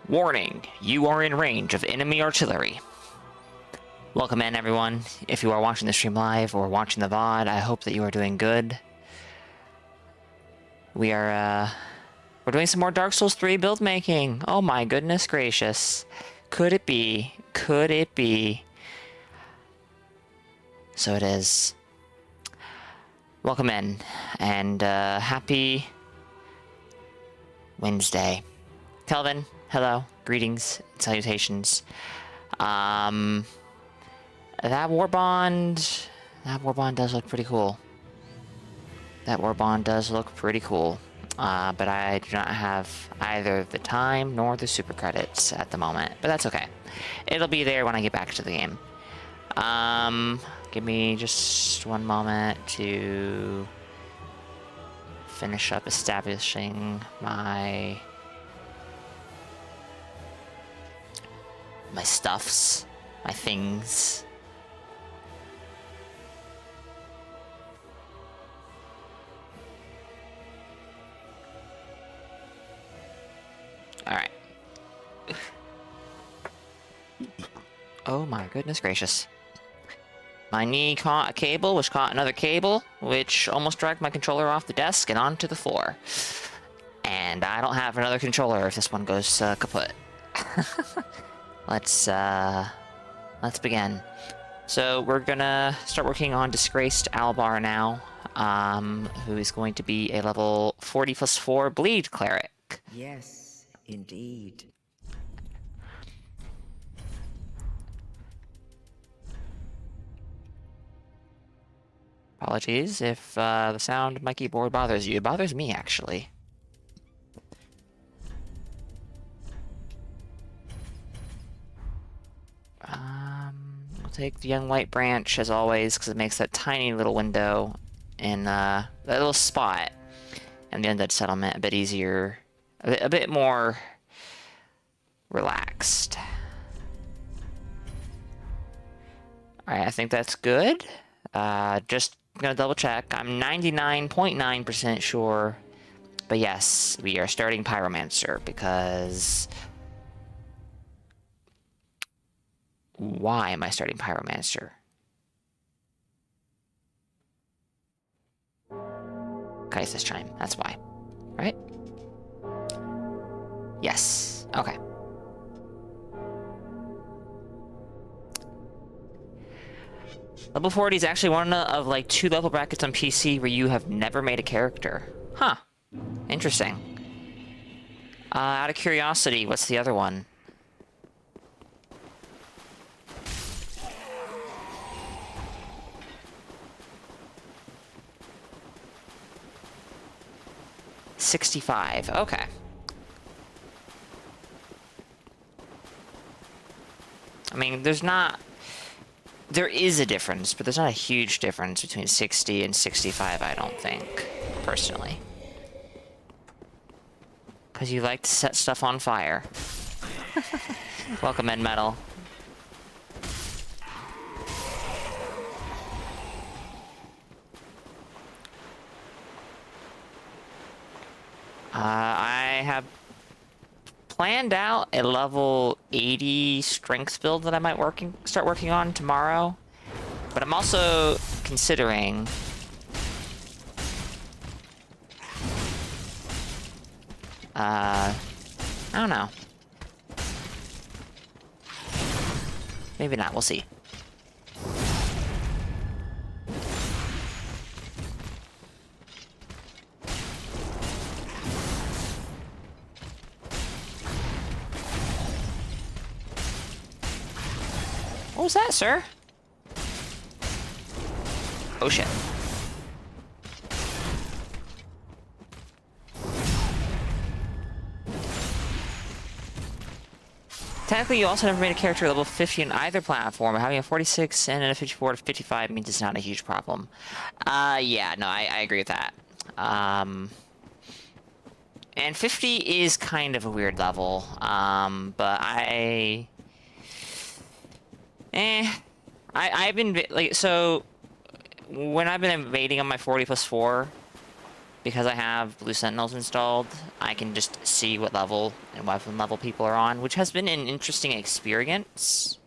Warning, you are in range of enemy artillery. Welcome in, everyone. If you are watching the stream live or watching the VOD, I hope that you are doing good. We're doing some more Dark Souls 3 build making. Oh my goodness gracious. Could it be? Could it be? So it is. Welcome in, and happy Wednesday. Kelvin, hello, greetings, salutations. That warbond does look pretty cool. That warbond does look pretty cool. But I do not have either the time nor the super credits at the moment. But that's okay. It'll be there when I get back to the game. Give me just one moment to finish up establishing my stuffs, my things. Alright. Oh my goodness gracious. My knee caught a cable, which caught another cable, which almost dragged my controller off the desk and onto the floor. And I don't have another controller if this one goes kaput. Let's begin. So we're gonna start working on Disgraced Alvarr now, who is going to be a level 40+4 bleed cleric. Yes, indeed. Apologies if the sound of my keyboard bothers you. It bothers me, actually. We'll take the young light branch, as always, because it makes that tiny little window in that little spot and the undead settlement a bit easier, a bit more relaxed. Alright, I think that's good. Just gonna double check. I'm 99.9% sure. But yes, we are starting Pyromancer because... Why am I starting Pyromancer? Kaisa's Chime, that's why. Right? Yes. Okay. Level 40 is actually one of like 2 level brackets on PC where you have never made a character. Huh. Interesting. Out of curiosity, what's the other one? $65. Okay. I mean, there is a difference, but there's not a huge difference between 60 and 65, I don't think, personally. Because you like to set stuff on fire. Welcome in, Metal. I have planned out a level 80 strength build that I might start working on tomorrow. But I'm also considering I don't know. Maybe not, we'll see. What was that, sir? Oh shit. Technically, you also never made a character level 50 on either platform, but having a 46 and a 54 to 55 means it's not a huge problem. Yeah, no, I agree with that. And 50 is kind of a weird level, but I've been, like, so, when I've been invading on my 40+4, because I have Blue Sentinels installed, I can just see what level and weapon level people are on, which has been an interesting experience.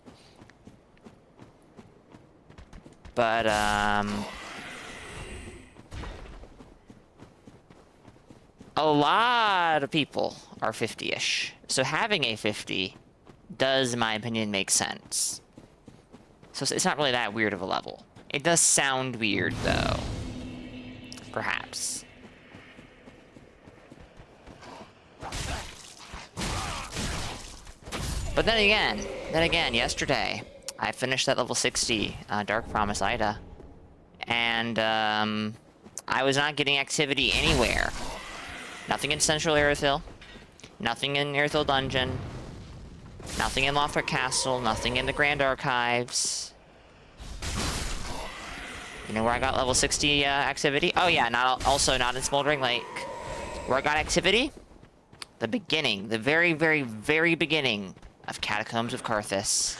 But, a lot of people are 50-ish. So having a 50 does, in my opinion, make sense. So it's not really that weird of a level. It does sound weird, though. Perhaps. But then again, yesterday, I finished that level 60 Dark Promise Ida. And, I was not getting activity anywhere. Nothing in Central Aerothil. Nothing in Aerothil Dungeon. Nothing in Lothric Castle. Nothing in the Grand Archives. You know where I got level 60 activity? Oh yeah, also not in Smoldering Lake. Where I got activity? The beginning. The very, very, very beginning of Catacombs of Karthus.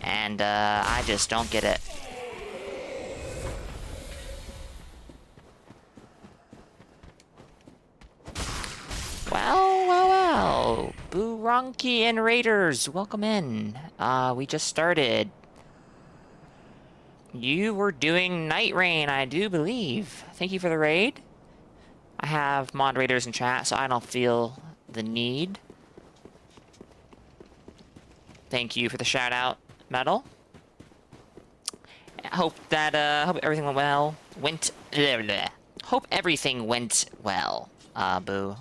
And, I just don't get it. Well. Buranki and Raiders, welcome in. We just started. You were doing Night Rain, I do believe. Thank you for the raid. I have moderators in chat, so I don't feel the need. Thank you for the shout out, Metal. Hope everything went well. Hope everything went well, Boo.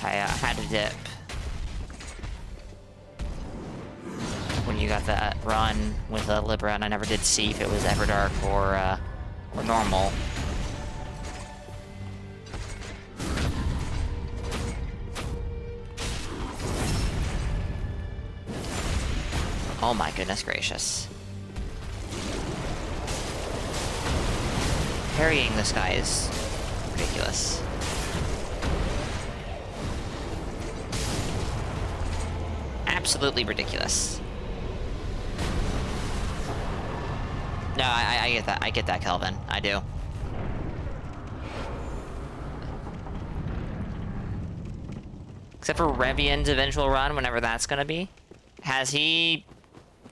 I had to dip when you got that run with Libra, and I never did see if it was Everdark or normal. Oh my goodness gracious. Parrying this guy is ridiculous. Absolutely ridiculous. No, I get that. I get that, Kelvin. I do. Except for Revian's eventual run, whenever that's gonna be. Has he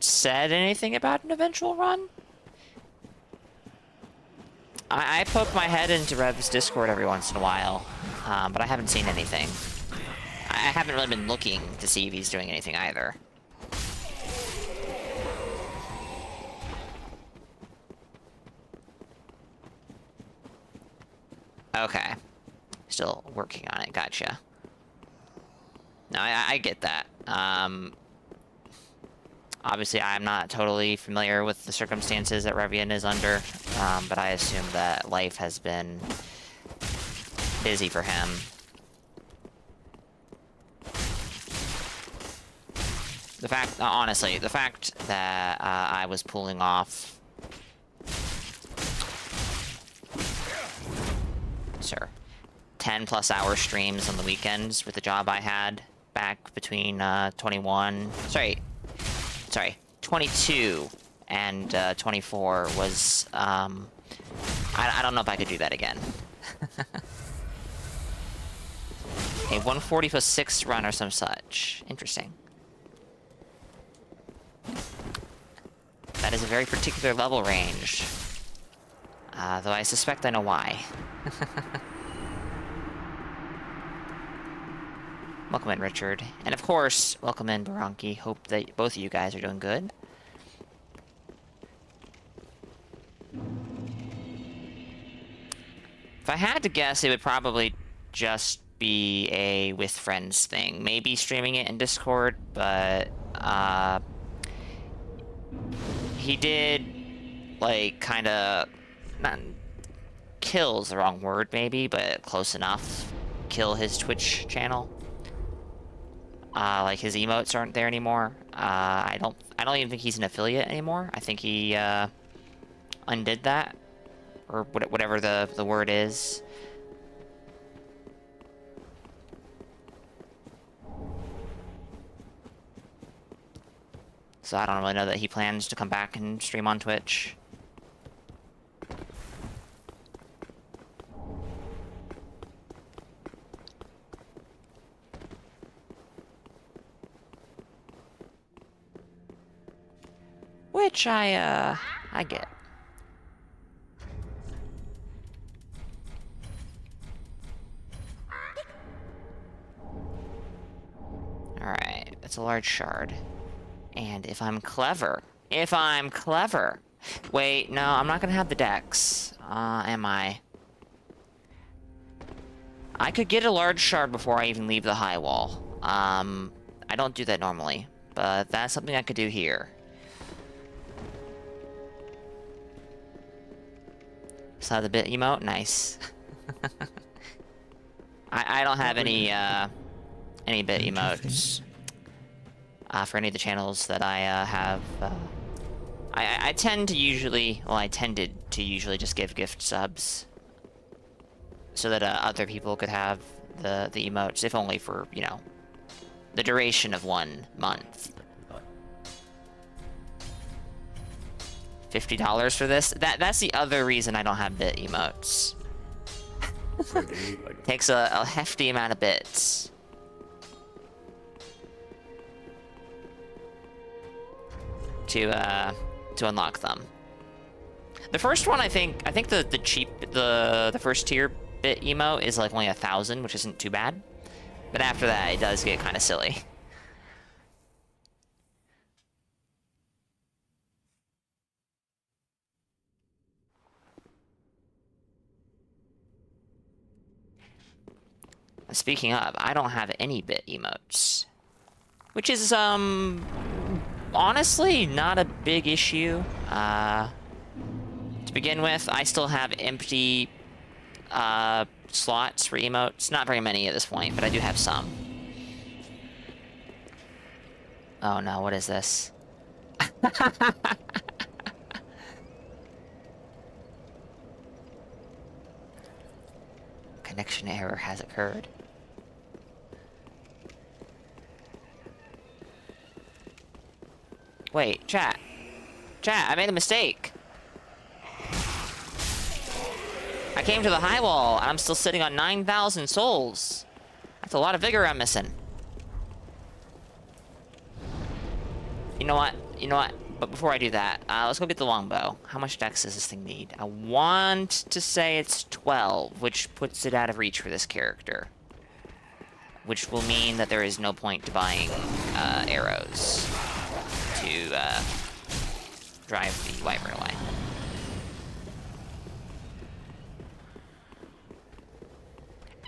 said anything about an eventual run? I poke my head into Rev's Discord every once in a while, but I haven't seen anything. I haven't really been looking to see if he's doing anything either. Okay. Still working on it, gotcha. No, I get that. Obviously, I'm not totally familiar with the circumstances that Revian is under, but I assume that life has been busy for him. Honestly, the fact that I was pulling off... Sir. 10+ hour streams on the weekends with the job I had back between 22 and 24 was, I don't know if I could do that again. A 140 for 6th run or some such. Interesting. That is a very particular level range. Though I suspect I know why. Welcome in, Richard. And of course, welcome in, Baranki. Hope that both of you guys are doing good. If I had to guess, it would probably just be a with friends thing. Maybe streaming it in Discord, but he did, like, kind of, not kill's the wrong word maybe, but close enough. Kill his Twitch channel. Like his emotes aren't there anymore. I don't even think he's an affiliate anymore. I think he undid that, or whatever the word is. So I don't really know that he plans to come back and stream on Twitch. Which I get. Alright, that's a large shard. And if I'm clever... Wait, no, I'm not gonna have the dex. Am I? I could get a large shard before I even leave the high wall. I don't do that normally, but that's something I could do here. Saw the bit emote? Nice. I don't have any bit emotes for any of the channels that I have. I tend to usually, well, I tended to usually just give gift subs so that other people could have the emotes, if only for, you know, the duration of 1 month. $50 for this? That's the other reason I don't have bit emotes. Takes a hefty amount of bits. To unlock them. The first one, I think the first tier bit emote is like only 1,000, which isn't too bad. But after that, it does get kind of silly. Speaking of, I don't have any bit emotes, which is honestly not a big issue. To begin with, I still have empty slots for emotes. Not very many at this point, but I do have some. Oh no, what is this? Connection error has occurred. Wait, chat. Chat, I made a mistake. I came to the high wall, and I'm still sitting on 9,000 souls. That's a lot of vigor I'm missing. You know what? You know what? But before I do that, let's go get the longbow. How much dex does this thing need? I want to say it's 12, which puts it out of reach for this character. Which will mean that there is no point to buying arrows to drive the wyvern away.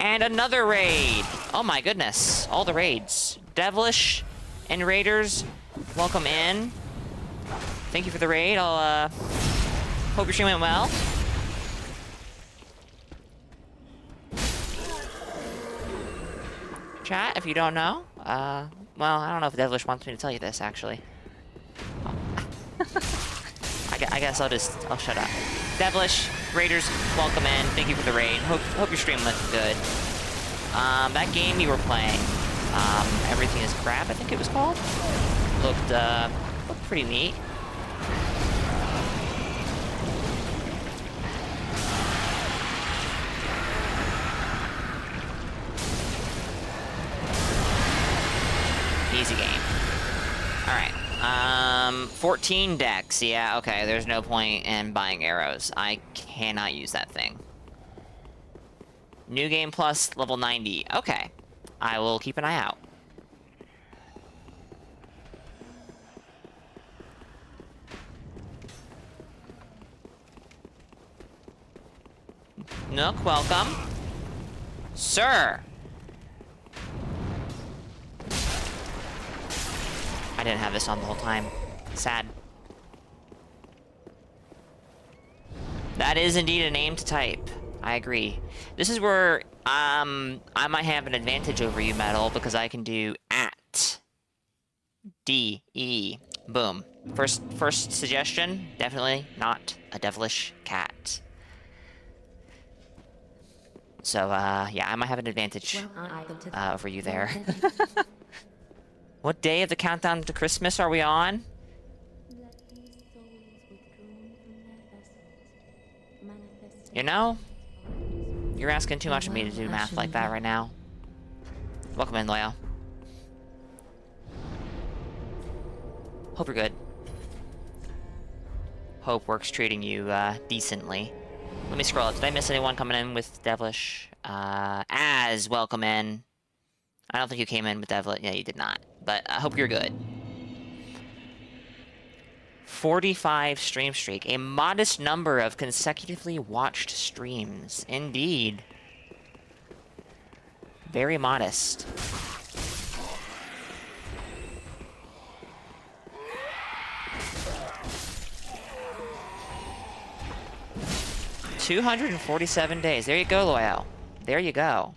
And another raid! Oh my goodness, all the raids. Devilish and raiders, welcome in. Thank you for the raid. I'll hope your stream went well. Chat, if you don't know, well, I don't know if Devilish wants me to tell you this, actually. Oh. I guess I'll shut up. Devilish, raiders, welcome in. Thank you for the raid. Hope your stream went good. That game you were playing, Everything is Crap, I think it was called, looked pretty neat. Easy game. Alright. 14 dex. Yeah, okay. There's no point in buying arrows. I cannot use that thing. New game plus level 90. Okay. I will keep an eye out. Nook, welcome. Sir! I didn't have this on the whole time. Sad. That is indeed a name to type. I agree. This is where I might have an advantage over you, Metal, because I can do @DE. Boom. First suggestion, definitely not a devilish cat. So, yeah, I might have an advantage over you there. What day of the countdown to Christmas are we on? You know, you're asking too much of me to do math like that right now. Welcome in, Loyal. Hope you're good. Hope work's treating you decently. Let me scroll up. Did I miss anyone coming in with Devilish? Az, welcome in. I don't think you came in with Devilish. Yeah, you did not. But I hope you're good. 45 stream streak. A modest number of consecutively watched streams. Indeed. Very modest. $247 days. There you go, Loyal. There you go.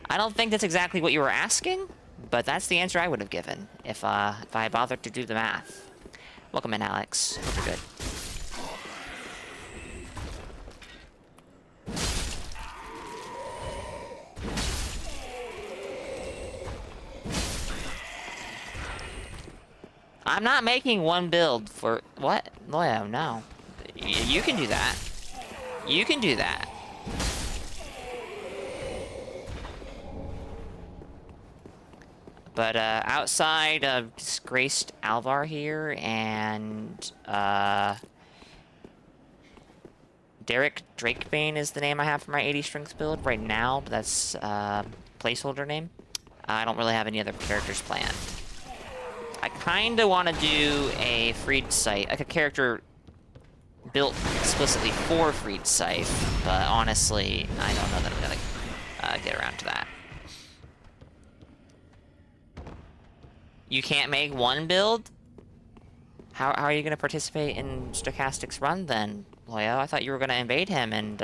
I don't think that's exactly what you were asking, but that's the answer I would have given if I bothered to do the math. Welcome in, Alex. Hope you're good. I'm not making one build for... What? Loyal, no. You can do that. You can do that. But outside of Disgraced Alvarr here and Derek Drakebane is the name I have for my 80 strength build right now, but that's placeholder name. I don't really have any other characters planned. I kind of want to do a Freed Scythe, like a character built explicitly for Freed Scythe, but honestly, I don't know that I'm gonna get around to that. You can't make one build? How are you gonna participate in Stochastic's run then, Loyal? I thought you were gonna invade him and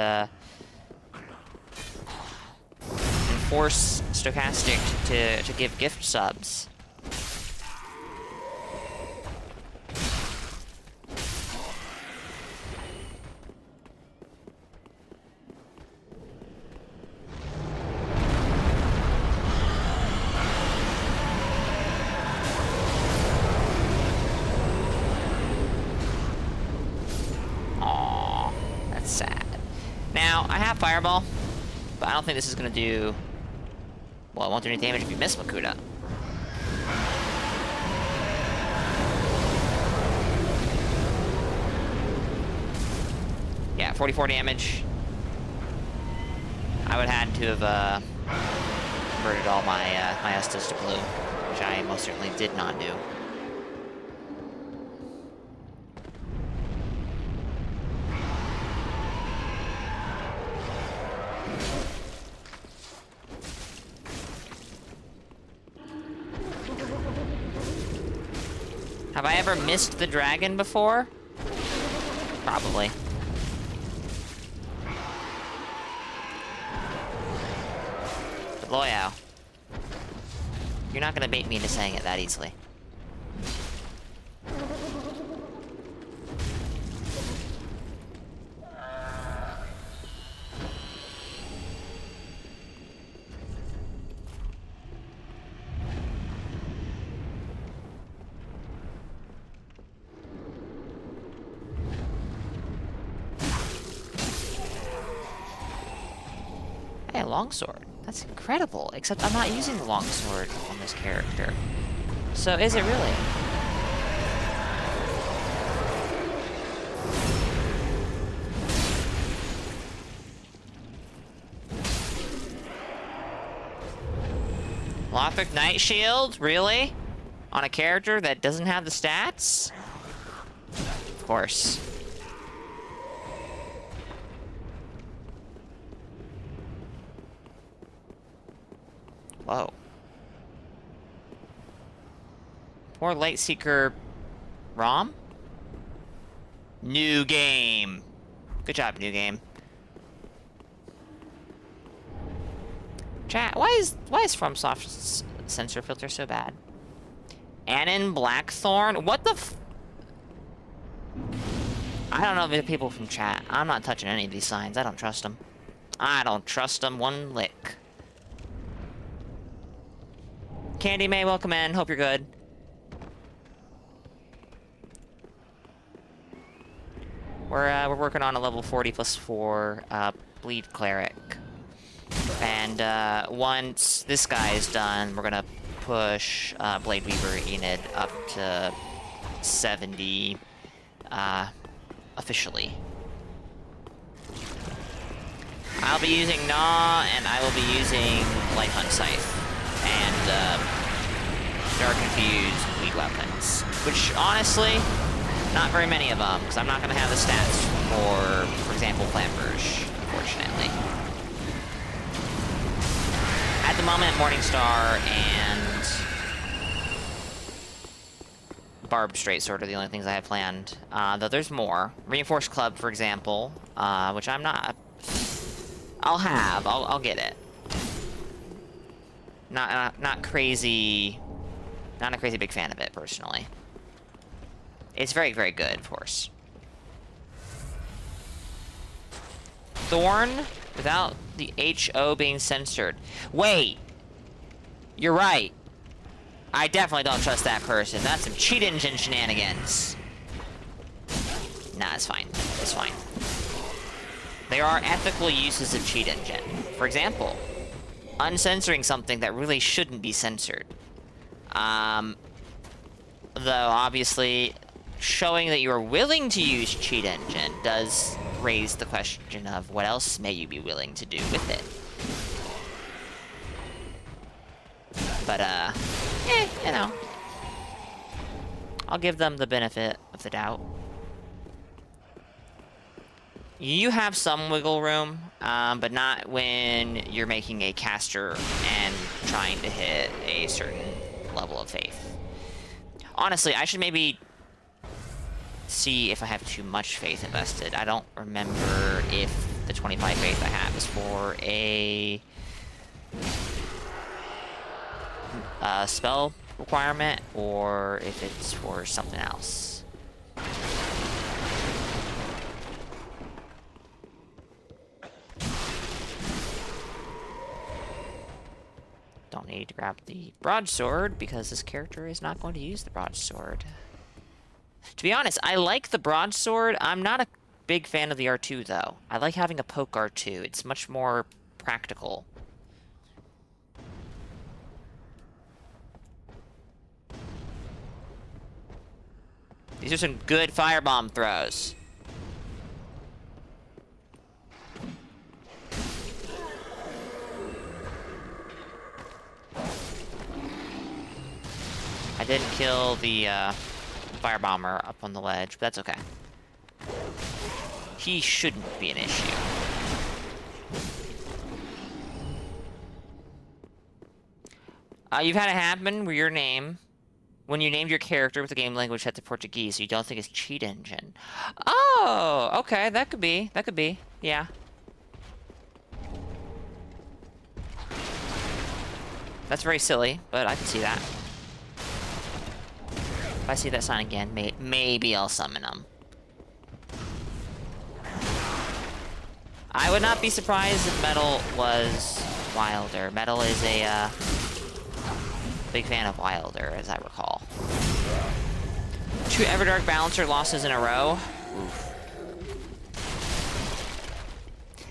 force Stochastic to give gift subs. Fireball, but I don't think this is gonna do... Well, it won't do any damage if you miss Makuta. Yeah, 44 damage. I would have had to have converted all my my Estus to blue, which I most certainly did not do. Have I ever missed the dragon before? Probably. But Loyal, you're not gonna bait me into saying it that easily. Hey, a longsword. That's incredible. Except I'm not using the longsword on this character. So is it really? Lothric Night Shield? Really? On a character that doesn't have the stats? Of course. Whoa. Poor Lightseeker ROM? New game. Good job, new game. Chat, why is FromSoft's censor filter so bad? Anon Blackthorn? What the f... I don't know the people from chat. I'm not touching any of these signs. I don't trust them. I don't trust them one lick. Candy May, welcome in. Hope you're good. We're working on a level 40 plus 4 bleed cleric. And once this guy is done, we're gonna push Blade Weaver Enid up to 70 officially. I'll be using Gnaw, and I will be using Light Hunt Scythe and Dark Infused bleed weapons, which honestly, not very many of them, because I'm not going to have the stats for example, Flamberge, unfortunately. At the moment, Morningstar and Barbed Straight Sword are the only things I have planned. Though there's more. Reinforced Club, for example, which I'm not... I'll get it. Not crazy... Not a crazy big fan of it, personally. It's very, very good, of course. Thorn, without the HO being censored. Wait! You're right. I definitely don't trust that person. That's some cheat engine shenanigans. Nah, it's fine. It's fine. There are ethical uses of cheat engine. For example, uncensoring something that really shouldn't be censored. Though, obviously, showing that you are willing to use cheat engine does raise the question of what else may you be willing to do with it. But, you know. I'll give them the benefit of the doubt. You have some wiggle room, but not when you're making a caster and trying to hit a certain level of faith. Honestly, I should maybe see if I have too much faith invested. I don't remember if the 25 faith I have is for a spell requirement or if it's for something else. Don't need to grab the broadsword because this character is not going to use the broadsword. To be honest, I like the broadsword. I'm not a big fan of the R2 though. I like having a poke R2. It's much more practical. These are some good firebomb throws. I didn't kill the firebomber up on the ledge, but that's okay. He shouldn't be an issue. You've had it happen where your name, when you named your character with the game language set to Portuguese, so you don't think it's cheat engine. Oh, okay, that could be. That could be, yeah. That's very silly, but I can see that. If I see that sign again, maybe I'll summon him. I would not be surprised if Metal was Wilder. Metal is a big fan of Wilder, as I recall. 2 Everdark Balancer losses in a row. Oof.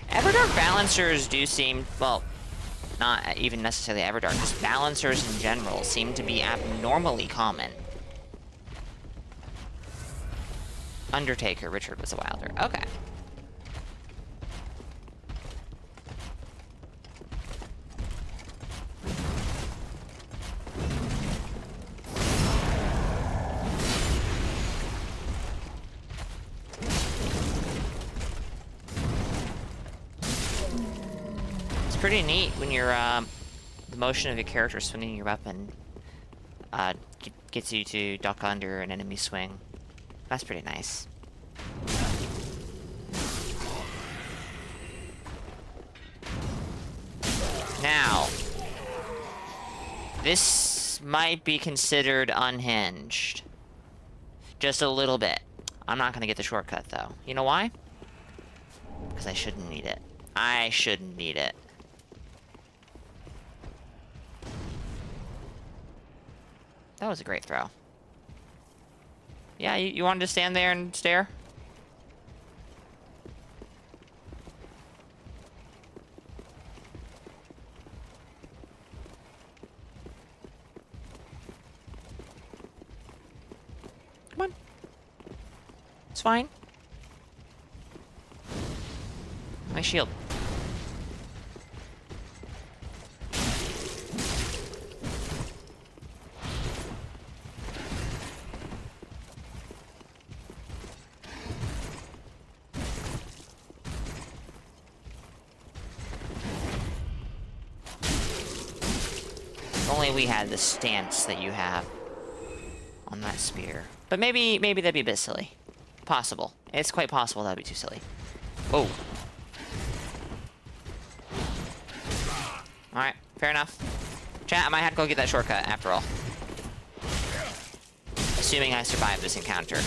Everdark Balancers do seem, well, not even necessarily Everdark, just Balancers in general seem to be abnormally common. Undertaker, Richard was a Wilder. Okay. It's pretty neat when you're, the motion of your character swinging your weapon, gets you to duck under an enemy swing. That's pretty nice. Now, this might be considered unhinged. Just a little bit. I'm not gonna get the shortcut though. You know why? Because I shouldn't need it. I shouldn't need it. That was a great throw. Yeah, you wanted to stand there and stare? It's fine. My shield. If only we had the stance that you have on that spear. But maybe that'd be a bit silly. Possible. It's quite possible that'd be too silly. Oh. Alright, fair enough. Chat, I might have to go get that shortcut after all. Assuming I survive this encounter.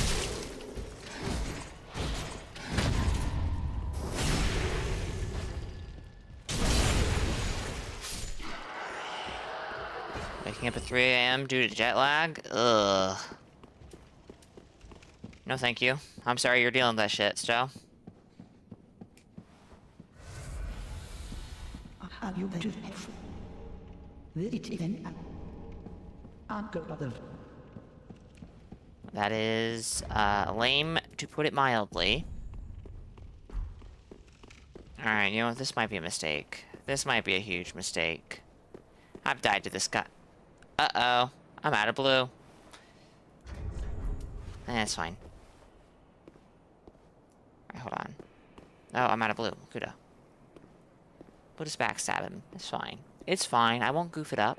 Waking up at 3 AM due to jet lag? Ugh. No thank you. I'm sorry you're dealing with that shit, Stowe. That is, lame, to put it mildly. Alright, you know what? This might be a mistake. This might be a huge mistake. I've died to this guy. Uh-oh. I'm out of blue. It's fine. Alright, hold on. Oh, I'm out of blue. Kuda. We'll just backstab him. It's fine. It's fine. I won't goof it up.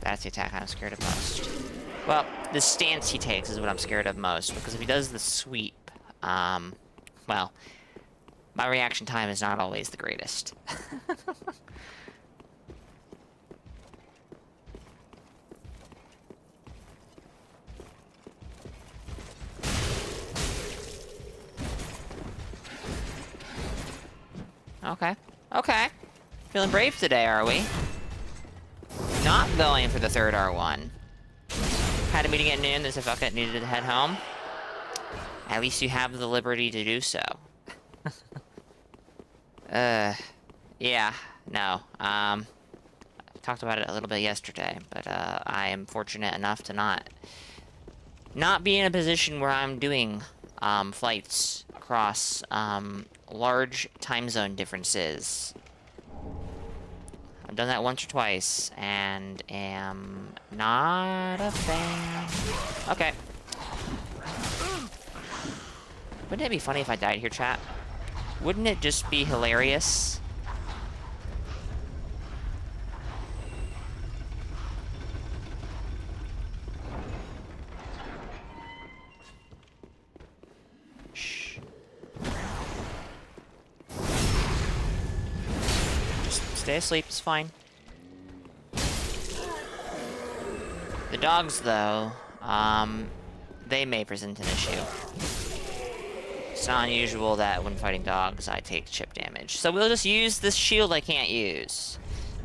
That's the attack I'm scared of most. Well, the stance he takes is what I'm scared of most, because if he does the sweep, well, my reaction time is not always the greatest. Okay. Okay. Feeling brave today, are we? Not going for the third R1. Had a meeting at noon, there's a fuck it, needed to head home. At least you have the liberty to do so. Yeah, no. Talked about it a little bit yesterday, but I am fortunate enough to not be in a position where I'm doing flights across large time zone differences. I've done that once or twice, and am not a fan. Okay. Wouldn't it be funny if I died here, chat? Wouldn't it just be hilarious? Shh. Just stay asleep, it's fine. The dogs, though, they may present an issue. It's not unusual that when fighting dogs, I take chip damage. So we'll just use this shield I can't use.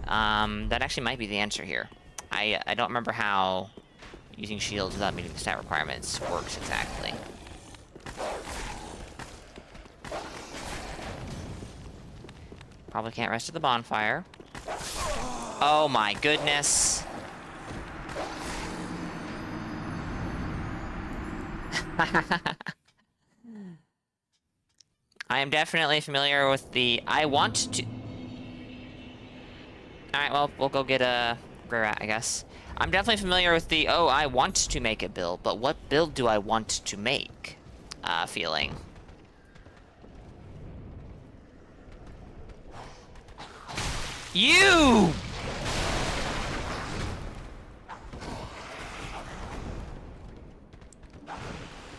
That actually might be the answer here. I don't remember how using shields without meeting the stat requirements works exactly. Probably can't rest at the bonfire. Oh my goodness. I am definitely familiar with the I want to... Alright, well, we'll go get a Grey Rat, I guess. I'm definitely familiar with the, oh, I want to make a build, but what build do I want to make? Feeling. You!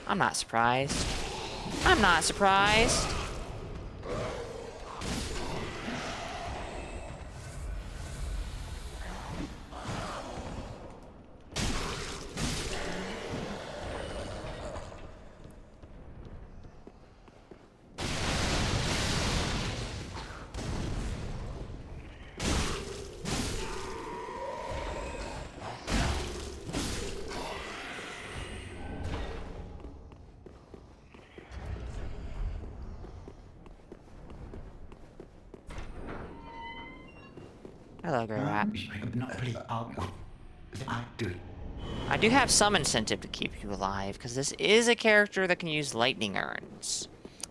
I'm not surprised. I'm not surprised. Hello, Grey Rat. I do have some incentive to keep you alive, because this is a character that can use lightning urns.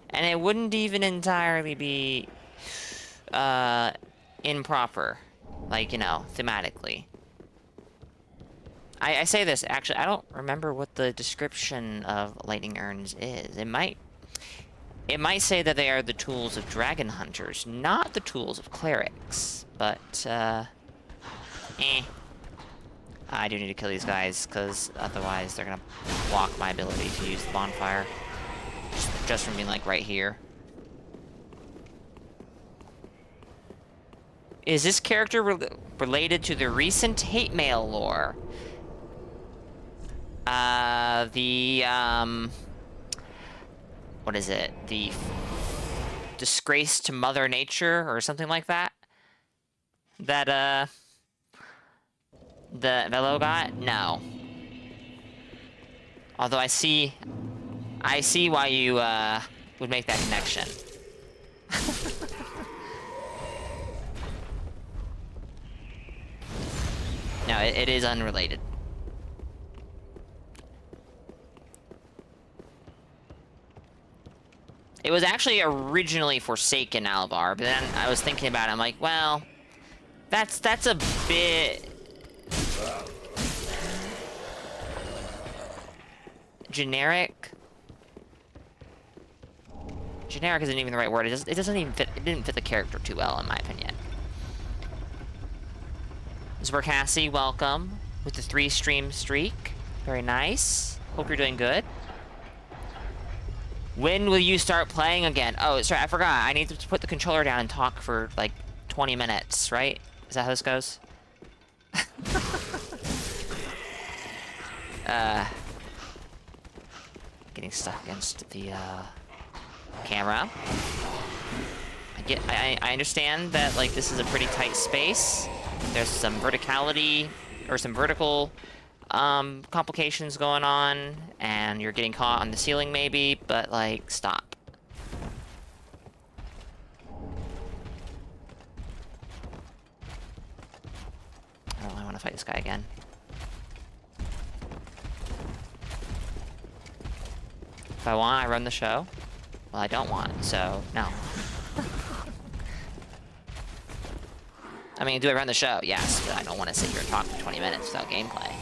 And it wouldn't even entirely be, improper. Like, you know, thematically. I say this, actually, I don't remember what the description of lightning urns is. It might say that they are the tools of dragon hunters, not the tools of clerics. But, I do need to kill these guys, because otherwise they're gonna block my ability to use the bonfire. Just from being, like, right here. Is this character related to the recent hate mail lore? What is it? The Disgraced to Mother Nature, or something like that? That, the Velo got? No. Although I see why you, would make that connection. No, it is unrelated. It was actually originally Forsaken Alvarr, but then I was thinking about it, I'm like, well, that's a bit generic. Generic isn't even the right word. It doesn't even fit. It didn't fit the character too well, in my opinion. Zwercassie, welcome with the 3-stream streak. Very nice. Hope you're doing good. When will you start playing again? Oh, sorry, I forgot. I need to put the controller down and talk for like 20 minutes, right? Is that how this goes? Getting stuck against the camera. I understand that like this is a pretty tight space. There's some verticality or some vertical complications going on, and you're getting caught on the ceiling maybe, but like stop. I don't really want to fight this guy again. If I want, I run the show. Well, I don't want, so no. I mean, do I run the show? Yes, but I don't want to sit here and talk for 20 minutes without gameplay.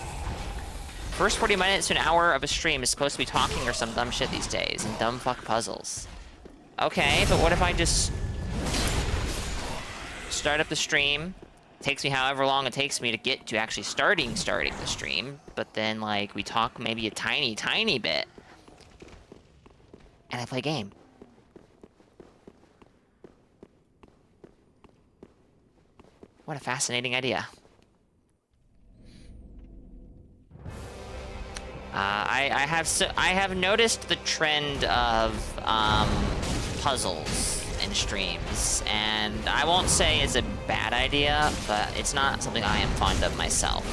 First 40 minutes to an hour of a stream is supposed to be talking or some dumb shit these days, and dumb fuck puzzles. Okay, but what if I just start up the stream? It takes me however long it takes me to get to actually starting the stream, but then, like, we talk maybe a tiny bit, and I play game. What a fascinating idea. I have noticed the trend of puzzles in streams, and I won't say it's a bad idea, but it's not something I am fond of myself.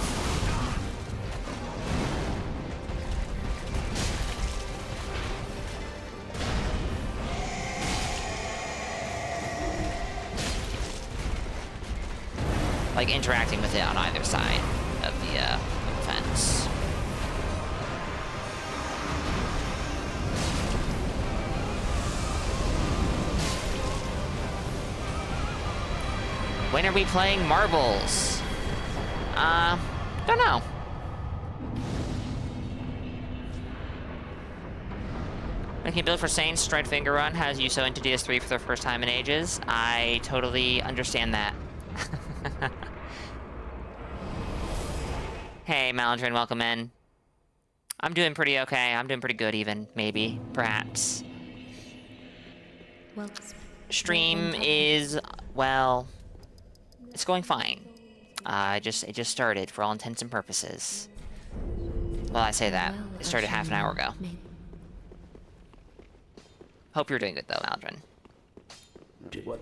Like interacting with it on either side of the fence. When are we playing marbles? Don't know. Making a build for Saints, Stride Finger Run has you so into DS3 for the first time in ages. I totally understand that. Hey, Malandrin, welcome in. I'm doing pretty okay. I'm doing pretty good even, maybe, perhaps. Stream is, well, it's going fine. It just started for all intents and purposes. Well, I say that. It started half an hour ago. Hope you're doing good though, Malandrin. Did what?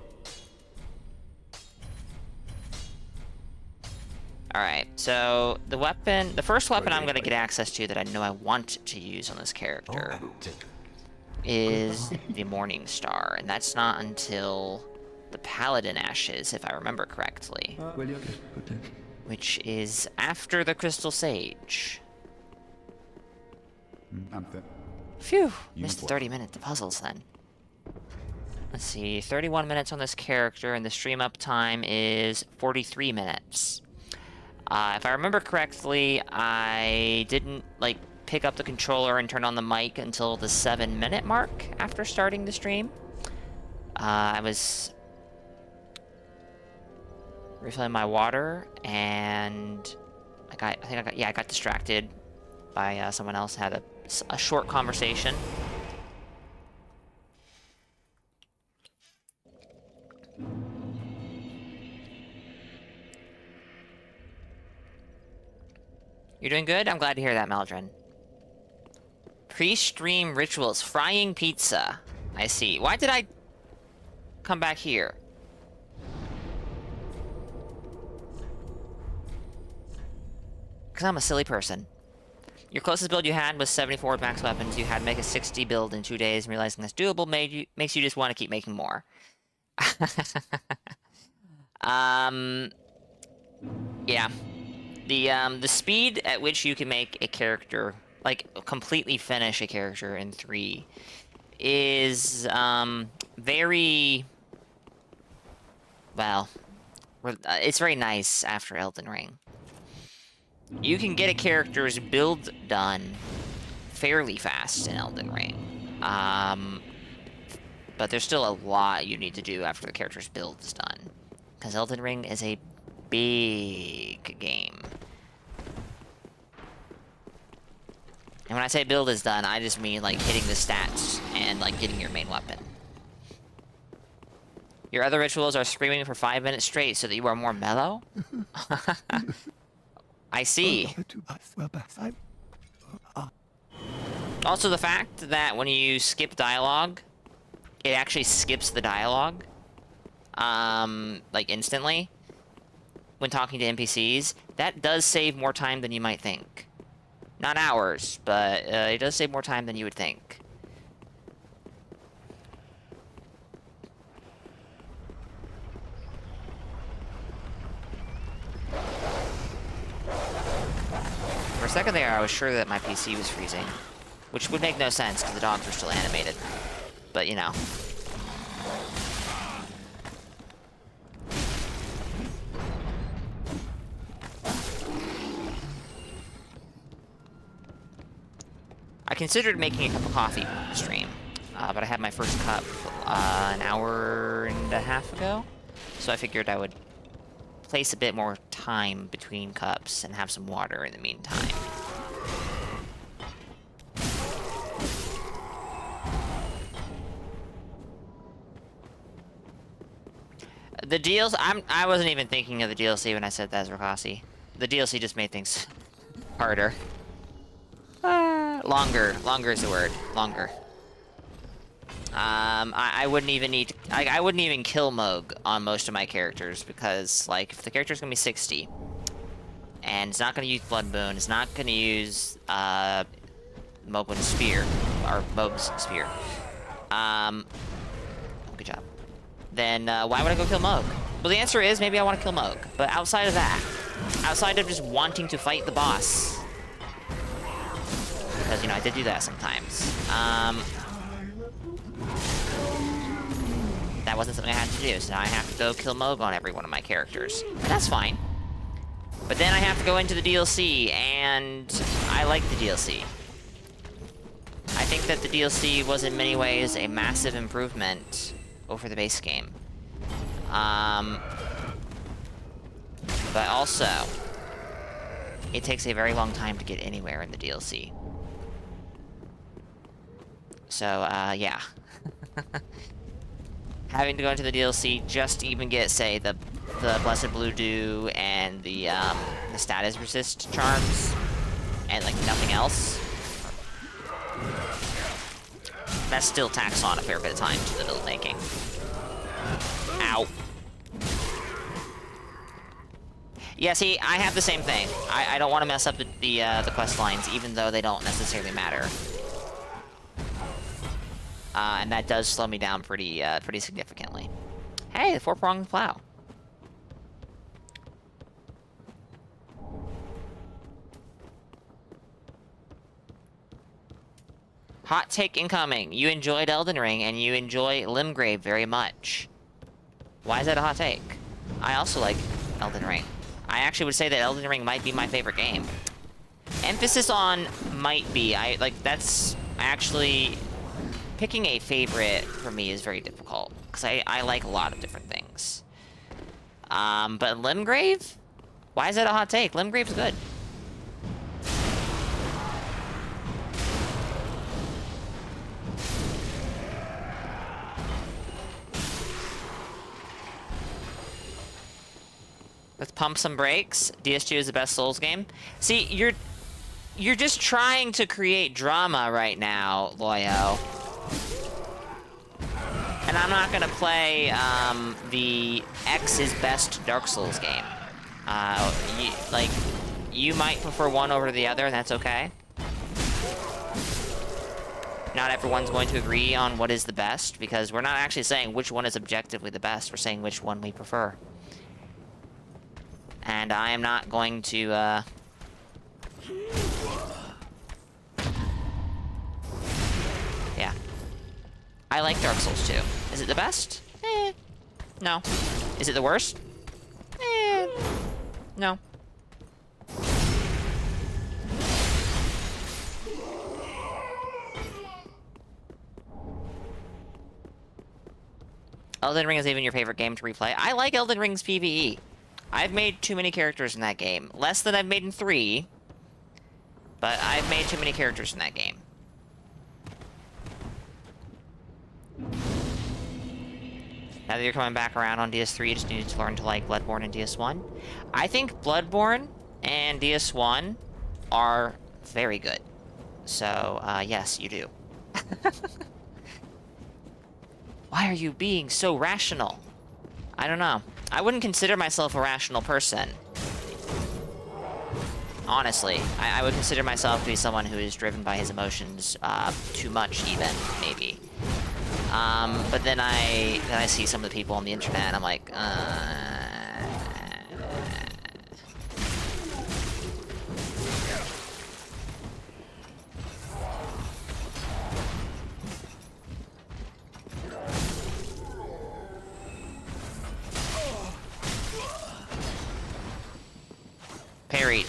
Alright, so the first weapon I'm going to get access to that I know I want to use on this character is the Morning Star, and that's not until the Paladin Ashes, if I remember correctly. Which is after the Crystal Sage. Phew, missed the 30 minute puzzles then. Let's see, 31 minutes on this character, and the stream up time is 43 minutes. If I remember correctly, I didn't, like, pick up the controller and turn on the mic until the 7-minute mark after starting the stream. I was refilling my water, and I got distracted by someone else. Had a short conversation. You're doing good? I'm glad to hear that, Meldrin. Pre-stream rituals. Frying pizza. I see. Why did I come back here? Because I'm a silly person. Your closest build you had was 74 max weapons. You had to make a 60 build in 2 days, and realizing that's doable makes you just want to keep making more. Yeah. The speed at which you can make a character, like, completely finish a character in 3 is, very... Well, it's very nice after Elden Ring. You can get a character's build done fairly fast in Elden Ring. But there's still a lot you need to do after the character's build is done. Because Elden Ring is a big game. And when I say build is done, I just mean, like, hitting the stats and, like, getting your main weapon. Your other rituals are screaming for 5 minutes straight so that you are more mellow? I see. Also, the fact that when you skip dialogue, it actually skips the dialogue, like, instantly, when talking to NPCs, that does save more time than you might think. Not hours, but it does save more time than you would think. For a second there, I was sure that my PC was freezing, which would make no sense because the dogs are still animated. But, you know. I considered making a cup of coffee for the stream, but I had my first cup an hour and a half ago, so I figured I would place a bit more time between cups and have some water in the meantime. The DLC, I wasn't even thinking of the DLC when I said that, Zerkasi. The DLC just made things harder. Longer is the word. Longer. I wouldn't even need... I wouldn't even kill Moog on most of my characters, because, like, if the character's gonna be 60, and it's not gonna use Blood Moon, it's not gonna use, Moog's Spear, or Moog's Spear. Good job. Then, why would I go kill Moog? Well, the answer is, maybe I want to kill Moog, but outside of that, outside of just wanting to fight the boss, because, you know, I did do that sometimes. That wasn't something I had to do, so now I have to go kill Moog on every one of my characters. And that's fine. But then I have to go into the DLC, and I like the DLC. I think that the DLC was in many ways a massive improvement over the base game. But also, it takes a very long time to get anywhere in the DLC. So, yeah. Having to go into the DLC just to even get, say, the Blessed Blue Dew and the status resist charms, and, like, nothing else, that still tacks on a fair bit of time to the build making. Ow. Yeah, see, I have the same thing. I don't want to mess up the quest lines, even though they don't necessarily matter. And that does slow me down pretty significantly. Hey, the four-pronged plow. Hot take incoming. You enjoyed Elden Ring, and you enjoy Limgrave very much. Why is that a hot take? I also like Elden Ring. I actually would say that Elden Ring might be my favorite game. Emphasis on might be. That's actually... Picking a favorite for me is very difficult, because I like a lot of different things. But Limgrave? Why is that a hot take? Limgrave's good. Let's pump some brakes. DS2 is the best Souls game. See, you're just trying to create drama right now, Loyo. And I'm not gonna play the X is best Dark Souls game. You might prefer one over the other, and that's okay. Not everyone's going to agree on what is the best, because we're not actually saying which one is objectively the best. We're saying which one we prefer. And I am not going to, yeah. I like Dark Souls 2. Is it the best? No. Is it the worst? No. Elden Ring is even your favorite game to replay. I like Elden Ring's PvE. I've made too many characters in that game. Less than I've made in 3. But I've made too many characters in that game. Now that you're coming back around on DS3, you just need to learn to like Bloodborne and DS1. I think Bloodborne and DS1 are very good. So, yes, you do. Why are you being so rational? I don't know. I wouldn't consider myself a rational person. Honestly, I would consider myself to be someone who is driven by his emotions too much, even, maybe. But then I see some of the people on the internet, and I'm like, parried.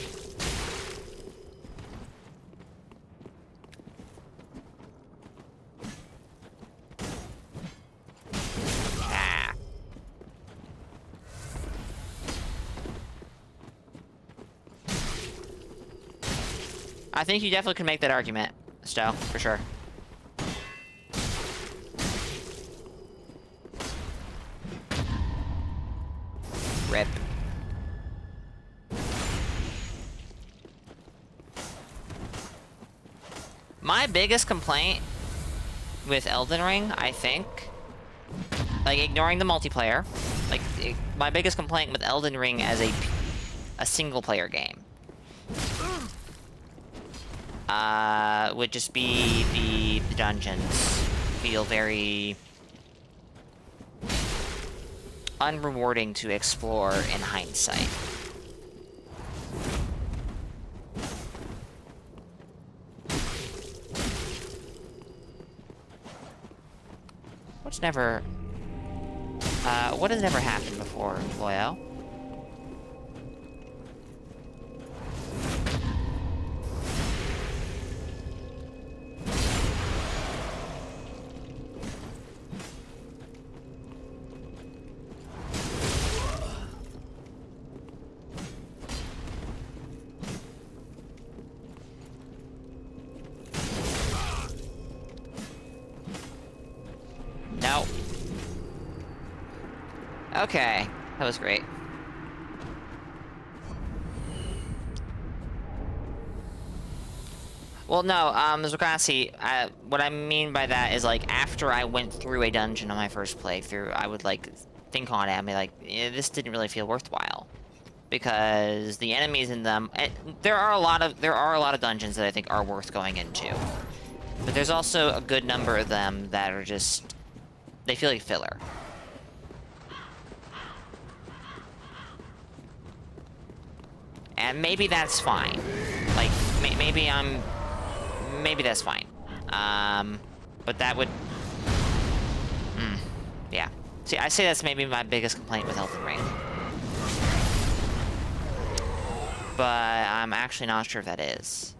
I think you definitely can make that argument, Stowe, for sure. Rip. My biggest complaint with Elden Ring, I think, like ignoring the multiplayer, like my biggest complaint with Elden Ring as a single player game would just be the dungeons feel very unrewarding to explore in hindsight. What has never happened before, Loyo? No. Okay, that was great. Well, no, Zokasi, what I mean by that is, like, after I went through a dungeon on my first playthrough, I would, like, think on it and be like, this didn't really feel worthwhile. Because the enemies in them... there are a lot of dungeons that I think are worth going into. But there's also a good number of them that are just... they feel like filler. And maybe that's fine. Like, maybe that's fine. But that would... yeah. See, I say that's maybe my biggest complaint with Elden Ring. But I'm actually not sure if that is.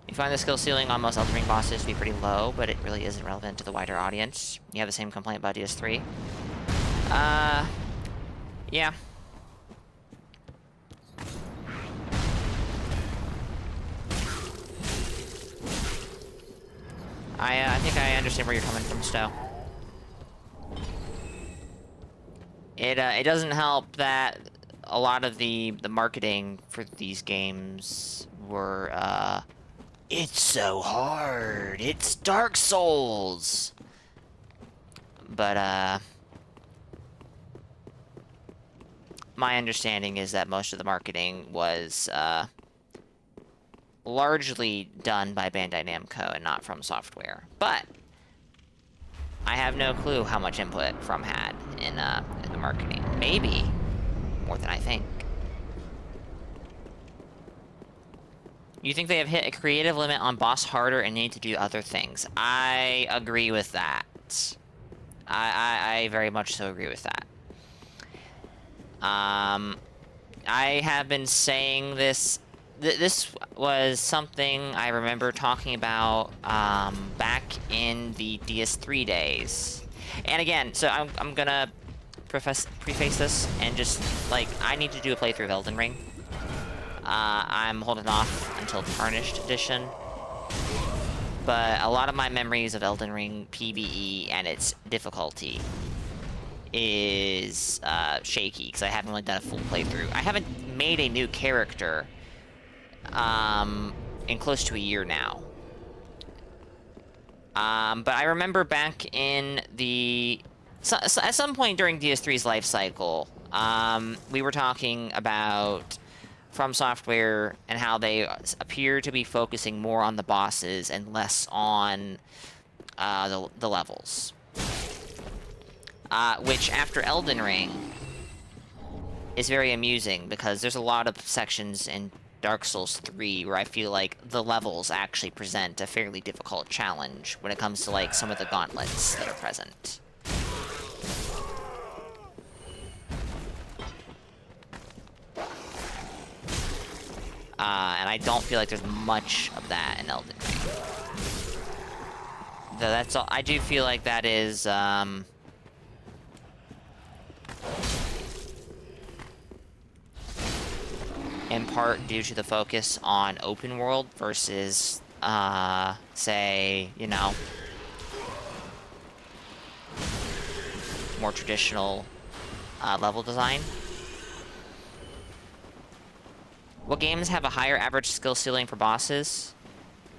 You find the skill ceiling on most Elden Ring bosses to be pretty low, but it really isn't relevant to the wider audience. You have the same complaint about DS3. Yeah. I think I understand where you're coming from, Stowe. It doesn't help that a lot of the marketing for these games were, it's so hard, it's Dark Souls! But, my understanding is that most of the marketing was, largely done by Bandai Namco and not From Software. But I have no clue how much input From had in the marketing. Maybe more than I think. You think they have hit a creative limit on boss harder and need to do other things? I agree with that. I very much so agree with that. I have been saying this. This was something I remember talking about back in the DS3 days. And again, so I'm gonna preface this and just, like, I need to do a playthrough of Elden Ring. I'm holding off until Tarnished Edition. But a lot of my memories of Elden Ring PvE and its difficulty is shaky, because I haven't really done a full playthrough. I haven't made a new character in close to a year now. But I remember back in the... at some point during DS3's life cycle, we were talking about From Software and how they appear to be focusing more on the bosses and less on the levels. Which, after Elden Ring, is very amusing, because there's a lot of sections in Dark Souls 3 where I feel like the levels actually present a fairly difficult challenge when it comes to, like, some of the gauntlets that are present. And I don't feel like there's much of that in Elden Ring. Though that's all. I do feel like that is, in part due to the focus on open world versus, say, you know, more traditional level design. What games have a higher average skill ceiling for bosses?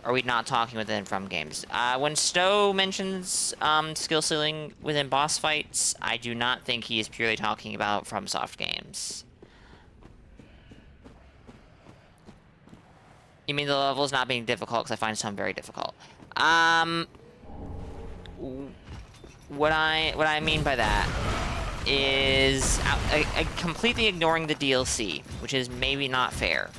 Are we not talking within From games? When Stowe mentions skill ceiling within boss fights, I do not think he is purely talking about FromSoft games. You mean the levels not being difficult? Because I find some very difficult. What I mean by that is completely ignoring the DLC, which is maybe not fair.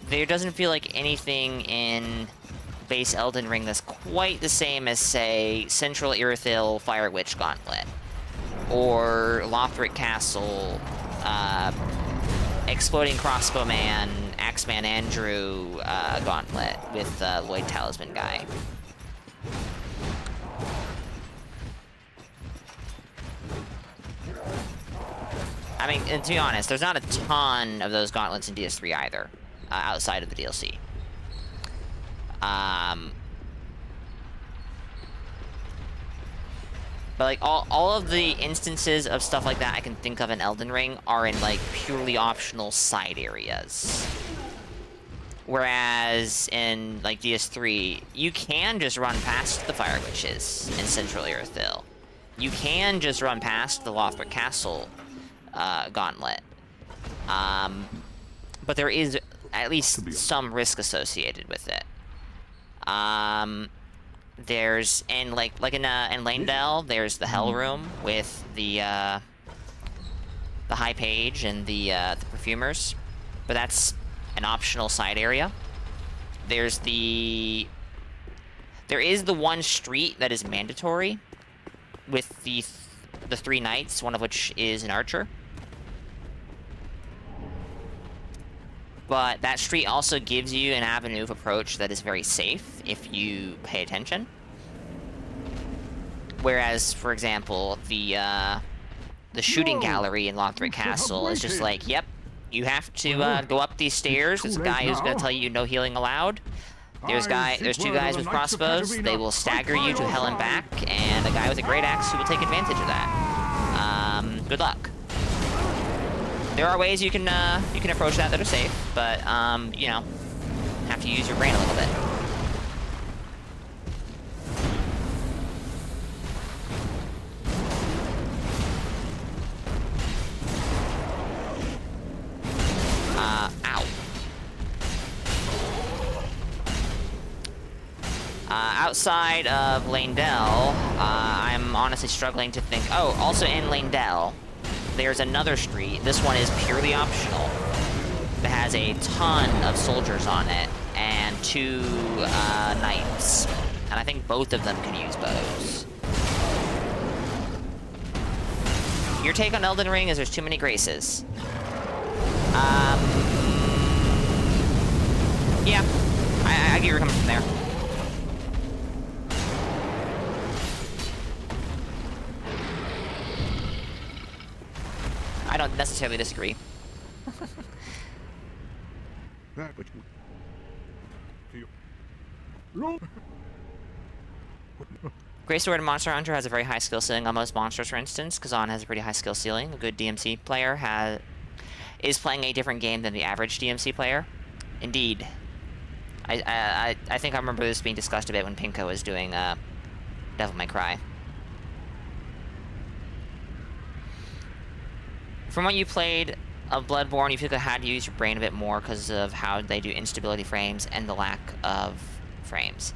There doesn't feel like anything in base Elden Ring that's quite the same as, say, Central Irithyll Fire Witch Gauntlet, or Lothric Castle, Exploding Crossbowman, Axeman Andrew Gauntlet with Lloyd Talisman guy. I mean, and to be honest, there's not a ton of those gauntlets in DS3 either, outside of the DLC. But, like, all of the instances of stuff like that I can think of in Elden Ring are in, like, purely optional side areas. Whereas in, like, DS3, you can just run past the Fire Witches in Central Irithyll. You can just run past the Lothric Castle gauntlet. But there is at least some risk associated with it. There's in in Lanedale, there's the Hell Room with the High Page and the perfumers, but that's an optional side area. There is the one street that is mandatory with the 3 knights, one of which is an archer. But that street also gives you an avenue of approach that is very safe if you pay attention. Whereas, for example, the shooting gallery in Lothric Castle is just like, yep, you have to go up these stairs. There's a guy who's going to tell you no healing allowed. There's 2 guys with crossbows. They will stagger you to hell and back, and a guy with a great axe who will take advantage of that. Good luck. There are ways you can approach that are safe, but you know, have to use your brain a little bit. Ow. Outside of Lanedale, I'm honestly struggling to think. Oh, also in Lanedale, there's another street. This one is purely optional. That has a ton of soldiers on it and 2 knights, and I think both of them can use bows. Your take on Elden Ring is there's too many graces. Yeah, I get where you're coming from there. I don't necessarily disagree. Greysword and Monster Hunter has a very high skill ceiling on most monsters, for instance. Kazan has a pretty high skill ceiling. A good DMC player is playing a different game than the average DMC player. Indeed. I think I remember this being discussed a bit when Pinko was doing Devil May Cry. From what you played of Bloodborne, you feel like I had to use your brain a bit more because of how they do instability frames and the lack of frames.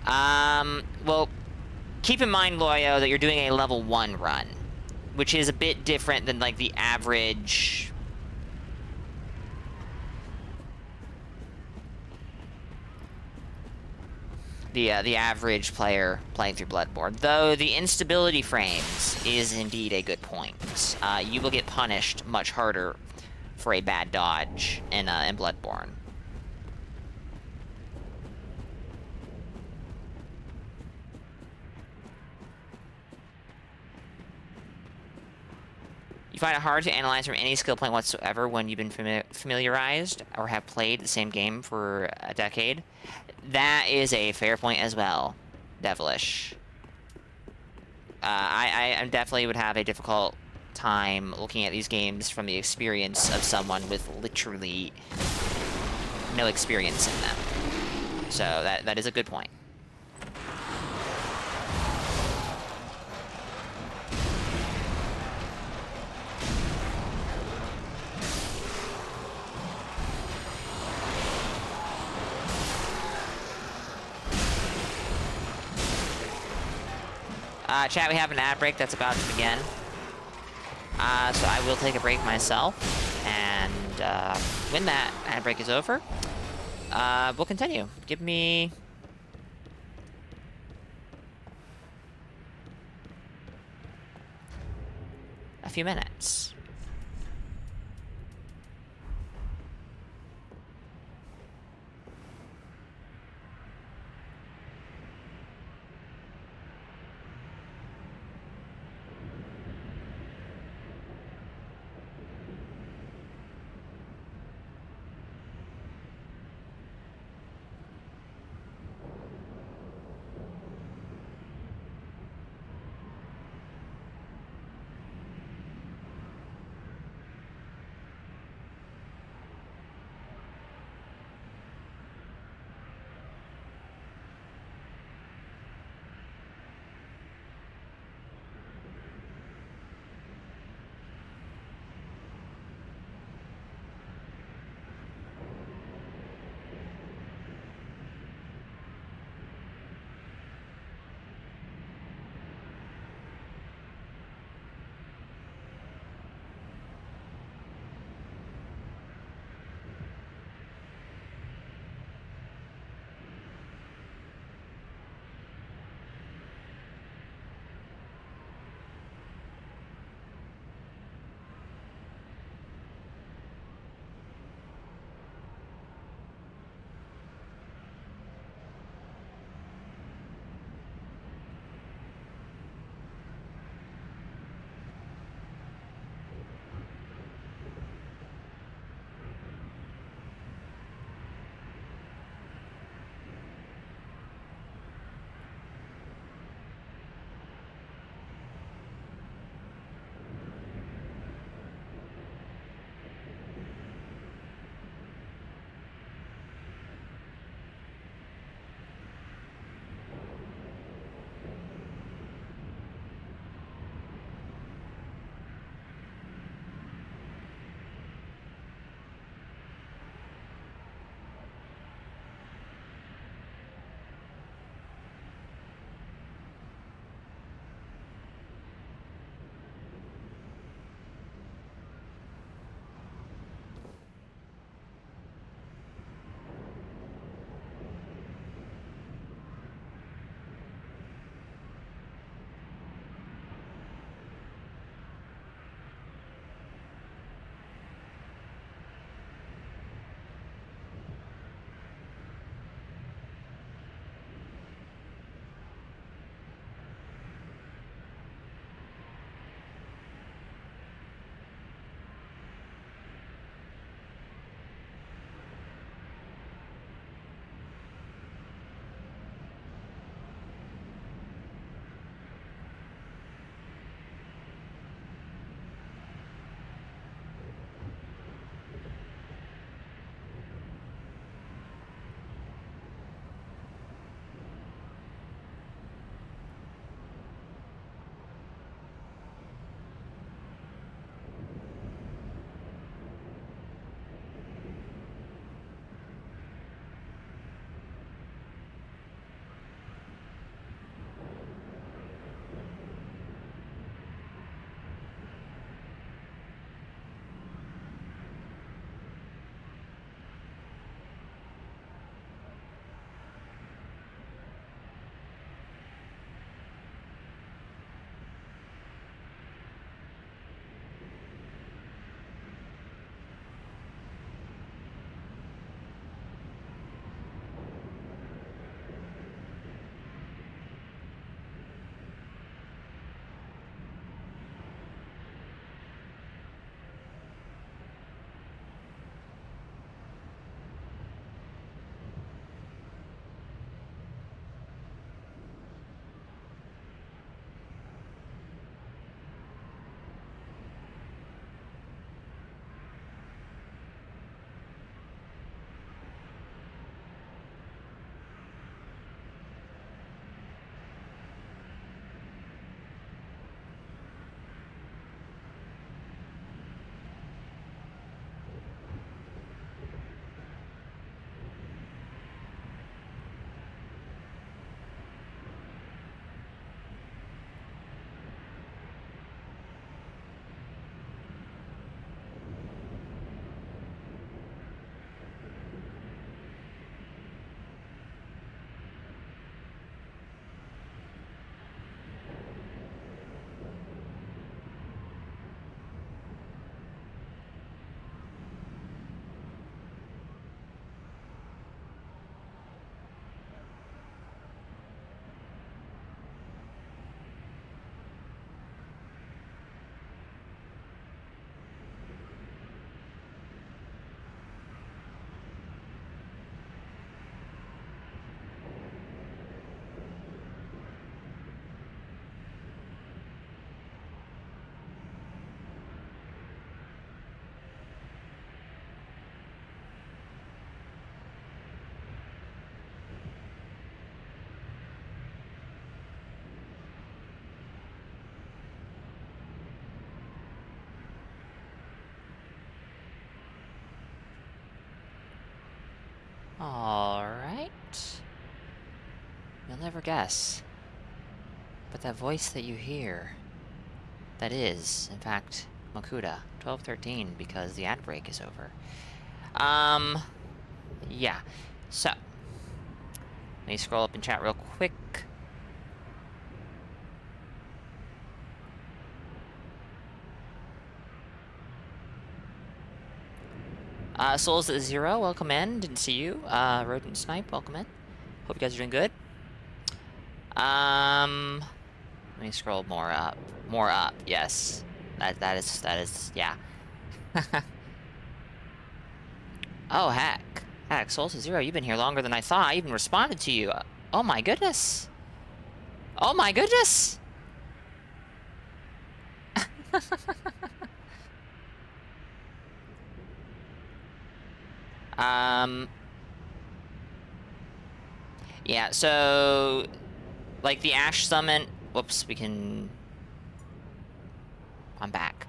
Well, keep in mind, Loyo, that you're doing a level 1 run, which is a bit different than, like, the average... The average player playing through Bloodborne. Though the instability frames is indeed a good point. You will get punished much harder for a bad dodge in Bloodborne. You find it hard to analyze from any skill point whatsoever when you've been familiarized or have played the same game for a decade. That is a fair point as well, Devilish. I definitely would have a difficult time looking at these games from the experience of someone with literally no experience in them. So that is a good point. Chat, we have an ad break that's about to begin. So I will take a break myself, and when that ad break is over, we'll continue. Give me... a few minutes. Alright. You'll never guess. But that voice that you hear, that is, in fact, Makuta, 1213, because the ad break is over. Yeah. So, let me scroll up in chat real quick. Souls at 0, welcome in. Didn't see you. Rodent Snipe, welcome in. Hope you guys are doing good. Let me scroll more up. More up, yes. That is, yeah. Oh, heck. Heck, Souls at 0, you've been here longer than I thought. I even responded to you. Oh my goodness. Oh my goodness! Yeah, so, like, the Ash Summon... Whoops, we can... I'm back.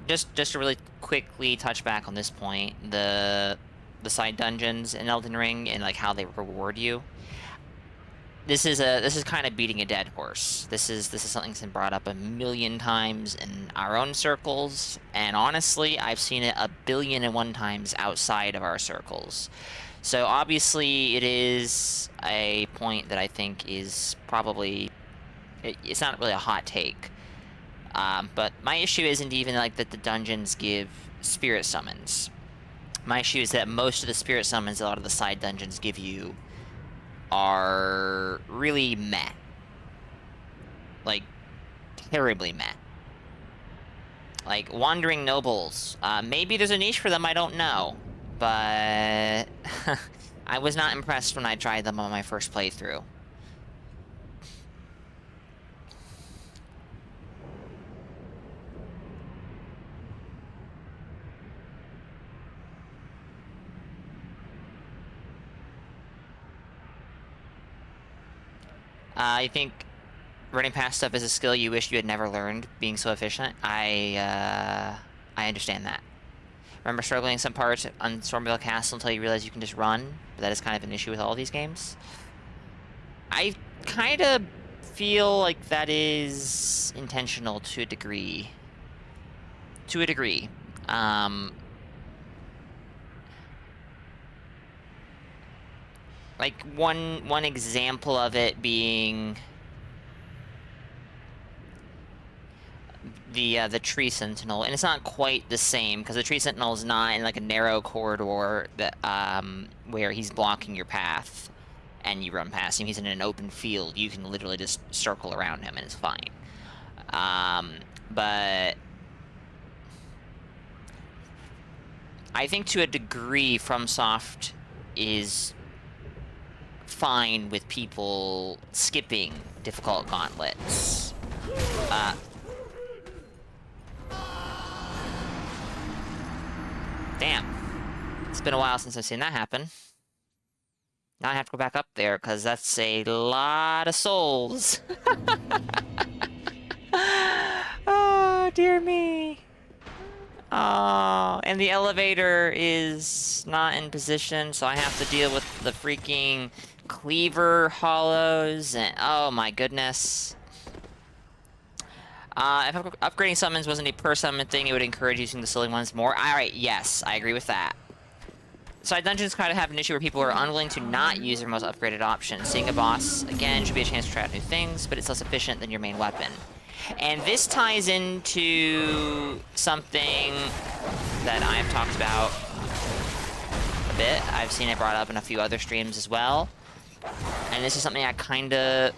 Just to really quickly touch back on this point, the side dungeons in Elden Ring and, like, how they reward you. This is kind of beating a dead horse. This is something that's been brought up a million times in our own circles, and honestly, I've seen it 1,000,000,001 times outside of our circles. So obviously, it is a point that I think is probably it's not really a hot take. But my issue isn't even like that the dungeons give spirit summons. My issue is that most of the spirit summons a lot of the side dungeons give you are really meh. Like, terribly meh. Like, Wandering Nobles. Maybe there's a niche for them, I don't know. But I was not impressed when I tried them on my first playthrough. I think running past stuff is a skill you wish you had never learned, being so efficient. I understand that. Remember struggling some parts on Stormville Castle until you realize you can just run? But that is kind of an issue with all these games. I kind of feel like that is intentional to a degree. To a degree. Like, one example of it being the Tree Sentinel, and it's not quite the same, because the Tree Sentinel is not in, like, a narrow corridor that, where he's blocking your path, and you run past him. He's in an open field. You can literally just circle around him, and it's fine. But I think to a degree, FromSoft is fine with people skipping difficult gauntlets. Damn. It's been a while since I've seen that happen. Now I have to go back up there, because that's a lot of souls. Oh, dear me. Oh, and the elevator is not in position, so I have to deal with the freaking cleaver hollows, and oh my goodness. If upgrading summons wasn't a per summon thing, it would encourage using the silly ones more. Alright, yes, I agree with that. Side dungeons kind of have an issue where people are unwilling to not use their most upgraded option. Seeing a boss, again, should be a chance to try out new things, but it's less efficient than your main weapon. And this ties into something that I've talked about a bit. I've seen it brought up in a few other streams as well. And this is something I kind of...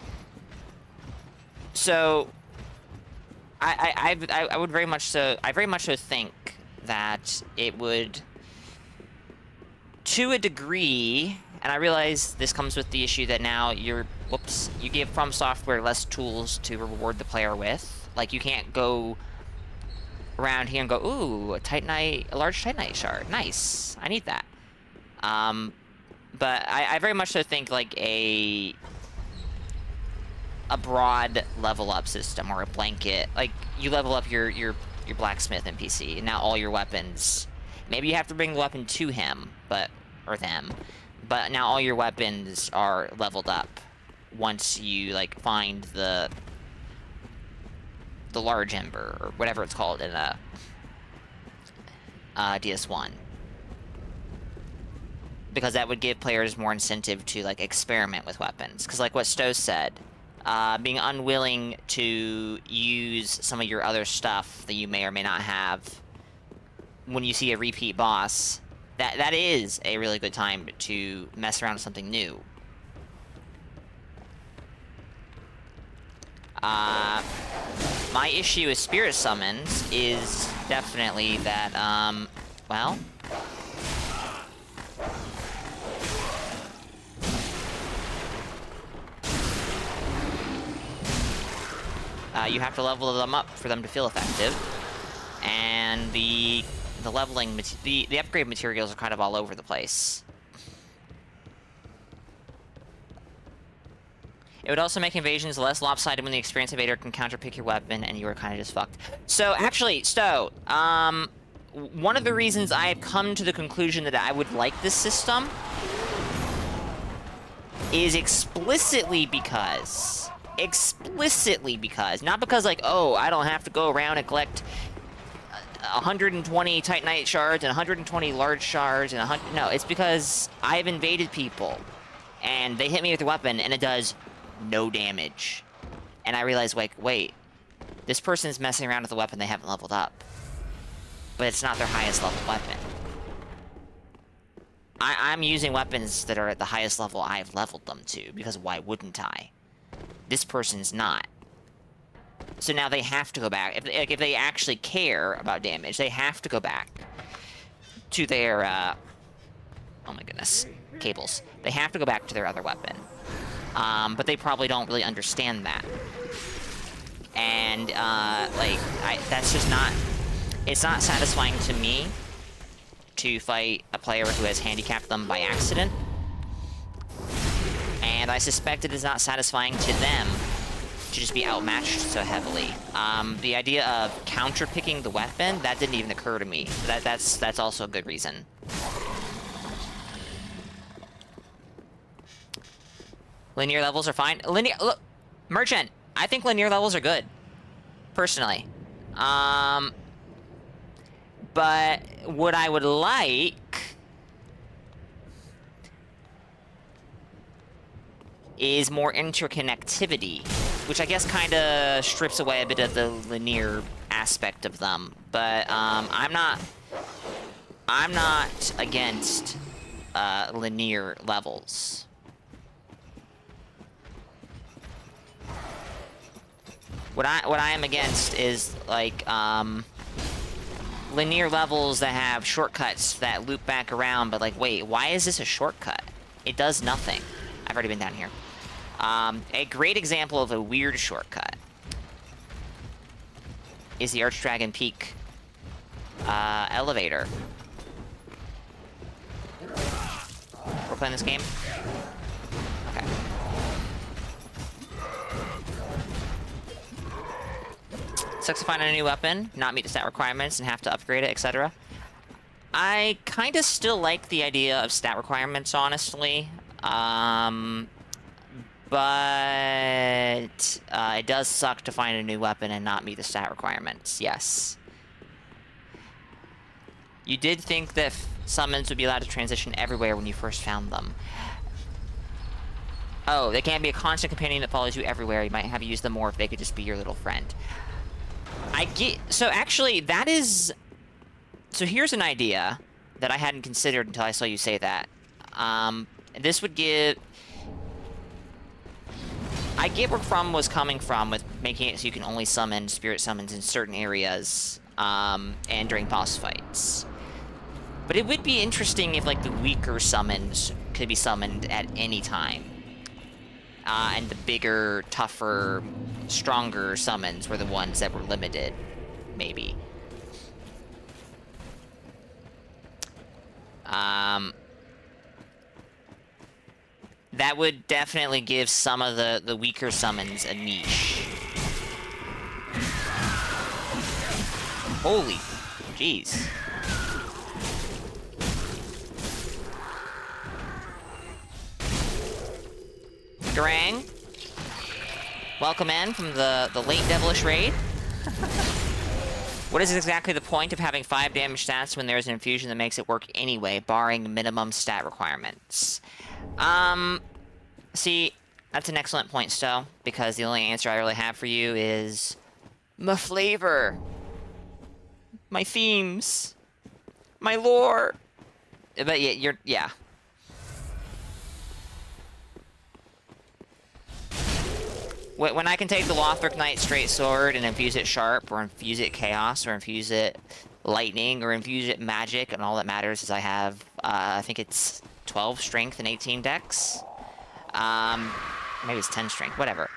So, I would very much so... I very much so think that it would, to a degree, and I realize this comes with the issue that now you're... Whoops. You give From Software less tools to reward the player with. Like, you can't go around here and go, ooh, a large Titanite shard. Nice. I need that. But I very much so think, like, a broad level up system or a blanket. Like, you level up your blacksmith NPC, and now all your weapons. Maybe you have to bring the weapon to him, but or them, but now all your weapons are leveled up once you, like, find the large ember, or whatever it's called in DS1. Because that would give players more incentive to, like, experiment with weapons. Because, like what Stowe said, being unwilling to use some of your other stuff that you may or may not have when you see a repeat boss, that is a really good time to mess around with something new. My issue with spirit summons is definitely that, well... you have to level them up for them to feel effective, and the leveling, the upgrade materials are kind of all over the place. It would also make invasions less lopsided when the experienced invader can counterpick your weapon, and you are kind of just fucked. So, actually, Stowe, one of the reasons I have come to the conclusion that I would like this system is explicitly because, not because, like, oh, I don't have to go around and collect 120 Titanite shards and 120 large shards and 100... No, it's because I've invaded people, and they hit me with a weapon, and it does no damage. And I realize, like, wait, this person's messing around with a weapon they haven't leveled up. But it's not their highest level weapon. I'm using weapons that are at the highest level I've leveled them to, because why wouldn't I? This person's not. So now they have to go back. If they actually care about damage, they have to go back to their, oh my goodness, cables. They have to go back to their other weapon. But they probably don't really understand that. And, like, that's just not... It's not satisfying to me to fight a player who has handicapped them by accident. And I suspect it is not satisfying to them to just be outmatched so heavily. The idea of counter-picking the weapon, that didn't even occur to me. That's also a good reason. Linear levels are fine. Look, Merchant, I think linear levels are good, personally. But what I would like is more interconnectivity, which I guess kind of strips away a bit of the linear aspect of them. But I'm not against linear levels. What I am against is, like, linear levels that have shortcuts that loop back around, but, like, wait, why is this a shortcut? It does nothing. I've already been down here. A great example of a weird shortcut is the Archdragon Peak elevator. We're playing this game? Okay. Sucks to find a new weapon, not meet the stat requirements, and have to upgrade it, etc. I kind of still like the idea of stat requirements, honestly. But it does suck to find a new weapon and not meet the stat requirements, yes. You did think that summons would be allowed to transition everywhere when you first found them. Oh, they can't be a constant companion that follows you everywhere. You might have used them more if they could just be your little friend. I get... So, actually, that is... So, here's an idea that I hadn't considered until I saw you say that. This would give... I get where From was coming from with making it so you can only summon spirit summons in certain areas, and during boss fights. But it would be interesting if, like, the weaker summons could be summoned at any time. And the bigger, tougher, stronger summons were the ones that were limited, maybe. That would definitely give some of the weaker summons a niche. Holy jeez. Garang. Welcome in from the late Devilish Raid. What is exactly the point of having 5 damage stats when there's an infusion that makes it work anyway, barring minimum stat requirements? See, that's an excellent point, Stowe, because the only answer I really have for you is my flavor, my themes, my lore. But yeah, yeah. When I can take the Lothric Knight Straight Sword and infuse it Sharp, or infuse it Chaos, or infuse it Lightning, or infuse it Magic, and all that matters is I have, I think it's 12 Strength and 18 Dex. Maybe it's 10 Strength, whatever.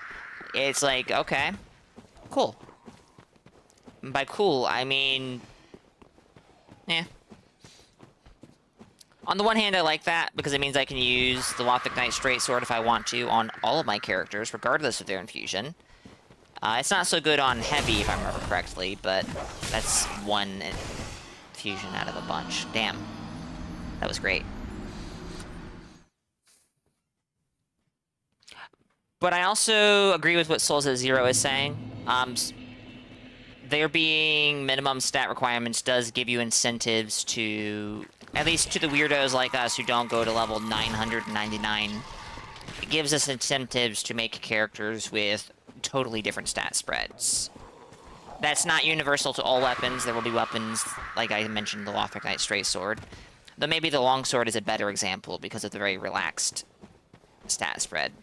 It's like, okay, cool. By cool, I mean, eh. On the one hand, I like that, because it means I can use the Lothric Knight Straight Sword if I want to on all of my characters, regardless of their infusion. It's not so good on Heavy, if I remember correctly, but that's one infusion out of a bunch. Damn. That was great. But I also agree with what Souls at Zero is saying. There being minimum stat requirements does give you incentives to... At least to the weirdos like us who don't go to level 999, it gives us incentives to make characters with totally different stat spreads. That's not universal to all weapons. There will be weapons, like I mentioned, the Lothric Knight Straight Sword. Though maybe the Longsword is a better example because of the very relaxed stat spread.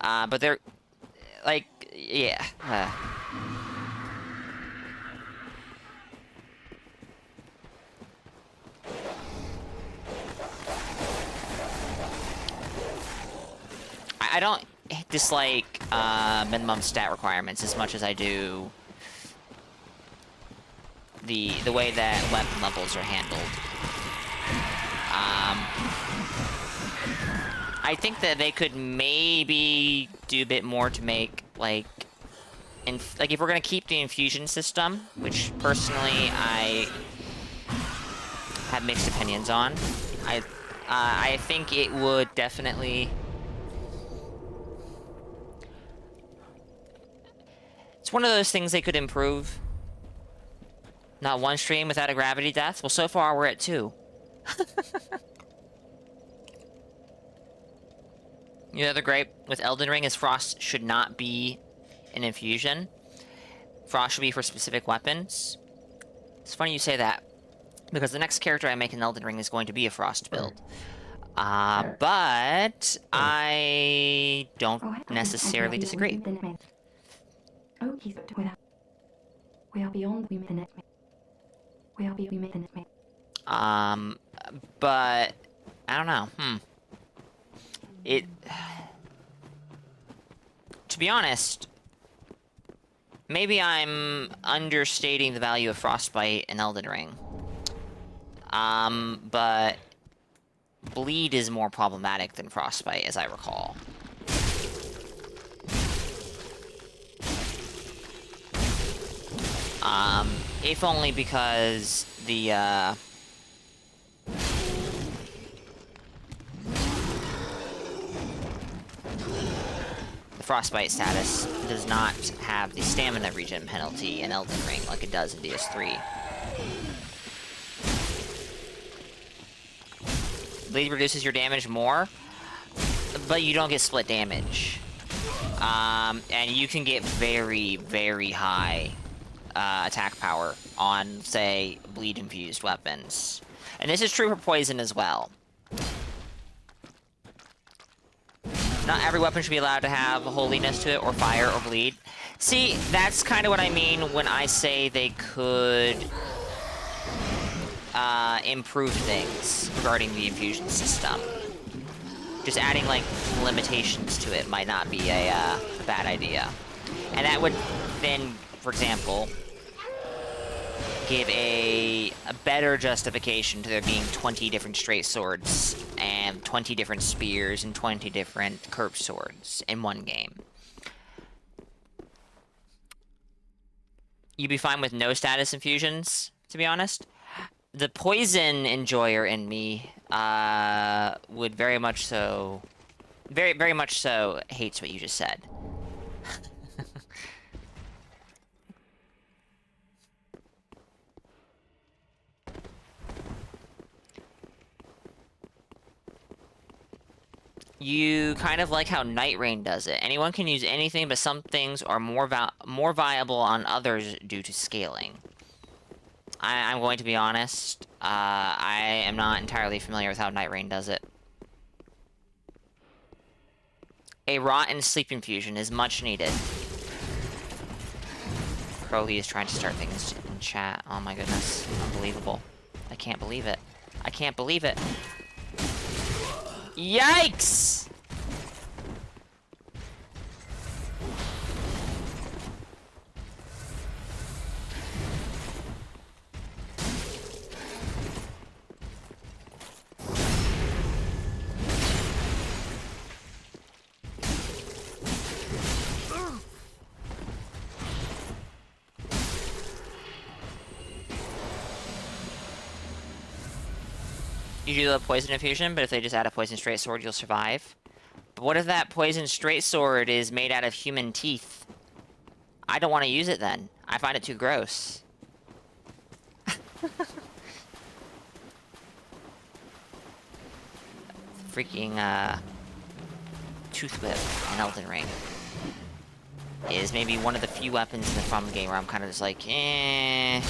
But they're... like, yeah. I don't dislike minimum stat requirements as much as I do the way that weapon levels are handled. I think that they could maybe do a bit more to make, like, if we're gonna keep the infusion system, which personally I have mixed opinions on. I think it would definitely... It's one of those things they could improve. Not one stream without a gravity death? Well, so far we're at 2. The other gripe with Elden Ring is Frost should not be an infusion. Frost should be for specific weapons. It's funny you say that, because the next character I make in Elden Ring is going to be a Frost build. But I don't necessarily disagree. We are beyond the minute. We are beyond the minute. But I don't know. To be honest, maybe I'm understating the value of Frostbite in Elden Ring. But Bleed is more problematic than Frostbite, as I recall. If only because the Frostbite status does not have the stamina regen penalty in Elden Ring like it does in DS3. Bleed reduces your damage more, but you don't get split damage. And you can get very, very high attack power on, say, bleed-infused weapons. And this is true for poison as well. Not every weapon should be allowed to have holiness to it, or fire, or bleed. See, that's kind of what I mean when I say they could improve things regarding the infusion system. Just adding, like, limitations to it might not be a bad idea. And that would then, for example, give a better justification to there being 20 different straight swords and 20 different spears and 20 different curved swords in one game. You'd be fine with no status infusions, to be honest. The poison enjoyer in me would very much so very, very much so hates what you just said. You kind of like how Night Rain does it. Anyone can use anything, but some things are more viable on others due to scaling. I'm going to be honest. I am not entirely familiar with how Night Rain does it. A Rot and Sleep Infusion is much needed. Crowley is trying to start things in chat. Oh my goodness. Unbelievable. I can't believe it. I can't believe it. Yikes! You do the poison infusion, but if they just add a poison straight sword, you'll survive. But what if that poison straight sword is made out of human teeth? I don't want to use it then. I find it too gross. Freaking, Tooth Whip in Elden Ring is maybe one of the few weapons in the From game where I'm kind of just like, eh.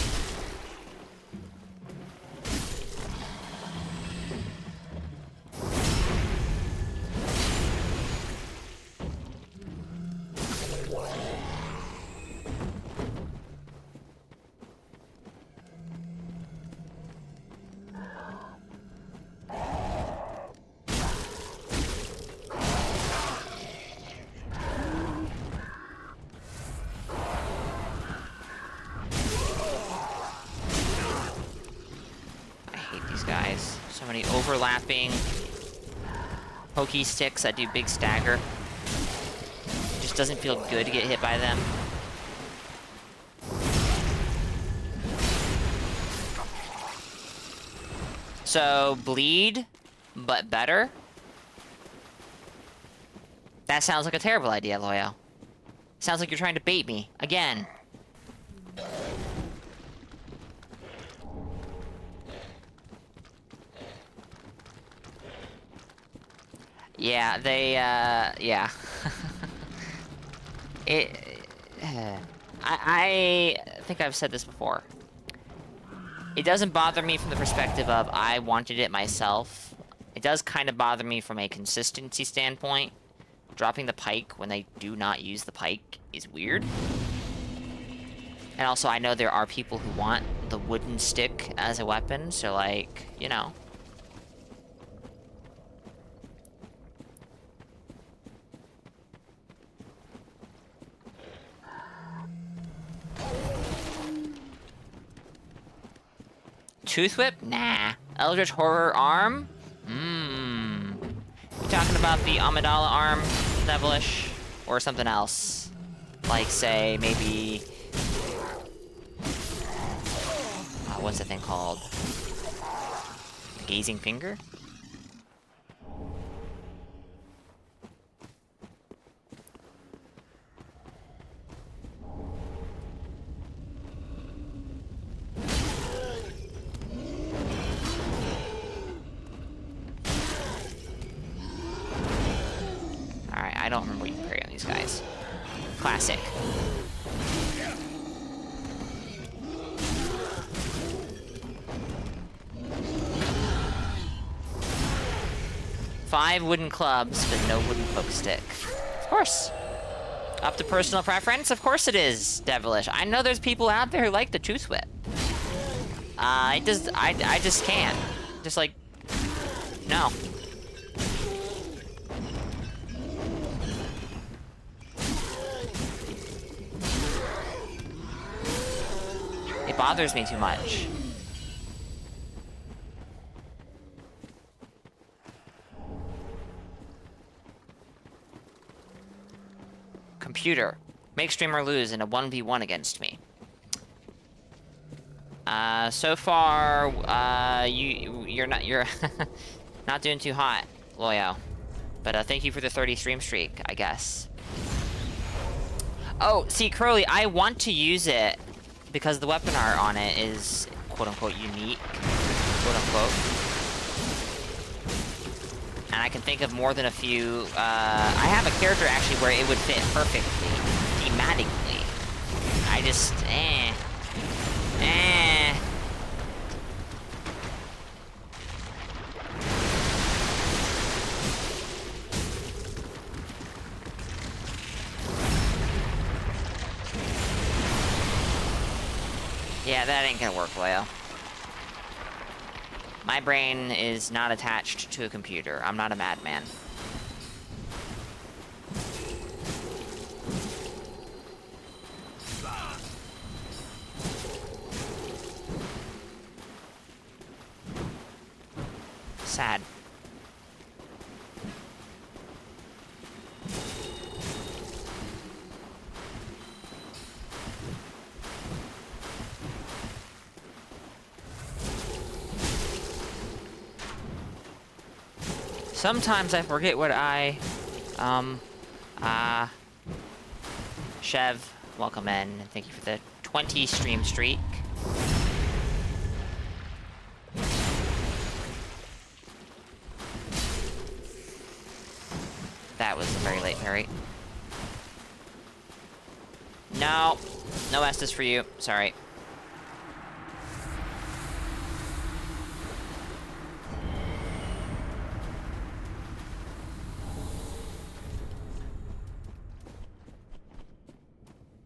Guys, so many overlapping pokey sticks that do big stagger. It just doesn't feel good to get hit by them. So, bleed, but better? That sounds like a terrible idea, Loyal. Sounds like you're trying to bait me, again. Yeah, they, yeah. I think I've said this before. It doesn't bother me from the perspective of I wanted it myself. It does kind of bother me from a consistency standpoint. Dropping the pike when they do not use the pike is weird. And also, I know there are people who want the wooden stick as a weapon, so, like, you know. Tooth Whip? Nah. Eldritch Horror Arm? Mmm. You talking about the Amidala Arm, Devilish? Or something else? Like, say, maybe... what's the thing called? Gazing Finger? I don't remember what you can parry on these guys. Classic. Five wooden clubs, but no wooden poke stick. Of course. Up to personal preference? Of course it is, Devilish. I know there's people out there who like the Tooth Whip. I just can't. Just like, no. It bothers me too much. Computer. Make streamer lose in a 1v1 against me. So far, you're not doing too hot, Loyo. But thank you for the 30 stream streak, I guess. Oh, see, Crowley, I want to use it because the weapon art on it is quote-unquote unique, quote-unquote. And I can think of more than a few. I have a character actually where it would fit perfectly, thematically. I just, Yeah, that ain't gonna work, Loyo. My brain is not attached to a computer. I'm not a madman. Sad. Sometimes I forget what Chev, welcome in, and thank you for the 20 stream streak. That was a very late parry. No, no Estus for you, sorry.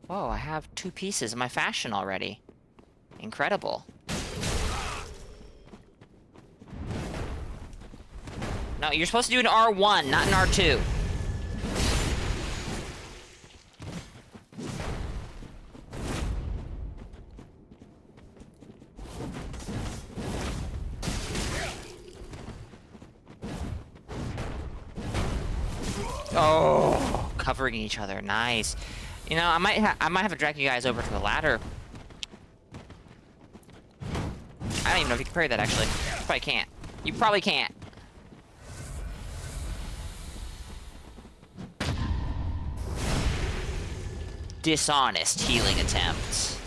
Whoa, I have 2 pieces of my fashion already. Incredible. No, you're supposed to do an R1, not an R2. Oh, covering each other, nice. You know, I might have to drag you guys over to the ladder. I don't even know if you can parry that, actually. You probably can't. You probably can't. Dishonest healing attempts.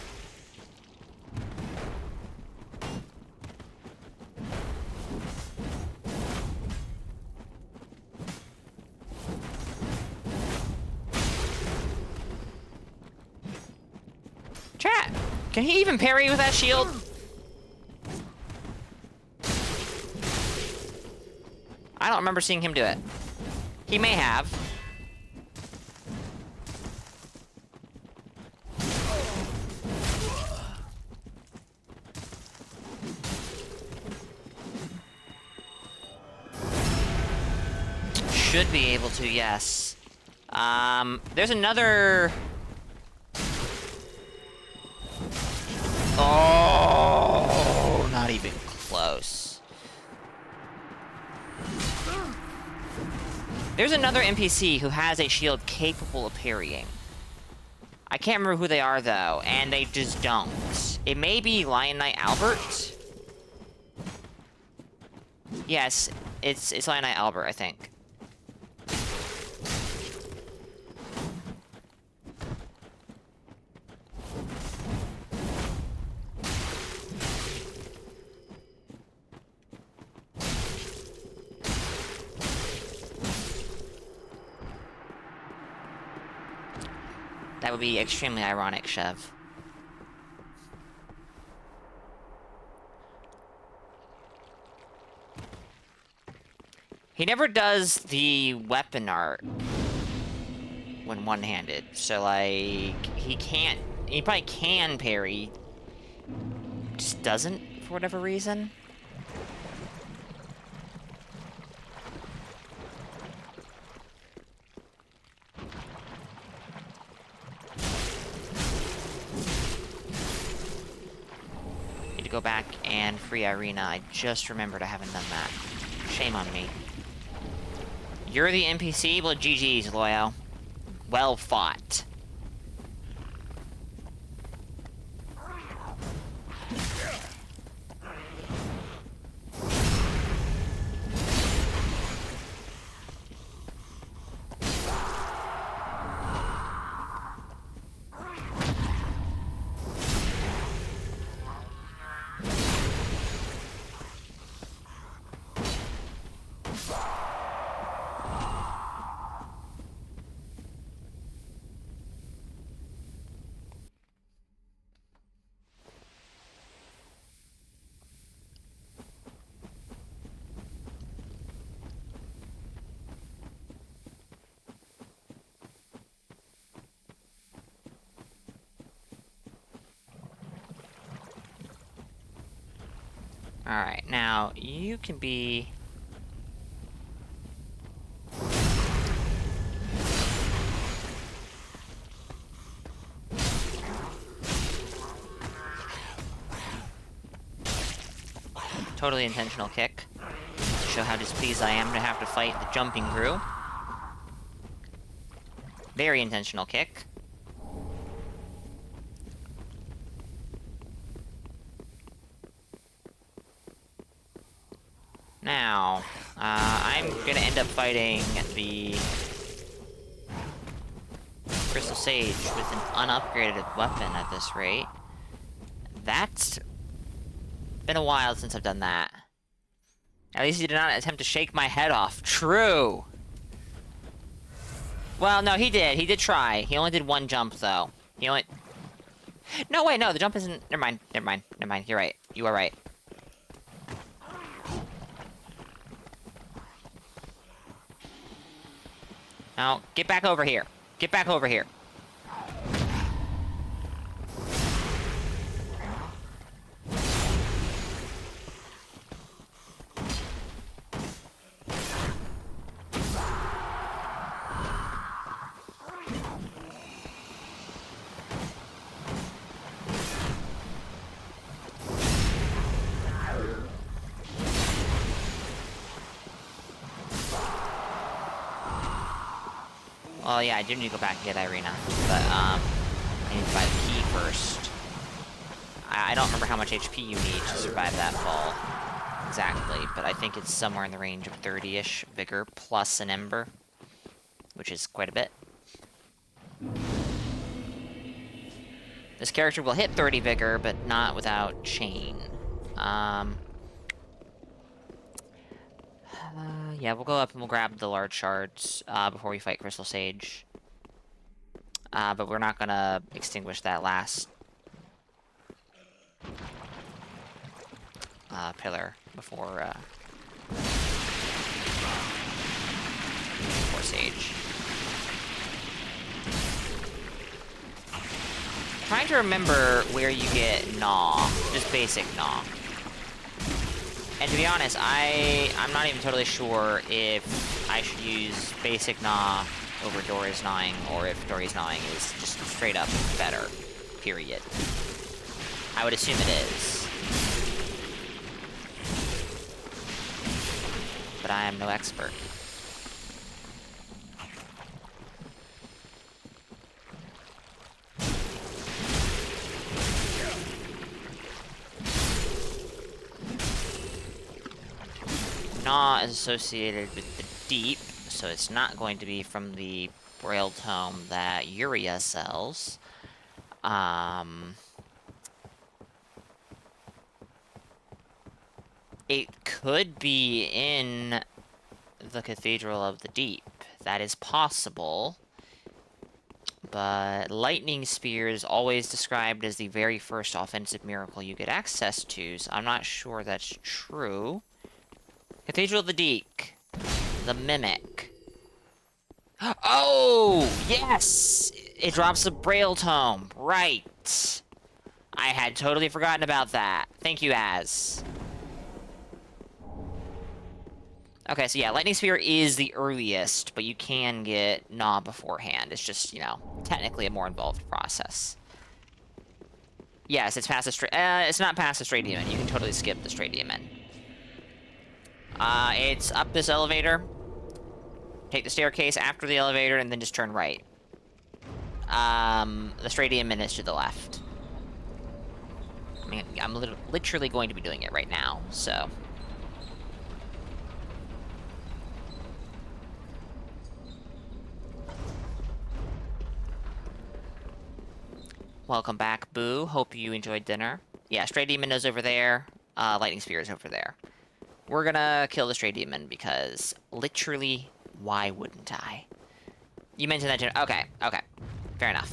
Chat, can he even parry with that shield? I don't remember seeing him do it. He may have. Should be able to, yes. There's another... Oh, not even close. There's another NPC who has a shield capable of parrying. I can't remember who they are, though, and they just don't. It may be Lion Knight Albert. Yes, it's Lion Knight Albert, I think. That would be extremely ironic, Chev. He never does the weapon art when one-handed, so like he probably can parry, just doesn't for whatever reason. Go back and free Irina. I just remembered I haven't done that. Shame on me. You're the NPC? Well, GG's, Loyo. Well fought. Alright, now, you can be... Totally intentional kick. To show how displeased I am to have to fight the jumping crew. Very intentional kick. Now, I'm gonna end up fighting the Crystal Sage with an unupgraded weapon at this rate. That's been a while since I've done that. At least he did not attempt to shake my head off. True! Well, no, he did. He did try. He only did one jump, though. He only... No, wait, no, the jump isn't... Never mind, never mind, never mind. You're right. You are right. Now, get back over here. Get back over here. Well, yeah, I do need to go back and get Irina, but, I need to buy the key first. I don't remember how much HP you need to survive that fall exactly, but I think it's somewhere in the range of 30-ish vigor plus an ember, which is quite a bit. This character will hit 30 vigor, but not without chain. Yeah, we'll go up and we'll grab the large shards before we fight Crystal Sage. But we're not gonna extinguish that last pillar before Sage. Trying to remember where you get Gnaw, just basic Gnaw. And to be honest, I'm not even totally sure if I should use basic Gnaw over Dory's Gnawing, or if Dory's Gnawing is just straight up better, period. I would assume it is. But I am no expert. Gnaw is associated with the deep, so it's not going to be from the Braille Tome that Uria sells. It could be in the Cathedral of the Deep. That is possible. But Lightning Spear is always described as the very first offensive miracle you get access to, so I'm not sure that's true. Cathedral of the Deep. The Mimic. Oh! Yes! It drops the Braille Tome. Right. I had totally forgotten about that. Thank you, Az. Okay, so yeah, Lightning Spear is the earliest, but you can get Gnaw beforehand. It's just, you know, technically a more involved process. Yes, it's past the straight... it's not past the Straight Demon. You can totally skip the Straight Demon. It's up this elevator. Take the staircase after the elevator, and then just turn right. The Straight Demon is to the left. I mean, I'm literally going to be doing it right now, so... Welcome back, Boo. Hope you enjoyed dinner. Yeah, Stray Demon is over there. Lightning Spear is over there. We're gonna kill the Stray Demon because literally, why wouldn't I? You mentioned that. Okay, okay. Fair enough.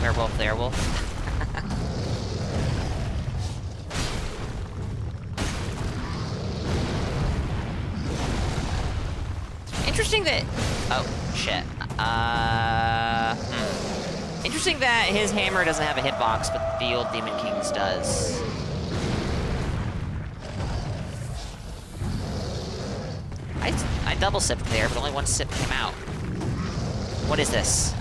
Werewolf, werewolf. Interesting that... Oh, shit. Interesting that his hammer doesn't have a hitbox, but the old Demon King's does. I double sipped there, but only one sip came out. What is this?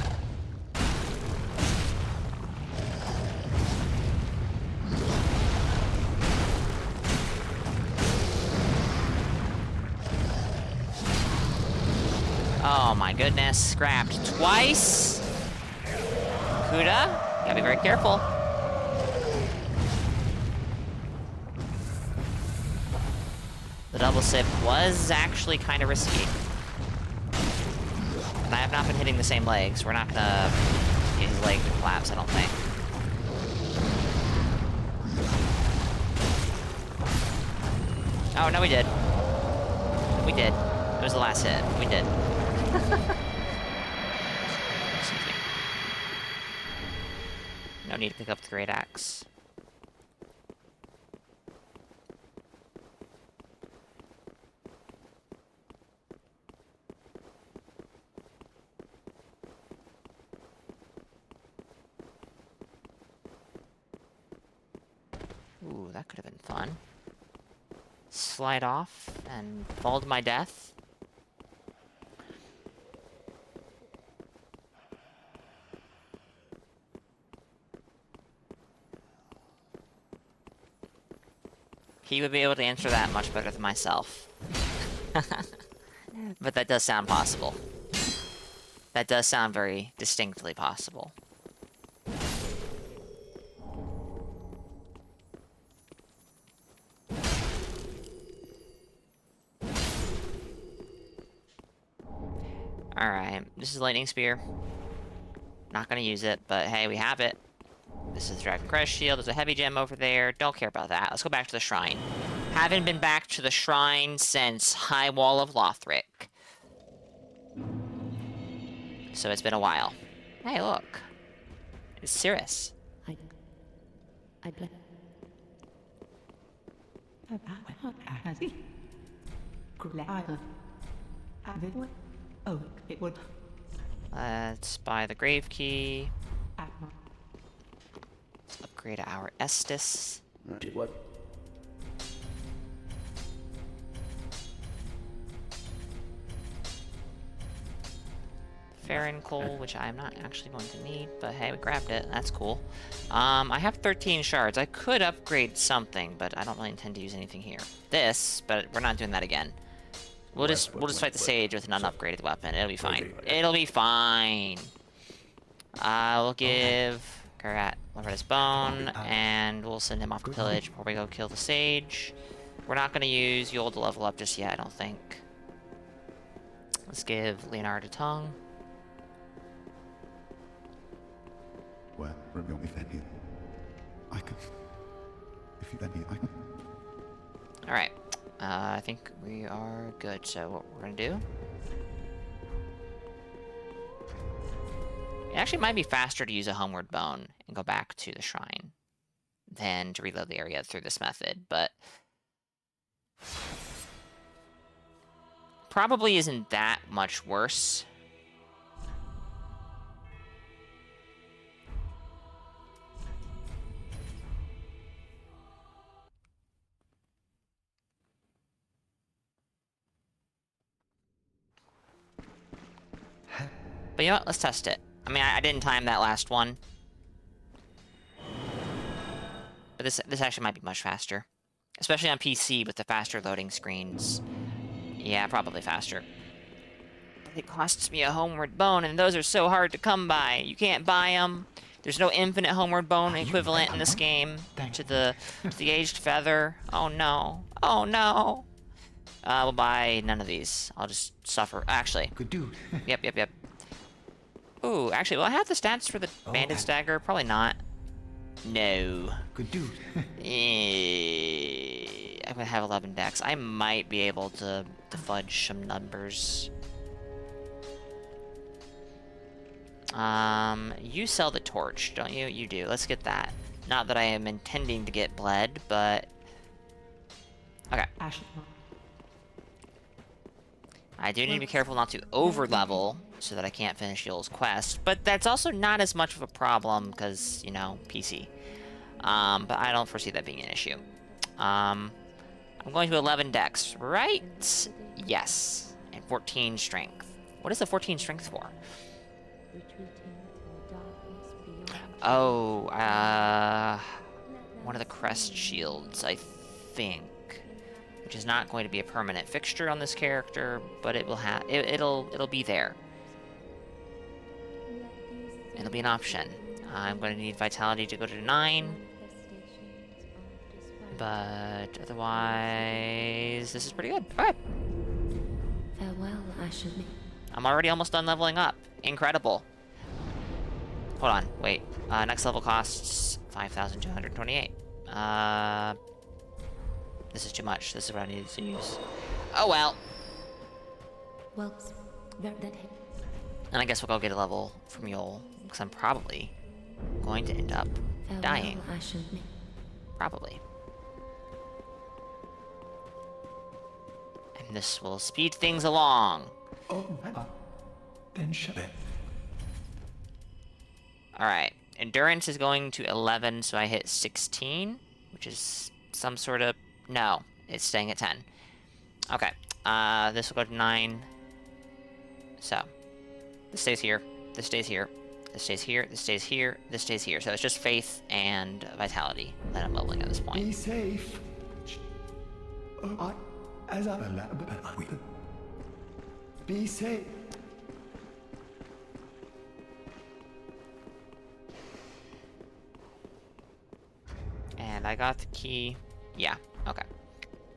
Oh my goodness, scrapped twice. Kuda, gotta be very careful. The double sip was actually kind of risky. And I have not been hitting the same legs. We're not gonna get his leg to collapse, I don't think. Oh, no, we did. We did. It was the last hit. We did. Excuse me. No need to pick up the Great Axe. Ooh, that could have been fun. Slide off and fall to my death. He would be able to answer that much better than myself. But that does sound possible. That does sound very distinctly possible. Alright, this is Lightning Spear. Not gonna use it, but hey, we have it. This is Dragon Crest Shield. There's a heavy gem over there. Don't care about that. Let's go back to the shrine. Haven't been back to the shrine since High Wall of Lothric. So it's been a while. Hey, look. It's Cirrus. I bless. Oh, it would. Let's buy the Grave Key. Let's upgrade our Estus. Did what? Farron coal, which I'm not actually going to need, but hey, we grabbed it. That's cool. I have 13 shards. I could upgrade something, but I don't really intend to use anything here. This, but we're not doing that again. We'll just fight the Sage with an unupgraded weapon. It'll be fine. It'll be fine. We'll give Karat Loretta's Bone, and we'll send him off to pillage before we go kill the Sage. We're not going to use Yule to level up just yet, I don't think. Let's give Leonard a tongue. Well, remember if any, I can. If you let me, I can. All right, I think we are good. So what we're gonna do? It actually might be faster to use a homeward bone and go back to the shrine than to reload the area through this method, but probably isn't that much worse. But you know what? Let's test it. I mean, I didn't time that last one. But this actually might be much faster. Especially on PC with the faster loading screens. Yeah, probably faster. But it costs me a homeward bone, and those are so hard to come by. You can't buy them. There's no infinite homeward bone equivalent in this game to the aged feather. Oh no. Oh no. We'll buy none of these. I'll just suffer. Actually. Good dude. Yep. Ooh, actually, will I have the stats for the Banded Stagger? Probably not. No. Good dude. I'm gonna have 11 decks. I might be able to fudge some numbers. You sell the torch, don't you? You do. Let's get that. Not that I am intending to get bled, but... Okay. I do need to be careful not to over-level so that I can't finish Yul's quest, but that's also not as much of a problem because, you know, PC. But I don't foresee that being an issue. I'm going to 11 dex, right? Yes. And 14 strength. What is the 14 strength for? Oh, one of the crest shields, I think. Which is not going to be a permanent fixture on this character, but it will have it'll be there. It'll be an option. I'm going to need vitality to go to 9. But otherwise, this is pretty good. Alright. Farewell, I should be. I'm already almost done leveling up. Incredible. Hold on, wait. Next level costs 5,228. This is too much. This is what I needed to use. Oh well. Well, then. And I guess we'll go get a level from Yul, because I'm probably going to end up dying. I should be. Probably. And this will speed things along. Oh, then shut it. Alright. Endurance is going to 11, so I hit 16, which is some sort of... No, it's staying at 10. Okay. This will go to 9. So, this stays here. This stays here. This stays here. This stays here. This stays here. So it's just faith and vitality that I'm leveling at this point. Be safe. Be safe. And I got the key. Yeah, okay.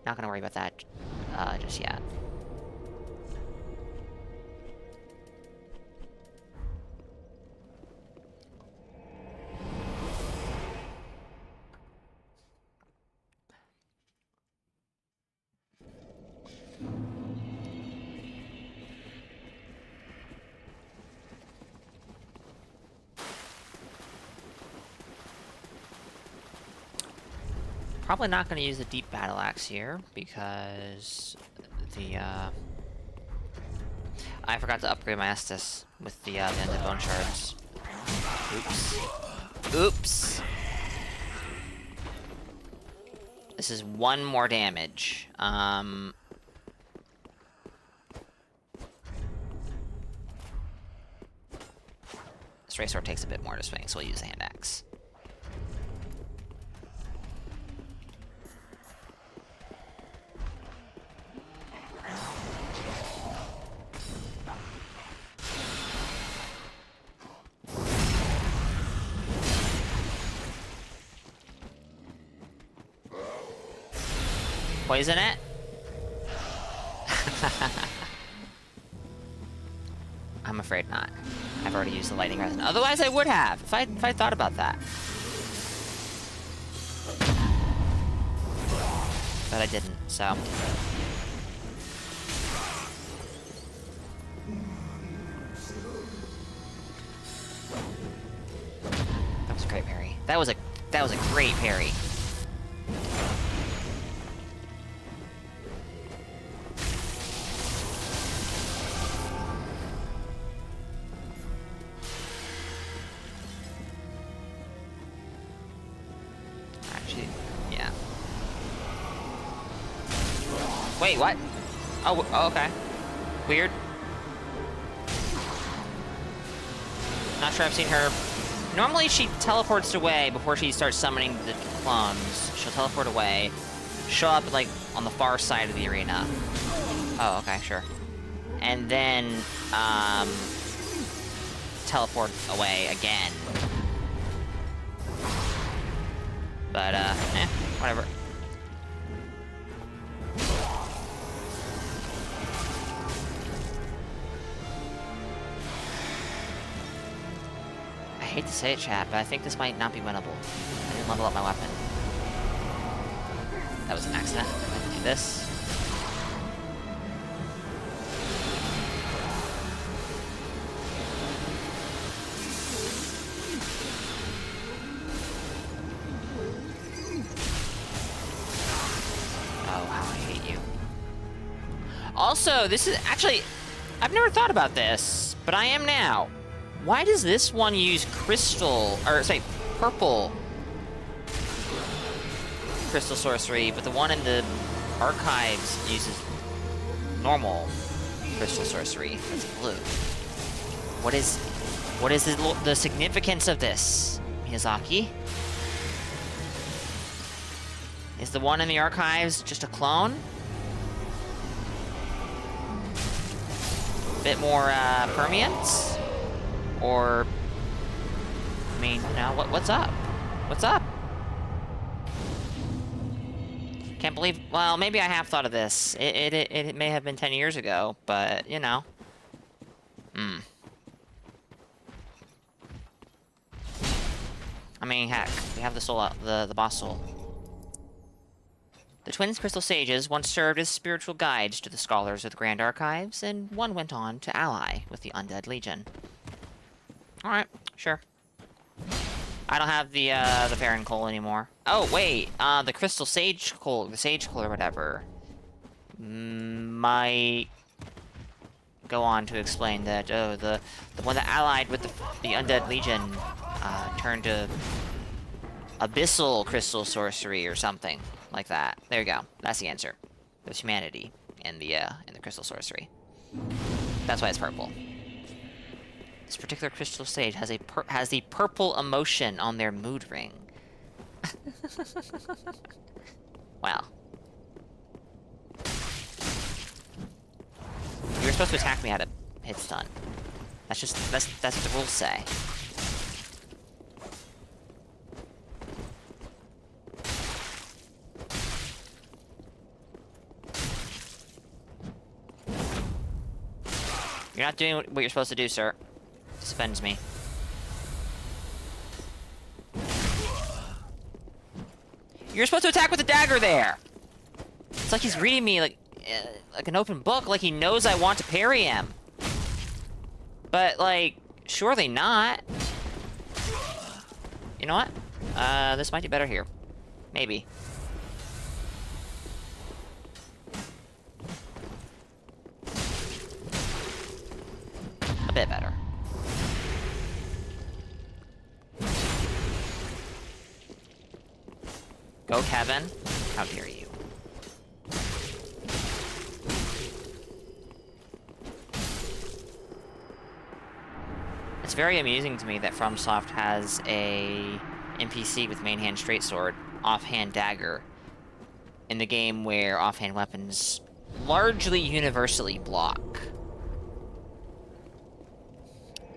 Not gonna worry about that just yet. Probably not going to use the deep battle axe here because the I forgot to upgrade my Estus with the undead bone shards. Oops. Oops. This is 1 more damage. Stray sword takes a bit more to swing, so we'll use the hand axe. Poison it? I'm afraid not. I've already used the lightning resin. Otherwise I would have, if I thought about that. But I didn't, so. That was a great parry. That was a great parry. Wait, what? Oh, okay. Weird. Not sure I've seen her. Normally she teleports away before she starts summoning the clones. She'll teleport away, show up like on the far side of the arena. Oh, okay, sure. And then teleport away again. But whatever. I hate to say it, chat, but I think this might not be winnable. I didn't level up my weapon. That was an accident. I can do this. Also, this is actually, I've never thought about this, but I am now. Why does this one use crystal, or say, purple crystal sorcery, but the one in the archives uses normal crystal sorcery? That's blue. What is the significance of this, Miyazaki? Is the one in the archives just a clone? Bit more permeance? Or, I mean, you know, what's up? What's up? Can't believe, well, maybe I have thought of this. It may have been 10 years ago, but, you know. I mean, heck, we have the soul, the boss soul. The twin crystal sages once served as spiritual guides to the scholars of the Grand Archives, and one went on to ally with the Undead Legion. Alright, sure. I don't have the Baron Coal anymore. Oh, wait, the Crystal Sage Coal, the Sage Coal or whatever, might go on to explain that, oh, the one that allied with the Undead Legion, turned to Abyssal Crystal Sorcery or something like that. There you go. That's the answer. There's humanity in the Crystal Sorcery. That's why it's purple. This particular crystal sage has the purple emotion on their mood ring. Wow. You were supposed to attack me at a hit stun. That's what the rules say. You're not doing what you're supposed to do, sir. This offends me. You're supposed to attack with the dagger there! It's like he's reading me like an open book, like he knows I want to parry him. But, like, surely not. You know what? This might be better here. Maybe. A bit better. Go, Kevin. How dare you. It's very amusing to me that FromSoft has a NPC with main hand straight sword, offhand dagger, in the game where offhand weapons largely universally block.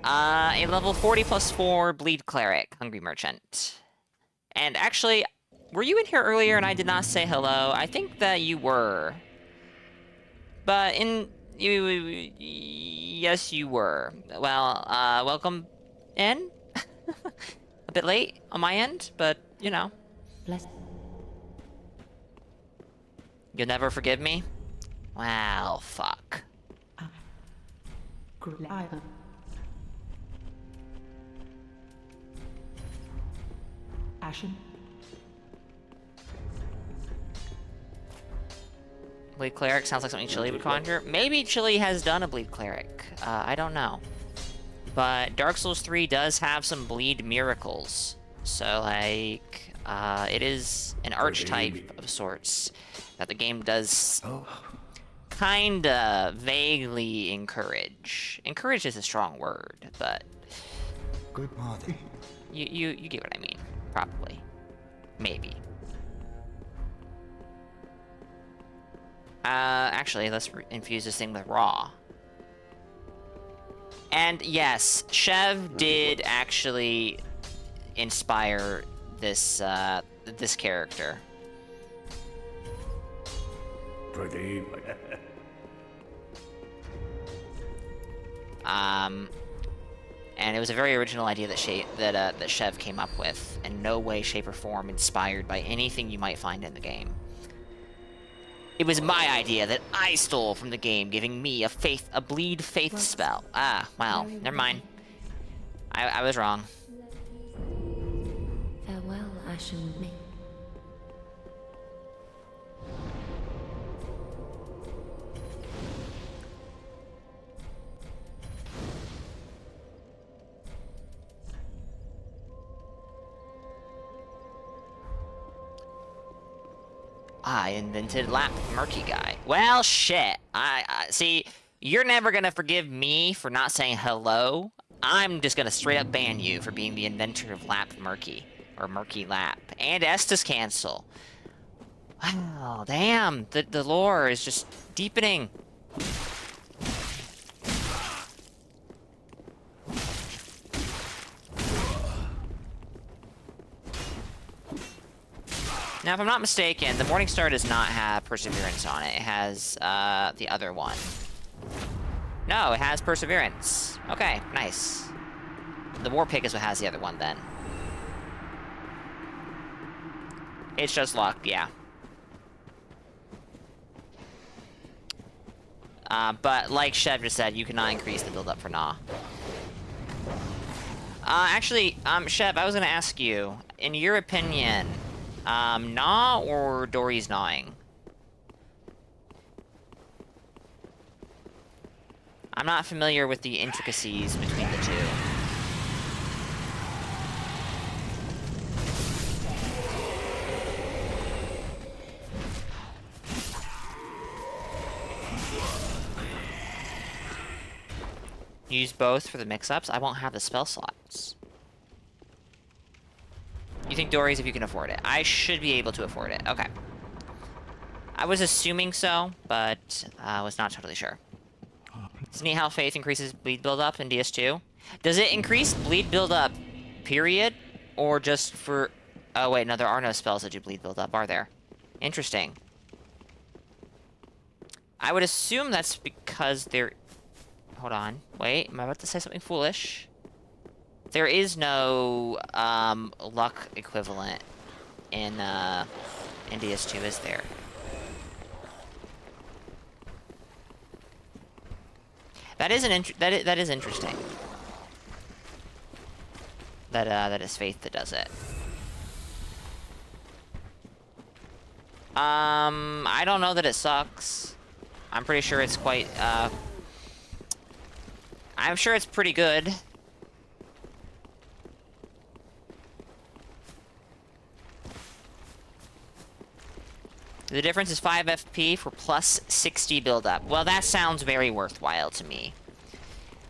A level 40+4 Bleed Cleric, Hungry Merchant. And actually, were you in here earlier and I did not say hello? I think that you were. But yes, you were. Well, welcome in. A bit late on my end, but, you know. Bless. You'll never forgive me? Well, fuck. Ashen. Bleed Cleric sounds like something Chili would conjure. Maybe Chili has done a Bleed Cleric. I don't know. But Dark Souls 3 does have some Bleed Miracles. So, like, it is an archetype of sorts that the game does kinda vaguely encourage. Encourage is a strong word, but Good morning. you get what I mean. Probably. Maybe. Actually, let's infuse this thing with raw. And yes, Chev did actually inspire this, this character. Pretty. And it was a very original idea that Chev came up with, in no way, shape, or form inspired by anything you might find in the game. It was my idea that I stole from the game, giving me a bleed faith spell. Ah, well, never mind. I was wrong. Farewell, Ashen Maid. I invented Lap Murky Guy. Well, shit. I see, you're never gonna forgive me for not saying hello. I'm just gonna straight up ban you for being the inventor of Lap Murky. Or Murky Lap. And Estus Cancel. Wow, damn. The lore is just deepening. Now, if I'm not mistaken, the Morning Star does not have Perseverance on it. It has, the other one. No, it has Perseverance. Okay, nice. The War Pick is what has the other one, then. It's just luck, yeah. But like Chev just said, you cannot increase the build-up for Gnaw. Actually, Chev, I was gonna ask you, in your opinion, Gnaw or Dory's gnawing? I'm not familiar with the intricacies between the two. Use both for the mix-ups? I won't have the spell slots. You think Dory's if you can afford it? I should be able to afford it. Okay. I was assuming so, but I was not totally sure. It's neat how Faith increases bleed build-up in DS2. Does it increase bleed build-up, period? Or just for... Oh, wait, no, there are no spells that do bleed build-up, are there? Interesting. I would assume that's because there... Hold on. Wait, am I about to say something foolish? There is no, luck equivalent in DS2, is there? That is that is interesting. That is Faith that does it. I don't know that it sucks. I'm pretty sure it's quite, I'm sure it's pretty good. The difference is 5 FP for plus 60 build-up. Well, that sounds very worthwhile to me.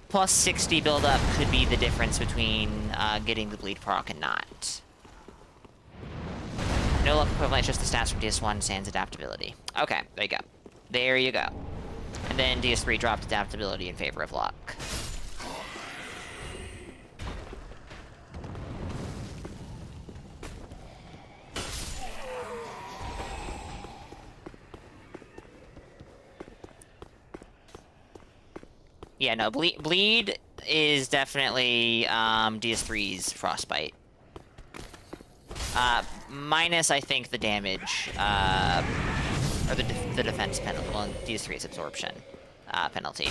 Plus 60 build-up could be the difference between getting the bleed proc and not. No luck equivalent, just the stats from DS1 sans adaptability. Okay, there you go. There you go. And then DS3 dropped adaptability in favor of luck. Yeah, no, bleed is definitely DS3's Frostbite. Minus, I think, the damage, or the defense penalty, well, DS3's absorption penalty.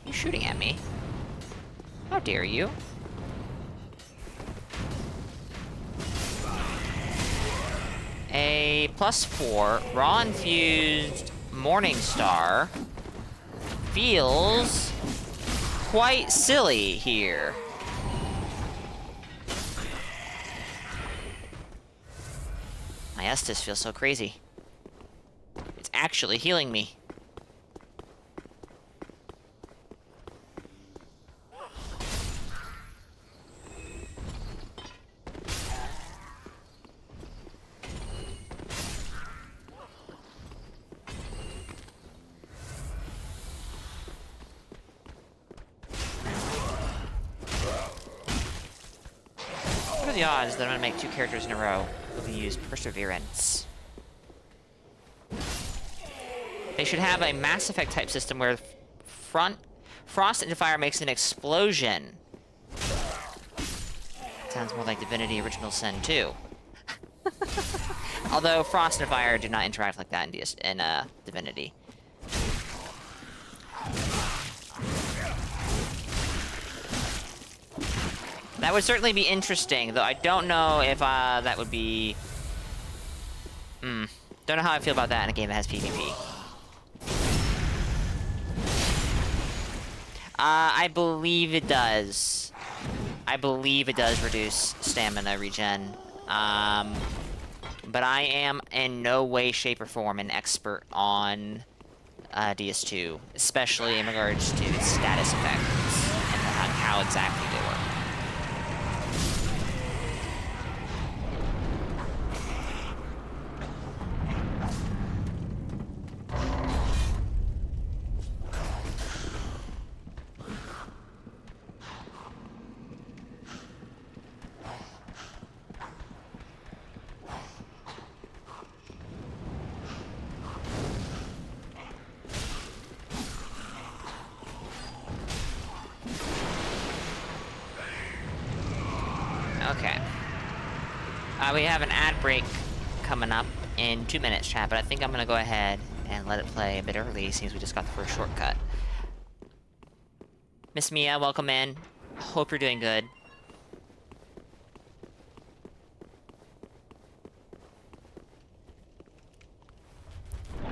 You shooting at me? How dare you? A +4 raw infused Morning Star feels quite silly here. My Estus feels so crazy. It's actually healing me. What are the odds that I'm gonna make 2 characters in a row who use Perseverance? They should have a Mass Effect type system where Frost and Fire makes an explosion. Sounds more like Divinity Original Sin 2. Although Frost and Fire do not interact like that in Divinity. That would certainly be interesting, though I don't know if that would be... Don't know how I feel about that in a game that has PvP. I believe it does. I believe it does reduce stamina regen. But I am in no way, shape, or form an expert on DS2, especially in regards to its status effects and how exactly they work. Okay. We have an ad break coming up in 2 minutes, chat, but I think I'm gonna go ahead and let it play a bit early since we just got the first shortcut. Miss Mia, welcome in. Hope you're doing good.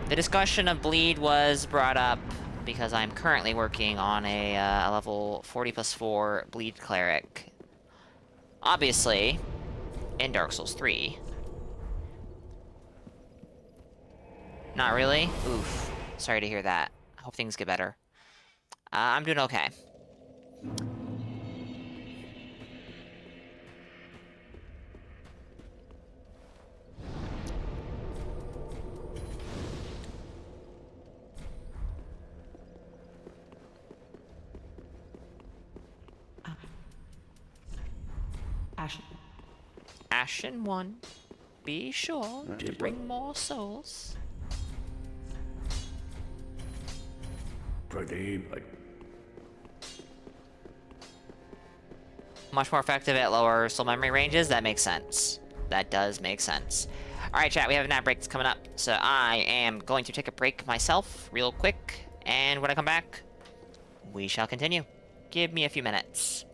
The discussion of bleed was brought up because I'm currently working on a level 40+4 bleed cleric. Obviously, in Dark Souls 3. Not really? Oof. Sorry to hear that. I hope things get better. I'm doing okay. Ashen 1, be sure to bring more souls. Pretty, but Much more effective at lower soul memory ranges. That makes sense. That does make sense. Alright, chat, we have a nap break that's coming up. So I am going to take a break myself real quick. And when I come back, we shall continue. Give me a few minutes.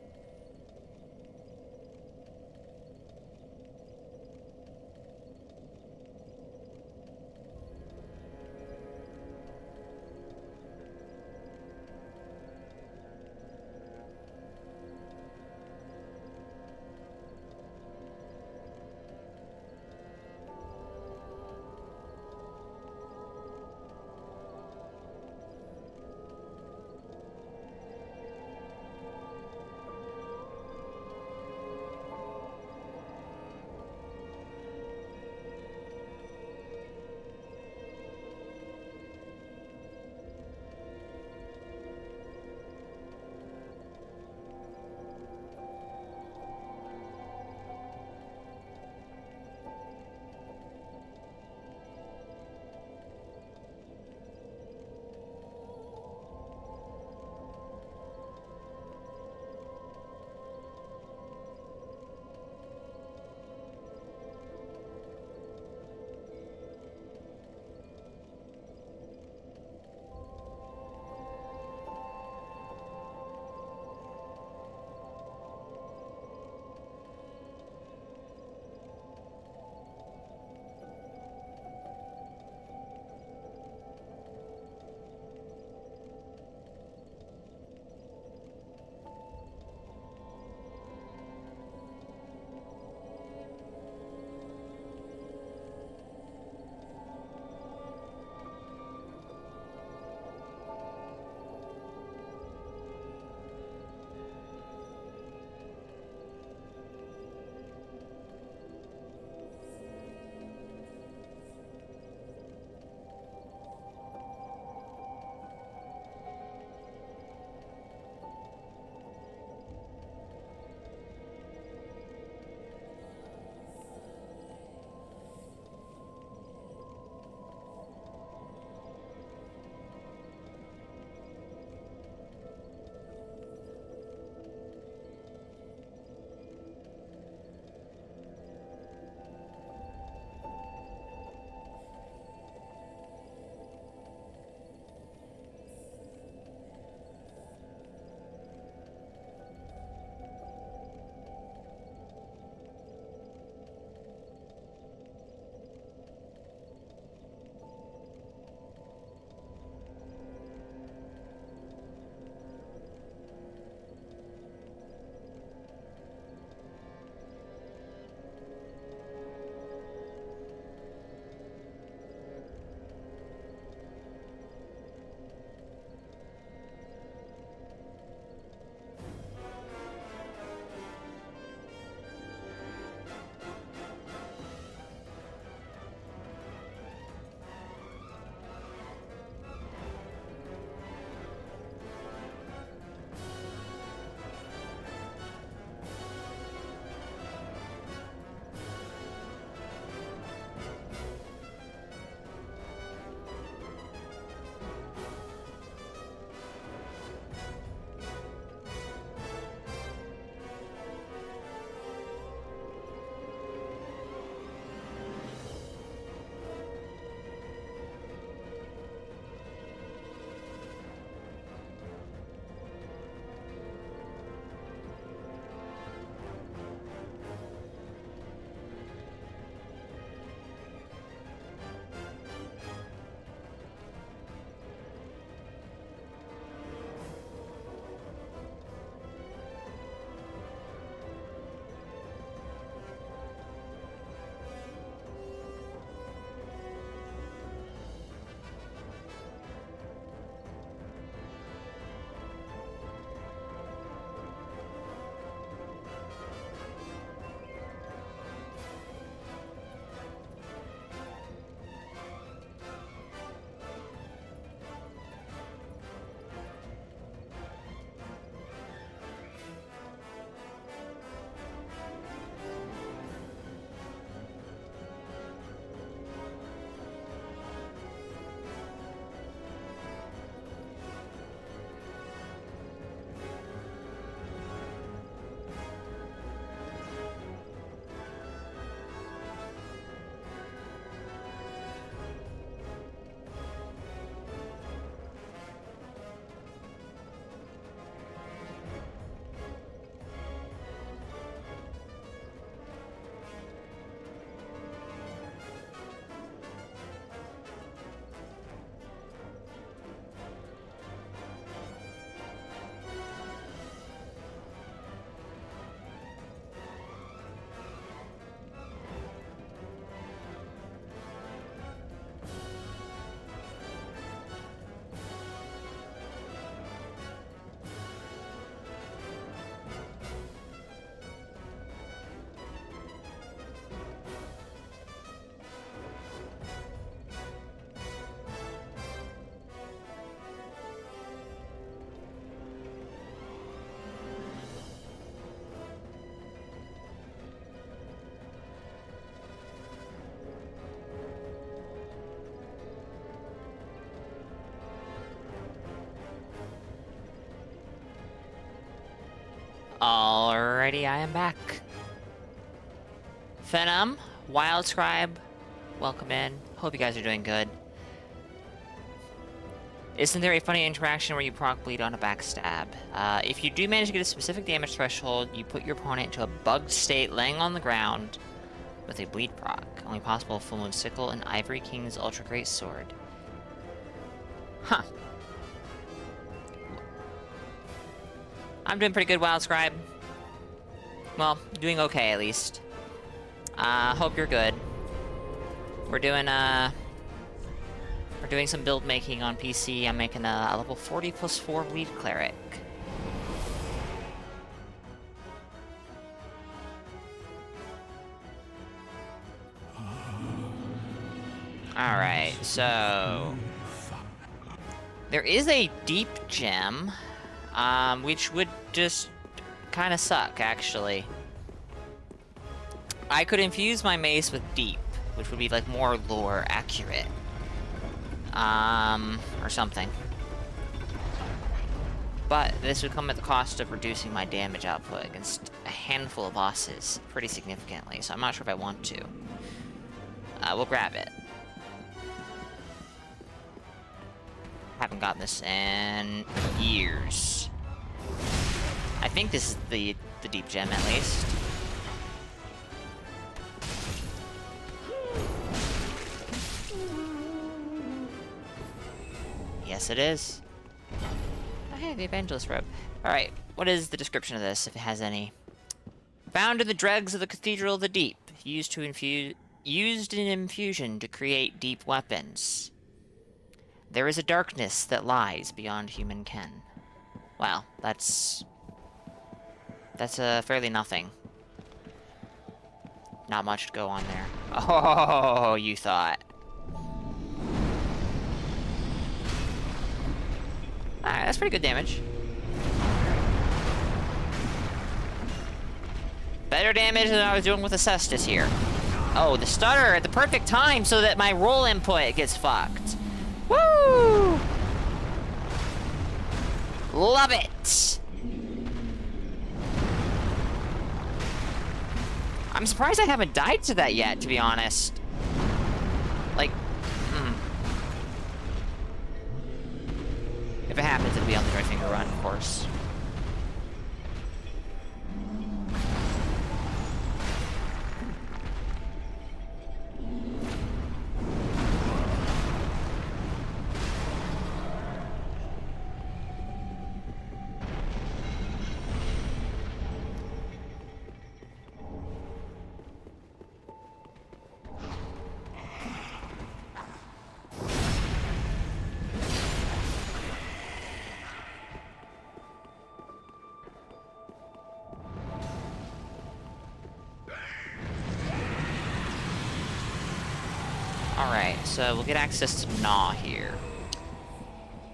Alrighty, I am back. Phenom, Wild Scribe, welcome in. Hope you guys are doing good. Isn't there a funny interaction where you proc bleed on a backstab? If you do manage to get a specific damage threshold, you put your opponent into a bugged state laying on the ground with a bleed proc. Only possible with Full Moon Sickle and Ivory King's Ultra Great Sword. Huh. I'm doing pretty good, Wild Scribe. Well, doing okay at least. Hope you're good. We're doing some build making on PC. I'm making a level 40 plus 4 bleed cleric. Alright, so there is a deep gem, which would just kind of suck, actually. I could infuse my mace with deep, which would be like more lore accurate. Or something. But this would come at the cost of reducing my damage output against a handful of bosses pretty significantly, so I'm not sure if I want to. We'll grab it. Haven't gotten this in years. I think this is the deep gem at least. Yes, it is. Oh, hey, the Evangelist robe. Alright, what is the description of this, if it has any? Found in the dregs of the Cathedral of the Deep. Used in infusion to create deep weapons. There is a darkness that lies beyond human ken. Wow, that's fairly nothing. Not much to go on there. Oh, you thought. Alright, that's pretty good damage. Better damage than I was doing with the Cestus here. Oh, the stutter at the perfect time so that my roll input gets fucked. Woo! Love it! I'm surprised I haven't died to that yet, to be honest. Like, If it happens, it'll be on the Joy Finger run, of course. Alright, so we'll get access to Gnaw here.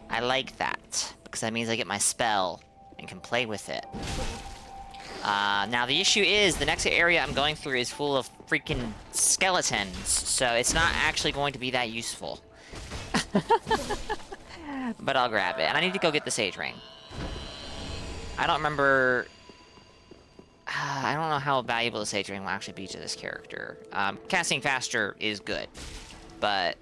I like that, because that means I get my spell and can play with it. Now the issue is, the next area I'm going through is full of freaking skeletons, so it's not actually going to be that useful. But I'll grab it, and I need to go get the Sage Ring. I don't remember... I don't know how valuable the Sage Ring will actually be to this character. Casting faster is good, but...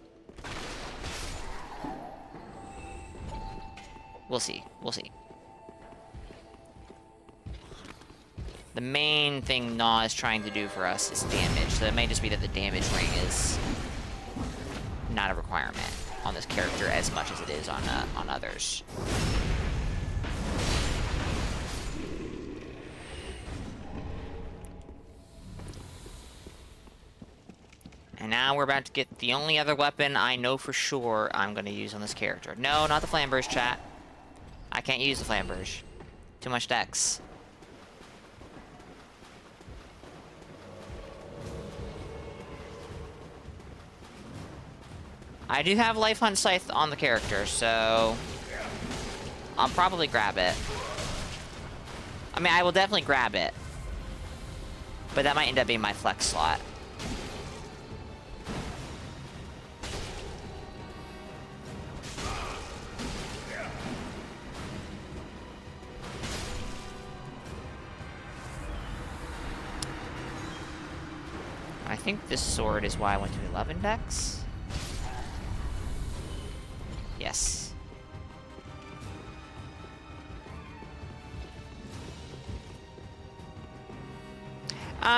we'll see. We'll see. The main thing Gnaw is trying to do for us is damage, so it may just be that the damage ring is not a requirement on this character as much as it is on others. And now we're about to get the only other weapon I know for sure I'm going to use on this character. No, not the Flamberge, chat. I can't use the Flamberge. Too much dex. I do have Life Hunt Scythe on the character, so I'll probably grab it. I mean, I will definitely grab it, but that might end up being my flex slot. think this sword is why I went to 11 dex. Yes.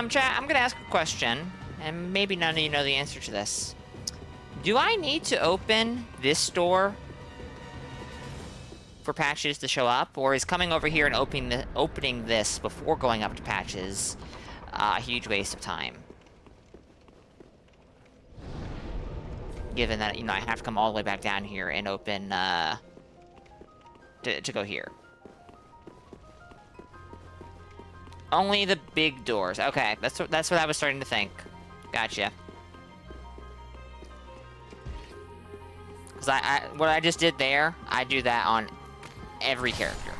Chat, I'm gonna ask a question, and maybe none of you know the answer to this. Do I need to open this door for patches to show up, or is coming over here and opening this before going up to patches a huge waste of time? Given that, you know, I have to come all the way back down here and open, to go here. Only the big doors. Okay, that's what I was starting to think. Gotcha. Because what I just did there, I do that on every character.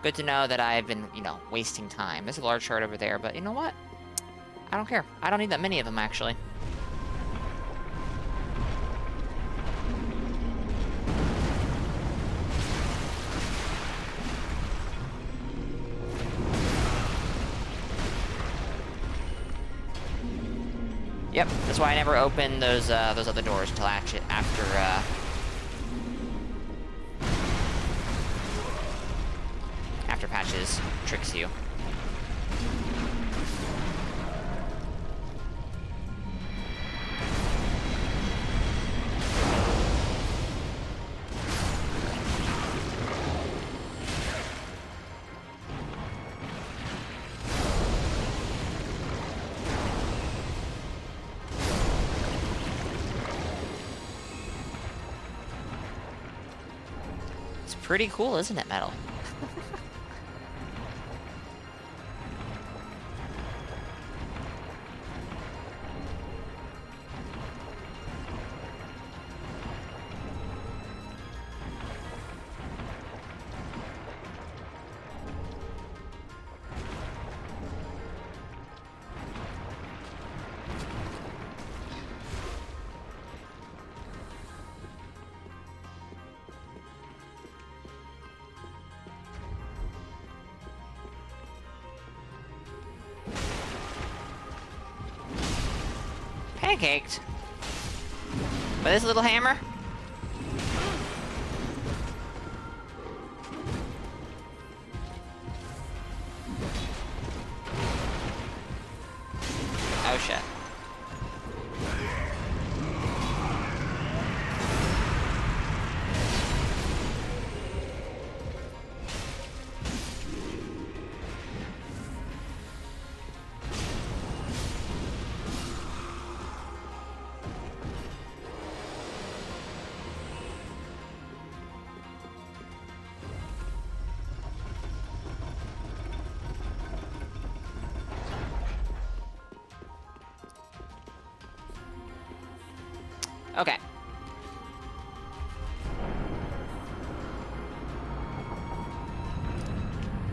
Good to know that I've been, you know, wasting time. There's a large shard over there, but you know what? I don't care. I don't need that many of them, actually. Yep, that's why I never opened those other doors until after patches tricks you. Pretty cool, isn't it, metal? Pancaked. With this little hammer? Oh shit. Okay.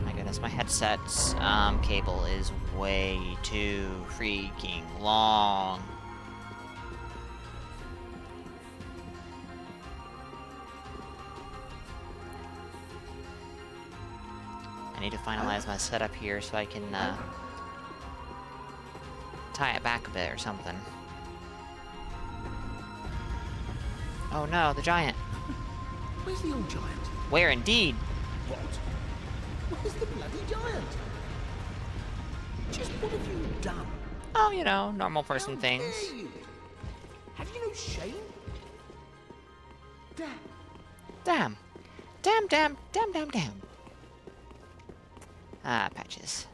My goodness, my headset's cable is way too freaking long. I need to finalize my setup here so I can tie it back a bit or something. Oh no, the giant. Where's the old giant? Where indeed? What? Where's the bloody giant? Just what have you done? Oh, you know, normal person How things. dare you? Have you no shame? Damn. Damn. Damn, damn, damn, damn, damn. Ah, patches.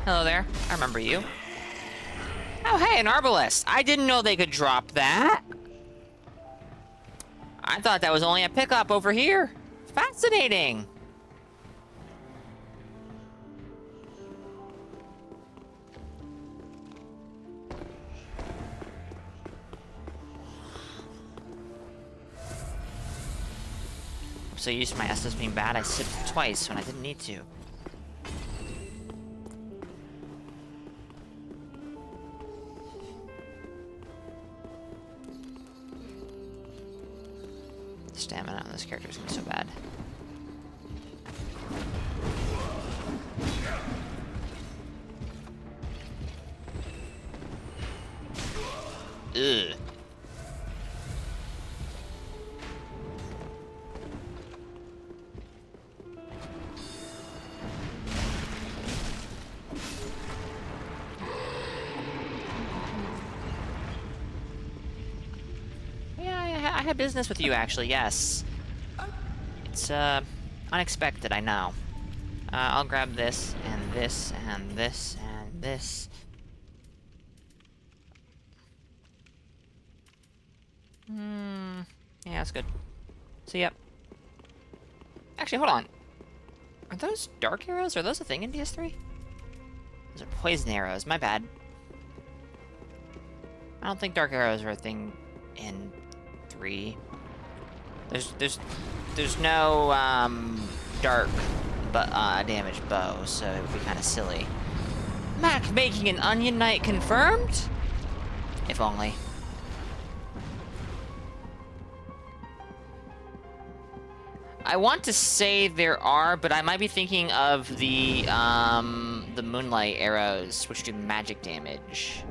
Hello there. I remember you. Oh, hey, an arbalest. I didn't know they could drop that. I thought that was only a pickup over here. Fascinating. I'm so used to my Estus being bad, I sipped twice when I didn't need to. Stamina on this character is gonna be so bad. Ugh. Yeah, I had business with you, actually, yes. It's, unexpected, I know. I'll grab this, and this, and this, and this. Yeah, that's good. So, yep. Actually, hold on. Are those dark arrows? Are those a thing in DS3? Those are poison arrows. My bad. I don't think dark arrows are a thing in 3. There's no dark damage bow, so it would be kind of silly. Mac making an Onion Knight confirmed? If only. I want to say there are, but I might be thinking of the Moonlight arrows, which do magic damage.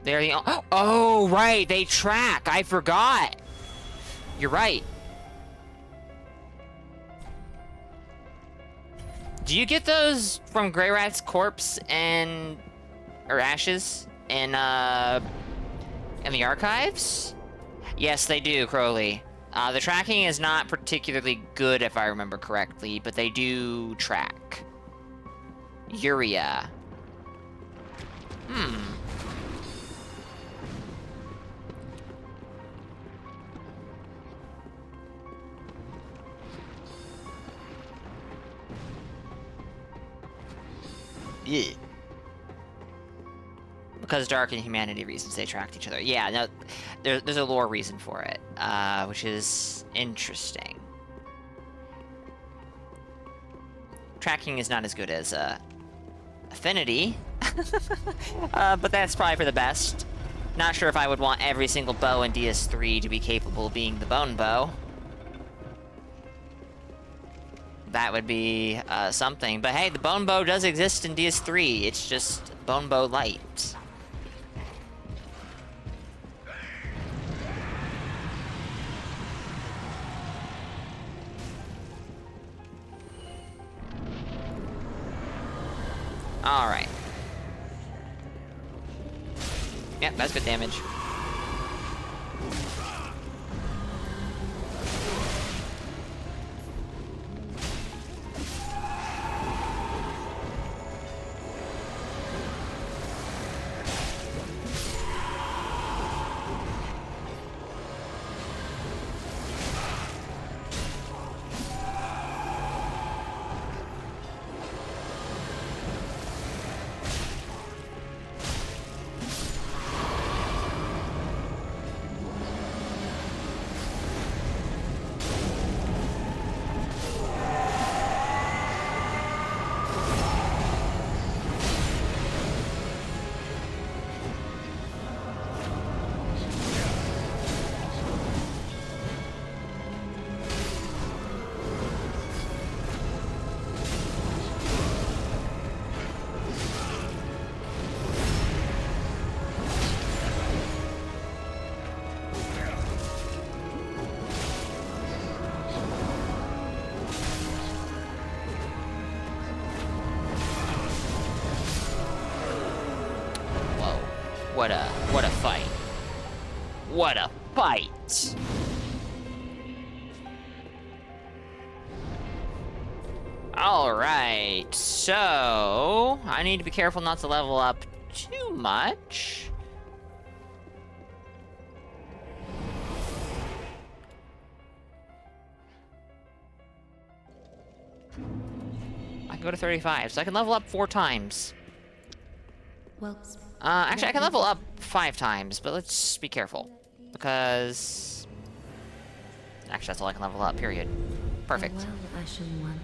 They're the oh, right, they track. I forgot. You're right. Do you get those from Grey Rat's corpse and or ashes in the archives? Yes, they do, Crowley. The tracking is not particularly good, if I remember correctly, but they do track. Uria. Yeah. Because Dark and Humanity reasons they tracked each other. Yeah, no, there's a lore reason for it, which is interesting. Tracking is not as good as Affinity, but that's probably for the best. Not sure if I would want every single bow in DS3 to be capable of being the bone bow. That would be something. But hey, the bone bow does exist in DS3. It's just bone bow light. All right. Yep, that's good damage. What a fight. What a fight. Alright, so I need to be careful not to level up too much. I can go to 35, so I can level up 4 times. Well, Actually, I can level up 5 times, but let's be careful. Because... Actually, that's all I can level up, period. Perfect. well, Ashen One.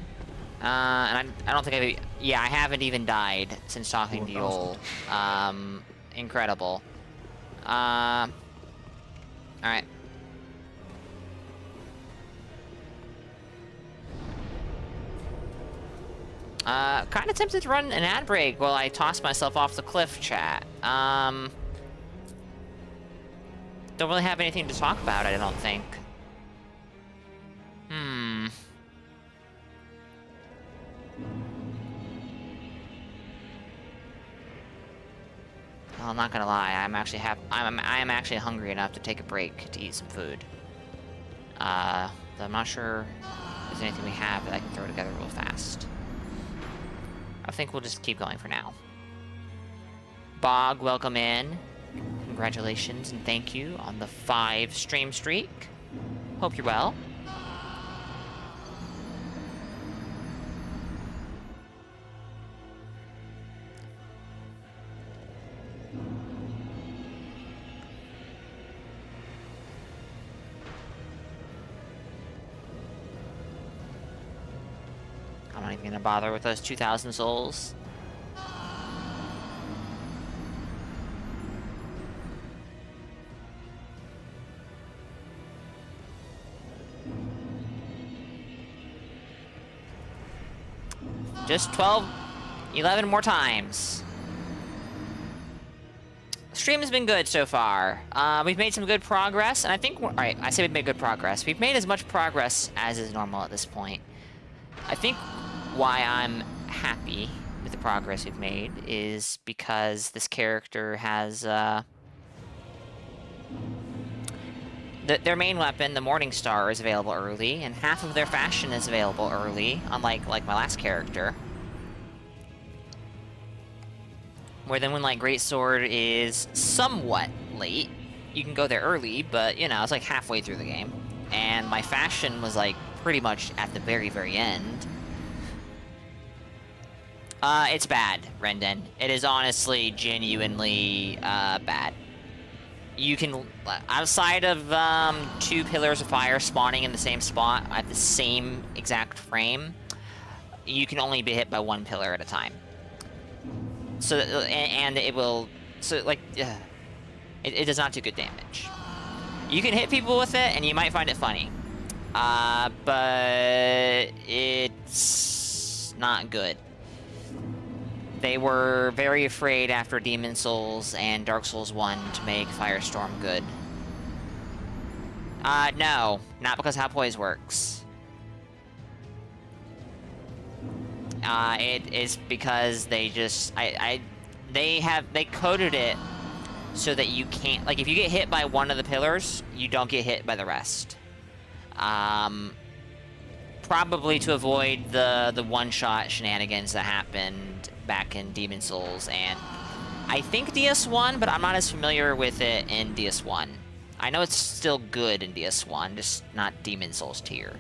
And I don't think yeah, I haven't even died since talking to Yol. Incredible. Alright. Kind of tempted to run an ad break while I toss myself off the cliff, chat. Don't really have anything to talk about, I don't think. Well, I'm not gonna lie, I am actually hungry enough to take a break to eat some food. Though I'm not sure if there's anything we have that I can throw together real fast. I think we'll just keep going for now. Bog, welcome in. Congratulations and thank you on the 5 stream streak. Hope you're well. I'm not even gonna bother with those 2,000 souls. Just 11 more times. The stream has been good so far. We've made some good progress, and I think alright, I say we've made good progress. We've made as much progress as is normal at this point. I think why I'm happy with the progress we've made is because this character has their main weapon, the Morning Star, is available early, and half of their fashion is available early, unlike my last character. Where then when Greatsword is somewhat late, you can go there early, but you know, it's like halfway through the game. And my fashion was pretty much at the very, very end. It's bad, Rendon. It is honestly, genuinely, bad. You can, outside of, 2 pillars of fire spawning in the same spot at the same exact frame, you can only be hit by 1 pillar at a time. So, and it will, it does not do good damage. You can hit people with it, and you might find it funny. But it's not good. They were very afraid after Demon Souls and Dark Souls 1 to make Firestorm good. No, not because how poise works. It is because they just, they coded it so that you can't, if you get hit by one of the pillars, you don't get hit by the rest. Probably to avoid the one-shot shenanigans that happened back in Demon Souls, and I think DS1, but I'm not as familiar with it in DS1. I know it's still good in DS1, just not Demon Souls tier.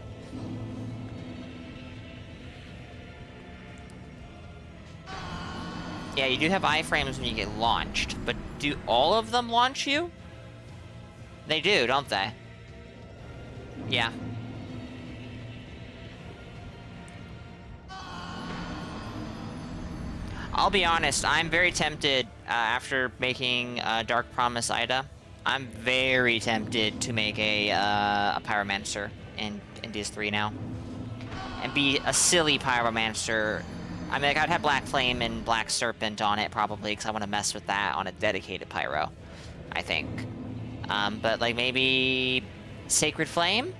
Yeah, you do have iframes when you get launched, but do all of them launch you? They do, don't they? Yeah. I'll be honest, I'm very tempted, after making Dark Promise Ida, I'm very tempted to make a Pyromancer in DS3 now. And be a silly Pyromancer. I mean, I'd have Black Flame and Black Serpent on it, probably, because I want to mess with that on a dedicated Pyro, I think. But, maybe Sacred Flame?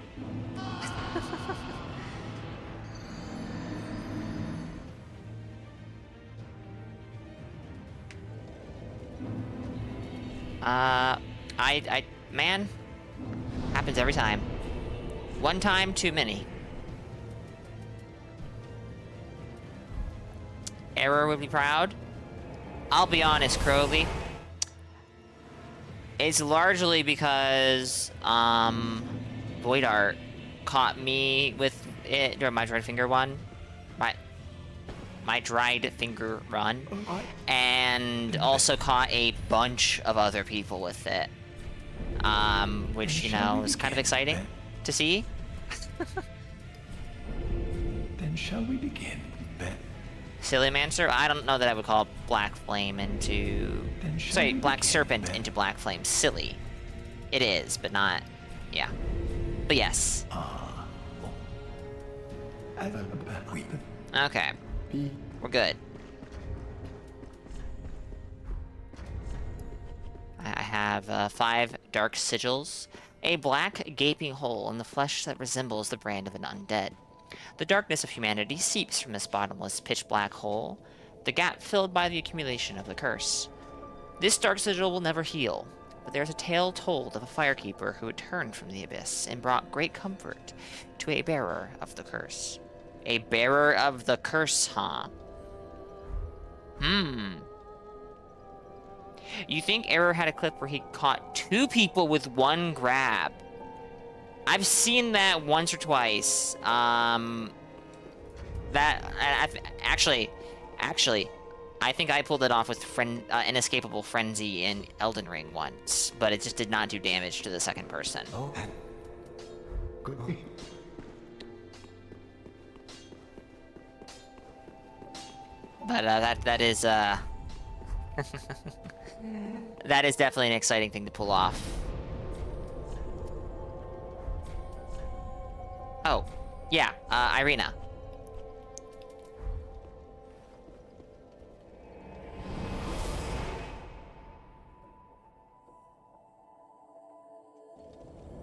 Man, happens every time. One time too many. Error would be proud. I'll be honest, Crowley. It's largely because, Void Art caught me with it during my Dried Finger one. My Dried Finger run. And also caught a bunch of other people with it. Which, you know, is kind of exciting to see. Then shall we begin, Ben? Sillymancer? I don't know that I would call Black Flame into... Sorry, Black Serpent into Black Flame silly. It is, but not... Yeah. But yes. Okay. We're good. I have 5 dark sigils. A black gaping hole in the flesh that resembles the brand of an undead. The darkness of humanity seeps from this bottomless pitch-black hole, the gap filled by the accumulation of the curse. This dark sigil will never heal, but there's a tale told of a firekeeper who returned from the abyss and brought great comfort to a bearer of the curse. A bearer of the curse, huh? You think Error had a clip where he caught 2 people with 1 grab? I've seen that once or twice. Actually, I think I pulled it off with Inescapable Frenzy in Elden Ring once, but it just did not do damage to the second person. Oh, good. But that is that is definitely an exciting thing to pull off. Oh, yeah, Irina.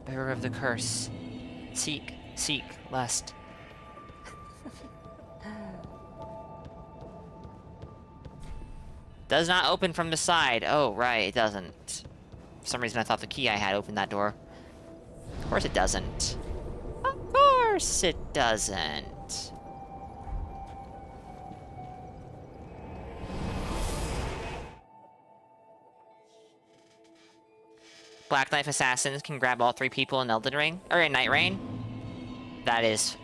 Bearer of the curse. Seek, lust. Does not open from the side. Oh, right, it doesn't. For some reason I thought the key I had opened that door. Of course it doesn't. Of course it doesn't. Black Knife Assassins can grab all 3 people in Elden Ring, or in Night Rain. That is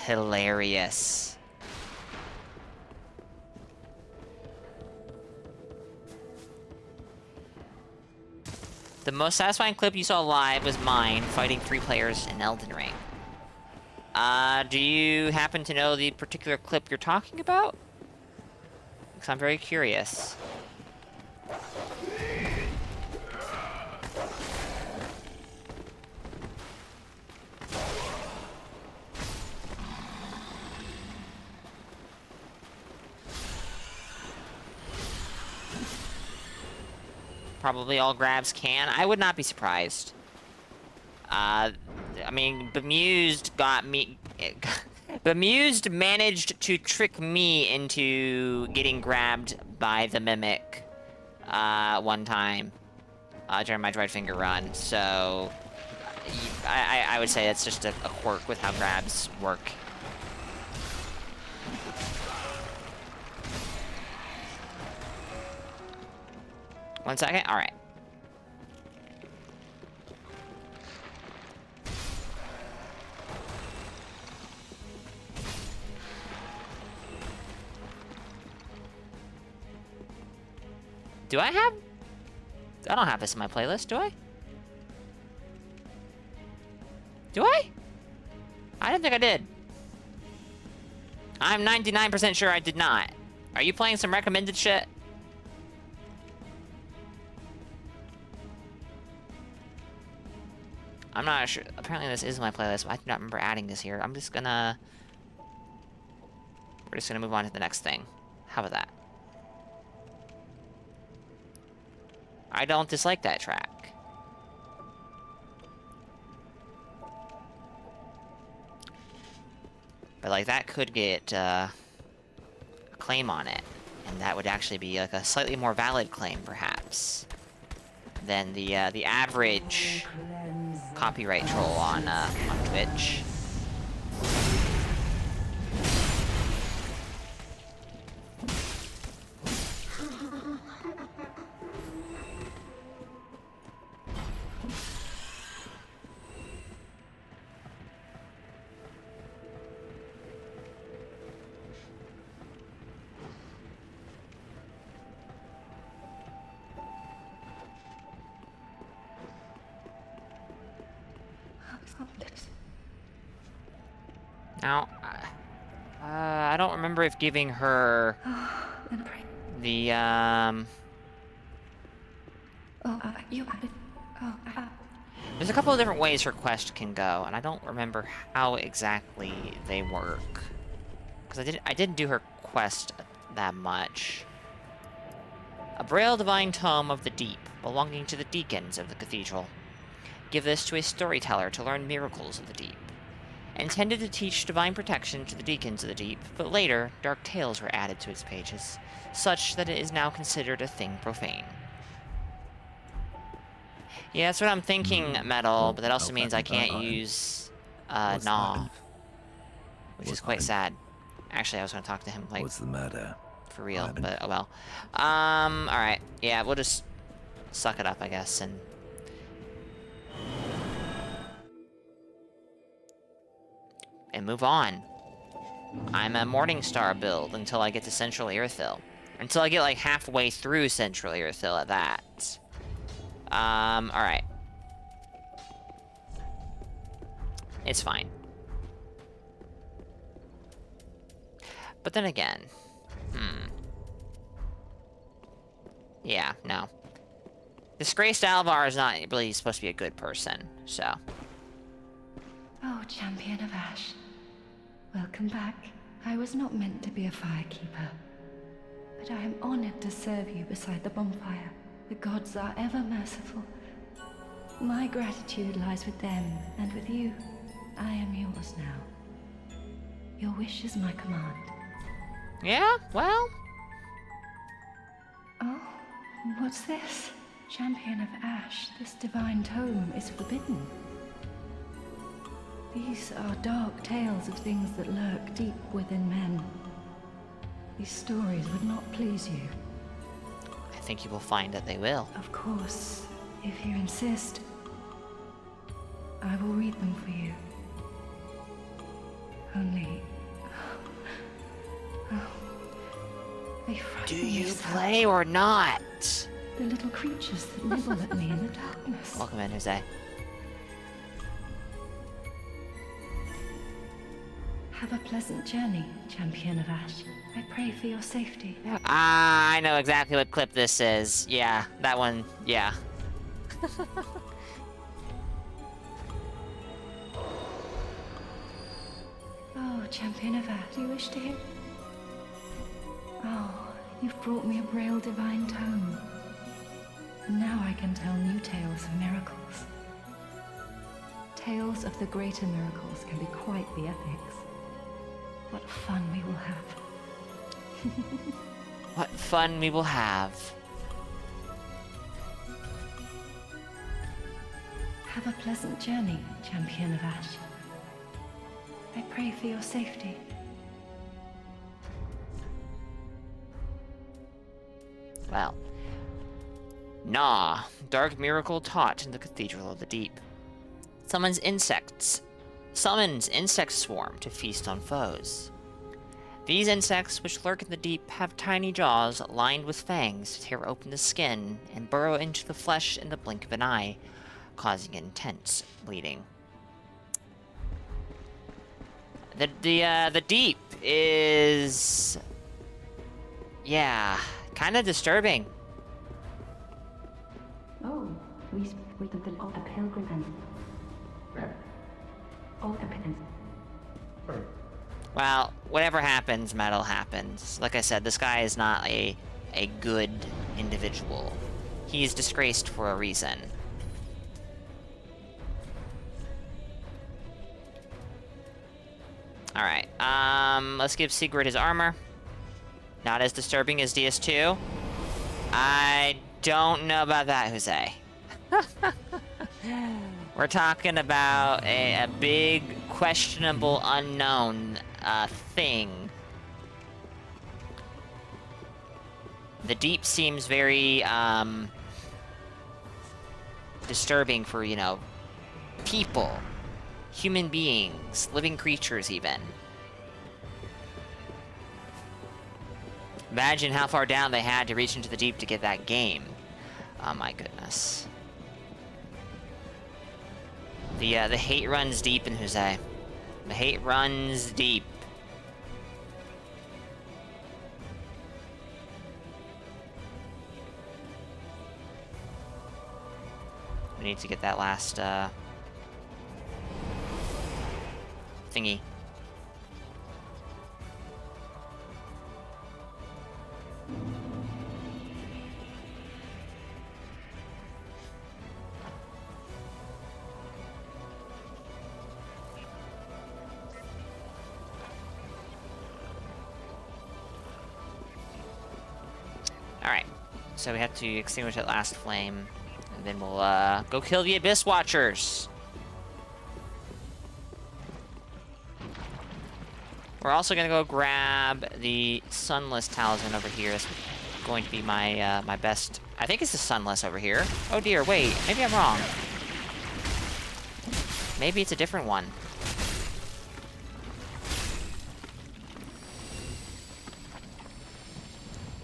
hilarious. The most satisfying clip you saw live was mine fighting 3 players in Elden Ring. Do you happen to know the particular clip you're talking about? Because I'm very curious. Probably all grabs can. I would not be surprised. I mean, Bemused got me... Bemused managed to trick me into getting grabbed by the Mimic one time during my Dread Finger run, so I would say that's just a quirk with how grabs work. One second? Alright. Do I have... I don't have this in my playlist, do I? Do I? I didn't think I did. I'm 99% sure I did not. Are you playing some recommended shit? I'm not sure. Apparently this is my playlist, but I do not remember adding this here. I'm just gonna... We're just gonna move on to the next thing. How about that? I don't dislike that track. But, like, that could get, a claim on it. And that would actually be, like, a slightly more valid claim, perhaps, than the average copyright troll on Twitch. Now, I don't remember if giving her the, you added... There's a couple of different ways her quest can go, and I don't remember how exactly they work. Because I didn't do her quest that much. A Braille Divine Tome of the Deep, belonging to the deacons of the cathedral. Give this to a storyteller to learn miracles of the deep. Intended to teach divine protection to the deacons of the deep, but later, dark tales were added to its pages, such that it is now considered a thing profane. Yeah, that's what I'm thinking, Metal, but that also means I can't use, Gnaw. Which is quite sad. Actually, I was gonna talk to him, like... What's the matter? For real, but oh well. Alright. Yeah, we'll just suck it up, I guess, and... move on. I'm a Morningstar build until I get to Central Irithyll. Until I get, like, halfway through Central Irithyll at that. Alright. It's fine. But then again... Yeah, no. Disgraced Alvarr is not really supposed to be a good person, so... Oh, Champion of Ash. Welcome back. I was not meant to be a firekeeper, but I am honored to serve you beside the bonfire. The gods are ever merciful. My gratitude lies with them, and with you, I am yours now. Your wish is my command. Yeah, well... Oh, what's this? Champion of Ash, this divine tome is forbidden. These are dark tales of things that lurk deep within men. These stories would not please you. I think you will find that they will. Of course, if you insist, I will read them for you. Only... they frighten Do me you so. play or not? The little creatures that nibble at me in the darkness. Welcome in, Jose. Have a pleasant journey, Champion of Ash. I pray for your safety. I know exactly what clip this is. Yeah, that one, yeah. Oh, Champion of Ash, do you wish to hear? Oh, you've brought me a Braille Divine Tome. And now I can tell new tales of miracles. Tales of the greater miracles can be quite the epics. What fun we will have. What fun we will have. Have a pleasant journey, Champion of Ash. I pray for your safety. Well. Gnaw, dark miracle taught in the Cathedral of the Deep. Summons insect swarm to feast on foes. These insects, which lurk in the deep, have tiny jaws lined with fangs to tear open the skin and burrow into the flesh in the blink of an eye, causing intense bleeding. The deep is... yeah, kind of disturbing. Oh, we did all the pilgrim and all the penance. Well, whatever happens, Metal happens. Like I said, this guy is not a good individual. He's disgraced for a reason. Alright, let's give Sigurd his armor. Not as disturbing as DS2. I don't know about that, Jose. We're talking about a big, questionable, unknown thing. The deep seems very disturbing for, you know, people, human beings, living creatures even. Imagine how far down they had to reach into the deep to get that game. Oh my goodness. The hate runs deep in Jose. The hate runs deep. We need to get that last, thingy. Alright, so we have to extinguish that last flame, and then we'll go kill the Abyss Watchers. We're also gonna go grab the Sunless Talisman over here. That's going to be my my best. I think it's the Sunless over here. Oh dear, wait, maybe I'm wrong. Maybe it's a different one.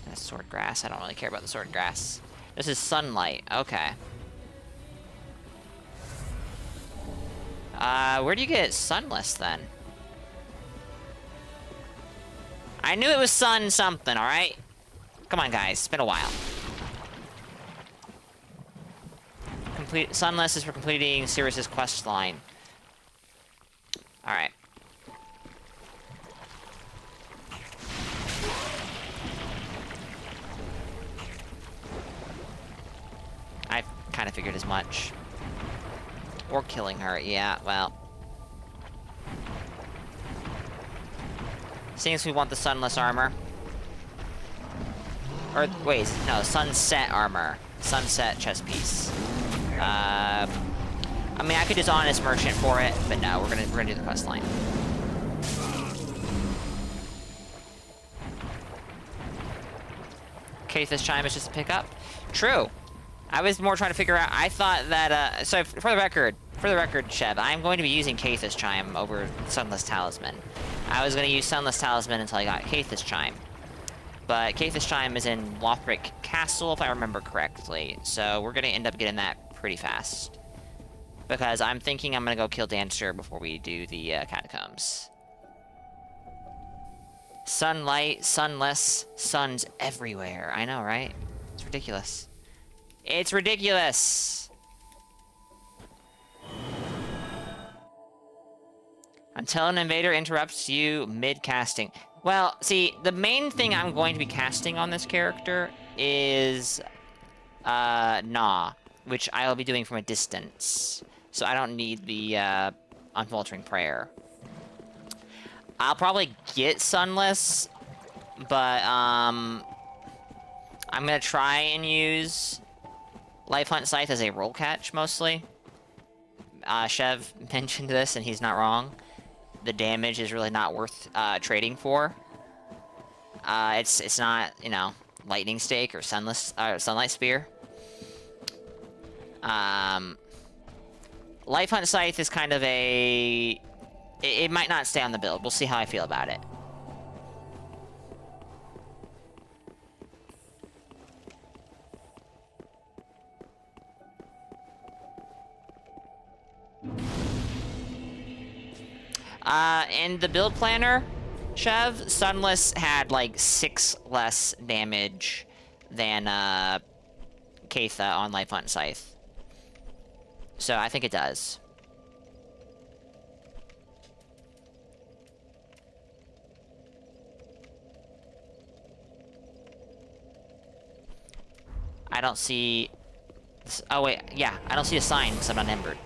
That's sword grass. I don't really care about the sword grass. This is sunlight. Okay. Where do you get Sunless then? I knew it was sun something, alright? Come on, guys. It's been a while. Sunless is for completing Sirius's quest line. Alright. I kind of figured as much. Or killing her, yeah, well. Seems we want the Sunless armor. Or, wait, no, Sunset armor. Sunset chest piece. I mean, I could just Honest Merchant for it, but no, we're gonna do the quest line. Kaith's Chime is just a pickup. True. I was more trying to figure out. I thought that. So for the record, Chev, I'm going to be using Kaith's Chime over Sunless Talisman. I was going to use Sunless Talisman until I got Kaith's Chime. But Kaith's Chime is in Lothric Castle, if I remember correctly. So we're going to end up getting that pretty fast. Because I'm thinking I'm going to go kill Dancer before we do the Catacombs. Sunlight, sunless, suns everywhere. I know, right? It's ridiculous. It's ridiculous! Until an invader interrupts you mid-casting. Well, see, the main thing I'm going to be casting on this character is Gnaw, which I'll be doing from a distance. So I don't need the Unfaltering Prayer. I'll probably get Sunless, but I'm gonna try and use Life Hunt Scythe as a roll catch, mostly. Chev mentioned this, and he's not wrong. The damage is really not worth trading for. It's not, you know, Lightning Stake or Sunlight Spear. Life Hunt Scythe is kind of a... It might not stay on the build. We'll see how I feel about it. In the build planner, Chev, Sunless had like 6 less damage than Kaitha on Life Hunt Scythe. So I think it does. I don't see... Oh wait, yeah, I don't see a sign because I'm not embered.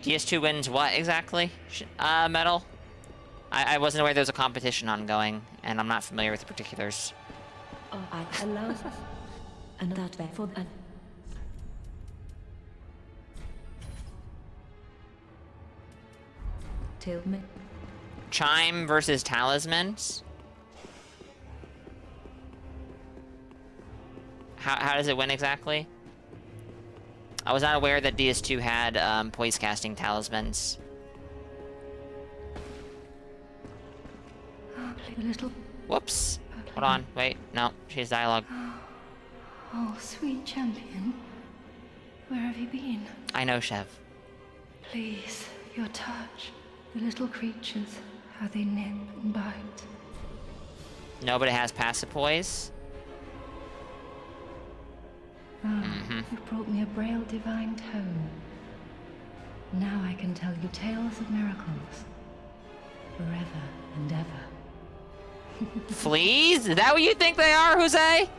DS2 wins what exactly? Metal? I wasn't aware there was a competition ongoing, and I'm not familiar with the particulars. Oh, I allow and that way for tell me. Chime versus Talismans? How does it win exactly? I was not aware that DS2 had poise casting talismans. Little... Whoops. Hold on. Wait. No. She has dialogue. Oh, sweet champion. Where have you been? I know, Chev. Please, your touch. The little creatures, how they nip and bite. Nobody has passive poise? You've brought me a Braille divine tome. Now I can tell you tales of miracles. Forever and ever. Fleas? Is that what you think they are, Jose?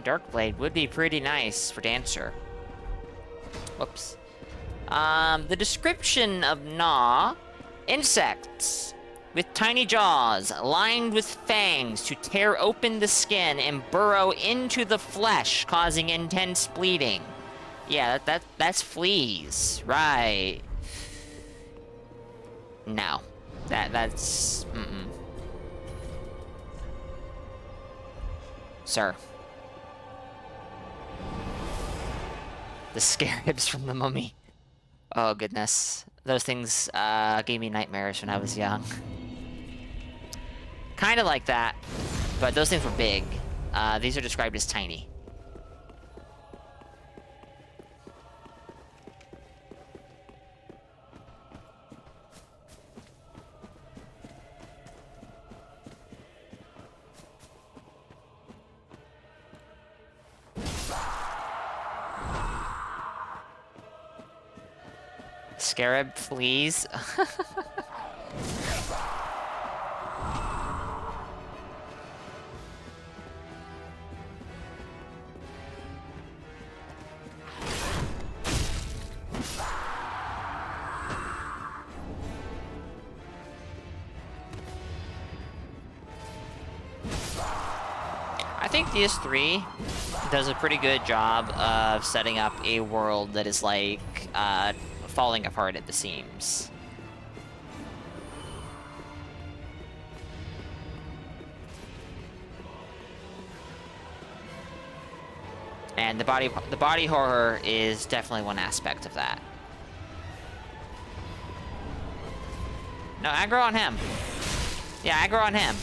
Darkblade would be pretty nice for Dancer. Whoops. The description of Gnaw: insects with tiny jaws lined with fangs to tear open the skin and burrow into the flesh, causing intense bleeding. Yeah, that's fleas, right? No, that's Sir. The scarabs from the mummy. Oh goodness, those things gave me nightmares when I was young. Kind of like that, but those things were big. These are described as tiny. Scarab fleas. I think DS3 does a pretty good job of setting up a world that is like falling apart at the seams. And the body horror is definitely one aspect of that. No, aggro on him. Yeah, aggro on him.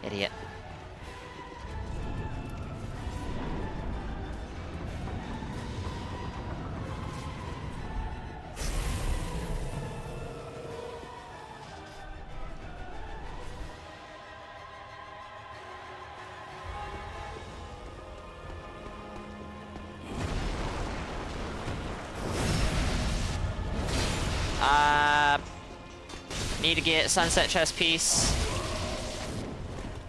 Idiot. Need to get Sunset Chest Piece.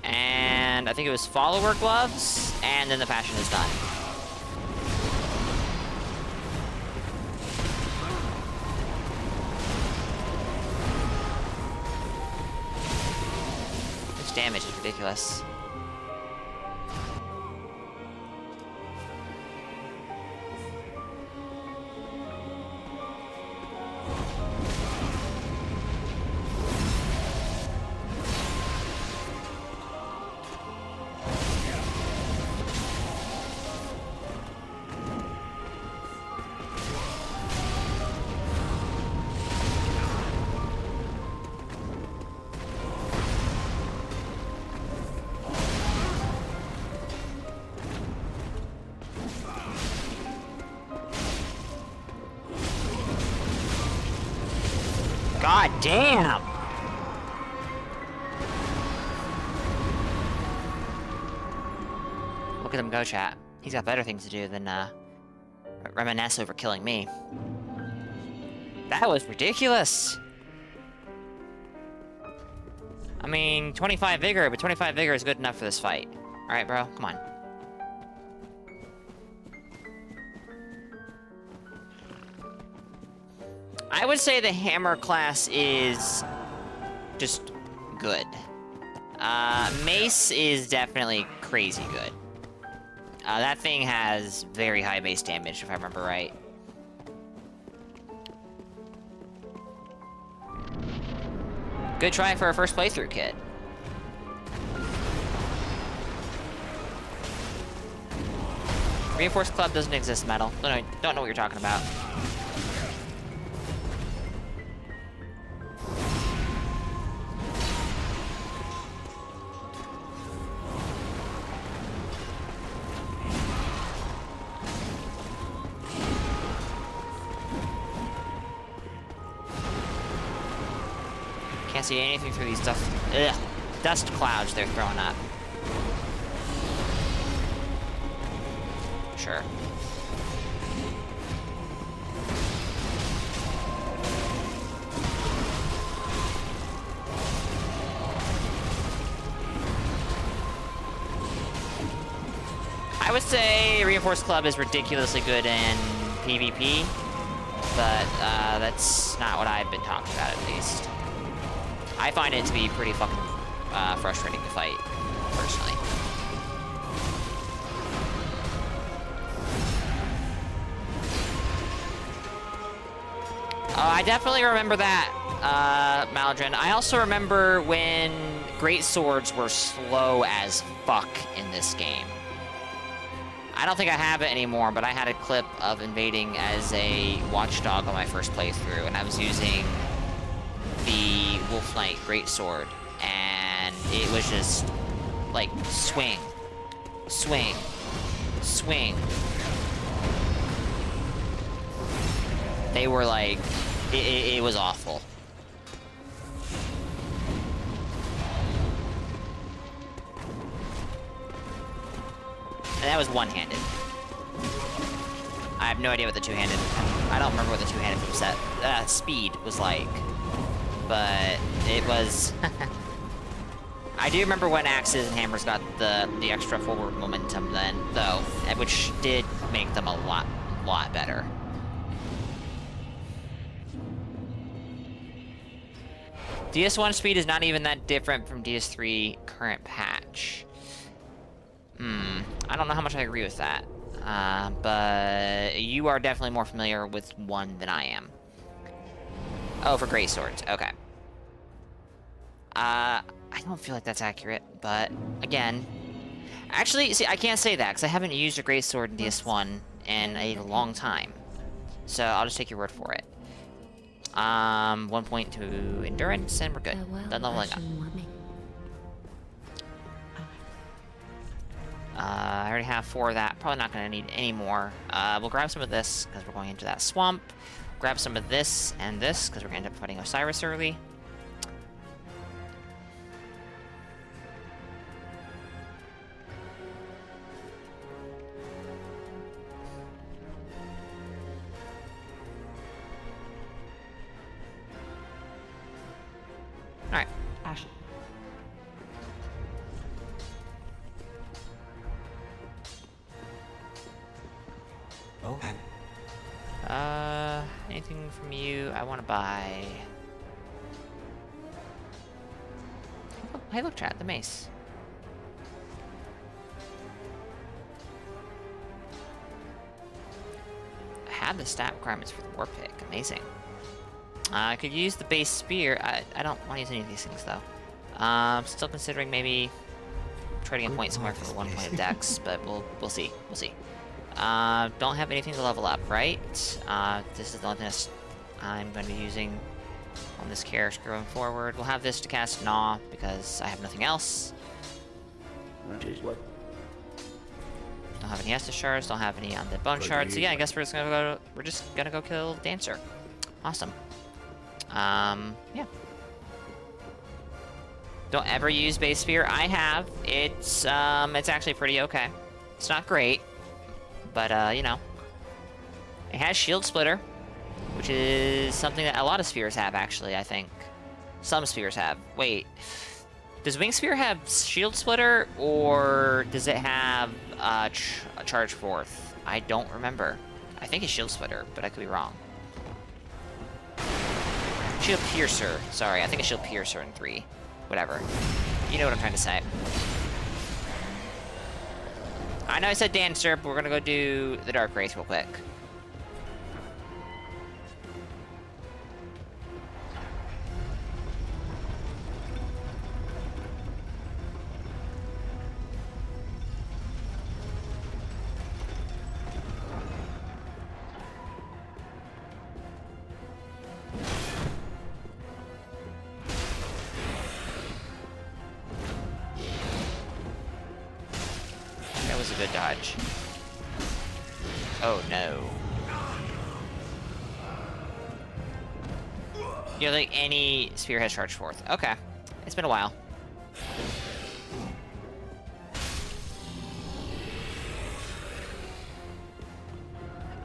And I think it was Follower Gloves, and then the Passion is done. This damage is ridiculous. God damn! Look at him go, chat. He's got better things to do than reminisce over killing me. That was ridiculous! I mean, 25 vigor, but 25 vigor is good enough for this fight. Alright, bro, come on. I would say the hammer class is just good. Mace is definitely crazy good. That thing has very high base damage, if I remember right. Good try for a first playthrough, kid. Reinforced Club doesn't exist, Metal. Don't know what you're talking about. Can't see anything through these dust clouds they're throwing up. Sure. I would say Reinforced Club is ridiculously good in PvP, but that's not what I've been talking about, at least. I find it to be pretty fucking frustrating to fight, personally. I definitely remember that, Maladrin. I also remember when great swords were slow as fuck in this game. I don't think I have it anymore, but I had a clip of invading as a watchdog on my first playthrough, and I was using the Wolf Knight Greatsword, and it was just like swing, swing, swing. They were like, it was awful. And that was one-handed. I have no idea what the two-handed... I don't remember what the two-handed speed was like. But it was... I do remember when axes and hammers got the extra forward momentum then, though, which did make them a lot better. DS1 speed is not even that different from DS3 current patch. I don't know how much I agree with that, but you are definitely more familiar with one than I am. Oh, for great swords, okay. I don't feel like that's accurate, but again, actually, see, I can't say that because I haven't used a great sword in DS1 in a long time, so I'll just take your word for it. 1 point to endurance, and we're good. Done leveling up. I already have 4 of that. Probably not going to need any more. We'll grab some of this, because we're going into that swamp. Grab some of this and this, because we're going to end up fighting Osiris early. Alright. Ash. Oh. Anything from you I want to buy? Oh, hey, look, chat, the mace. I have the stat requirements for the war pick. Amazing. I could use the base spear. I don't want to use any of these things, though. Still considering maybe trading a point somewhere for the 1 point of dex, but we'll see. We'll see. Don't have anything to level up, right? This is the only thing I'm going to be using on this character going forward. We'll have this to cast Gnaw, because I have nothing else. What? Don't have any Estus shards, don't have any on the bone shards, so yeah, I guess we're just gonna go kill Dancer. Awesome. Yeah. Don't ever use base spear. I have. It's actually pretty okay. It's not great, but you know, it has shield splitter, which is something that a lot of spears have, actually. I think some spears have. Wait, does wing spear have shield splitter, or does it have a charge forth? I don't remember. I think it's shield splitter, but I could be wrong. Shield piercer. Sorry, I think it's shield piercer in 3. Whatever. You know what I'm trying to say. I know I said Dancer, but we're gonna go do the Dark Wraith real quick. Was a good dodge. Oh no. You don't think any spear has charged forth? Okay. It's been a while.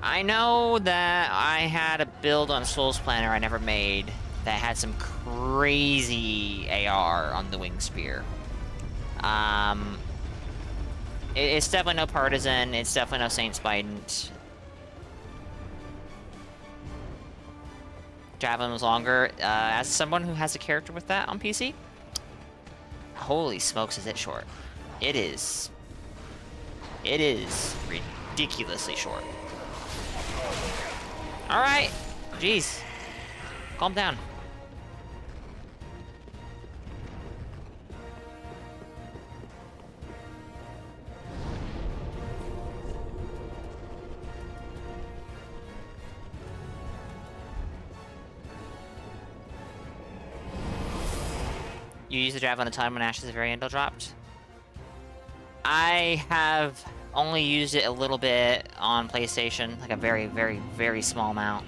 I know that I had a build on Souls Planner I never made that had some crazy AR on the wing spear. It's definitely no Partisan, it's definitely no Saint Spident. Javelin was longer. As someone who has a character with that on PC, holy smokes is it short. It is ridiculously short. Alright, jeez. Calm down. You used the Javelin at a time when Ash's Variandal dropped? I have only used it a little bit on PlayStation, like a very, very, very small amount.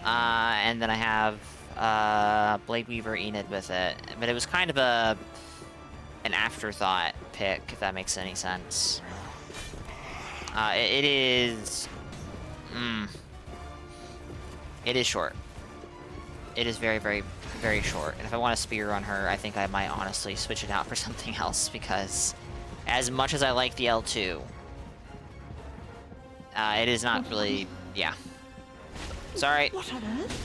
And then I have Blade Weaver Enid with it, but it was kind of an afterthought pick, if that makes any sense. It is short. It is very, very, very short. And if I want a spear on her, I think I might honestly switch it out for something else, because as much as I like the L2, it is not really, yeah. Sorry. What on earth?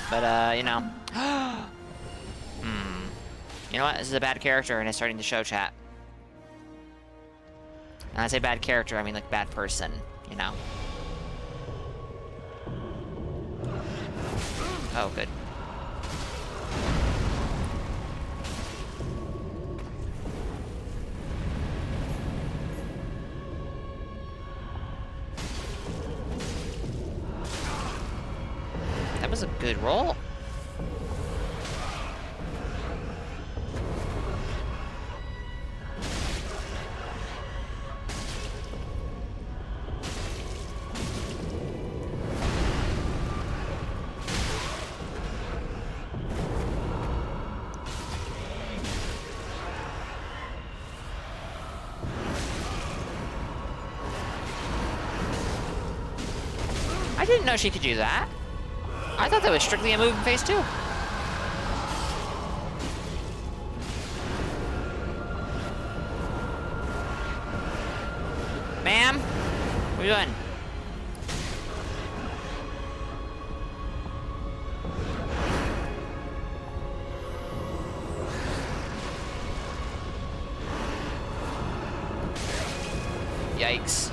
But, you know. You know what? This is a bad character, and it's starting to show, chat. And I say bad character, I mean, like, bad person, you know? Oh, good. That was a good roll. I didn't know she could do that. I thought that was strictly a move in phase 2. Ma'am? What are you doing? Yikes.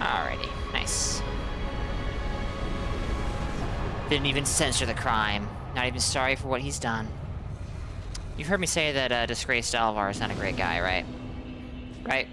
Alrighty, nice. Didn't even censor the crime. Not even sorry for what he's done. You've heard me say that Disgraced Alvarr is not a great guy, right? Right?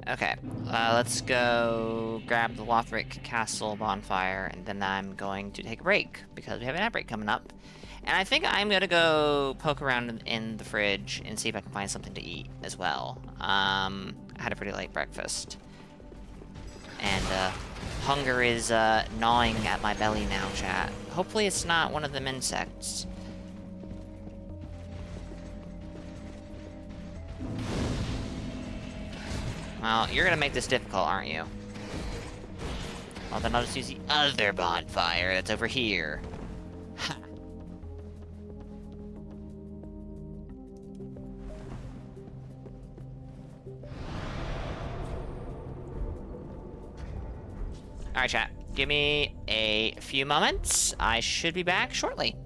Okay, let's go grab the Lothric Castle bonfire, and then I'm going to take a break, because we have an ad break coming up. And I think I'm gonna go poke around in the fridge and see if I can find something to eat as well. I had a pretty late breakfast. And, hunger is, gnawing at my belly now, chat. Hopefully it's not one of them insects. Well, you're gonna make this difficult, aren't you? Well, then I'll just use the other bonfire that's over here. Ha. Alright, chat. Give me a few moments. I should be back shortly.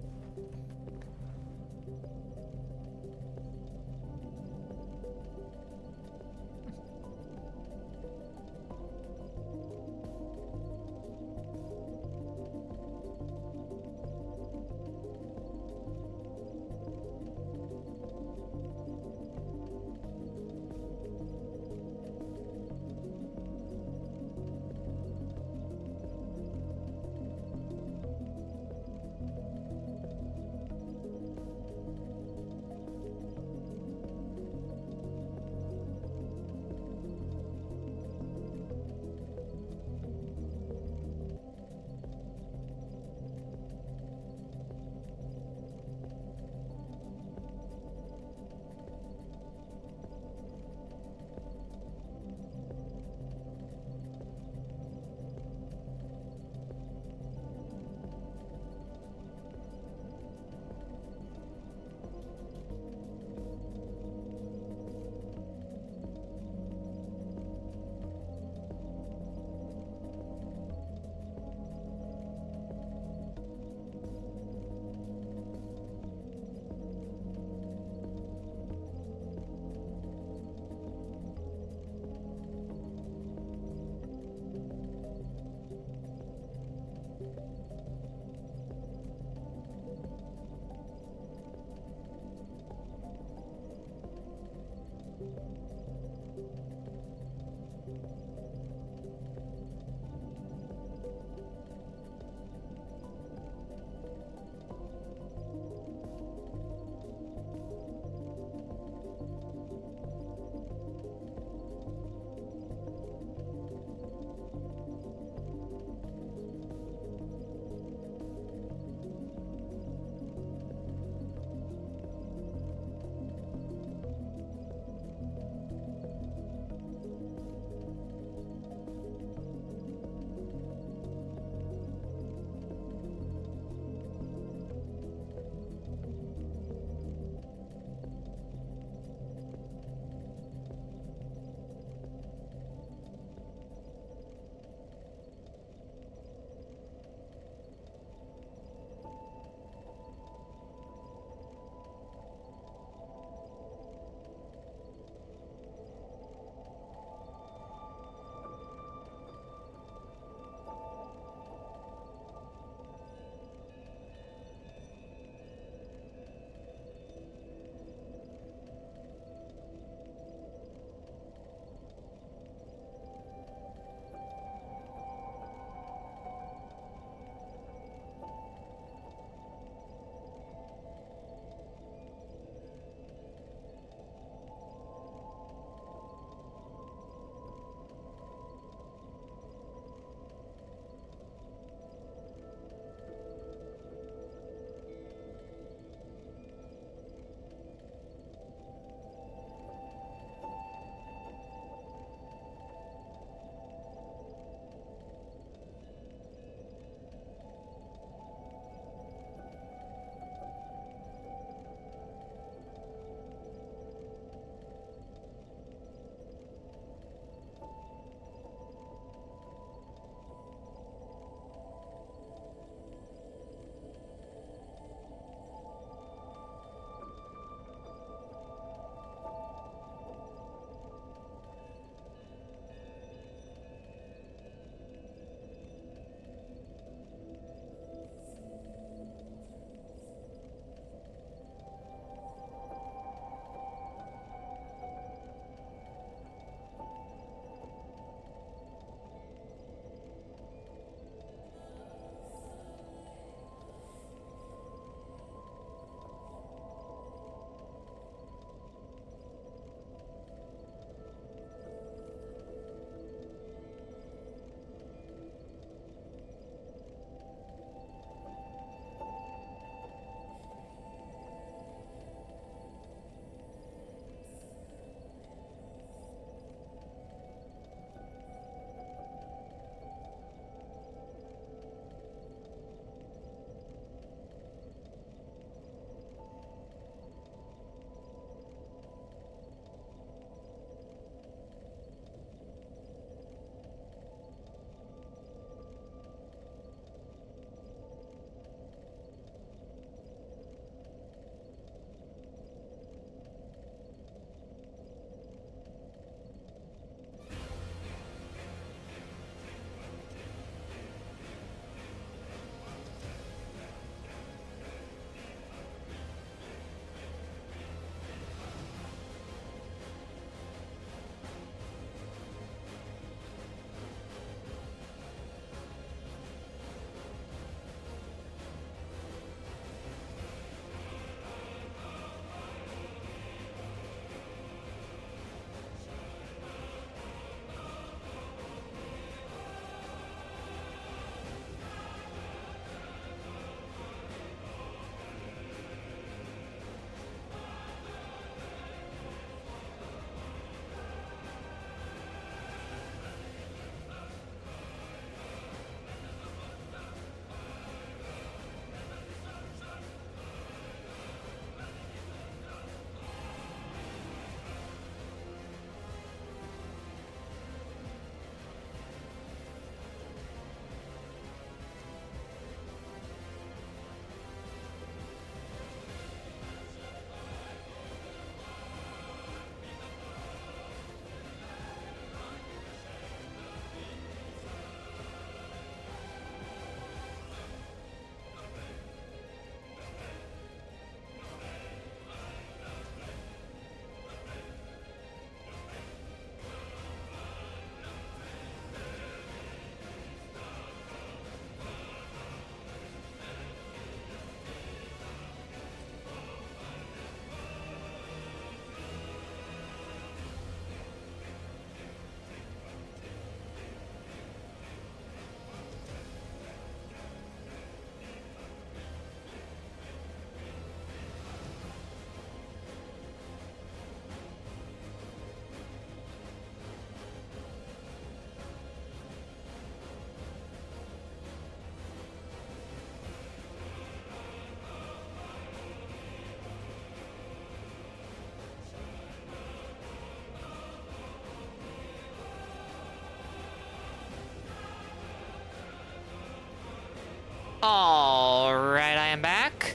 Alright, I am back.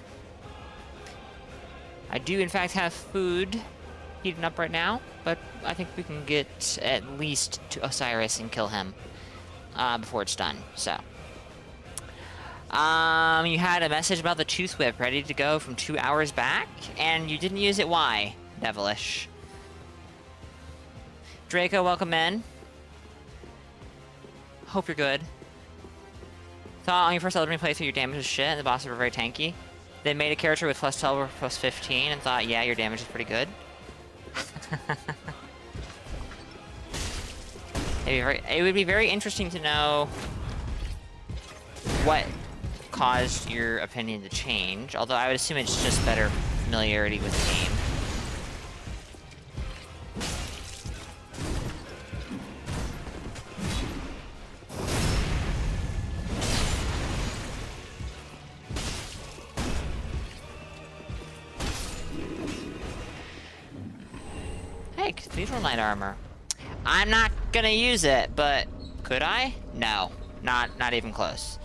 I do, in fact, have food heating up right now, but I think we can get at least to Osiris and kill him before it's done, so. You had a message about the Tooth Whip ready to go from 2 hours back, and you didn't use it. Why? Devilish. Draco, welcome in. Hope you're good. Thought on your first Elden Ring playthrough your damage was shit and the bosses were very tanky. Then made a character with plus 12 or plus 15 and thought, yeah, your damage is pretty good. It would be very interesting to know what caused your opinion to change, although I would assume it's just better familiarity with the game. Hey, Cathedral Knight armor. I'm not gonna use it, but could I? No, not even close.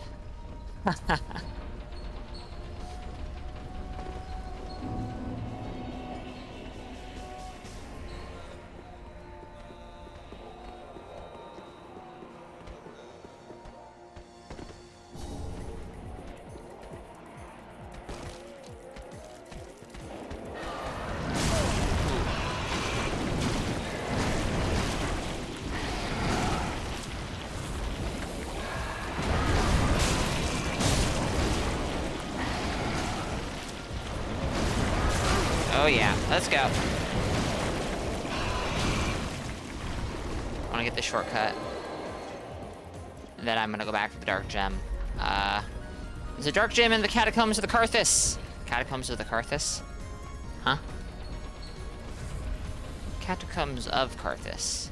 Oh yeah, let's go. I want to get the shortcut. And then I'm gonna go back to the Dark Gem. There's a Dark Gem in the Catacombs of the Karthus. Catacombs of the Karthus? Huh? Catacombs of Karthus.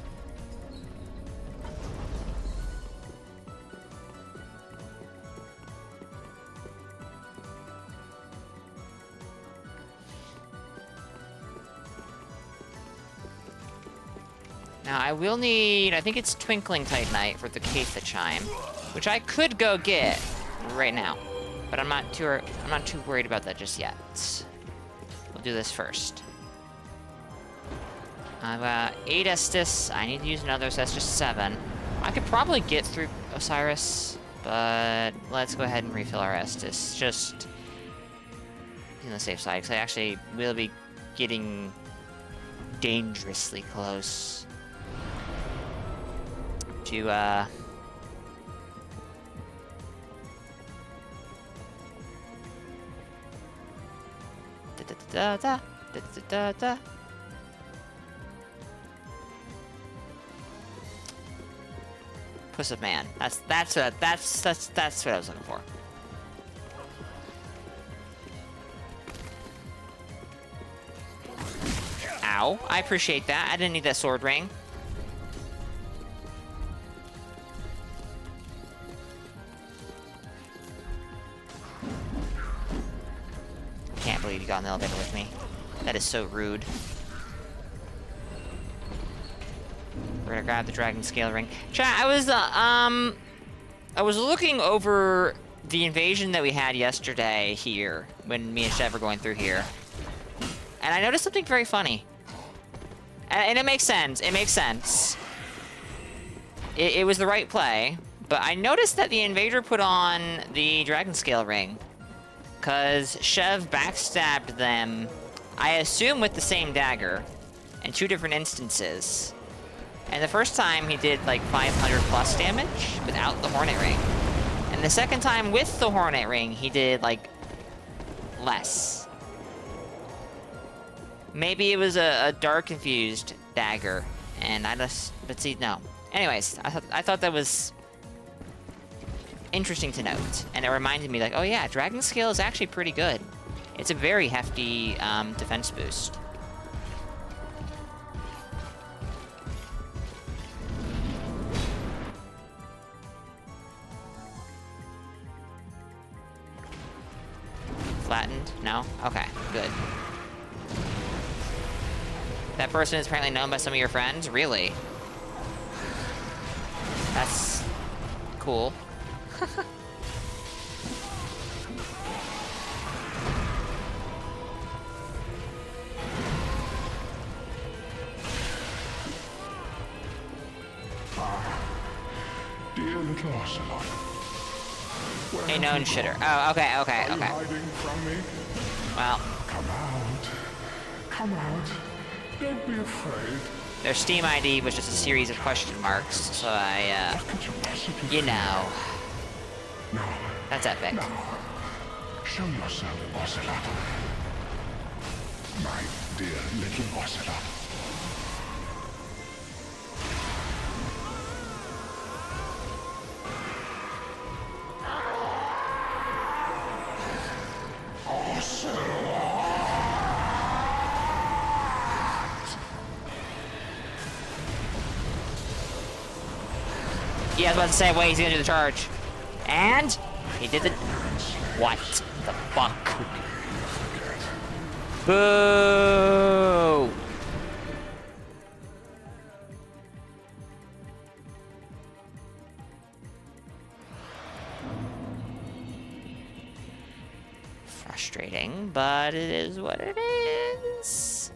Now, I will need, I think it's Twinkling Titanite for the Katha Chime, which I could go get right now, but I'm not too worried about that just yet. We'll do this first. I've got 8 Estus. I need to use another, so that's just 7. I could probably get through Osiris, but let's go ahead and refill our Estus, just on the safe side, because I actually will be getting dangerously close to, da, da, da, da, da, da, da. Puss of Man. That's what I was looking for. Ow. I appreciate that. I didn't need that sword ring. Can't believe you got in the elevator with me. That is so rude. We're gonna grab the dragon scale ring. Chat, I was looking over the invasion that we had yesterday here when me and Chev were going through here, and I noticed something very funny. And it makes sense. It makes sense. It was the right play, but I noticed that the invader put on the dragon scale ring. Because Chev backstabbed them, I assume with the same dagger, in 2 different instances. And the first time he did like 500 plus damage without the Hornet Ring. And the second time with the Hornet Ring, he did like less. Maybe it was a dark infused dagger, and but see, no. Anyways, I thought that was interesting to note, and it reminded me like, oh yeah, Dragon Scale is actually pretty good. It's a very hefty defense boost. Flattened? No? Okay, good. That person is apparently known by some of your friends? Really? That's cool. little ocelot. Where A have known you shitter. gone? Oh, okay. Are you Okay. hiding from me? Well, Come out. Come out. Don't be afraid. their Steam ID was just a series of question marks, so I, What could you possibly you fear? know, Now, that's epic. now, show yourself, Ocelot. My dear little Ocelot. Yeah, I was about to say, wait, he's gonna do the charge. And he did the. What the fuck? Boo! Frustrating, but it is what it is.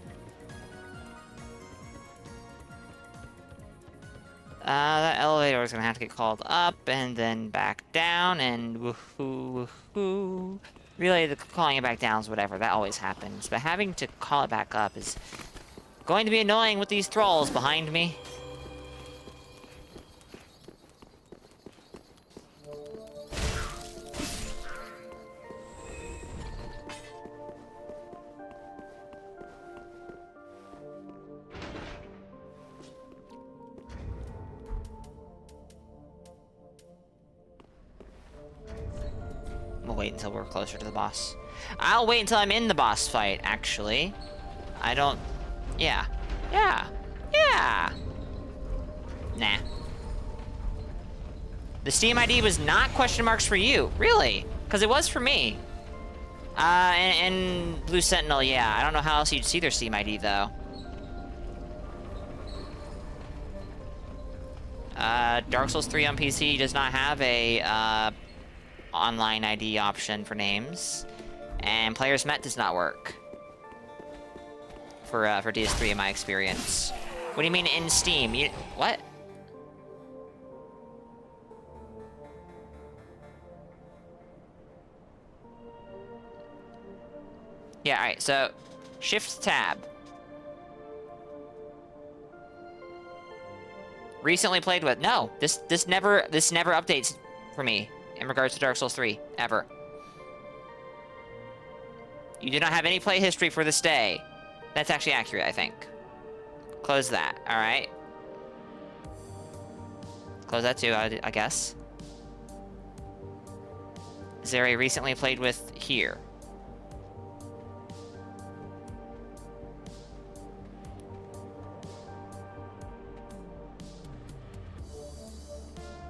That elevator is gonna have to get called up and then back down and woohoo, woohoo. Really, the calling it back down is whatever, that always happens. But having to call it back up is going to be annoying with these thralls behind me. We'll wait until we're closer to the boss. I'll wait until I'm in the boss fight, actually. I don't... Yeah. Yeah. Yeah! Nah. The Steam ID was not question marks for you. Really? Because it was for me. And Blue Sentinel, yeah. I don't know how else you'd see their Steam ID, though. Dark Souls 3 on PC does not have a, online ID option for names, and Players Met does not work for DS3 in my experience. What do you mean in Steam? What? Yeah, alright, so Shift Tab. Recently played with. No, this never updates for me in regards to Dark Souls 3, ever. You do not have any play history for this day. That's actually accurate, I think. Close that, alright? Close that too, I guess. Is there a recently played with here?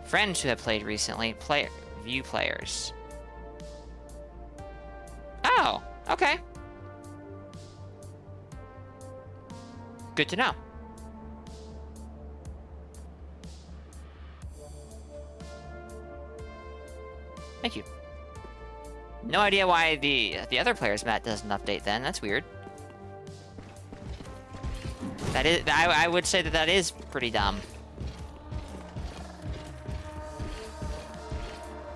Friends who have played recently, view players. Oh, okay. Good to know. Thank you. No idea why the other player's mat doesn't update then. That's weird. That is, I would say that is pretty dumb.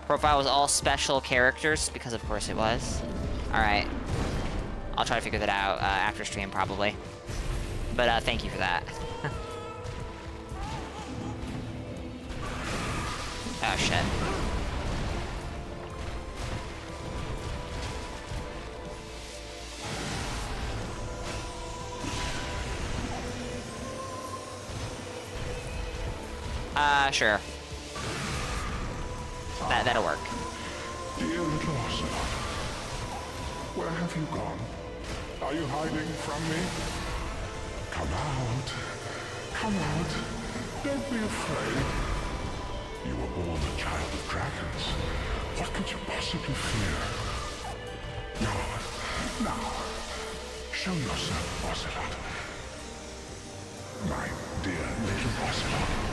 Profile was all special characters, because of course it was. Alright. I'll try to figure that out after stream, probably. But thank you for that. Oh, shit. Sure. That'll work. Dear little Ocelot, where have you gone? Are you hiding from me? Come out. Come out. Don't be afraid. You were born a child of dragons. What could you possibly fear? Now, show yourself, Ocelot. My dear little Ocelot.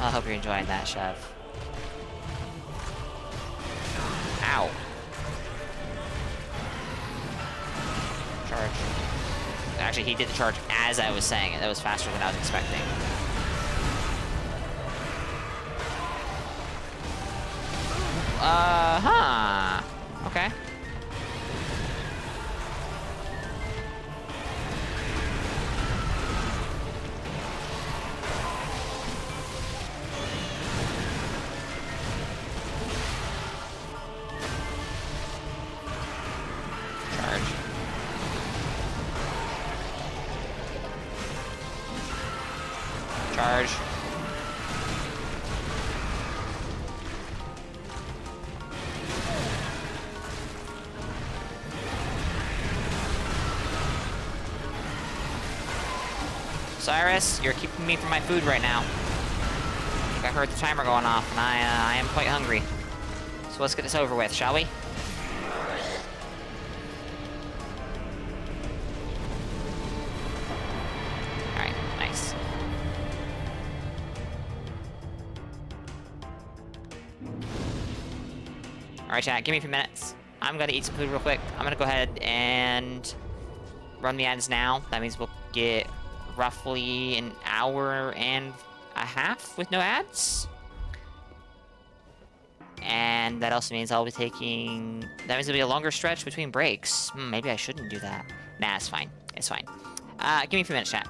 I hope you're enjoying that, Chev. Ow. Charge. Actually, he did the charge as I was saying it. That was faster than I was expecting. Huh. Okay. Charge. Charge. Cyrus, you're keeping me from my food right now. I think I heard the timer going off, and I am quite hungry. So let's get this over with, shall we? Alright, nice. Alright, chat, give me a few minutes. I'm gonna eat some food real quick. I'm gonna go ahead and run the ads now. That means we'll get roughly an hour and a half with no ads. And that also means I'll be taking... That means it'll be a longer stretch between breaks. Maybe I shouldn't do that. Nah, it's fine. It's fine. Give me a few minutes, chat.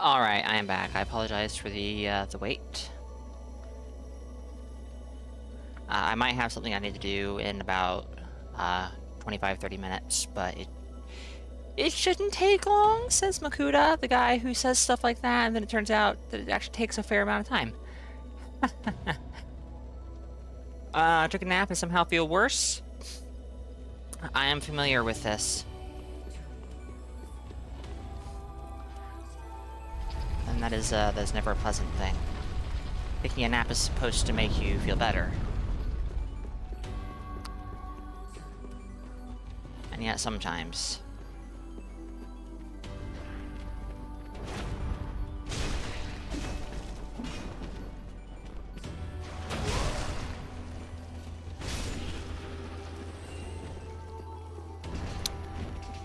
Alright, I am back. I apologize for the wait. I might have something I need to do in about 25-30 minutes, but it shouldn't take long, says Makuta, the guy who says stuff like that, and then it turns out that it actually takes a fair amount of time. I took a nap and somehow feel worse. I am familiar with this. And that is never a pleasant thing. Taking a nap is supposed to make you feel better. And yet sometimes...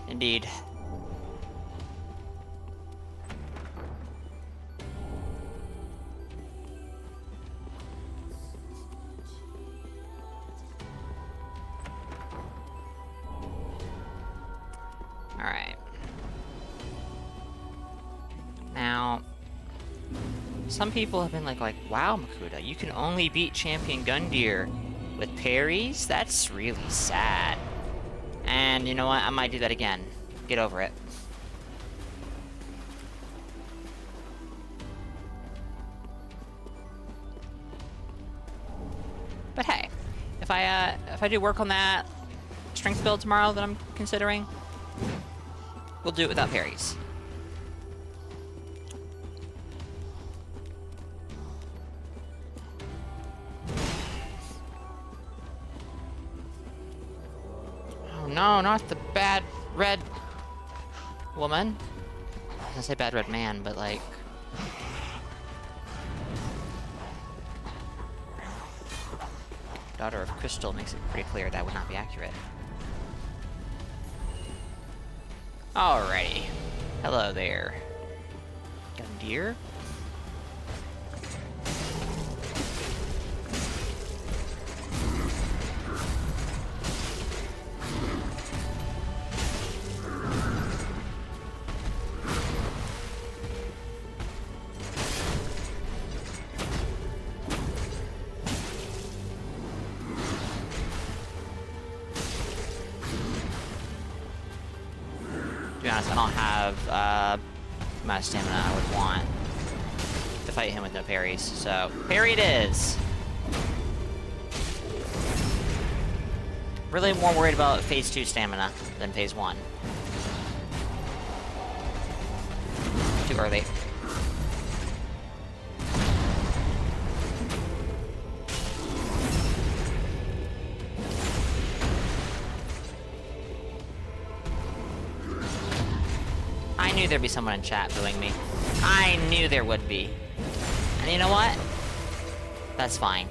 Indeed. Alright. Now, some people have been like, wow, Makuta, you can only beat Champion Gundyr with parries? That's really sad. And you know what? I might do that again. Get over it. But hey, if I do work on that strength build tomorrow that I'm considering, we'll do it without parries. Oh no, not the bad red woman. I was gonna say bad red man, but like... Daughter of Crystal makes it pretty clear that would not be accurate. Alrighty. Hello there. Gundyr. To be honest, I don't have the amount of stamina I would want to fight him with no parries, so parry it is! Really more worried about phase 2 stamina than phase 1. Too early. I knew there'd be someone in chat booing me. I knew there would be. And you know what? That's fine.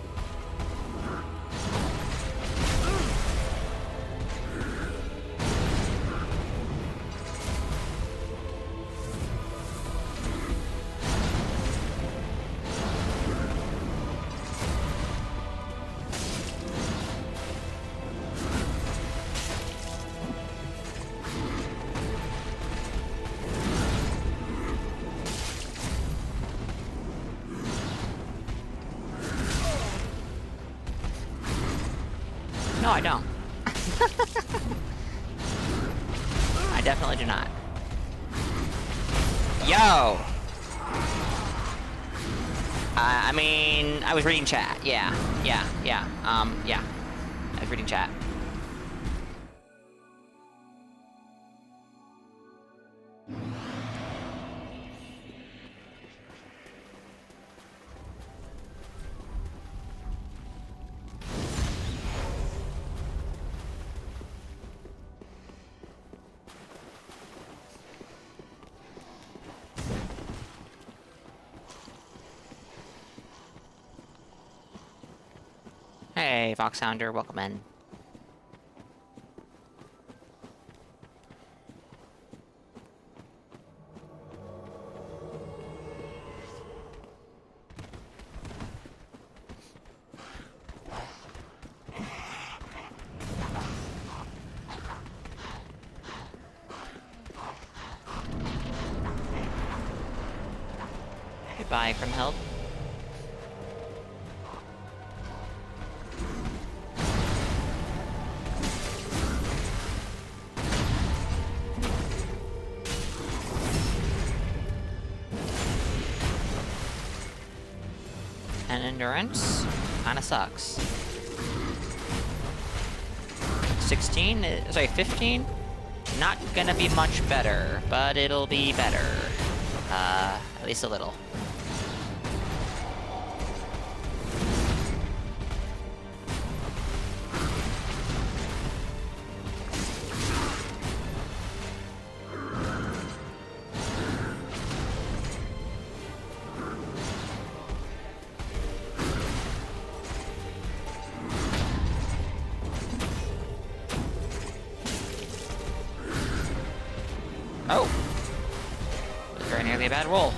No, I don't. I definitely do not. Yo! I mean, I was reading chat. Yeah. Yeah. I was reading chat. Hey, Foxhounder, welcome in. by Grimhild. And endurance kinda sucks. 16, sorry, 15? Not gonna be much better, but it'll be better. At least a little. Oh! Was very nearly a bad roll.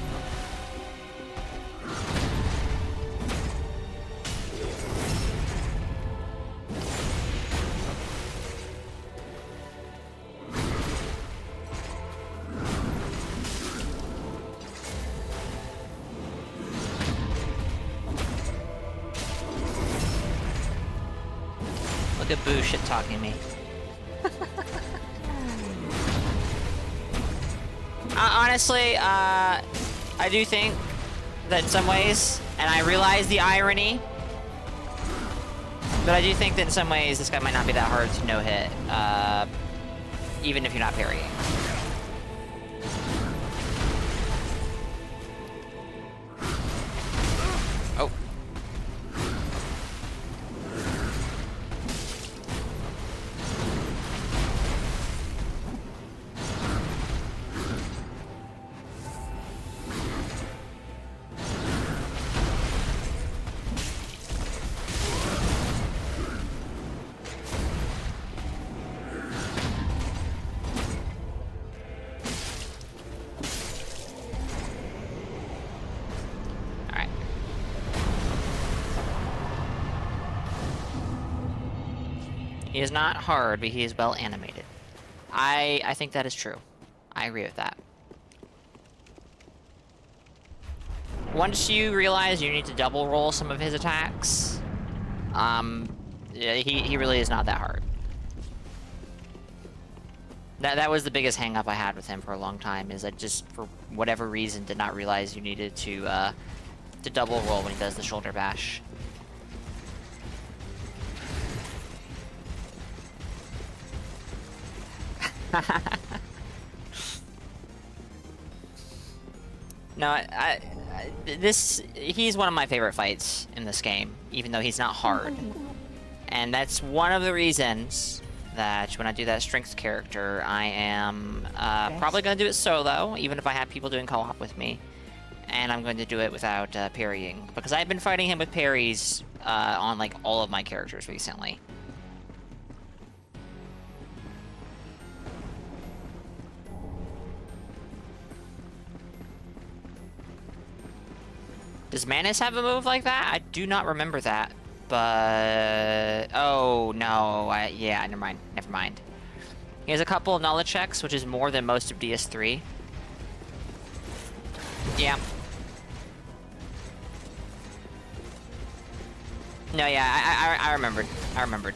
Look at Boo shit-talking me. Honestly, I do think that in some ways, and I realize the irony, but I do think that in some ways this guy might not be that hard to no-hit, even if you're not parrying. Oh. He is not hard, but he is well animated. I think that is true. I agree with that. Once you realize you need to double roll some of his attacks, yeah, he really is not that hard. That was the biggest hang-up I had with him for a long time, is I just, for whatever reason, did not realize you needed to double roll when he does the shoulder bash. No, he's one of my favorite fights in this game, even though he's not hard. And that's one of the reasons that when I do that strength character, I am probably going to do it solo, even if I have people doing co-op with me. And I'm going to do it without parrying, because I've been fighting him with parries on like all of my characters recently. Does Manus have a move like that? I do not remember that, but... Oh, no. Yeah, never mind. Never mind. He has a couple of knowledge checks, which is more than most of DS3. Yeah. No, yeah, I remembered. I remembered.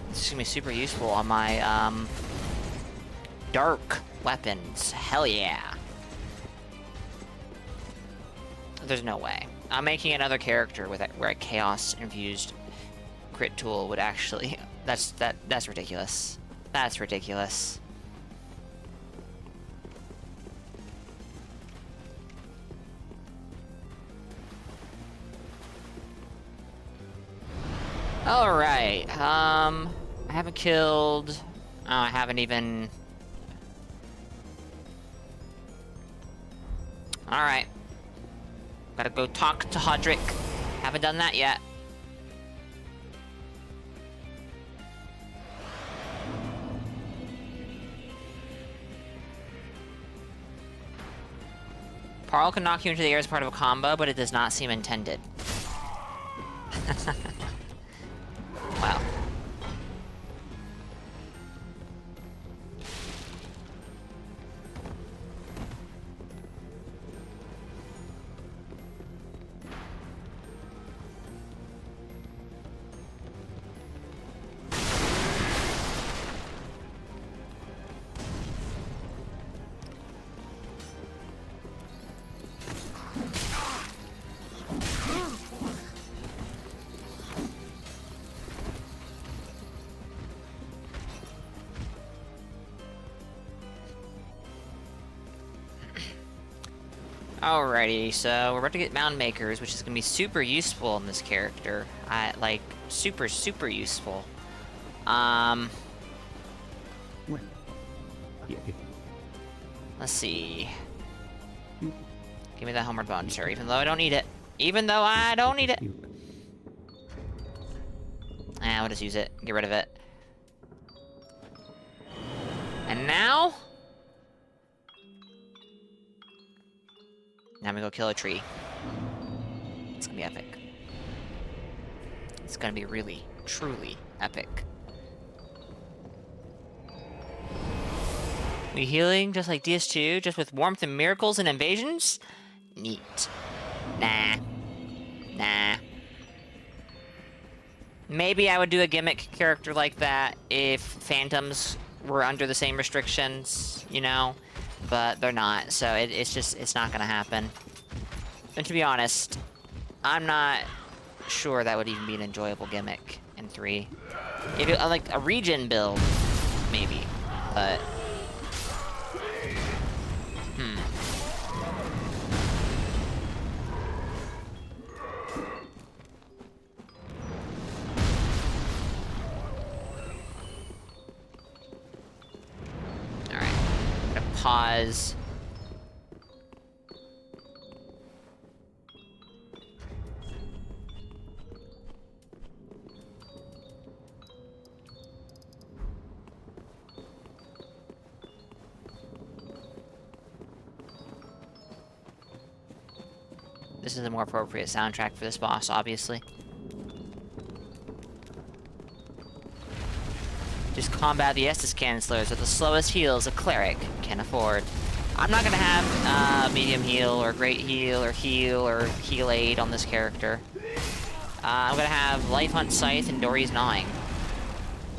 This is gonna be super useful on my, dark weapons. Hell yeah. There's no way. I'm making another character with where a chaos-infused crit tool would actually... That's ridiculous. That's ridiculous. Alright, I haven't killed... Oh, I haven't even... Alright. Gotta go talk to Hodrick. Haven't done that yet. Parl can knock you into the air as part of a combo, but it does not seem intended. Alrighty, so we're about to get mound makers, which is gonna be super useful in this character. Like super useful. Well, yeah, Let's see. Give me that homeward bone, sir, even though I don't need it. Even though I don't need it. We'll just use it. Get rid of it. And now? Now we go kill a tree. It's gonna be epic. It's gonna be really, truly epic. We healing just like DS2, just with warmth and miracles and invasions? Neat. Nah. Nah. Maybe I would do a gimmick character like that if Phantoms were under the same restrictions, you know? But they're not, so it's not gonna happen. And to be honest, I'm not sure that would even be an enjoyable gimmick in 3. If it, like a regen build, maybe, but... Pause. This is a more appropriate soundtrack for this boss, obviously. Just combat the Estus Cancelers with the slowest heals a Cleric can afford. I'm not gonna have medium heal or great heal or heal aid on this character. I'm gonna have Life Hunt Scythe and Dory's Gnawing.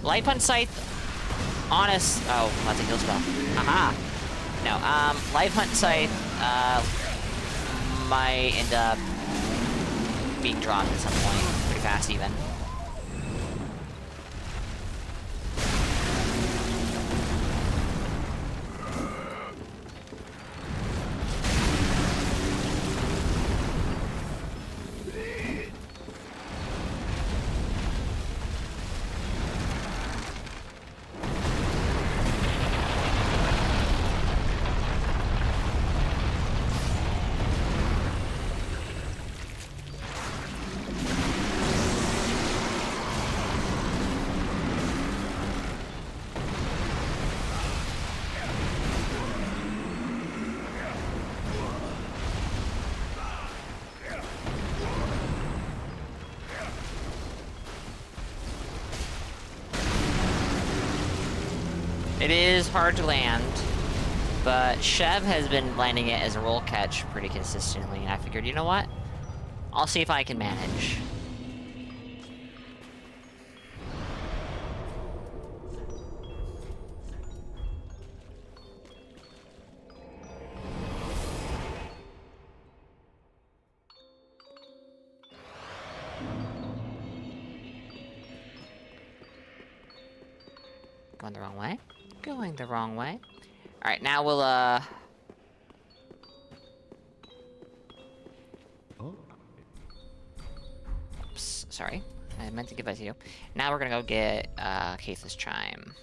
Life Hunt Scythe, honest. Oh, that's a heal spell. Aha. No. Life Hunt Scythe might end up being dropped at some point, pretty fast even. It is hard to land, but Chev has been landing it as a roll catch pretty consistently, and I figured, you know what? I'll see if I can manage. Going the wrong way. Going the wrong way. Alright, now we'll, Oops, sorry. I meant to give that to you. Now we're gonna go get, Kaith's Chime.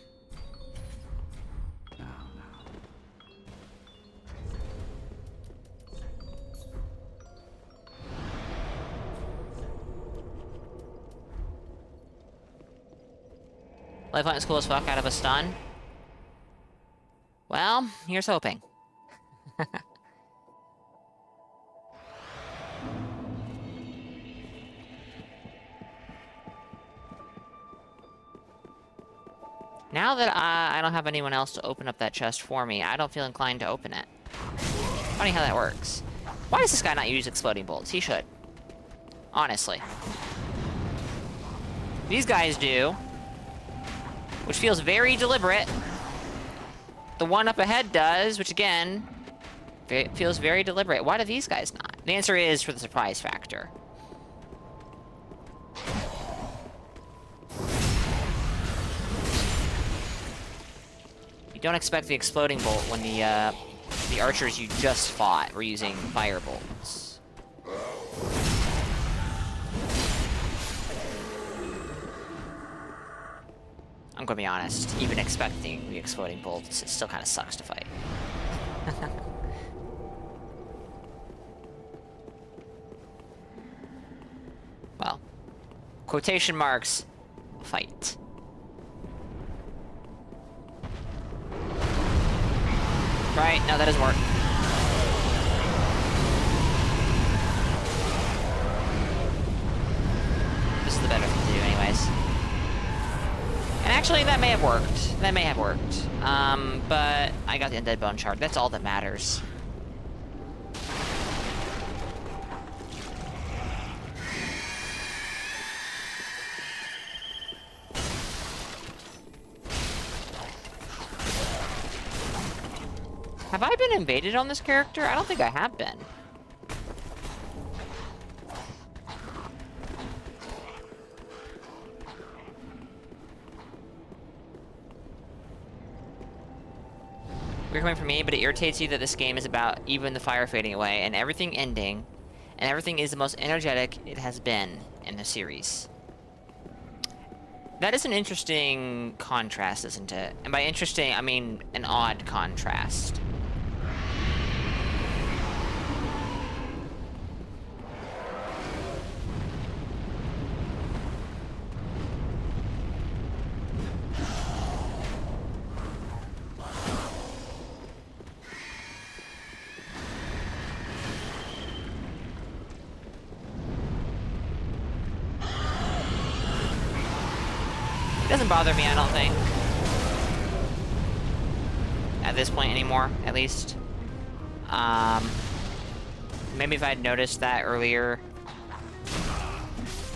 Life Hunt is cool as fuck out of a stun. Well, here's hoping. Now that I don't have anyone else to open up that chest for me, I don't feel inclined to open it. Funny how that works. Why does this guy not use exploding bolts? He should. Honestly. These guys do. Which feels very deliberate. The one up ahead does, which again, feels very deliberate. Why do these guys not? The answer is for the surprise factor. You don't expect the exploding bolt when the The archers you just fought were using fire bolts. I'm gonna be honest, even expecting the exploding bolts, it still kind of sucks to fight. Well, quotation marks, fight. Right, no, that doesn't work. This is the better thing to do anyways. And actually, that may have worked. That may have worked. But I got the Undead Bone Shard. That's all that matters. Have I been invaded on this character? I don't think I have been. We're coming from me, but it irritates you that this game is about even the fire fading away and everything ending, and everything is the most energetic it has been in the series. That is an interesting contrast, isn't it? And by interesting, I mean an odd contrast. Doesn't bother me, I don't think. At this point anymore, at least. Maybe if I'd noticed that earlier,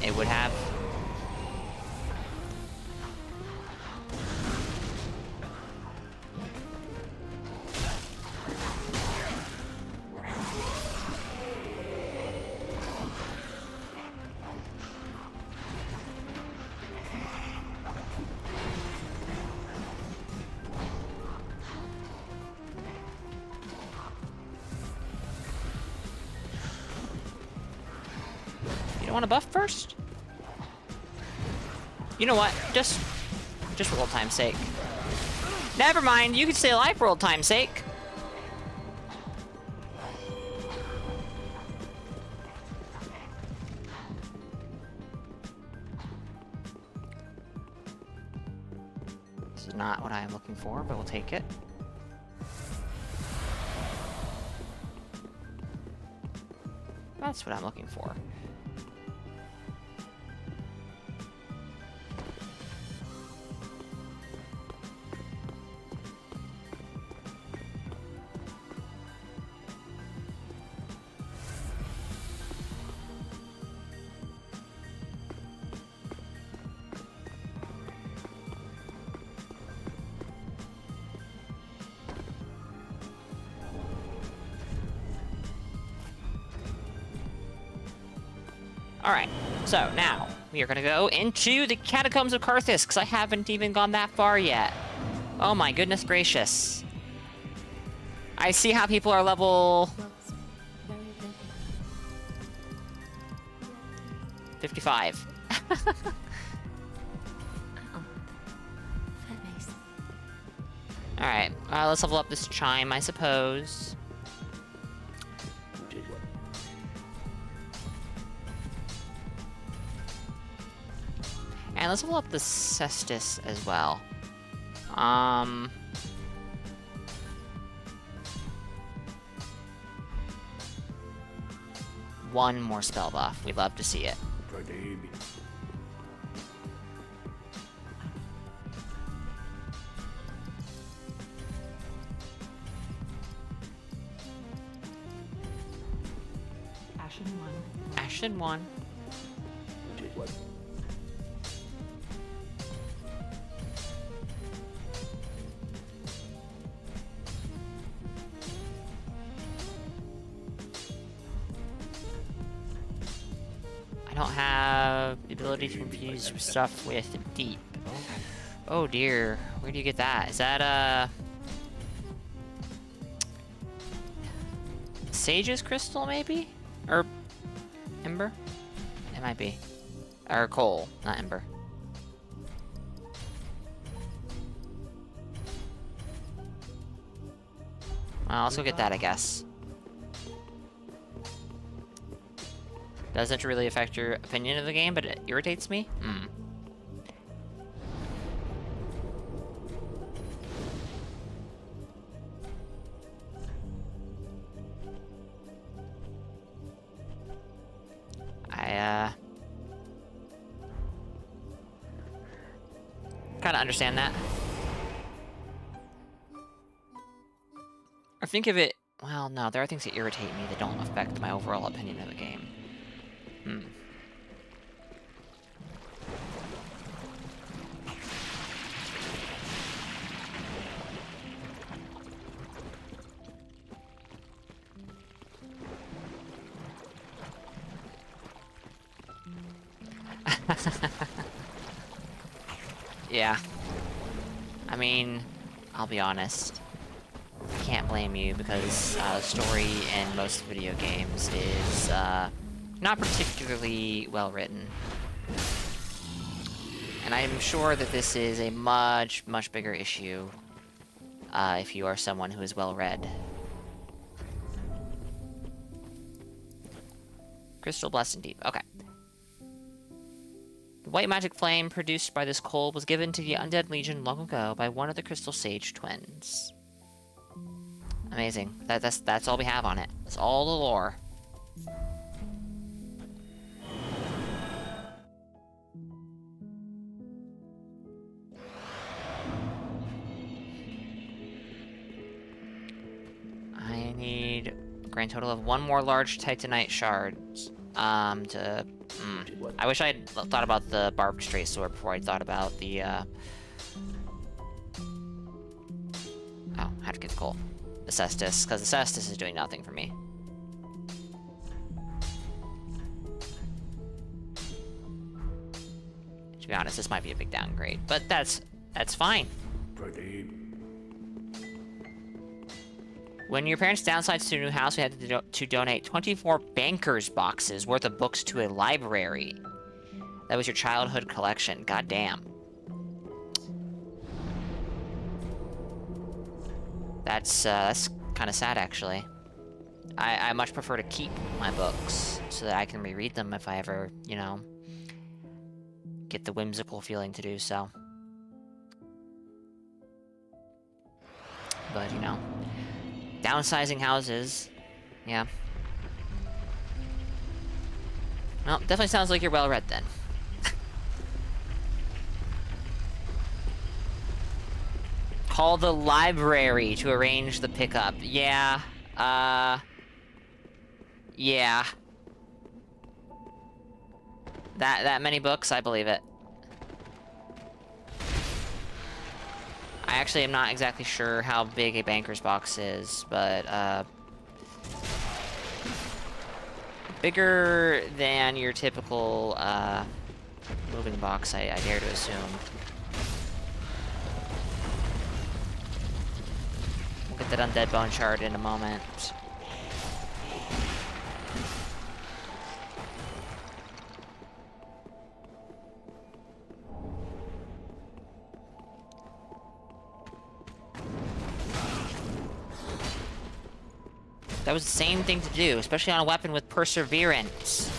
it would have. Want to buff first? You know what? Just for old time's sake. Never mind. You can stay alive for old time's sake. This is not what I am looking for, but we'll take it. That's what I'm looking for. Alright, so now we are going to go into the Catacombs of Karthus, because I haven't even gone that far yet. Oh my goodness gracious. I see how people are level 55. Alright, let's level up this chime, I suppose. And let's level up the Cestus as well. One more spell buff. We'd love to see it. Ashen 1. I don't have the ability to infuse stuff with deep. Oh dear, where do you get that? Is that Sage's crystal, maybe? Or Ember? It might be. Or coal, not Ember. Well, let's go get that, I guess. Doesn't really affect your opinion of the game, but it irritates me? Hmm. Kind of understand that. I think of it... Well, no, there are things that irritate me that don't affect my overall opinion of the game. Hmm. Yeah. I mean, I'll be honest. I can't blame you because story in most video games is not particularly well written. And I'm sure that this is a much, much bigger issue if you are someone who is well read. Crystal Blessed and Deep. Okay. The white magic flame produced by this coal was given to the Undead Legion long ago by one of the Crystal Sage twins. Amazing. That's all we have on it. That's all the lore. I need a grand total of 1 more large Titanite shards. I wish I had thought about the barbed straight sword before I thought about the, Oh, I have to get the coal. The Cestus, because the Cestus is doing nothing for me. To be honest, this might be a big downgrade, but that's fine. When your parents downsized to a new house, we had to donate 24 banker's boxes worth of books to a library. That was your childhood collection. God damn. That's kind of sad, actually. I much prefer to keep my books so that I can reread them if I ever, you know, get the whimsical feeling to do so. But, you know, downsizing houses, yeah. Well, definitely sounds like you're well-read then. Call the library to arrange the pickup. Yeah, yeah. That many books? I believe it. I actually am not exactly sure how big a banker's box is, but, bigger than your typical, moving box, I dare to assume. We'll get that undead bone shard in a moment. That was the same thing to do, especially on a weapon with perseverance.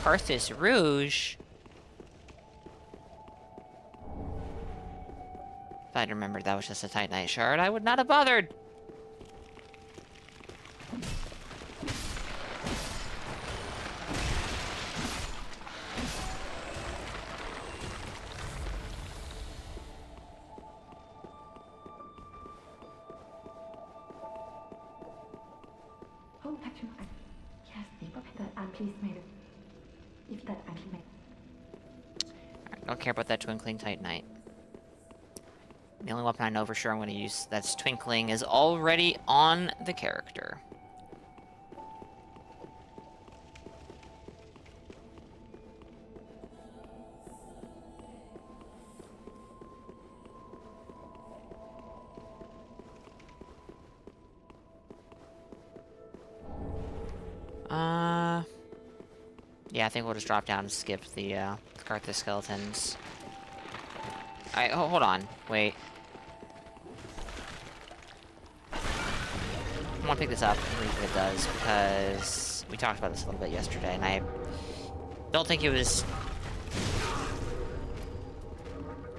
Carthus Rouge? If I'd remembered that was just a Titanite shard, I would not have bothered. Oh, actually, yes, that I'm pleased made it. If that actually made Alright, don't care about that Twinkling Titanite. The only weapon I know for sure I'm going to use that's Twinkling is already on the character. Yeah, I think we'll just drop down and skip the Carthus skeletons. Alright, hold on. Wait. I want to pick this up and read what it does, because we talked about this a little bit yesterday, and I don't think it was...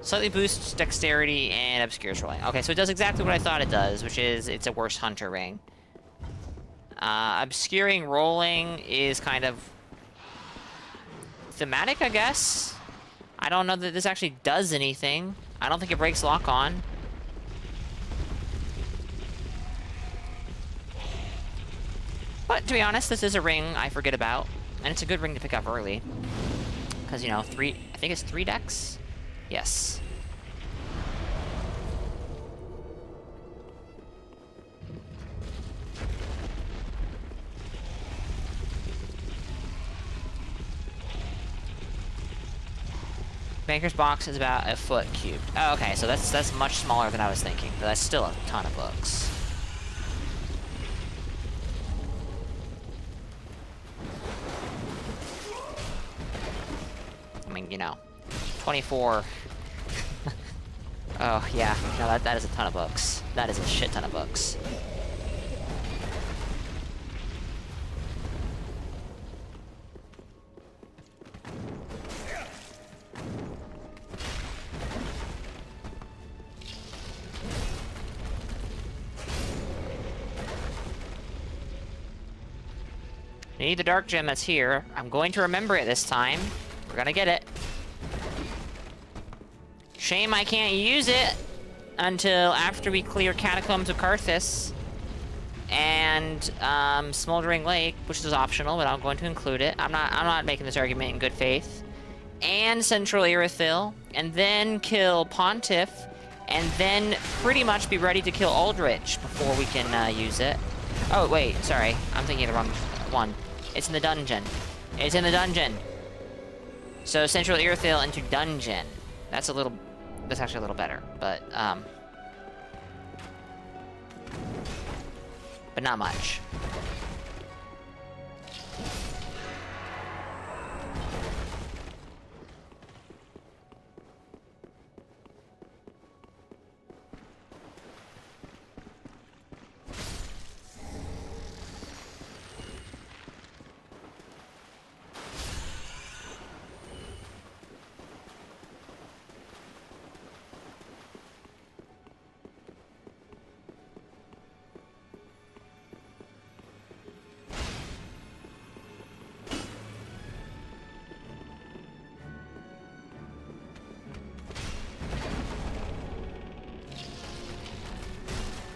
Slightly boosts dexterity and obscures rolling. Okay, so it does exactly what I thought it does, which is it's a worse hunter ring. Obscuring rolling is kind of thematic, I guess. I don't know that this actually does anything. I don't think it breaks lock on. But to be honest, this is a ring I forget about, and it's a good ring to pick up early. Because, you know, I think it's 3 decks? Yes. Banker's box is about a foot cubed. Oh, okay, so that's much smaller than I was thinking, but that's still a ton of books. I mean, you know, 24. Oh, yeah. No, that is a ton of books. That is a shit ton of books. I need the dark gem that's here. I'm going to remember it this time. We're gonna get it. Shame I can't use it until after we clear Catacombs of Carthus and Smoldering Lake, which is optional, but I'm going to include it. I'm not making this argument in good faith. And Central Irithyll, and then kill Pontiff, and then pretty much be ready to kill Aldrich before we can use it. Oh wait, sorry, I'm thinking of the wrong one. It's in the dungeon. It's in the dungeon. So Central Irithyll into dungeon. That's actually a little better, but not much.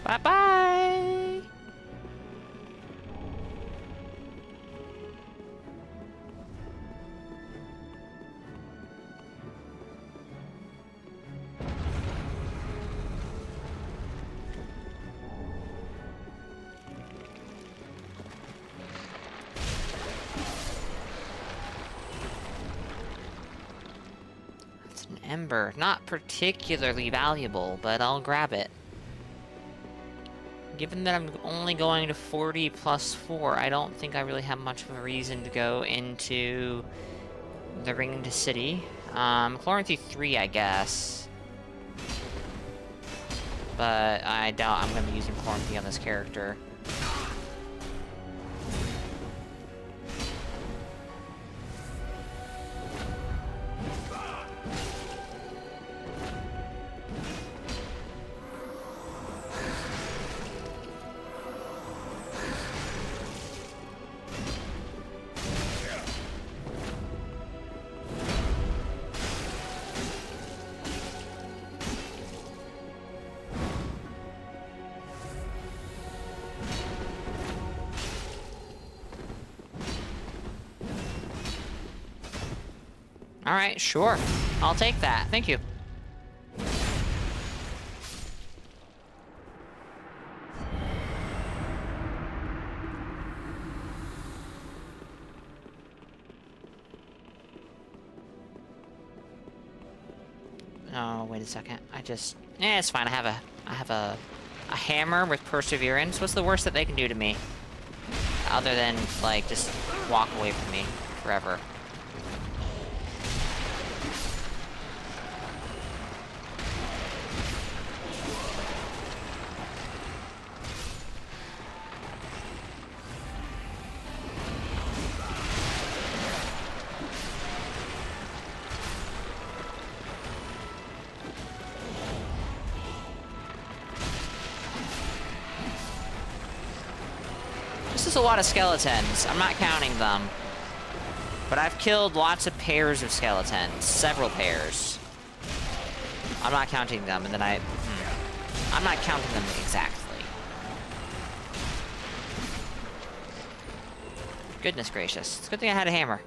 Bye-bye! That's an ember. Not particularly valuable, but I'll grab it. Given that I'm only going to 40 plus 4, I don't think I really have much of a reason to go into the Ringed City. Chloranthy 3, I guess. But I doubt I'm going to be using Chloranthy on this character. Alright, sure. I'll take that. Thank you. Oh, wait a second. It's fine. I have a hammer with perseverance. What's the worst that they can do to me? Other than, like, just walk away from me. forever. This is a lot of skeletons. I'm not counting them. But I've killed lots of pairs of skeletons. Several pairs. I'm not counting them, and then I'm not counting them exactly. Goodness gracious. It's a good thing I had a hammer.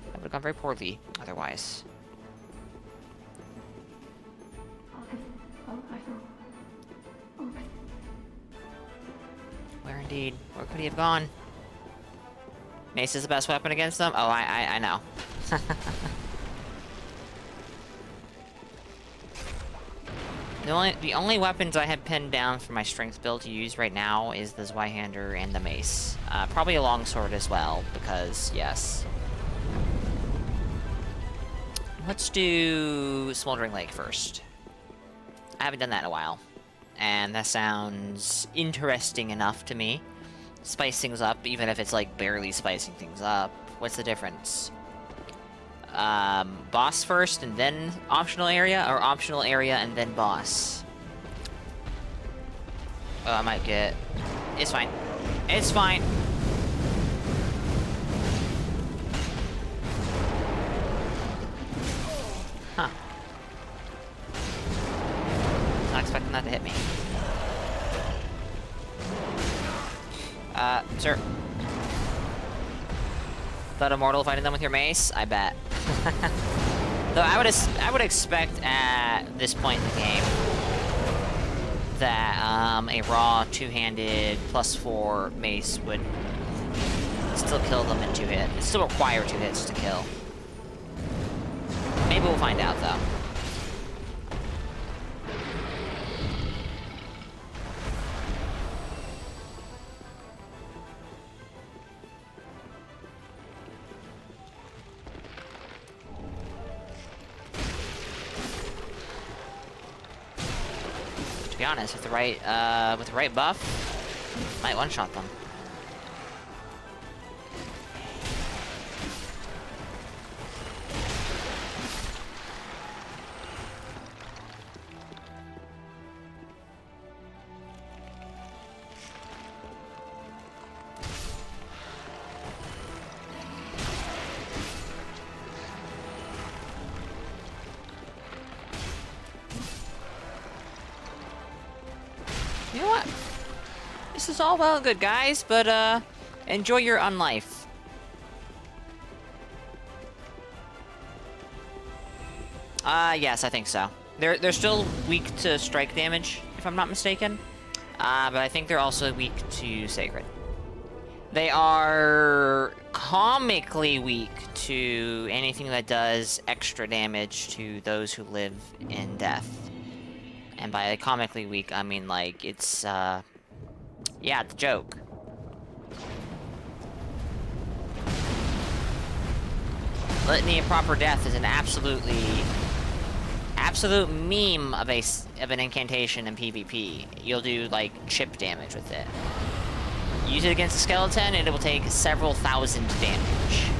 That would have gone very poorly otherwise. Where indeed? Where could he have gone? Mace is the best weapon against them? Oh, I know. The only weapons I have pinned down for my strength build to use right now is the Zweihander and the mace. Probably a longsword as well, because, yes. Let's do Smoldering Lake first. I haven't done that in a while. And that sounds interesting enough to me. Spice things up, even if it's like barely spicing things up. What's the difference? Boss first and then optional area, or optional area and then boss? Oh, I might get... It's fine. It's fine. Huh. Not expecting that to hit me. Sir. Thought immortal fighting them with your mace? I bet. Though I would expect at this point in the game that a raw two-handed +4 mace would still kill them in 2 hits. It still require 2 hits to kill. Maybe we'll find out though. To be honest, with the right buff, might one-shot them. You know what? This is all well and good, guys, but, enjoy your unlife. Yes, I think so. They're still weak to strike damage, if I'm not mistaken. But I think they're also weak to sacred. They are comically weak to anything that does extra damage to those who live in death. And by comically weak, I mean, like, it's, yeah, it's a joke. Litany of Proper Death is an absolute meme of an incantation in PvP. You'll do, like, chip damage with it. Use it against a skeleton, and it will take several thousand damage.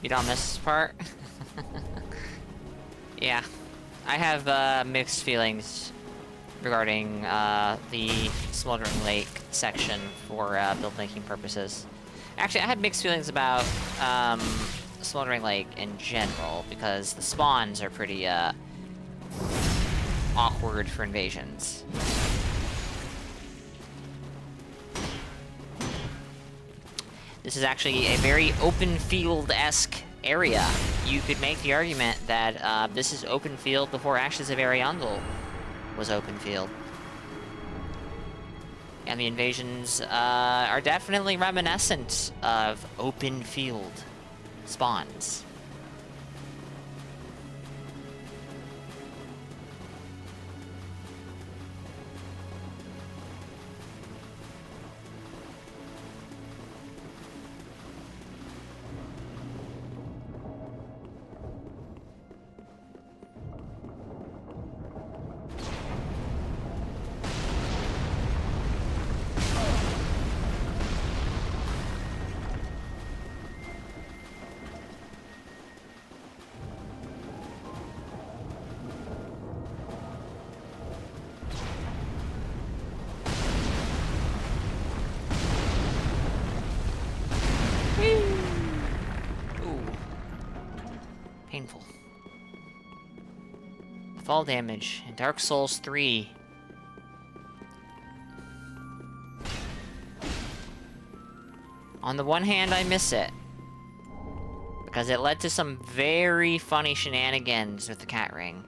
Beat on this part. Yeah. I have mixed feelings regarding the Smoldering Lake section for build making purposes. Actually, I had mixed feelings about Smoldering Lake in general because the spawns are pretty awkward for invasions. This is actually a very open field-esque area. You could make the argument that this is open field before Ashes of Ariandel was open field. And the invasions are definitely reminiscent of open field spawns. Painful. Fall damage in Dark Souls 3. On the one hand, I miss it, because it led to some very funny shenanigans with the cat ring.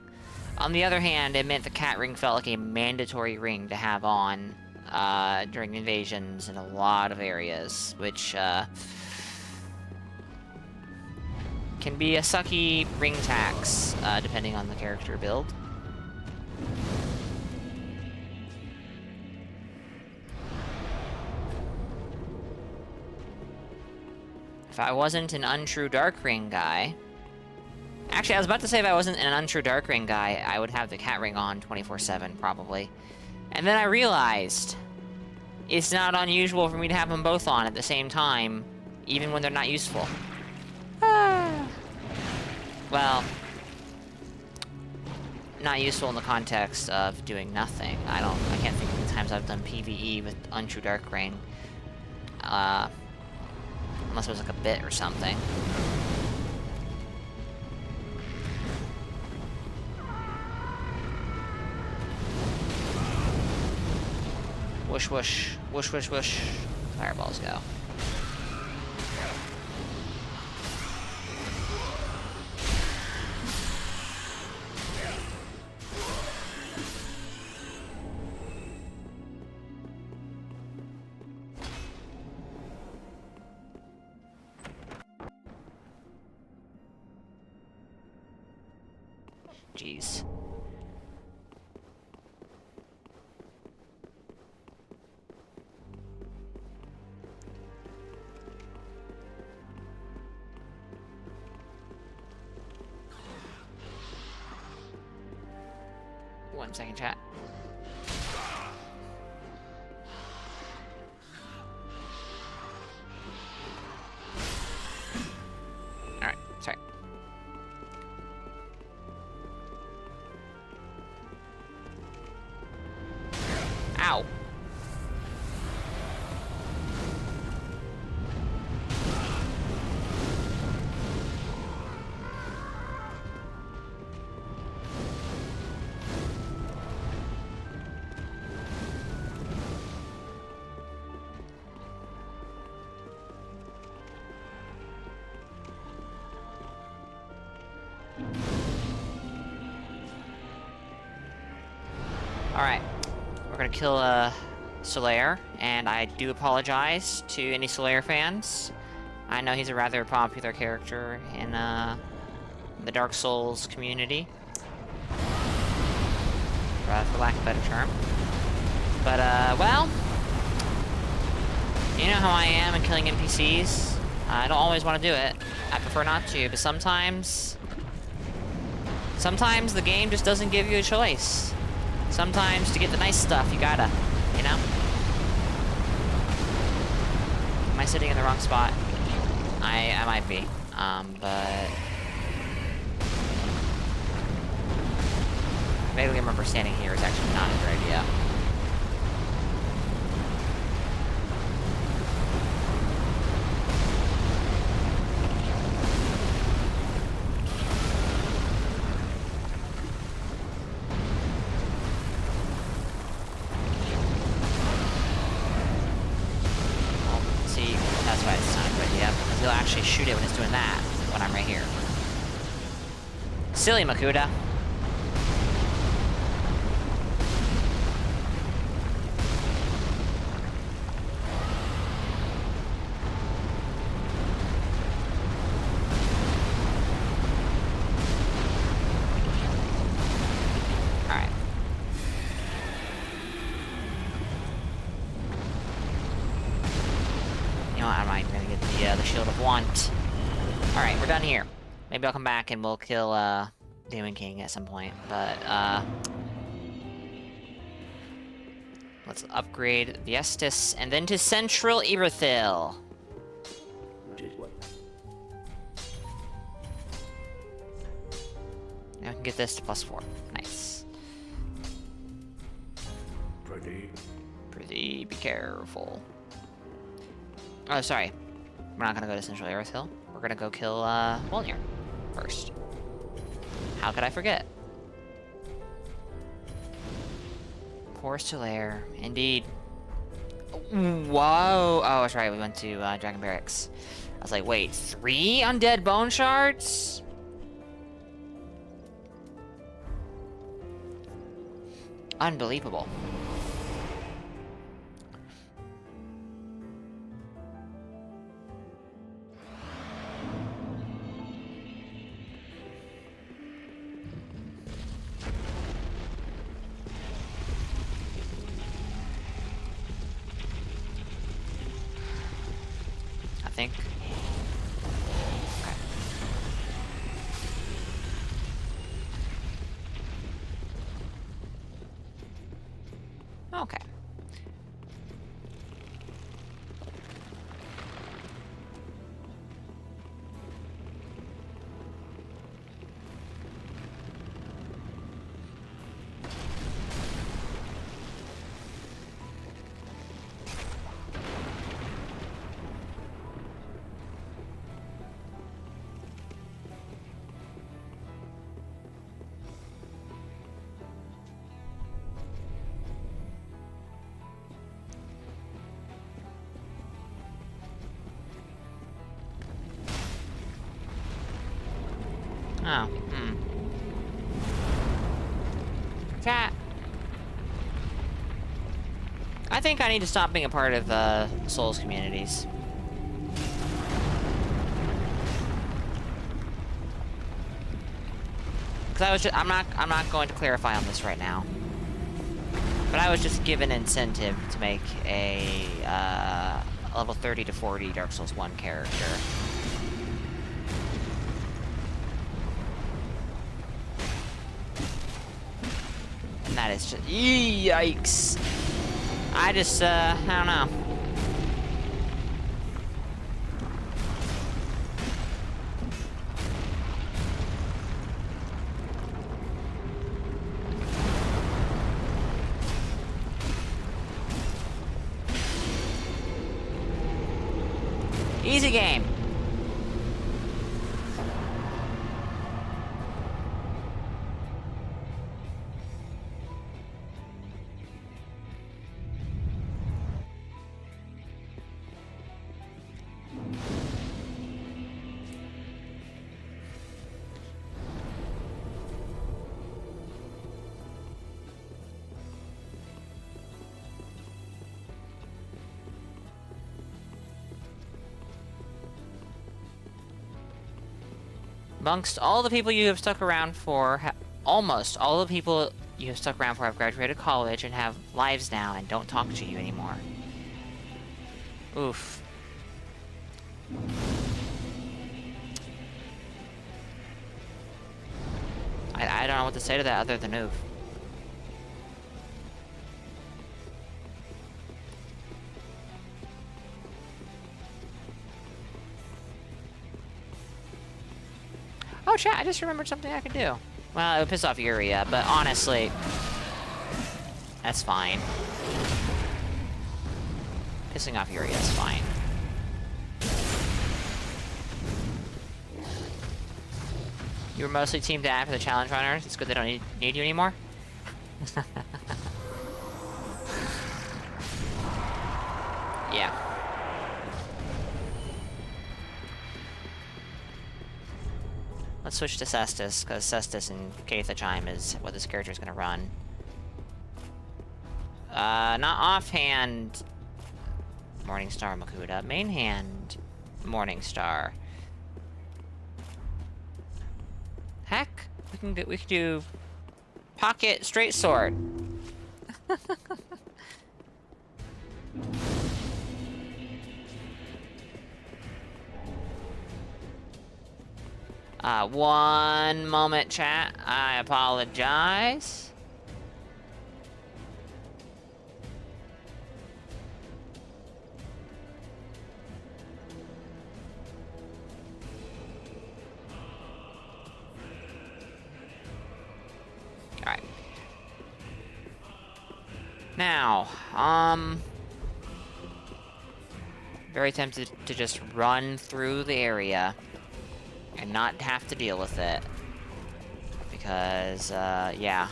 On the other hand, it meant the cat ring felt like a mandatory ring to have on during invasions in a lot of areas, which can be a sucky ring tax, depending on the character build. If I wasn't an untrue Dark Ring guy... Actually, I was about to say if I wasn't an untrue Dark Ring guy, I would have the cat ring on 24/7, probably. And then I realized it's not unusual for me to have them both on at the same time, even when they're not useful. Well, not useful in the context of doing nothing. I can't think of the times I've done PvE with Untrue Dark Ring. Unless it was like a bit or something. Whoosh, whoosh, whoosh, whoosh, whoosh. Fireballs go. Jeez. One second, chat. Alright, sorry. Ow. Alright, we're gonna kill Solaire, and I do apologize to any Solaire fans. I know he's a rather popular character in the Dark Souls community, for lack of a better term. But, well, you know how I am in killing NPCs. I don't always want to do it. I prefer not to, but sometimes the game just doesn't give you a choice. Sometimes to get the nice stuff, you gotta, you know? Am I sitting in the wrong spot? I might be, but... vaguely remember standing here is actually not a good idea. That's why it's not a good idea, because he'll actually shoot it when it's doing that, when I'm right here. Silly Makuta. Alright. You know what, I'm gonna get the Shield of Want. Alright, we're done here. Maybe I'll come back and we'll kill, Demon King at some point, but, let's upgrade the Estus, and then to Central Iberthil. Now we can get this to +4. Nice. Pretty, be careful. Oh, sorry. We're not gonna go to Central Iberthil. We're gonna go kill, Wolnir first. How could I forget? Forest to Lair, indeed. Whoa! Oh, that's right, we went to Dragon Barracks. I was like, wait, 3 undead bone shards? Unbelievable. I think. Okay. Okay. Oh, Chat. I think I need to stop being a part of Souls communities. Because I'm not going to clarify on this right now. But I was just given incentive to make a level 30 to 40 Dark Souls 1 character. And that is just... Yikes! I just, I don't know. Easy game. Amongst all the people you have stuck around for, almost all the people you have stuck around for have graduated college and have lives now and don't talk to you anymore. Oof. I don't know what to say to that other than oof. Oh, chat, I just remembered something I could do. Well, it would piss off Yuria, but honestly, that's fine. Pissing off Yuria is fine. You were mostly teamed to add for the challenge runners. It's good they don't need you anymore. Yeah. Let's switch to Cestus, because Cestus and Kaitha Chime is what this character is going to run. Not offhand Morningstar Makuta. Main hand Morningstar. Heck, we can do Pocket Straight Sword. One moment, chat. I apologize. Alright. Now, very tempted to just run through the area and not have to deal with it. Because, yeah.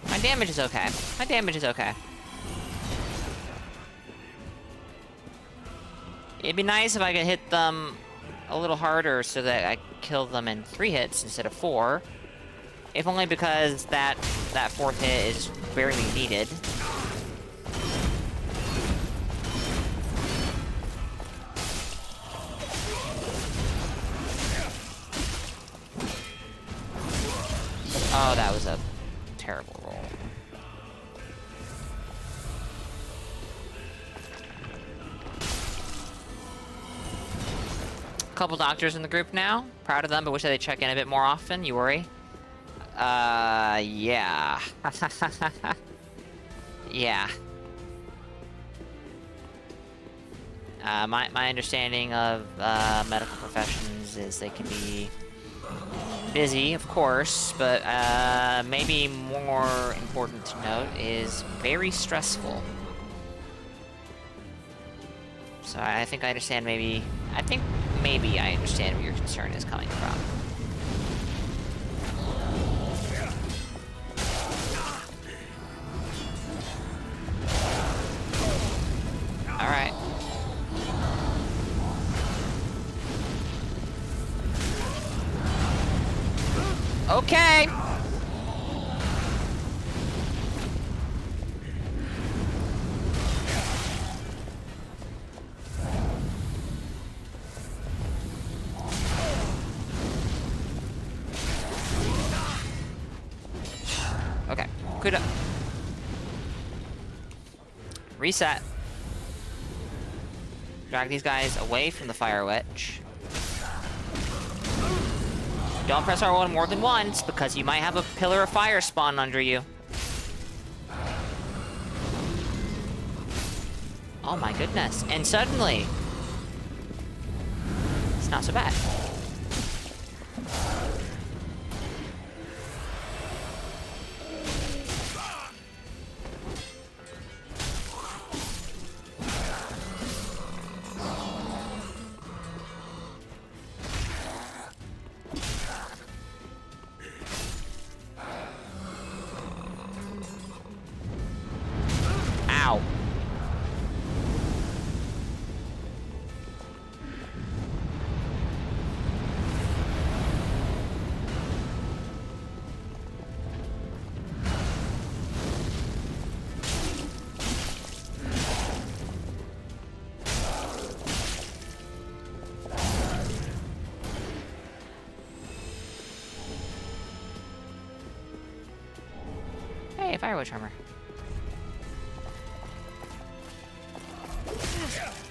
My damage is okay. My damage is okay. It'd be nice if I could hit them a little harder so that I kill them in 3 hits instead of 4. If only because that 4th hit is barely needed. Oh, that was a terrible roll. Couple doctors in the group now. Proud of them, but wish that they check in a bit more often. You worry? Yeah. Yeah. My understanding of medical professions is they can be busy, of course, but maybe more important to note is very stressful. So I think I understand maybe I understand where your concern is coming from. Alright. Okay! Okay, good. Reset. Drag these guys away from the fire witch. Don't press R1 more than once, because you might have a pillar of fire spawn under you. Oh my goodness. And suddenly, it's not so bad. Ow. Hey, Fire Witch armor.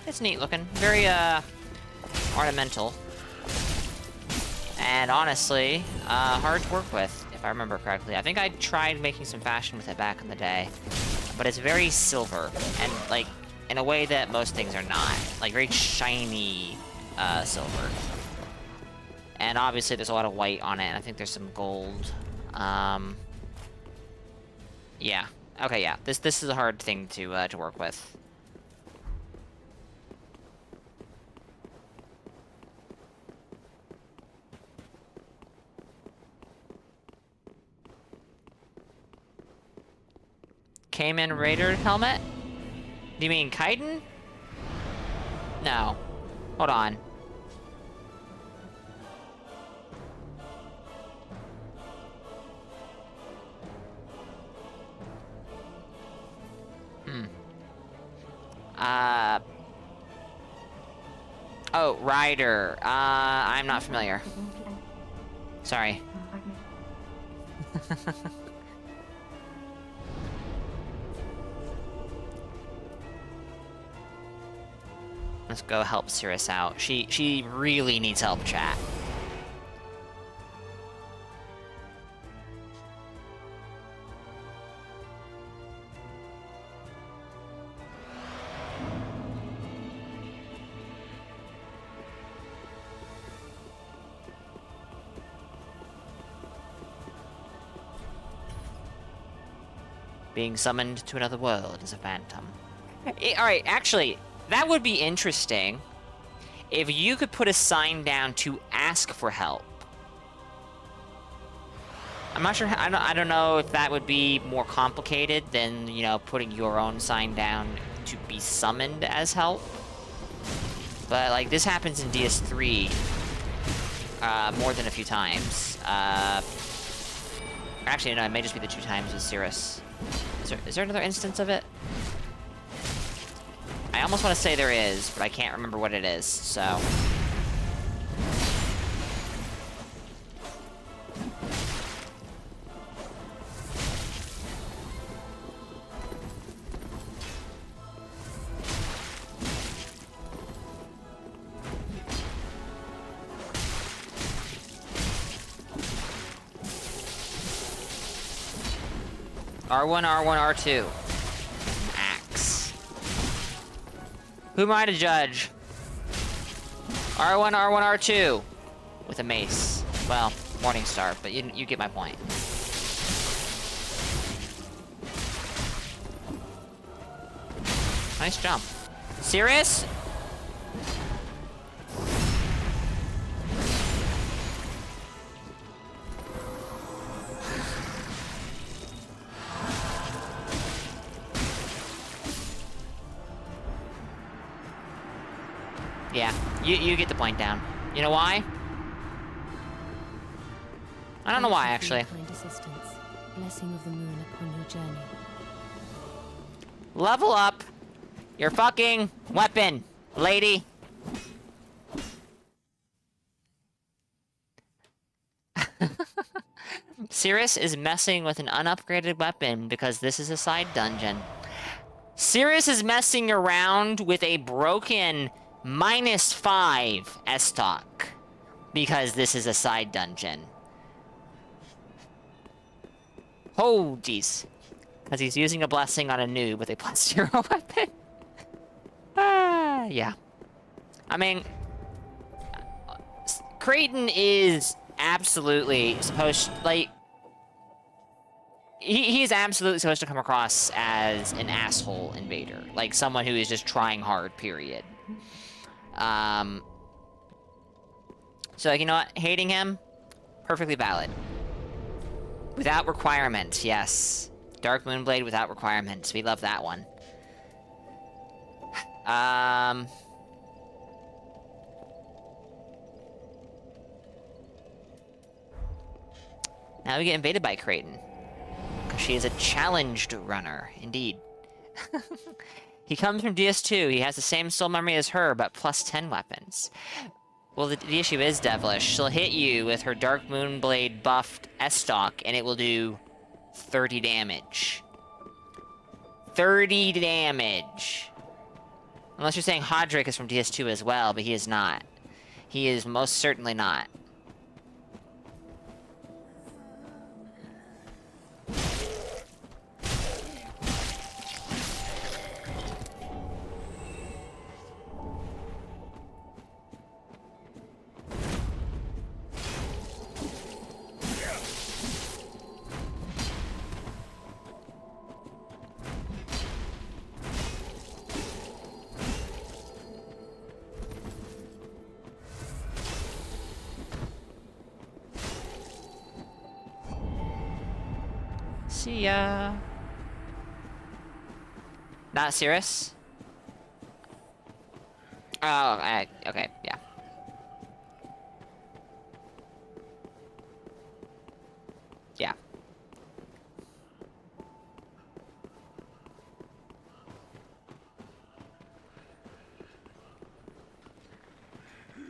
It's neat looking. Very, ornamental. And honestly, hard to work with, if I remember correctly. I think I tried making some fashion with it back in the day. But it's very silver. And, like, in a way that most things are not. Like, very shiny, silver. And obviously there's a lot of white on it, and I think there's some gold. Yeah. Okay, yeah. This is a hard thing to work with. Cayman Raider helmet? Do you mean chitin? No. Hold on. Oh, Rider. I'm not familiar. Sorry. Let's go help Cirrus out. She really needs help, chat. Being summoned to another world as a phantom. Alright, actually, that would be interesting if you could put a sign down to ask for help. I'm not sure, I don't know if that would be more complicated than, you know, putting your own sign down to be summoned as help. But, like, this happens in DS3 more than a few times. Actually, no, it may just be the 2 times with Cirrus. Is there another instance of it? I almost want to say there is, but I can't remember what it is, so... R1, R1, R2. Axe. Who am I to judge? R1, R1, R2. With a mace. Well, Morningstar, but you get my point. Nice jump. Serious? Yeah, you get the point down. You know why? I don't know why, actually. Blessing of the moon upon your journey. Level up your fucking weapon, lady. Cirrus is messing with an unupgraded weapon because this is a side dungeon. Cirrus is messing around with a broken -5 S-Stock because this is a side dungeon. Oh, jeez. Because he's using a blessing on a noob with a +0 weapon. Yeah. I mean, Creighton is absolutely supposed, like, he's absolutely supposed to come across as an asshole invader. Like, someone who is just trying hard, period. So, like, you know what? Hating him, perfectly valid. Without requirement, yes. Dark Moonblade without requirements. We love that one. Now we get invaded by Creighton. Because she is a challenged runner, indeed. He comes from DS2. He has the same soul memory as her, but +10 weapons. Well, the issue is, Devilish, she'll hit you with her Dark Moonblade buffed S-Stock, and it will do 30 damage. 30 damage! Unless you're saying Hodrick is from DS2 as well, but he is not. He is most certainly not. See ya. Not serious? Oh, okay, yeah. Yeah.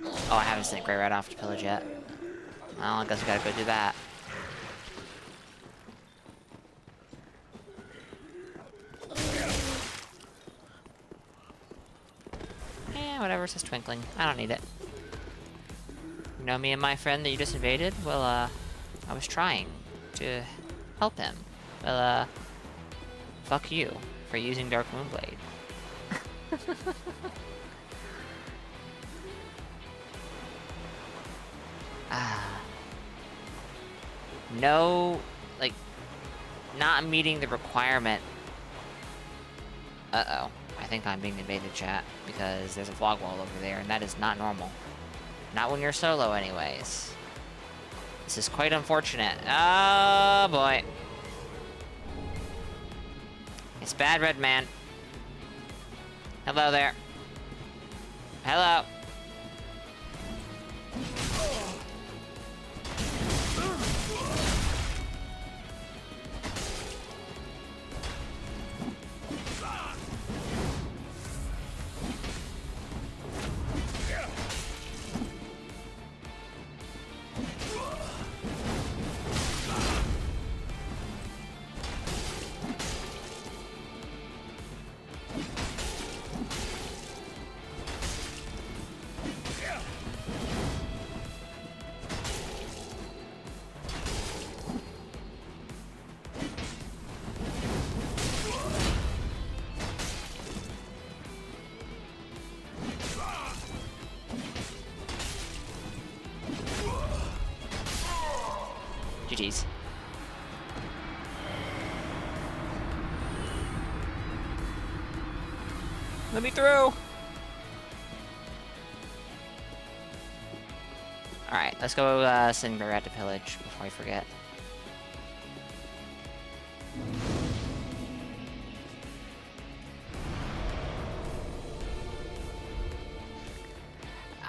Oh, I haven't sent Grey Rat off to pillage yet. Well, I guess we gotta go do that. Eh, whatever, it says twinkling. I don't need it. You know me and my friend that you just invaded? Well, I was trying to help him. Well, fuck you for using Dark Moonblade. No, like, not meeting the requirement. Uh-oh. I think I'm being invaded, chat, because there's a vlog wall over there, and that is not normal. Not when you're solo, anyways. This is quite unfortunate. Oh, boy. It's bad, Red Man. Hello there. Hello. GG's. Let me through! Alright, let's go send Rat to pillage before I forget.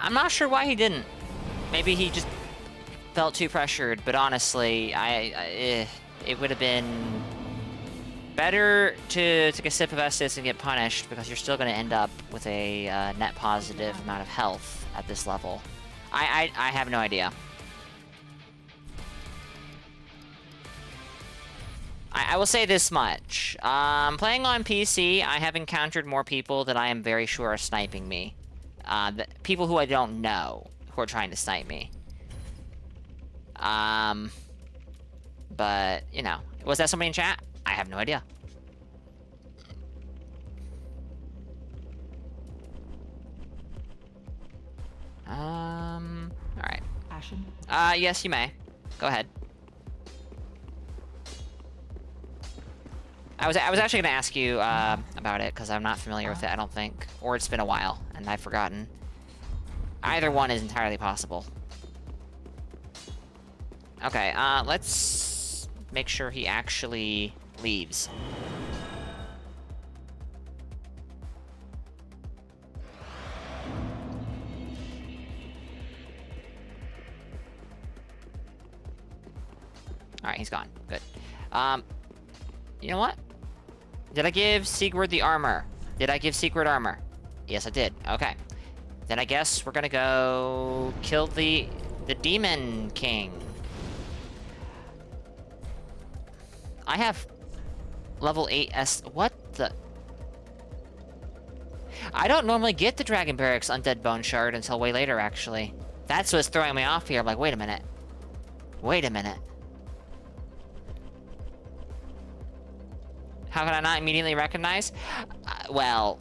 I'm not sure why he didn't. Maybe he just felt too pressured, but honestly, it would have been better to take a sip of Estus and get punished, because you're still going to end up with a net positive amount of health at this level. I have no idea. I will say this much. Playing on PC, I have encountered more people that I am very sure are sniping me. People who I don't know who are trying to snipe me. But, you know, was that somebody in chat? I have no idea. Alright. Ashen? Yes, you may. Go ahead. I was actually gonna ask you, about it, because I'm not familiar with it, I don't think. Or it's been a while, and I've forgotten. Either one is entirely possible. Okay, let's make sure he actually leaves. Alright, he's gone. Good. You know what? Did I give Sigurd the armor? Did I give Sigurd armor? Yes, I did. Okay. Then I guess we're gonna go kill the Demon King. I have level 8 S. What the? I don't normally get the Dragon Barracks Undead Bone Shard until way later, actually. That's what's throwing me off here. I'm like, wait a minute. Wait a minute. How can I not immediately recognize? Well,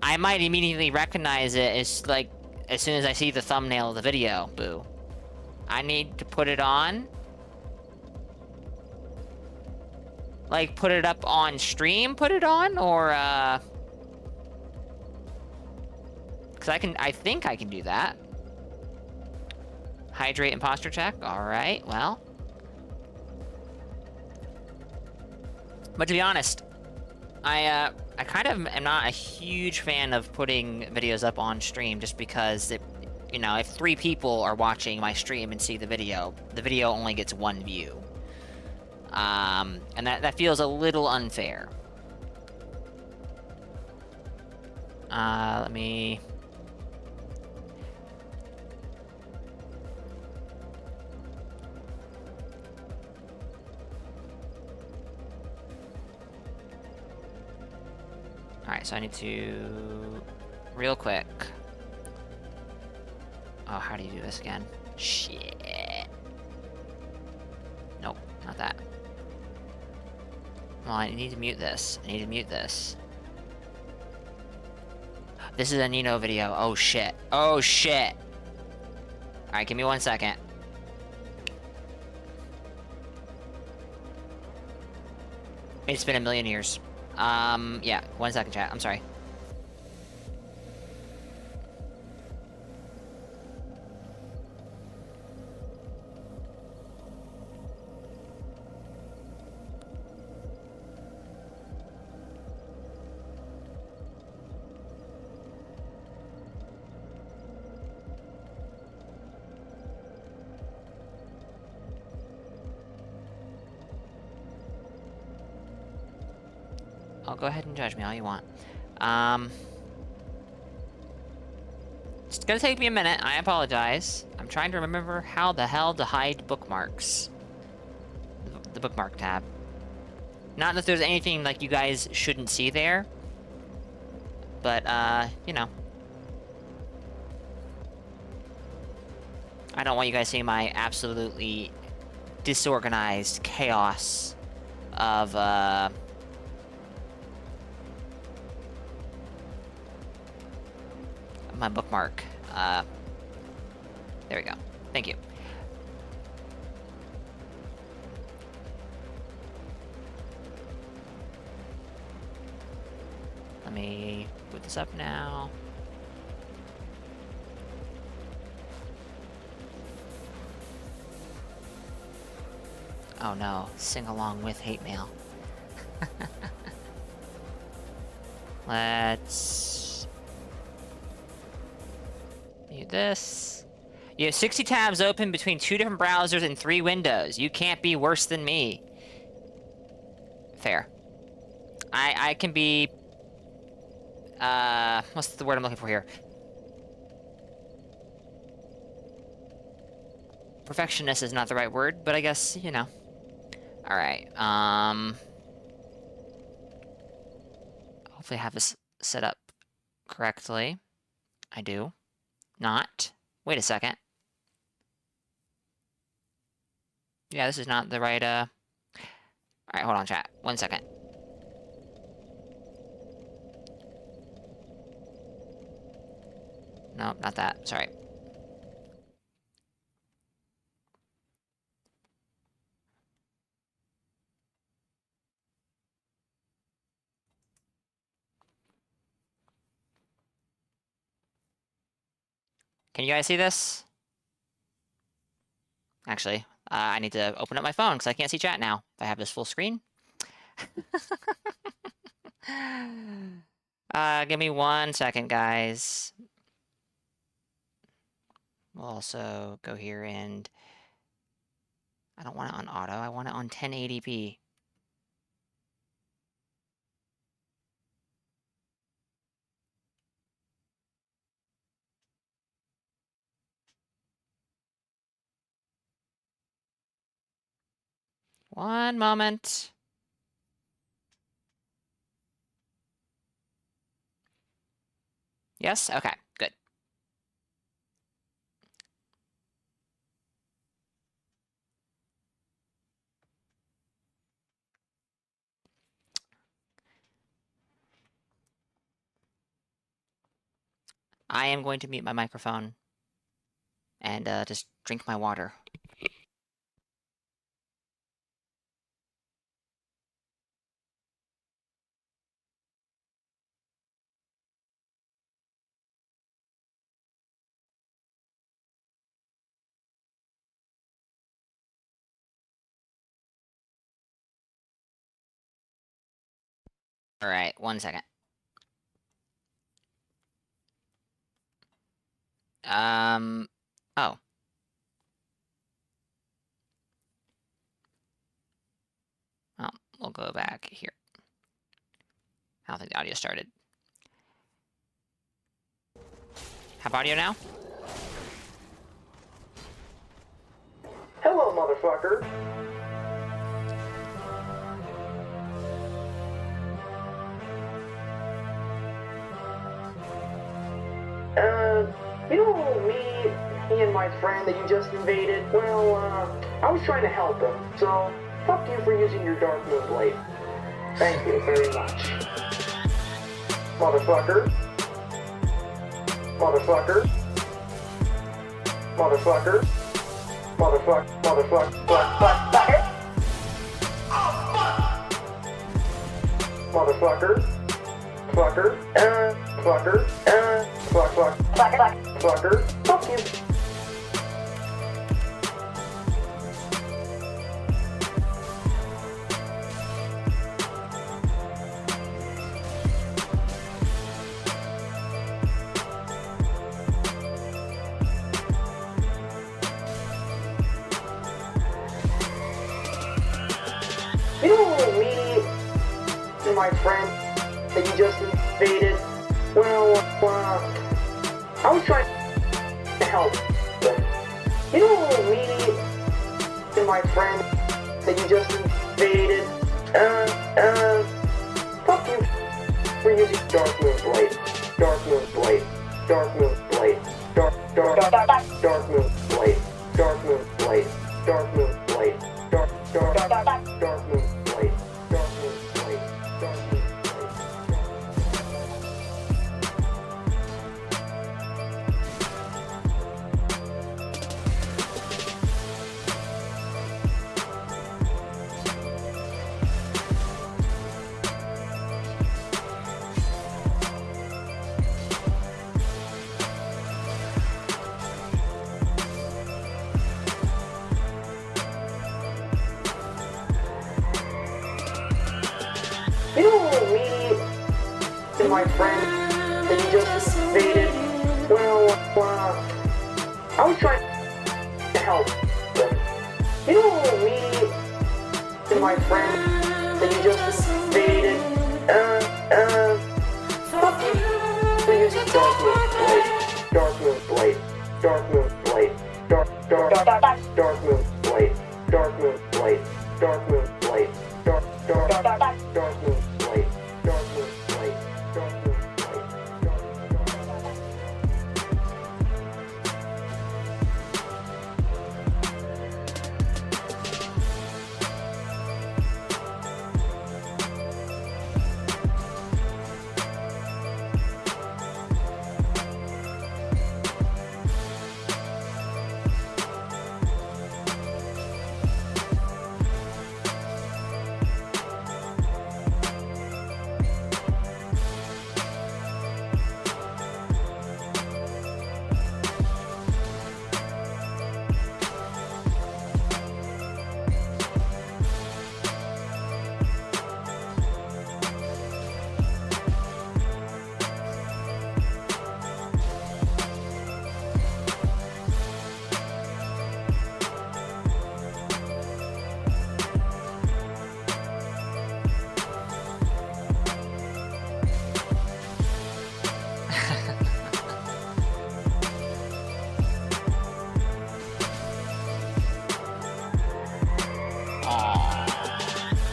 I might immediately recognize it as, like, as soon as I see the thumbnail of the video. Boo. I need to put it on. Like, put it up on stream, put it on? Or, because I think I can do that. Hydrate and posture check. Alright, well. But to be honest, I kind of am not a huge fan of putting videos up on stream just because it, you know, if 3 people are watching my stream and see the video only gets 1 view. And that feels a little unfair. Let me... Alright, so I need to... Real quick. Oh, how do you do this again? Shit. Nope, not that. Well, I need to mute this. I need to mute this. This is a Nino video. Oh, shit. Oh, shit. Alright, give me 1 second. It's been a million years. Yeah, 1 second, chat. I'm sorry. I'll go ahead and judge me all you want. It's gonna take me a minute. I apologize. I'm trying to remember how the hell to hide bookmarks. The bookmark tab. Not that there's anything like you guys shouldn't see there. But, you know. I don't want you guys seeing my absolutely disorganized chaos of, my bookmark. There we go. Thank you. Let me put this up now. Oh no, sing along with hate mail. Let's mute this. You have 60 tabs open between 2 different browsers and 3 windows. You can't be worse than me. Fair. I can be... what's the word I'm looking for here? Perfectionist is not the right word, but I guess, you know. Alright, hopefully I have this set up correctly. I do. Not. Wait a second. Yeah, this is not the right, Alright, hold on, chat. 1 second. No, not that. Sorry. Can you guys see this? Actually, I need to open up my phone because I can't see chat now. If I have this full screen. Give me 1 second, guys. We'll also go here and... I don't want it on auto. I want it on 1080p. One moment. Yes? Okay, good. I am going to mute my microphone and just drink my water. Alright, 1 second. Oh. Well, we'll go back here. I don't think the audio started. Have audio now? Hello, motherfucker. You know, me and my friend that you just invaded, well, I was trying to help him, so fuck you for using your Dark Moon Blade. Thank you very much. Motherfucker. Motherfucker. Motherfucker. Motherfucker. Motherfucker. Fucker. Fucker. Fucker. Fuck you. You know, me and my friend that you just invaded, well, I was trying to help them. You know, me and my friend that you just invaded, fuck you for using Dark Moon Blade. Dark Moon Blade. Dark Moon Blade. Dark Moon Blade. Dark Moon Blade. Dark Moon Blade. Dark Moon Blade. Dark Moon Blade. Dark Moon Blade. You know, me and my friend that you just invaded, well, I was trying to help them. You know, me and my friend that you just invaded, fuck you for using Dark Moon Blade. Dark Moon Blade. Dark Moon Blade. Dark Moon Blade. Dark Moon Blade. Dark Moon Blade. Dark Moon Blade. Dark Moon Blade. Dark Moon Blade.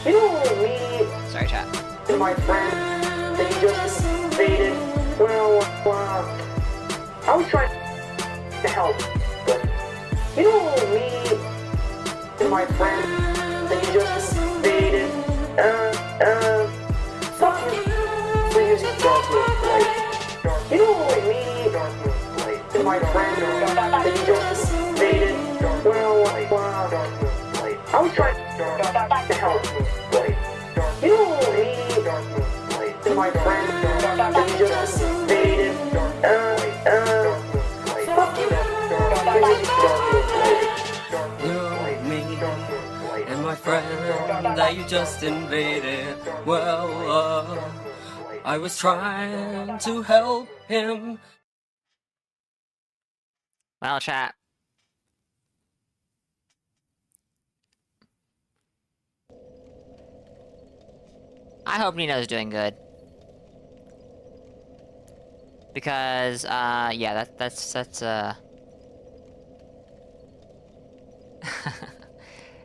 You know, me Sorry, chat. and my friend that you just invaded, well, I was trying to help them. You know, me and my friend that you just invaded, fuck you for using Dark Moon Blade. You know, me and my friend that you just invaded, well, I was trying to help them. You know, me and my friend that you just invaded, fuck you for using Dark Moon Blade. You, me, and my friend that you just invaded. Well, I was trying to help him. Well, chat. I hope Nino's doing good. Because, yeah, that's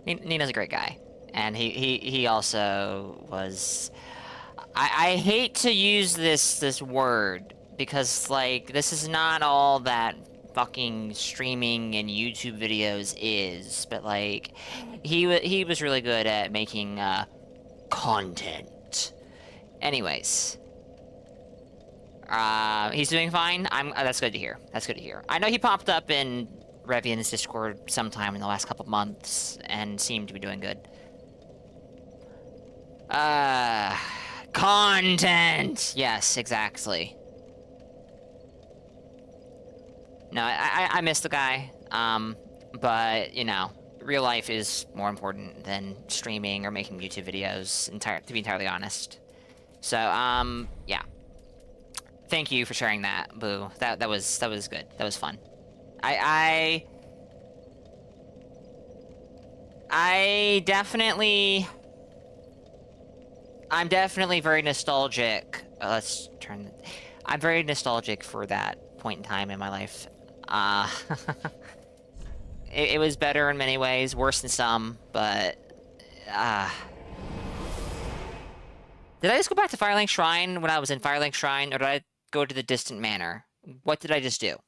Nino's a great guy. And he also was... I hate to use this word, because, like, this is not all that fucking streaming and YouTube videos is, but, like, he was really good at making, content. Anyways. He's doing fine? That's good to hear. That's good to hear. I know he popped up in Revian's Discord sometime in the last couple months, and seemed to be doing good. Content! Yes, exactly. No, I miss the guy, but, you know, real life is more important than streaming or making YouTube videos, to be entirely honest. So, yeah. Thank you for sharing that, Boo. That was good. That was fun. I'm definitely very nostalgic. I'm very nostalgic for that point in time in my life. It was better in many ways, worse in some, but... Did I just go back to Firelink Shrine when I was in Firelink Shrine, or did I go to the Distant Manor? What did I just do?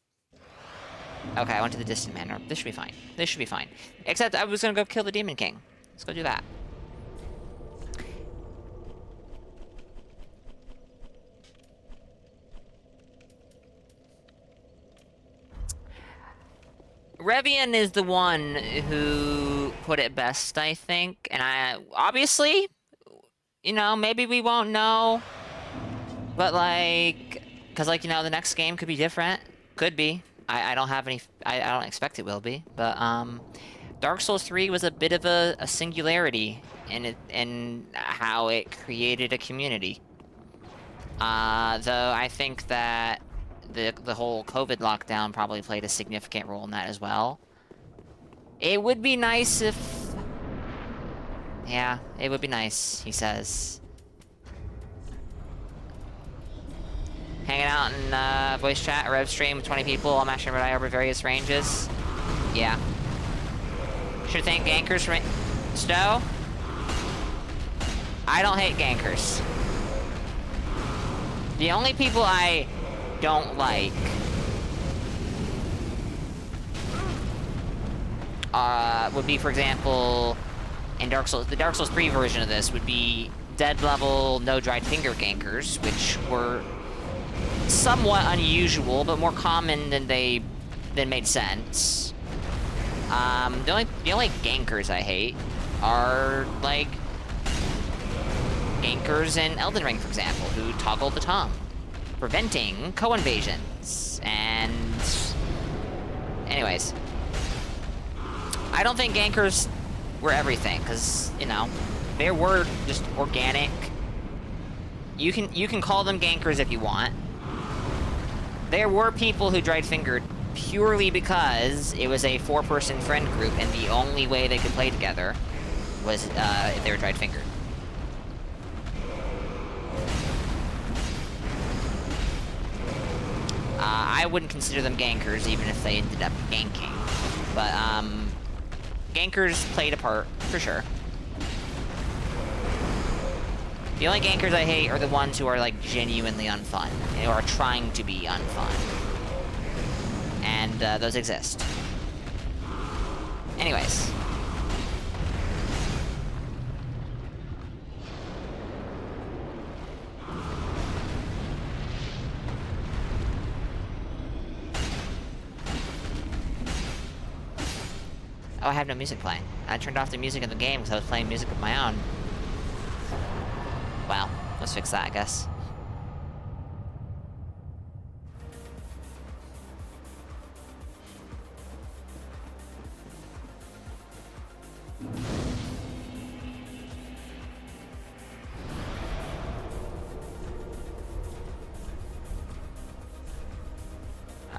Okay, I went to the Distant Manor. This should be fine. This should be fine. Except I was gonna go kill the Demon King. Let's go do that. Revian is the one who put it best, I think. And obviously, you know, maybe we won't know. But, like, because, like, you know, the next game could be different. Could be. I don't have any, I don't expect it will be. But, Dark Souls 3 was a bit of a singularity in how it created a community. Though I think that the whole COVID lockdown probably played a significant role in that as well. It would be nice if... Yeah, it would be nice, he says. Hanging out in voice chat or rev stream with 20 people, all mashing red eye over various ranges. Yeah. Should thank gankers for... Stowe? I don't hate gankers. The only people I don't like would be, for example, in Dark Souls, the Dark Souls 3 version of this would be dead level, no dried finger gankers, which were somewhat unusual, but more common than made sense. The only gankers I hate are, like, gankers in Elden Ring, for example, who toggle the tongue, preventing co-invasions, and... Anyways. I don't think gankers were everything, because, you know, they were just organic. You can call them gankers if you want. There were people who dried-fingered purely because it was a 4-person friend group, and the only way they could play together was if they were dried-fingered. I wouldn't consider them gankers, even if they ended up ganking. But, gankers played a part, for sure. The only gankers I hate are the ones who are, like, genuinely unfun, or are trying to be unfun. And, those exist. Anyways. Oh, I have no music playing. I turned off the music in the game because I was playing music of my own. Well, let's fix that, I guess.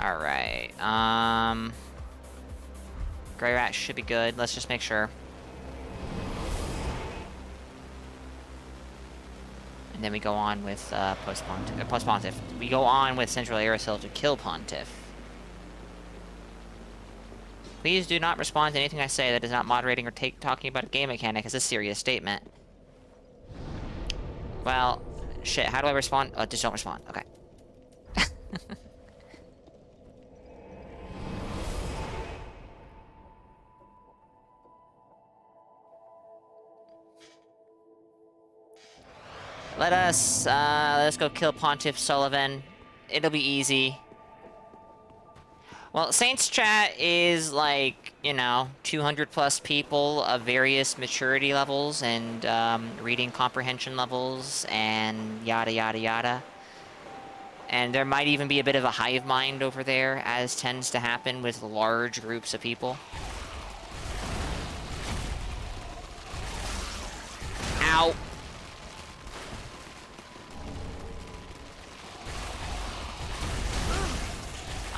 Alright, Grey Rat should be good. Let's just make sure. And then we go on with Post-Pontiff. We go on with Central Aerosil to kill Pontiff. Please do not respond to anything I say that is not moderating or talking about a game mechanic as a serious statement. Well, shit, how do I respond? Oh, just don't respond. Okay. Let's go kill Pontiff Sullivan. It'll be easy. Well, Saints chat is like, you know, 200 plus people of various maturity levels and reading comprehension levels and yada yada yada. And there might even be a bit of a hive mind over there, as tends to happen with large groups of people. Ow!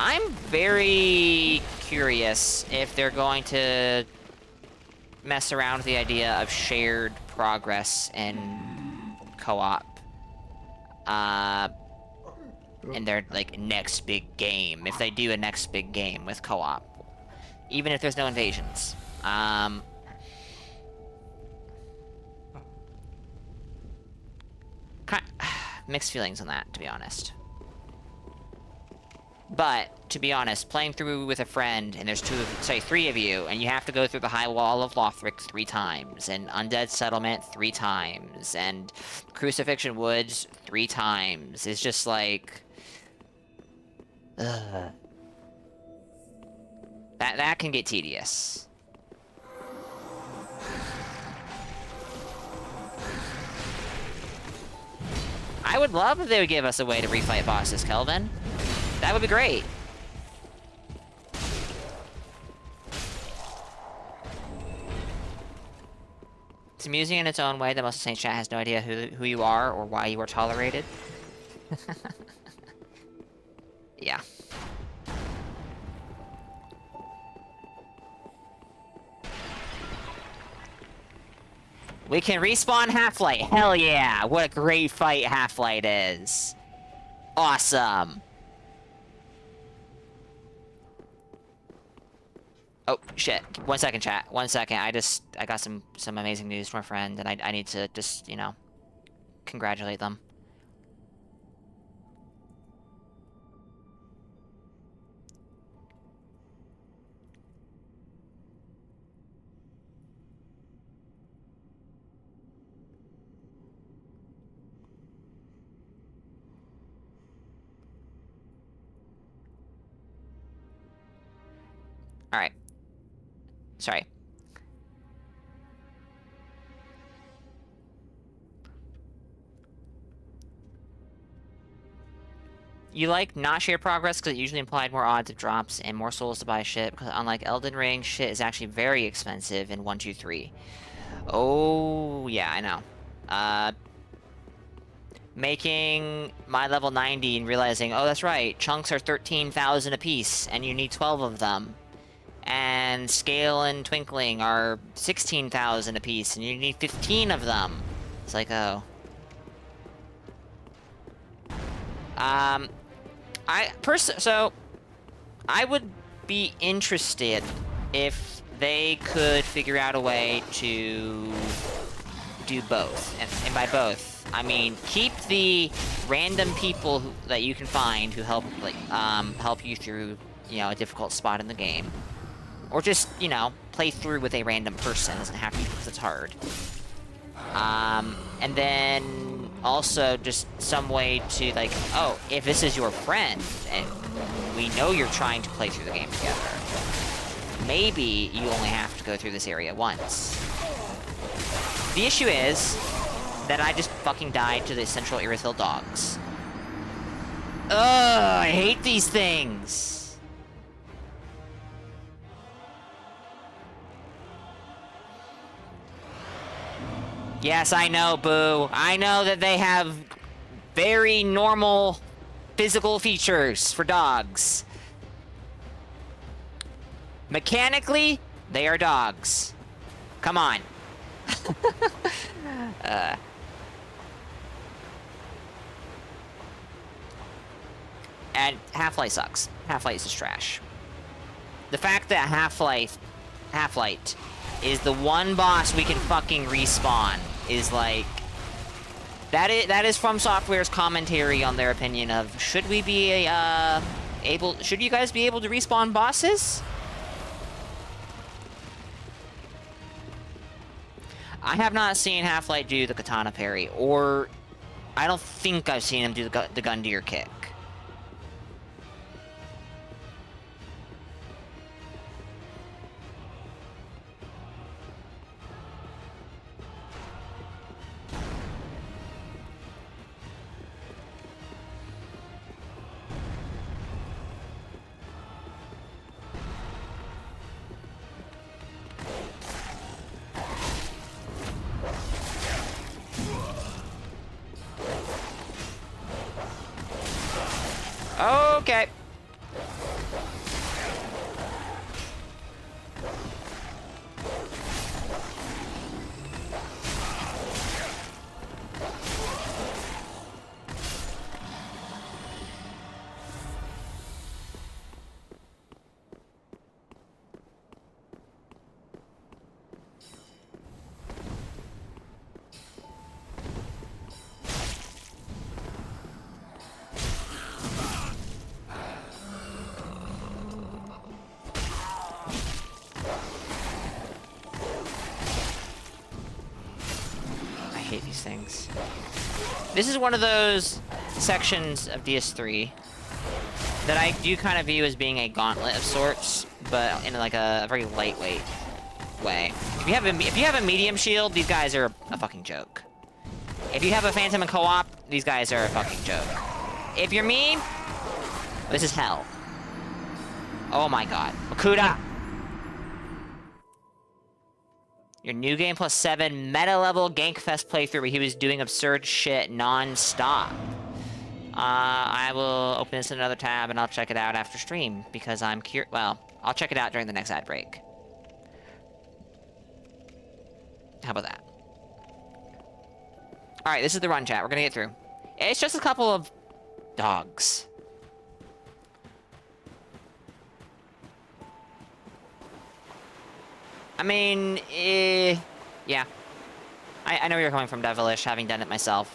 I'm very curious if they're going to mess around with the idea of shared progress in co-op. In their, like, next big game. If they do a next big game with co-op. Even if there's no invasions. Mixed feelings on that, to be honest. But, to be honest, playing through with a friend, and there's three of you, and you have to go through the High Wall of Lothric 3 times, and Undead Settlement 3 times, and Crucifixion Woods 3 times, is just like... Ugh. That can get tedious. I would love if they would give us a way to refight bosses, Kelvin. That would be great. It's amusing in its own way that most of Saints chat has no idea who you are or why you are tolerated. Yeah. We can respawn Half-Light. Hell yeah! What a great fight Half-Light is. Awesome. Oh, shit. 1 second, chat. 1 second. I got some amazing news from a friend, and I need to just, you know, congratulate them. Alright. Sorry. You like not share progress because it usually implied more odds of drops and more souls to buy shit, because unlike Elden Ring, shit is actually very expensive in 1, 2, 3. Oh, yeah, I know. Making my level 90 and realizing, oh, that's right, chunks are 13,000 apiece, and you need 12 of them. And Scale and Twinkling are 16,000 apiece, and you need 15 of them. It's like, oh. So, I would be interested if they could figure out a way to do both. And by both, I mean, keep the random people that you can find who help, like, help you through, you know, a difficult spot in the game. Or just, you know, play through with a random person. It doesn't have to be because it's hard. And then also just some way to, like, oh, if this is your friend, and we know you're trying to play through the game together, maybe you only have to go through this area once. The issue is that I just fucking died to the Central Irithyll dogs. Ugh, I hate these things! Yes, I know, Boo. I know that they have very normal physical features for dogs. Mechanically, they are dogs. Come on. And Half-Light sucks. Half-Light is just trash. The fact that Half-Light is the one boss we can fucking respawn is like... That is From Software's commentary on their opinion of, should we be should you guys be able to respawn bosses? I have not seen Half-Light do the katana parry, or I don't think I've seen him do the gun to your kick. Okay. Hate these things. This is one of those sections of DS3 that I do kind of view as being a gauntlet of sorts, but in like a very lightweight way. If you have a medium shield, these guys are a fucking joke. If you have a Phantom and co-op, these guys are a fucking joke. If you're me, this is hell. Oh my god. Makuta! Your new game plus 7 meta level Gankfest playthrough where he was doing absurd shit non-stop. I will open this in another tab and I'll check it out after stream because I'm curious. Well, I'll check it out during the next ad break. How about that? Alright, this is the run, chat. We're gonna get through. It's just a couple of dogs. I mean, yeah. I know where you're coming from, Devilish, having done it myself.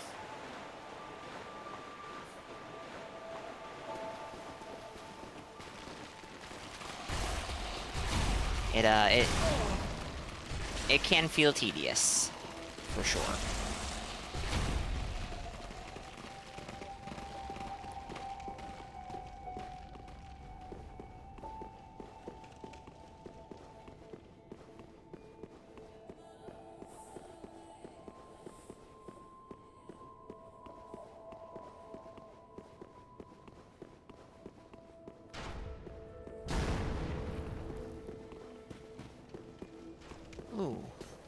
It can feel tedious, for sure. Ooh,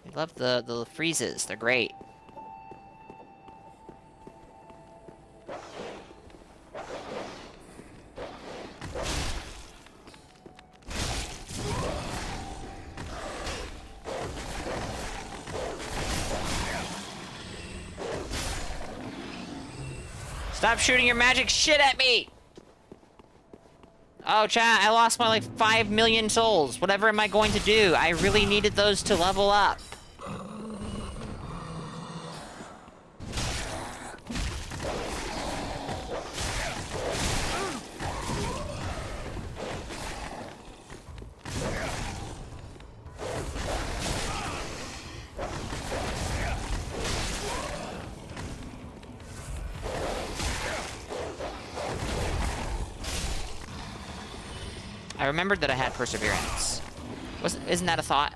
I love the freezes. They're great. Stop shooting your magic shit at me! Oh, chat, I lost my, like, 5 million souls. Whatever am I going to do? I really needed those to level up. I remembered that I had perseverance. Isn't that a thought?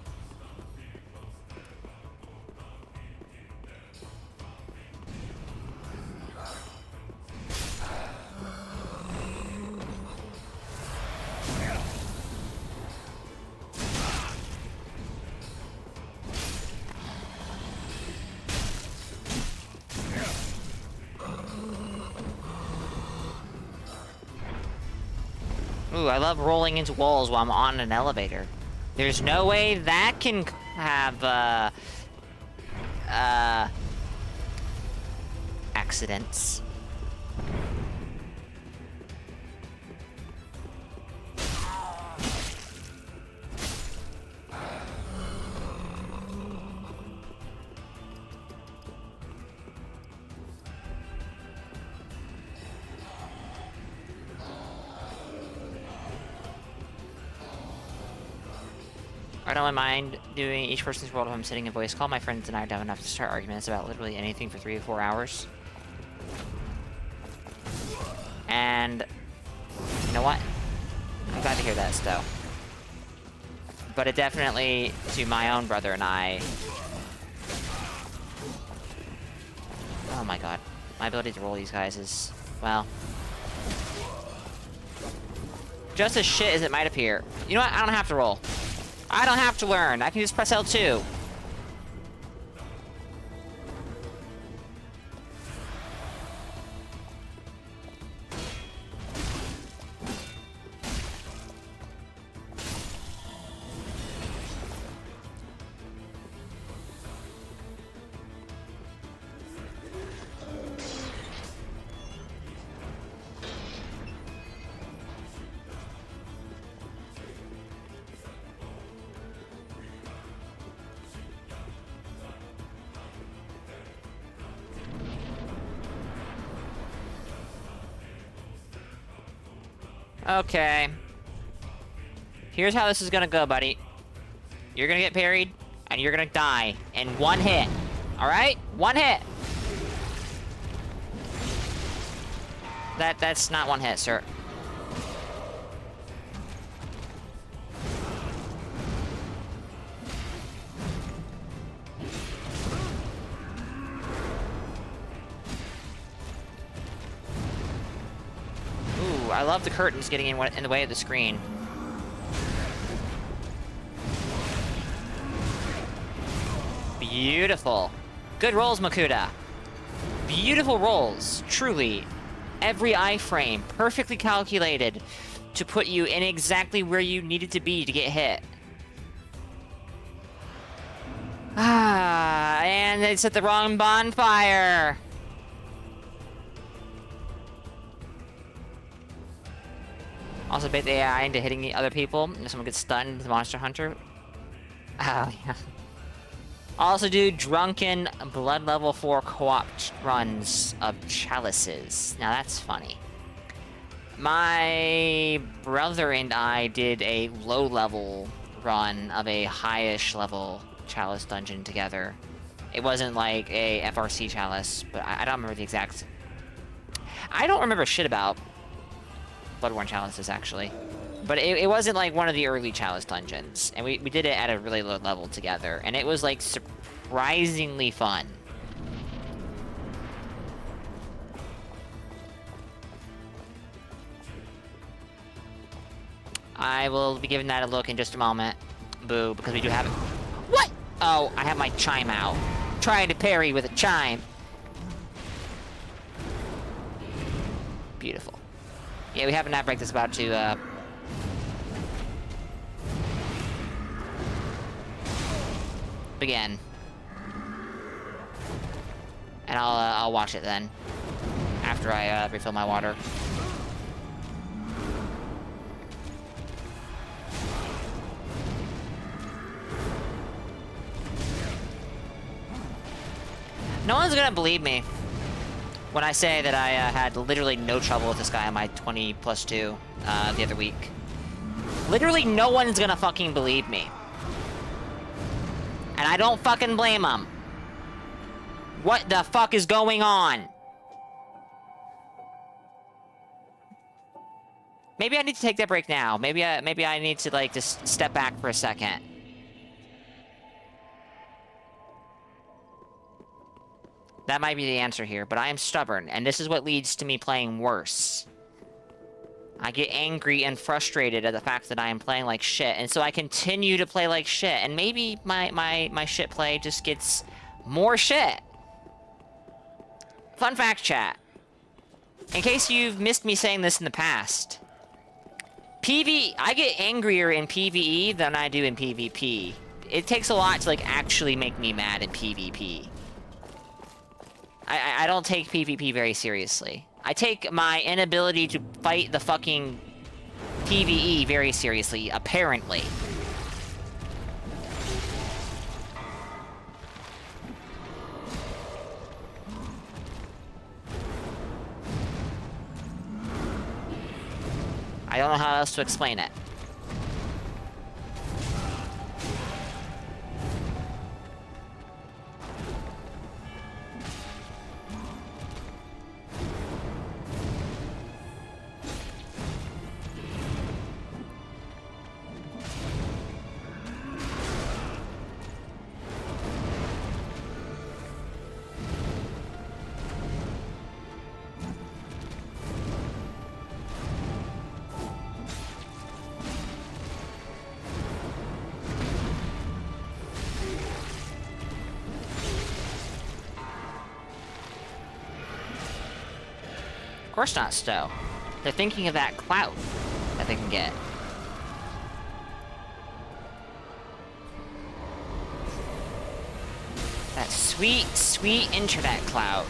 Ooh, I love rolling into walls while I'm on an elevator. There's no way that can have, accidents. I don't mind doing each person's world if I'm sitting in voice call. My friends and I are dumb enough to start arguments about literally anything for 3 to 4 hours. And you know what? I'm glad to hear that still. But it definitely, to my own brother and I... Oh my god. My ability to roll these guys is, well... just as shit as it might appear. You know what? I don't have to roll. I don't have to learn. I can just press L2. Okay. Here's how this is gonna go, buddy. You're gonna get parried, and you're gonna die in 1 hit. Alright? 1 hit! That's not 1 hit, sir. I love the curtains getting in the way of the screen. Beautiful. Good rolls, Makuta. Beautiful rolls, truly. Every iframe perfectly calculated to put you in exactly where you needed to be to get hit. Ah, and it's at the wrong bonfire. Also bait the AI into hitting the other people. If someone gets stunned with Monster Hunter. Oh, yeah. Also do drunken blood level 4 co-op runs of chalices. Now that's funny. My brother and I did a low level run of a highish level chalice dungeon together. It wasn't like a FRC chalice, but I don't remember the exact... I don't remember shit about Bloodborne chalices, actually. But it wasn't like one of the early chalice dungeons. And we did it at a really low level together. And it was like surprisingly fun. I will be giving that a look in just a moment. Boo, because we do have it. What? Oh, I have my chime out. Trying to parry with a chime. Beautiful. Yeah, we have an outbreak that's about to, begin. And I'll watch it then. After I, refill my water. No one's gonna believe me when I say that I had literally no trouble with this guy on my 20+2 the other week. Literally no one's gonna fucking believe me. And I don't fucking blame them. What the fuck is going on? Maybe I need to take that break now. Maybe I need to, like, just step back for a second. That might be the answer here, but I am stubborn, and this is what leads to me playing worse. I get angry and frustrated at the fact that I am playing like shit, and so I continue to play like shit, and maybe my shit play just gets more shit. Fun fact, chat. In case you've missed me saying this in the past, I get angrier in PvE than I do in PvP. It takes a lot to, like, actually make me mad in PvP. I don't take PvP very seriously. I take my inability to fight the fucking PvE very seriously, apparently. I don't know how else to explain it. Of course not Stowe. They're thinking of that clout that they can get. That sweet, sweet internet clout.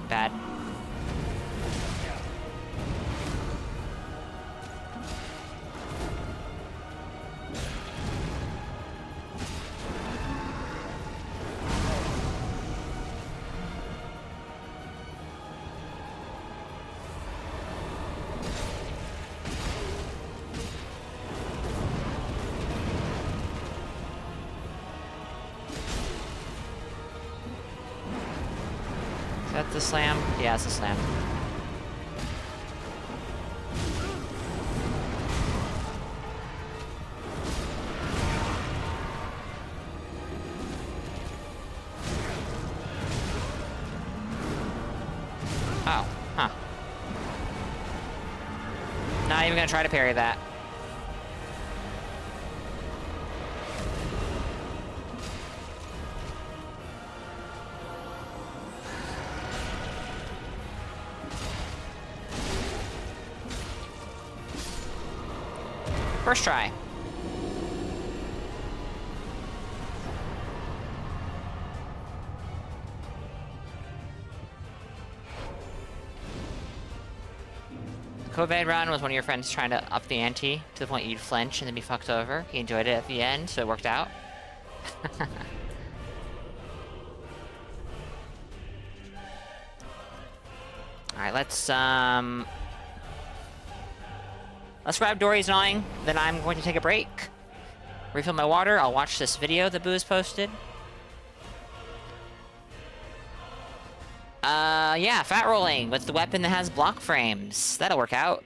Bad. Is that the slam? Yeah, it's a slam. Oh, huh. Not even gonna try to parry that. First try. The COVID run was one of your friends trying to up the ante to the point you'd flinch and then be fucked over. He enjoyed it at the end, so it worked out. Alright, let's grab Dory's gnawing, then I'm going to take a break. Refill my water, I'll watch this video that Boo's posted. Yeah, fat rolling with the weapon that has block frames. That'll work out.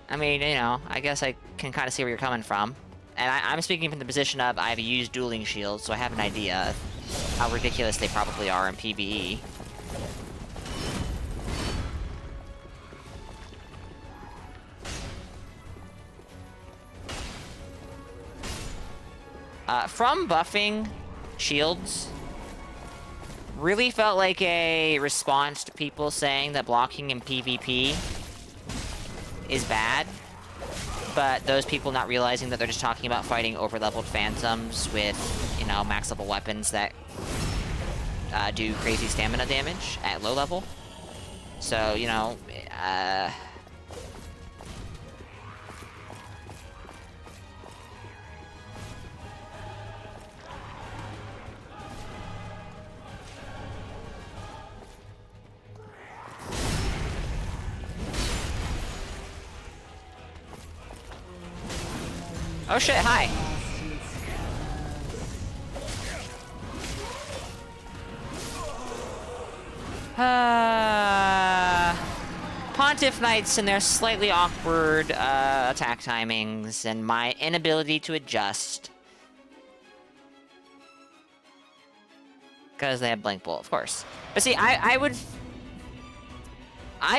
I mean, you know, I guess I can kind of see where you're coming from. And I'm speaking from the position of I've used dueling shields, so I have an idea of how ridiculous they probably are in PvE. From buffing shields, really felt like a response to people saying that blocking in PvP is bad, but those people not realizing that they're just talking about fighting over-leveled phantoms with, you know, max-level weapons that do crazy stamina damage at low level. So, you know, oh shit, hi. Pontiff Knights and their slightly awkward attack timings and my inability to adjust. Because they have Blink Bolt, of course. But see, I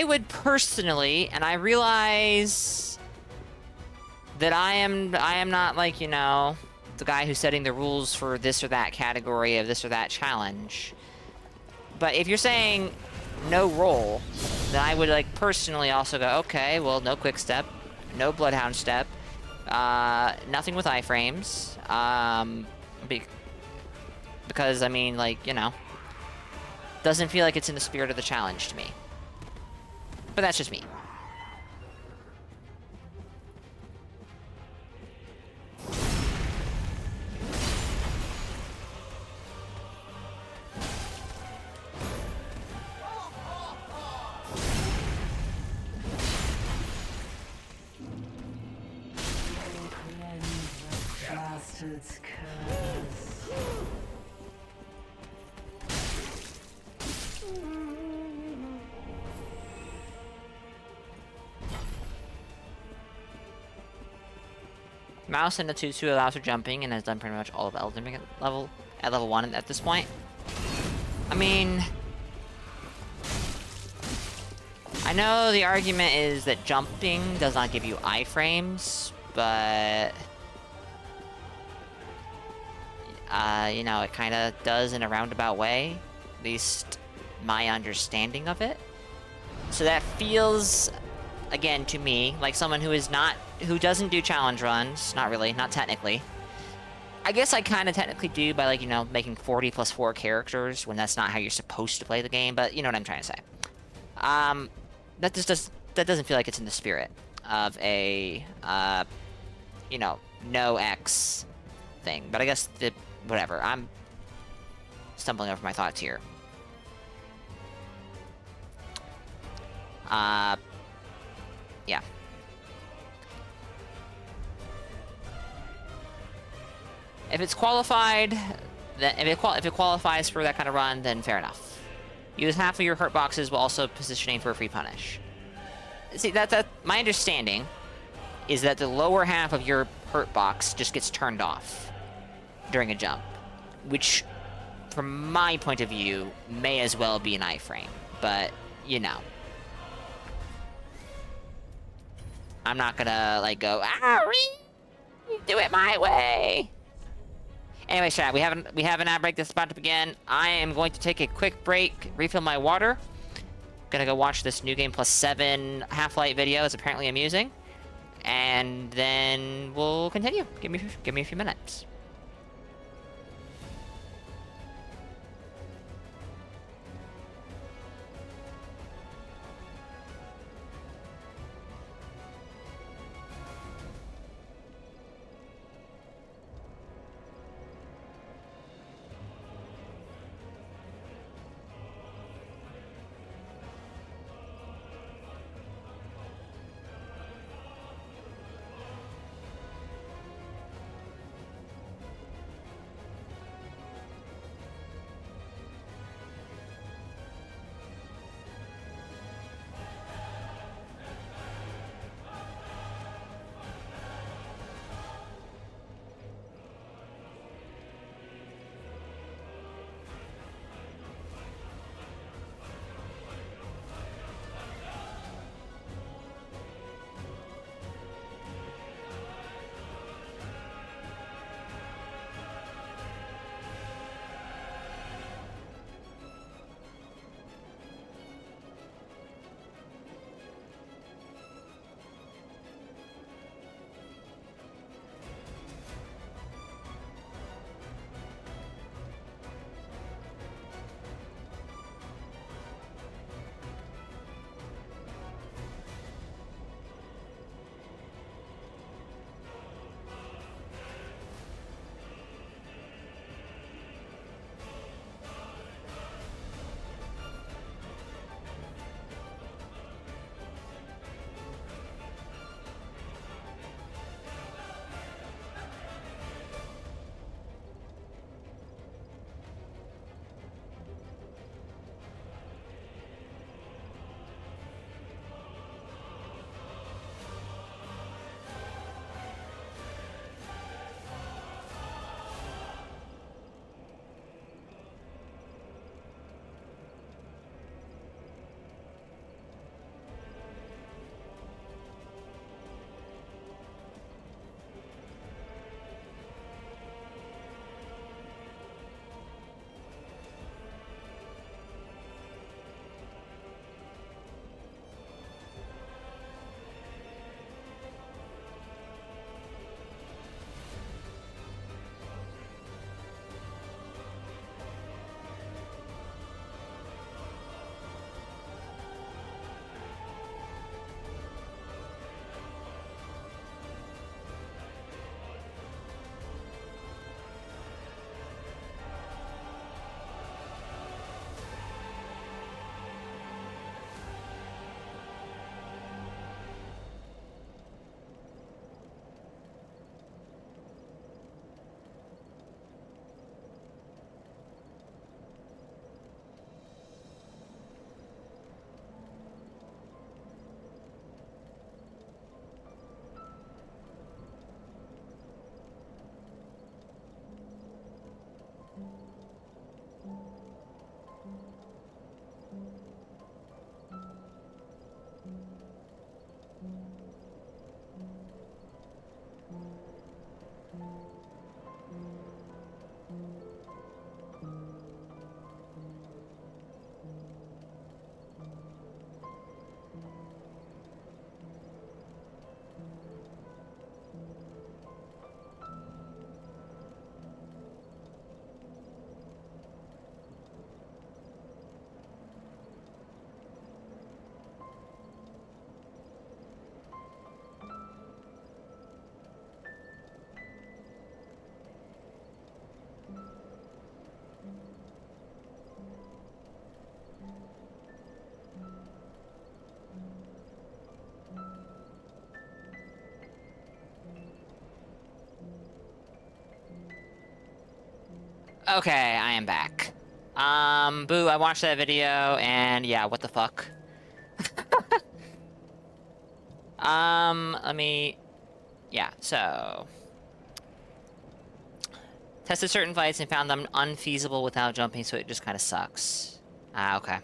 would personally, and I realize that I am not like, you know, the guy who's setting the rules for this or that category of this or that challenge. But if you're saying no roll, then I would like personally also go, okay, well, no quick step, no bloodhound step, nothing with iframes, because I mean, like, you know, doesn't feel like it's in the spirit of the challenge to me. But that's just me. Bastard's curse. Mouse and the 2-2 allows for jumping and has done pretty much all of Elden Ring at level 1 at this point. I mean, I know the argument is that jumping does not give you iframes, but you know, it kind of does in a roundabout way, at least my understanding of it. So that feels, again, to me, like someone who doesn't do challenge runs, not really, not technically. I guess I kind of technically do by, like, you know, making 40 plus 4 characters when that's not how you're supposed to play the game, but you know what I'm trying to say. That doesn't feel like it's in the spirit of a, you know, no X thing. But I guess whatever, I'm stumbling over my thoughts here. Yeah. If it's qualified, then if it qualifies for that kind of run, then fair enough. Use half of your hurt boxes while also positioning for a free punish. See, that my understanding is that the lower half of your hurt box just gets turned off during a jump, which, from my point of view, may as well be an iframe. But you know, I'm not gonna like go, do it my way. Anyway, chat, we have an ad break that's about to begin. I am going to take a quick break, refill my water. Gonna go watch this New Game Plus 7 Half-Light video. It's apparently amusing. And then we'll continue. Give me a few minutes. Okay, I am back. Boo, I watched that video, and yeah, what the fuck? Let me... Yeah, so... Tested certain fights and found them unfeasible without jumping, so it just kind of sucks. Ah, okay.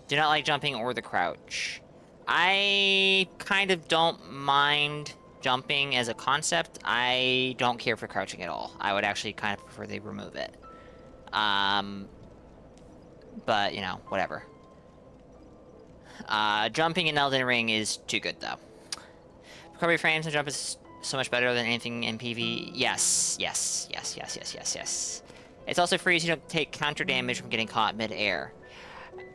Do not like jumping or the crouch. I kind of don't mind jumping as a concept. I don't care for crouching at all. I would actually kind of prefer they remove it. But, you know, whatever. Jumping in Elden Ring is too good, though. Recovery frames and jump is so much better than anything in PV. Yes. It's also free so you don't take counter damage from getting caught mid-air.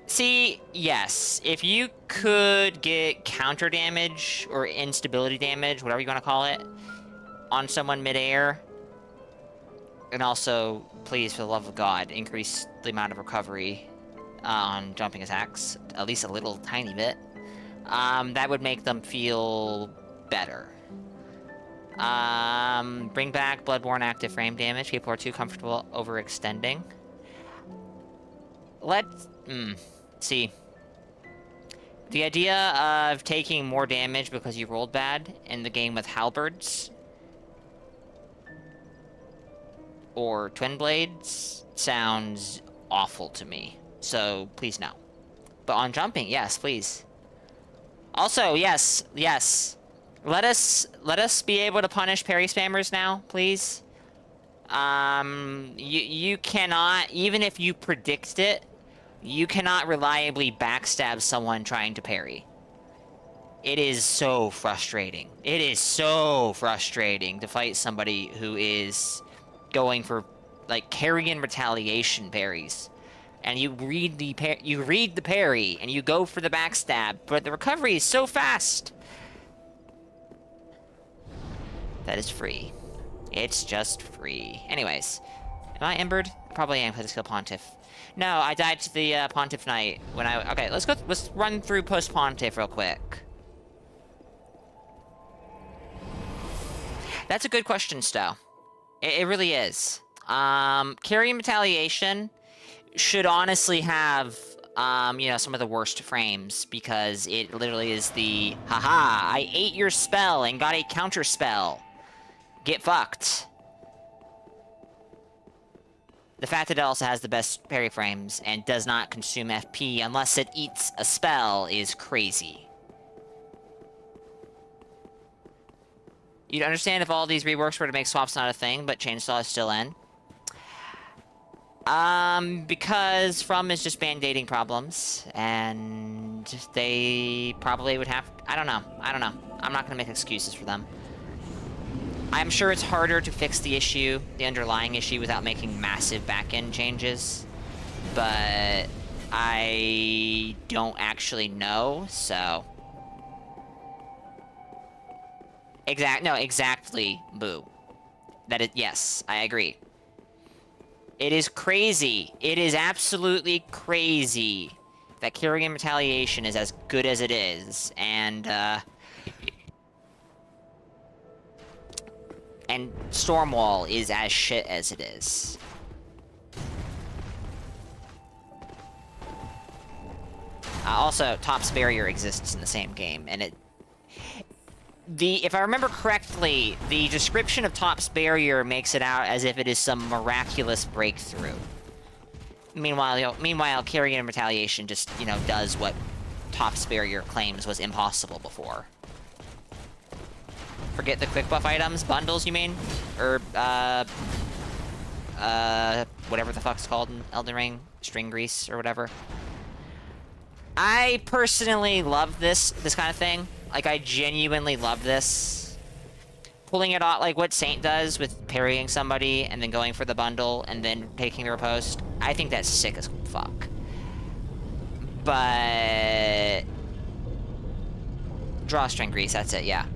See, yes. If you could get counter damage, or instability damage, whatever you want to call it, on someone mid-air, and also, please, for the love of God, increase the amount of recovery on jumping attacks, at least a little tiny bit, that would make them feel better. Bring back Bloodborne active frame damage. People are too comfortable overextending. Let's... See. The idea of taking more damage because you rolled bad in the game with halberds or twin blades sounds awful to me. So, please no. But on jumping, yes, please. Also, yes. Let us be able to punish parry spammers now, please. You cannot, even if you predict it, you cannot reliably backstab someone trying to parry. It is so frustrating. It is so frustrating to fight somebody who is going for, like, carry and retaliation parries. And you read the parry, and you go for the backstab, but the recovery is so fast. That is free. It's just free. Anyways, am I embered? Probably am because I killed Pontiff. No, I died to the Pontiff Knight when I... Okay, let's run through post-Pontiff real quick. That's a good question, Stowe. It really is. Carry and retaliation should honestly have, you know, some of the worst frames, because it literally is the, haha, I ate your spell and got a counter spell. Get fucked. The fact that it also has the best parry frames and does not consume FP unless it eats a spell is crazy. You'd understand if all these reworks were to make swaps not a thing, but Chainsaw is still in. Because From is just band-aiding problems, and they probably would have... I don't know. I'm not gonna make excuses for them. I'm sure it's harder to fix the issue, the underlying issue, without making massive back-end changes, but I don't actually know, so... Exactly, Boo. Yes, I agree. It is crazy. It is absolutely crazy that Carrying Retaliation is as good as it is, and Stormwall is as shit as it is. Also, Top's Barrier exists in the same game, and if I remember correctly, the description of Top's Barrier makes it out as if it is some miraculous breakthrough. Meanwhile, Carrying and Retaliation just, you know, does what Top's Barrier claims was impossible before. Forget the quick buff items? Bundles, you mean? Or, whatever the fuck's called in Elden Ring? String grease, or whatever. I personally love this kind of thing. Like, I genuinely love this. Pulling it off, like what Saint does with parrying somebody and then going for the bundle and then taking their post. I think that's sick as fuck. But... Drawstring grease, that's it, yeah.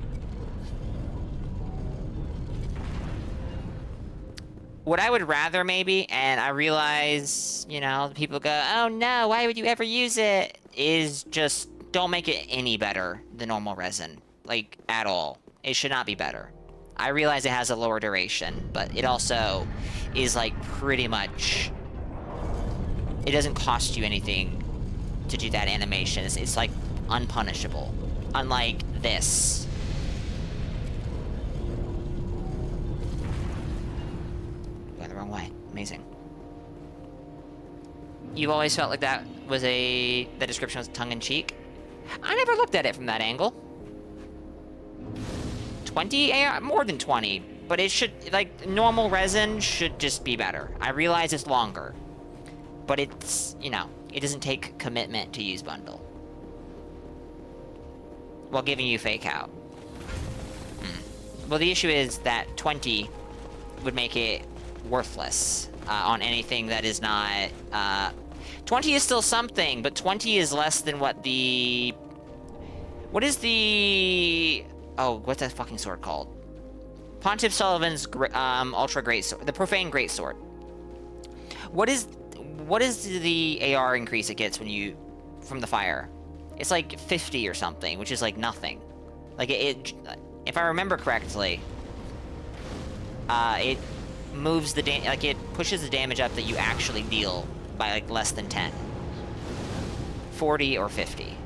What I would rather, maybe, and I realize, you know, people go, oh no, why would you ever use it? Is just... don't make it any better than normal resin. Like, at all. It should not be better. I realize it has a lower duration, but it also... is like pretty much... It doesn't cost you anything to do that animation. It's like unpunishable. Unlike this. Going the wrong way. Amazing. You've always felt like that was the description was tongue-in-cheek? I never looked at it from that angle. 20 AR? More than 20. But it should, like, normal resin should just be better. I realize it's longer. But it's, you know, it doesn't take commitment to use bundle. While giving you fake out. Well, the issue is that 20 would make it worthless on anything that is not... 20 is still something, but 20 is less than what the... What is the... Oh, what's that fucking sword called? Pontiff Sullivan's Ultra Great Sword. The Profane Great Sword. What is the AR increase it gets when you... from the fire? It's like 50 or something, which is like nothing. Like, if I remember correctly, it moves the like, it pushes the damage up that you actually deal by, like, less than 10. 40 or 50.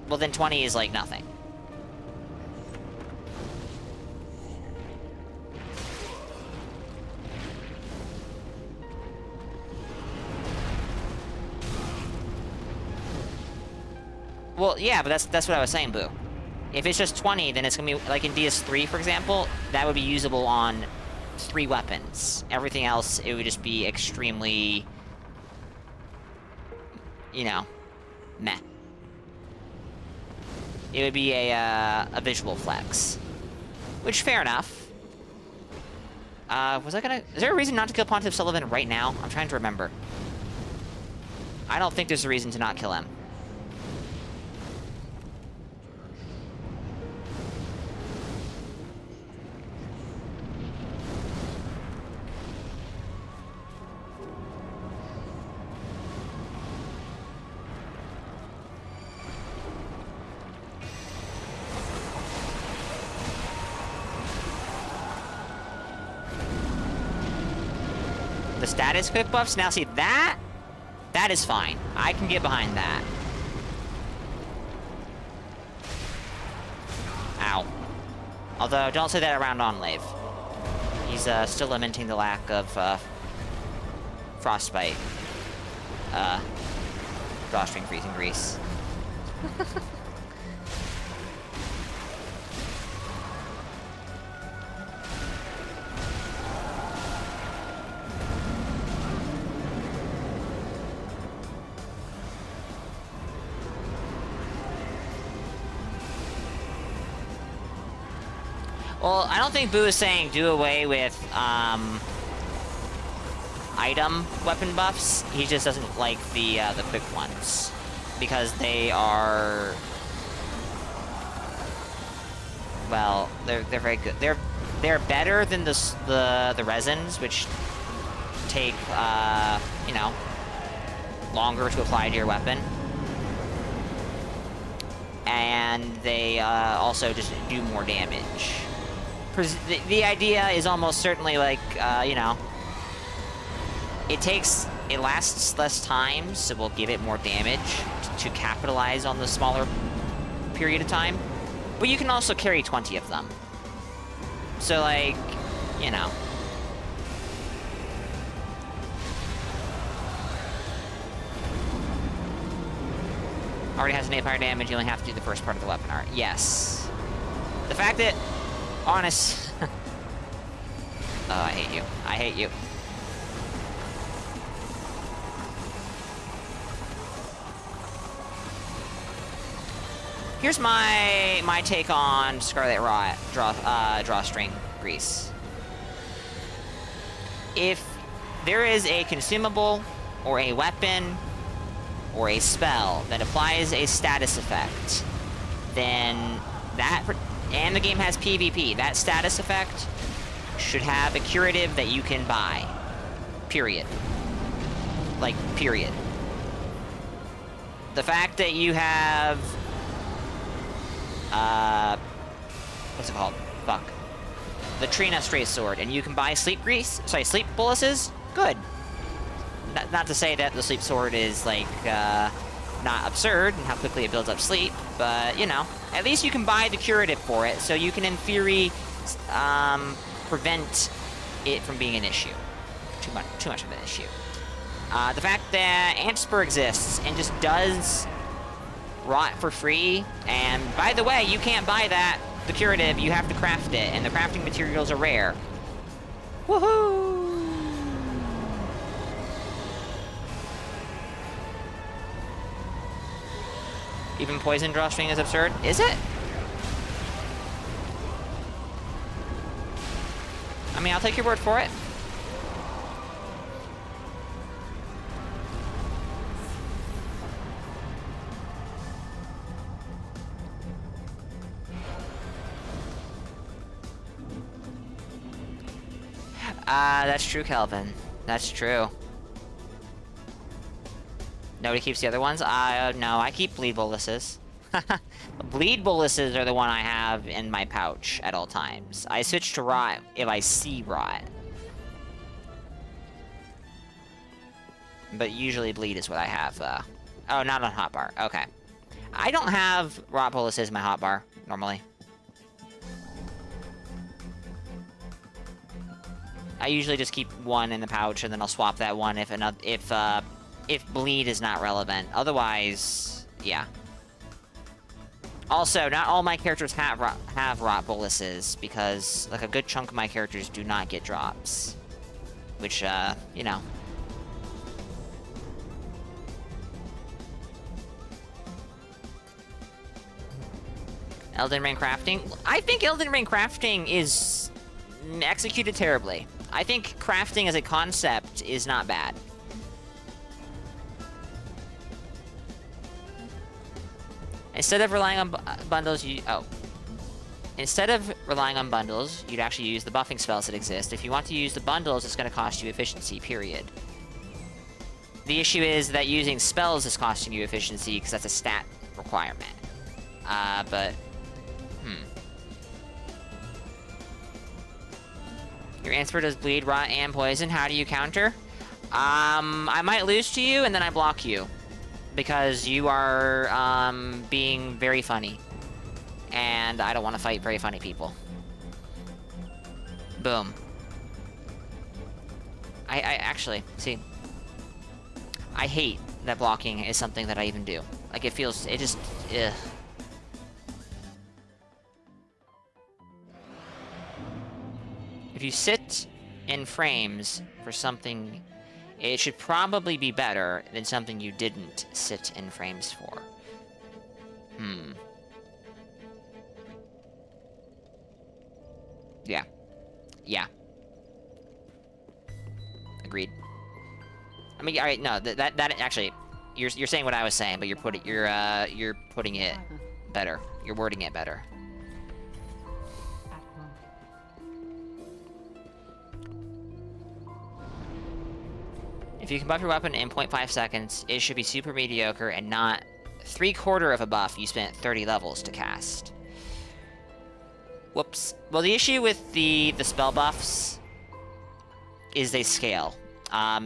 Well, then 20 is, like, nothing. Well, yeah, but that's what I was saying, Boo. If it's just 20, then it's gonna be, like in DS3, for example, that would be usable on 3 weapons. Everything else, it would just be extremely, you know, meh. It would be a visual flex. Which, fair enough. Was I gonna... Is there a reason not to kill Pontiff Sullivan right now? I'm trying to remember. I don't think there's a reason to not kill him. The status quick buffs? Now see, that is fine. I can get behind that. Ow. Although, don't say that around Onlave. He's still lamenting the lack of frostbite. Drawstring freezing grease. Well, I don't think Boo is saying do away with, item weapon buffs. He just doesn't like the quick ones. Because they are... Well, they're very good. They're better than the resins, which take, you know, longer to apply to your weapon. And they, also just do more damage. The idea is almost certainly like, you know, it lasts less time, so we'll give it more damage to capitalize on the smaller period of time. But you can also carry 20 of them. So, like, you know. Already has an fire damage, you only have to do the first part of the weapon art. Yes. The fact that... Honest. Oh, I hate you. I hate you. Here's my take on Scarlet Drawstring Grease. If there is a consumable or a weapon or a spell that applies a status effect, then that... And the game has PvP. That status effect should have a curative that you can buy. Period. Like, period. The fact that you have... what's it called? Fuck. the Trina Straight Sword, and you can buy sleep boluses, good. Not to say that the sleep sword is, like, not absurd and how quickly it builds up sleep, but, you know, at least you can buy the curative for it, so you can, in theory, prevent it from being an issue. Too much of an issue. The fact that Antspur exists and just does rot for free, and by the way, you can't buy the curative, you have to craft it, and the crafting materials are rare. Woohoo! Even poison drawstring is absurd? Is it? I mean, I'll take your word for it. That's true, Kelvin. That's true. Nobody keeps the other ones? No, I keep bleed boluses. Bleed boluses are the one I have in my pouch at all times. I switch to rot if I see rot. But usually bleed is what I have, Oh, not on hotbar. Okay. I don't have rot boluses in my hotbar, normally. I usually just keep one in the pouch, and then I'll swap that one if bleed is not relevant. Otherwise, yeah. Also, not all my characters have rot boluses, because, like, a good chunk of my characters do not get drops. Which, you know. Elden Ring crafting? I think Elden Ring crafting is executed terribly. I think crafting as a concept is not bad. Instead of relying on bundles, Instead of relying on bundles, you'd actually use the buffing spells that exist. If you want to use the bundles, it's going to cost you efficiency, period. The issue is that using spells is costing you efficiency, because that's a stat requirement. Your Antspur does bleed, rot, and poison. How do you counter? I might lose to you, and then I block you. Because you are, being very funny. And I don't want to fight very funny people. Boom. I actually, see. I hate that blocking is something that I even do. Like, it just, ugh. If you sit in frames for something, it should probably be better than something you didn't sit in frames for. Yeah. Yeah. Agreed. I mean, alright, no, that actually, you're saying what I was saying, but you're putting it better. You're wording it better. If you can buff your weapon in 0.5 seconds, it should be super mediocre and not 3/4 of a buff you spent 30 levels to cast. Whoops. Well, the issue with the spell buffs is they scale.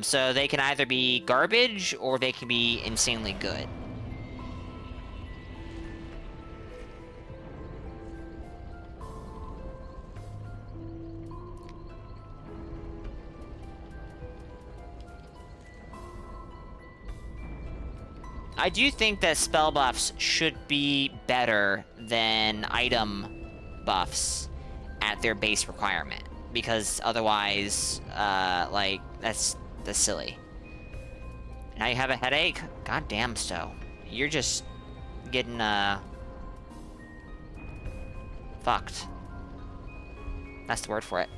So they can either be garbage or they can be insanely good. I do think that spell buffs should be better than item buffs at their base requirement, because otherwise, like, that's silly. Now you have a headache? God damn, Stowe. You're just getting, fucked. That's the word for it.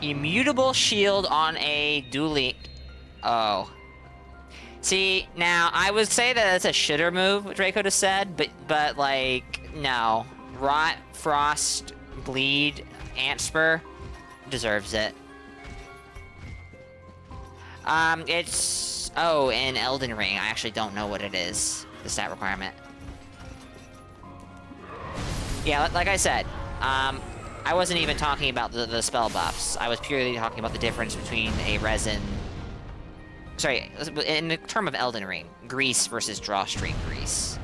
Immutable shield on a dueling... Oh. See, now, I would say that that's a shitter move, what Draco just said, but like, no. Rot, Frost, Bleed, Antspur deserves it. It's Oh, in Elden Ring, I actually don't know what it is, the stat requirement. Yeah, like I said, I wasn't even talking about the spell buffs. I was purely talking about the difference between a resin... Sorry, in the term of Elden Ring, grease versus drawstring grease.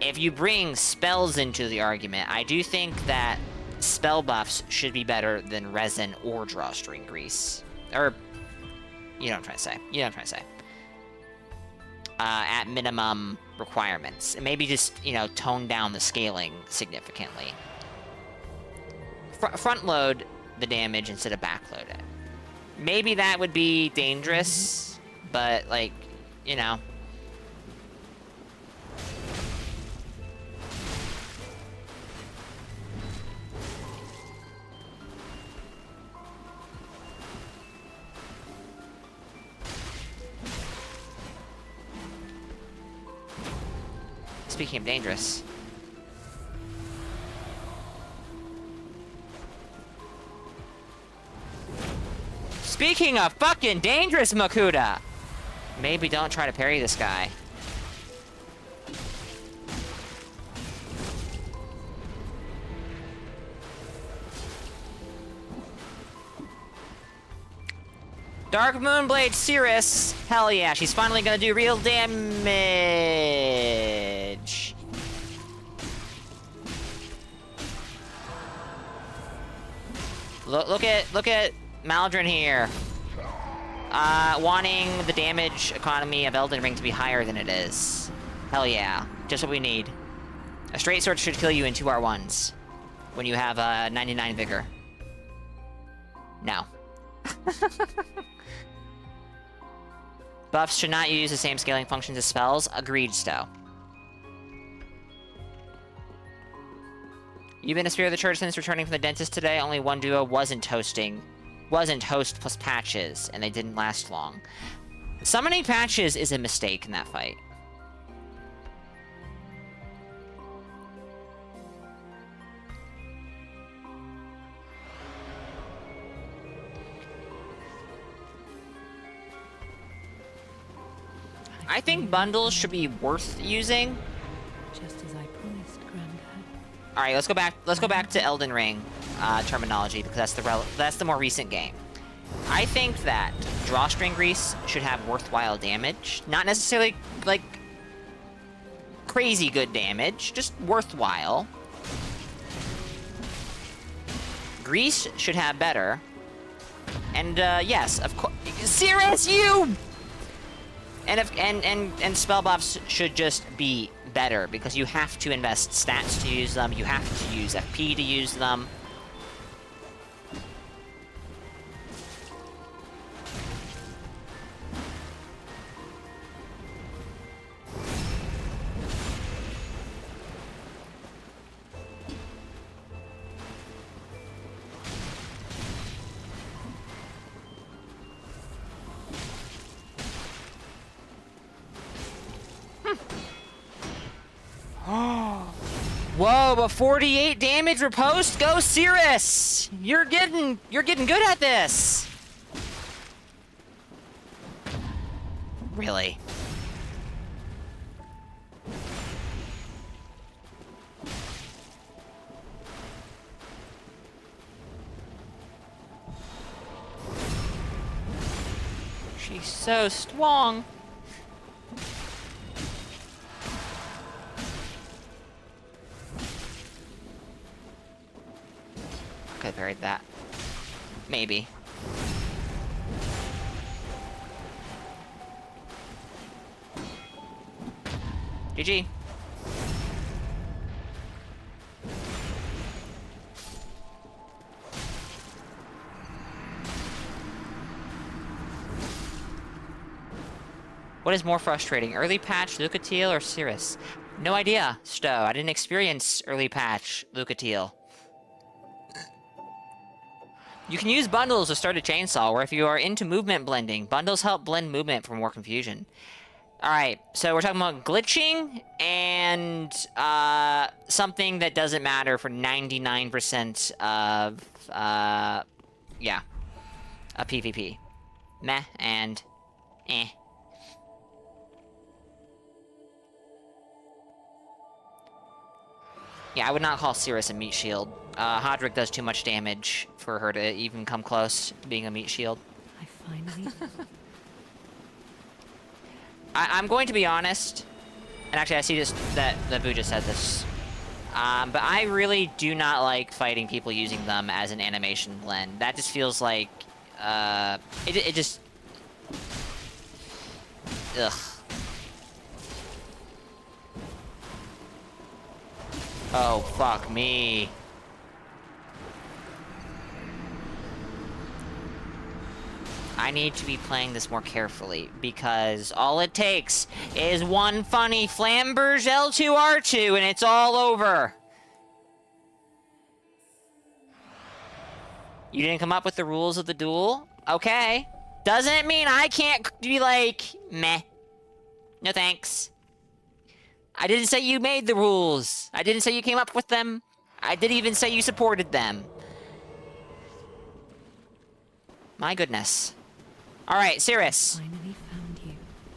If you bring spells into the argument, I do think that spell buffs should be better than resin or drawstring grease. Or, you know what I'm trying to say. You know what I'm trying to say. At minimum requirements. And maybe just, you know, tone down the scaling significantly. Front load the damage instead of backload it. Maybe that would be dangerous, but, like, you know. Speaking of dangerous. Speaking of fucking dangerous, Makuta! Maybe don't try to parry this guy. Dark Moonblade Cirrus. Hell yeah, she's finally gonna do real damage. Look at Maldron here. Wanting the damage economy of Elden Ring to be higher than it is. Hell yeah, just what we need. A straight sword should kill you in 2 R1s when you have 99 vigor. No. Buffs should not use the same scaling functions as spells. Agreed, Stowe. You've been a Spirit of the Church since returning from the dentist today. Only one duo wasn't host plus patches, and they didn't last long. Summoning patches is a mistake in that fight. I think bundles should be worth using. Just as I promised, Granddad. All right, let's go back. Let's go back to Elden Ring terminology because that's the more recent game. I think that drawstring grease should have worthwhile damage, not necessarily like crazy good damage, just worthwhile. Grease should have better, and yes, of course, Cirrus, you. And spell buffs should just be better because you have to invest stats to use them. You have to use FP to use them. Whoa, but 48 damage riposte? Go Cirrus! You're getting good at this. Really? She's so strong. Could have parried that. Maybe. GG. What is more frustrating, early patch, Lucatiel, or Cirrus? No idea, Stowe. I didn't experience early patch, Lucatiel. You can use bundles to start a chainsaw, or if you are into movement blending, bundles help blend movement for more confusion. Alright, so we're talking about glitching and something that doesn't matter for 99% of, yeah, a PvP. Meh and Eh. Yeah, I would not call Cirrus a meat shield. Hodrick does too much damage for her to even come close to being a meat shield. I finally... I'm going to be honest, and actually I see this, that Boo just said this, but I really do not like fighting people using them as an animation blend. That just feels like, it just... Ugh. Oh, fuck me. I need to be playing this more carefully, because all it takes is one funny Flamberge L2R2 and it's all over. You didn't come up with the rules of the duel? Okay. Doesn't mean I can't be like, meh. No thanks. I didn't say you made the rules. I didn't say you came up with them. I didn't even say you supported them. My goodness. Alright, Cirrus. Finally found you.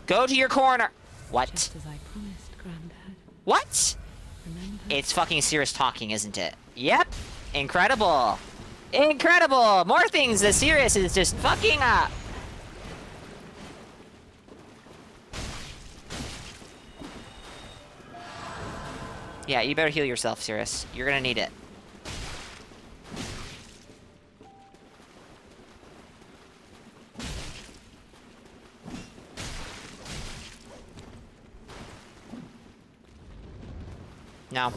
Go to your corner. What? Just as I promised, Granddad. What? Remember? It's fucking Cirrus talking, isn't it? Yep. Incredible. Incredible. More things that Cirrus is just fucking up. Yeah, you better heal yourself, Cirrus. You're gonna need it. No.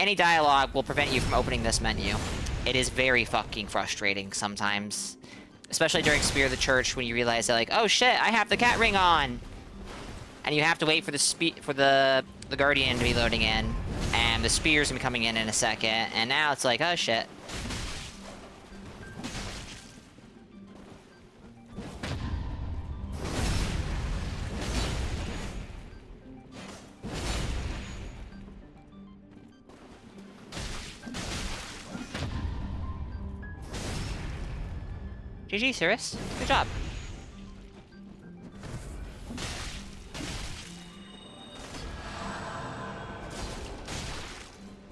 Any dialogue will prevent you from opening this menu. It is very fucking frustrating sometimes. Especially during Spear of the Church when you realize that, like, oh shit, I have the cat ring on! And you have to wait for the Guardian to be loading in. And the Spear's gonna be coming in a second. And now it's like, oh shit. GG, Cirrus. Good job.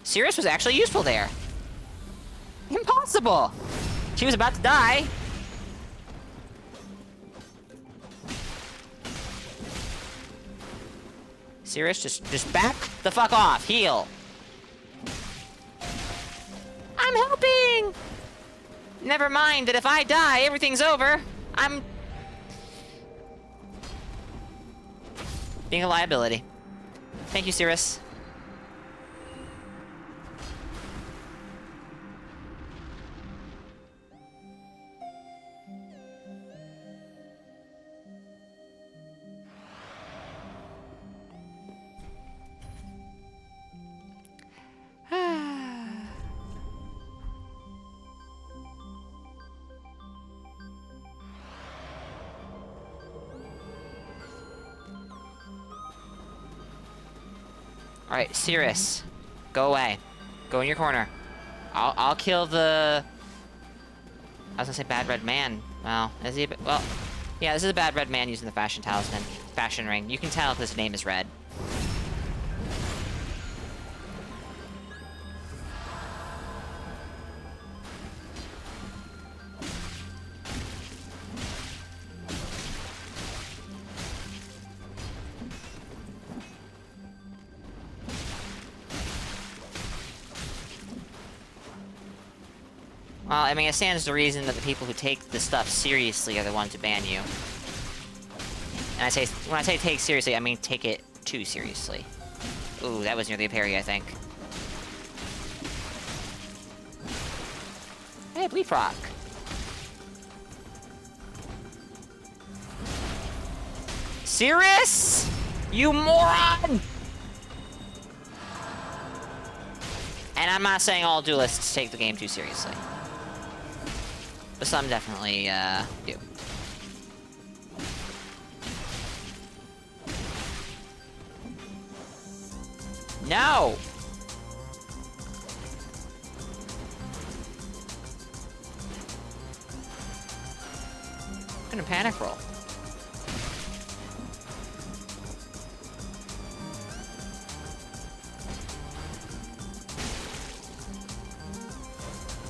Cirrus was actually useful there. Impossible! She was about to die. Cirrus, just back the fuck off. Heal. I'm helping! Never mind that if I die, everything's over. I'm being a liability. Thank you, Cirrus. Alright, Cirrus. Go away. Go in your corner. I'll kill the... I was gonna say bad red man. Well, is he a bit... Well, yeah, this is a bad red man using the fashion talisman. Fashion ring. You can tell if his name is red. Well, I mean, it stands to reason that the people who take this stuff seriously are the ones who ban you. And when I say take seriously, I mean take it too seriously. Ooh, that was nearly a parry, I think. Hey, Bleep Rock. Cirrus? You moron! And I'm not saying all duelists take the game too seriously. But some definitely, do. No! gonna panic roll.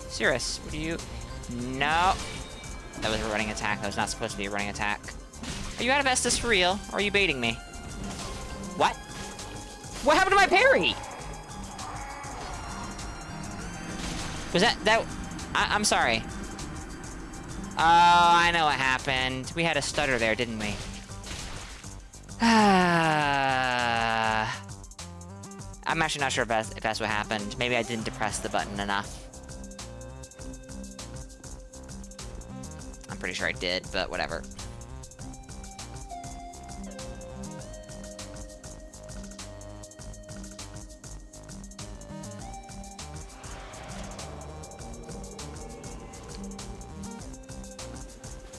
Cirrus, what do you... No. That was a running attack. That was not supposed to be a running attack. Are you out of Estus for real? Or are you baiting me? What? What happened to my parry? Was that... I'm sorry. Oh, I know what happened. We had a stutter there, didn't we? I'm actually not sure if that's what happened. Maybe I didn't depress the button enough. I'm pretty sure I did, but whatever.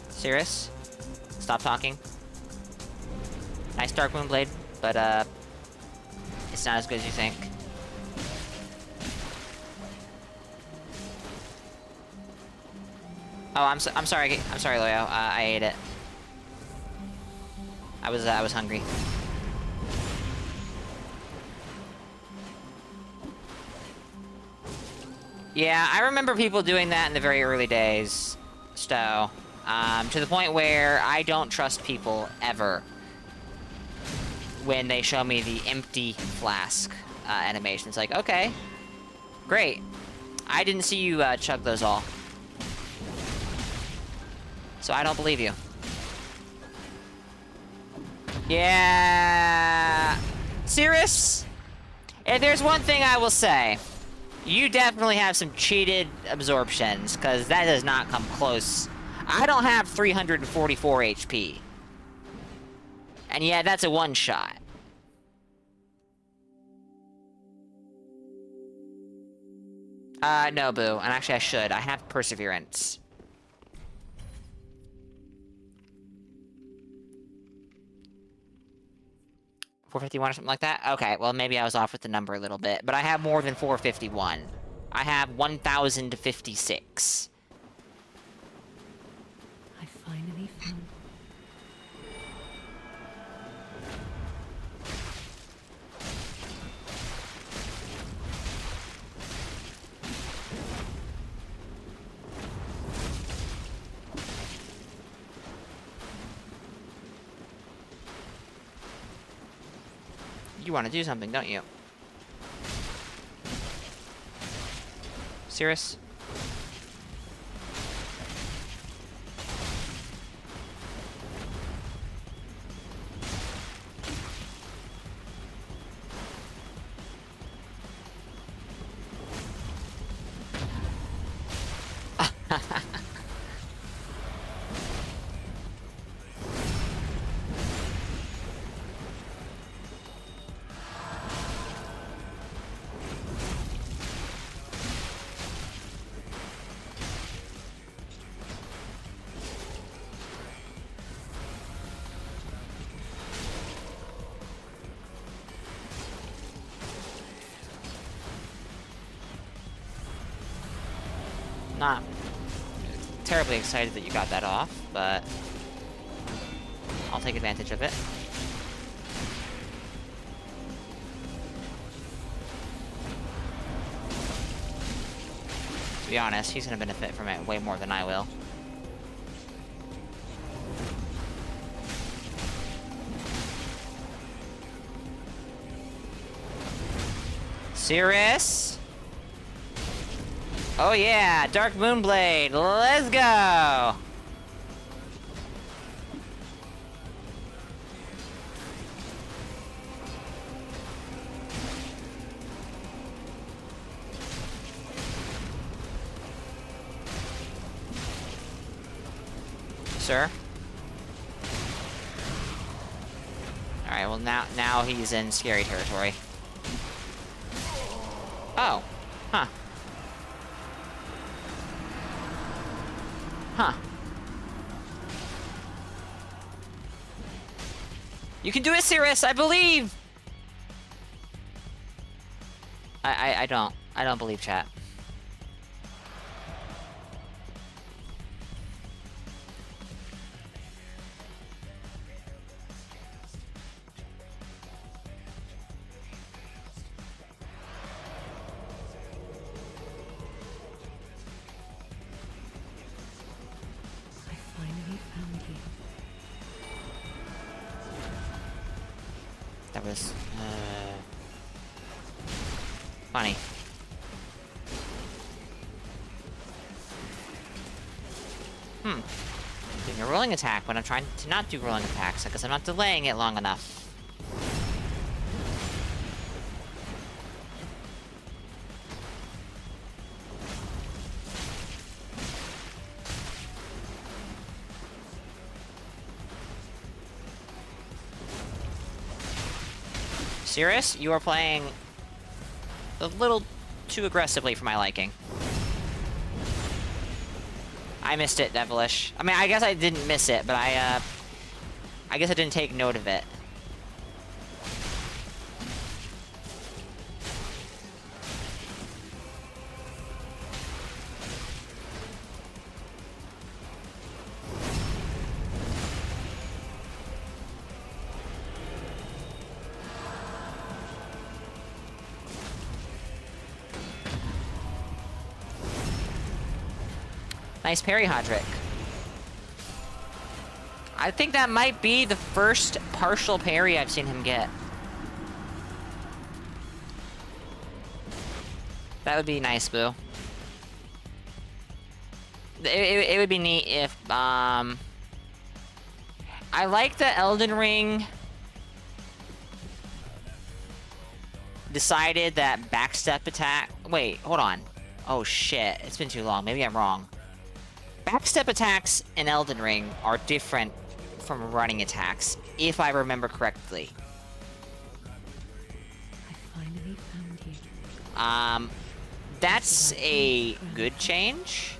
Cirrus, stop talking. Nice Dark Moon Blade, but it's not as good as you think. Oh, I'm sorry. I'm sorry, Loyo. I ate it. I was hungry. Yeah, I remember people doing that in the very early days. So, to the point where I don't trust people ever when they show me the empty flask animation. It's like, okay, great. I didn't see you chug those all. So I don't believe you. Yeah. Cirrus, and there's one thing I will say. You definitely have some cheated absorptions, because that does not come close. I don't have 344 HP. And yeah, that's a one-shot. No, Boo. And actually, I should. I have Perseverance. $451 or something like that? Okay, well, maybe I was off with the number a little bit. But I have more than 451. I have 1,056. I finally found... You want to do something, don't you? Cirrus? Not terribly excited that you got that off, but I'll take advantage of it. To be honest, he's gonna benefit from it way more than I will. Cirrus? Oh yeah, Dark Moonblade, let's go! Sir? Alright, well now he's in scary territory. Oh. Huh. Huh. You can do it, Cirrus, I believe! I don't. I don't believe chat. was funny. Doing a rolling attack when I'm trying to not do rolling attacks because I'm not delaying it long enough. Serious? You are playing a little too aggressively for my liking. I missed it, Devilish. I mean, I guess I didn't miss it, but I guess I didn't take note of it. Nice parry, Hodrick. I think that might be the first partial parry I've seen him get. That would be nice, Boo. It would be neat if, I like the Elden Ring decided that backstep attack... Wait, hold on. Oh shit, it's been too long. Maybe I'm wrong. Backstep attacks in Elden Ring are different from running attacks, if I remember correctly. I finally found you. That's a good change.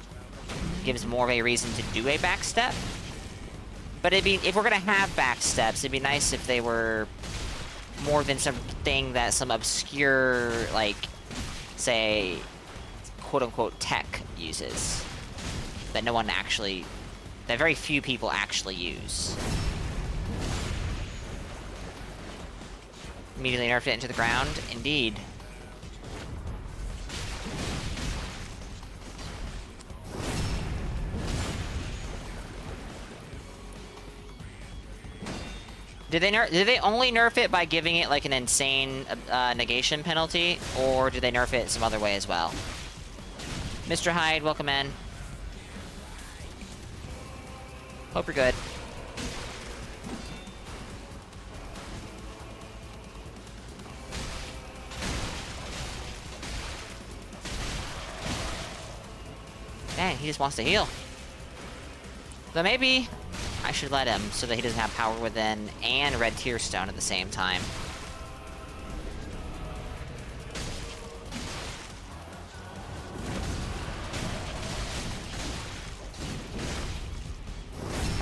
Gives more of a reason to do a backstep. But it'd be, if we're gonna have backsteps, it'd be nice if they were more than something that some obscure, like, say, quote-unquote tech uses. That no one actually... that very few people actually use. Immediately nerfed it into the ground? Indeed. Did they only nerf it by giving it like an insane negation penalty, or did they nerf it some other way as well? Mr. Hyde, welcome in. Hope you're good. Dang, he just wants to heal. So maybe I should let him so that he doesn't have Power Within and Red Tear Stone at the same time.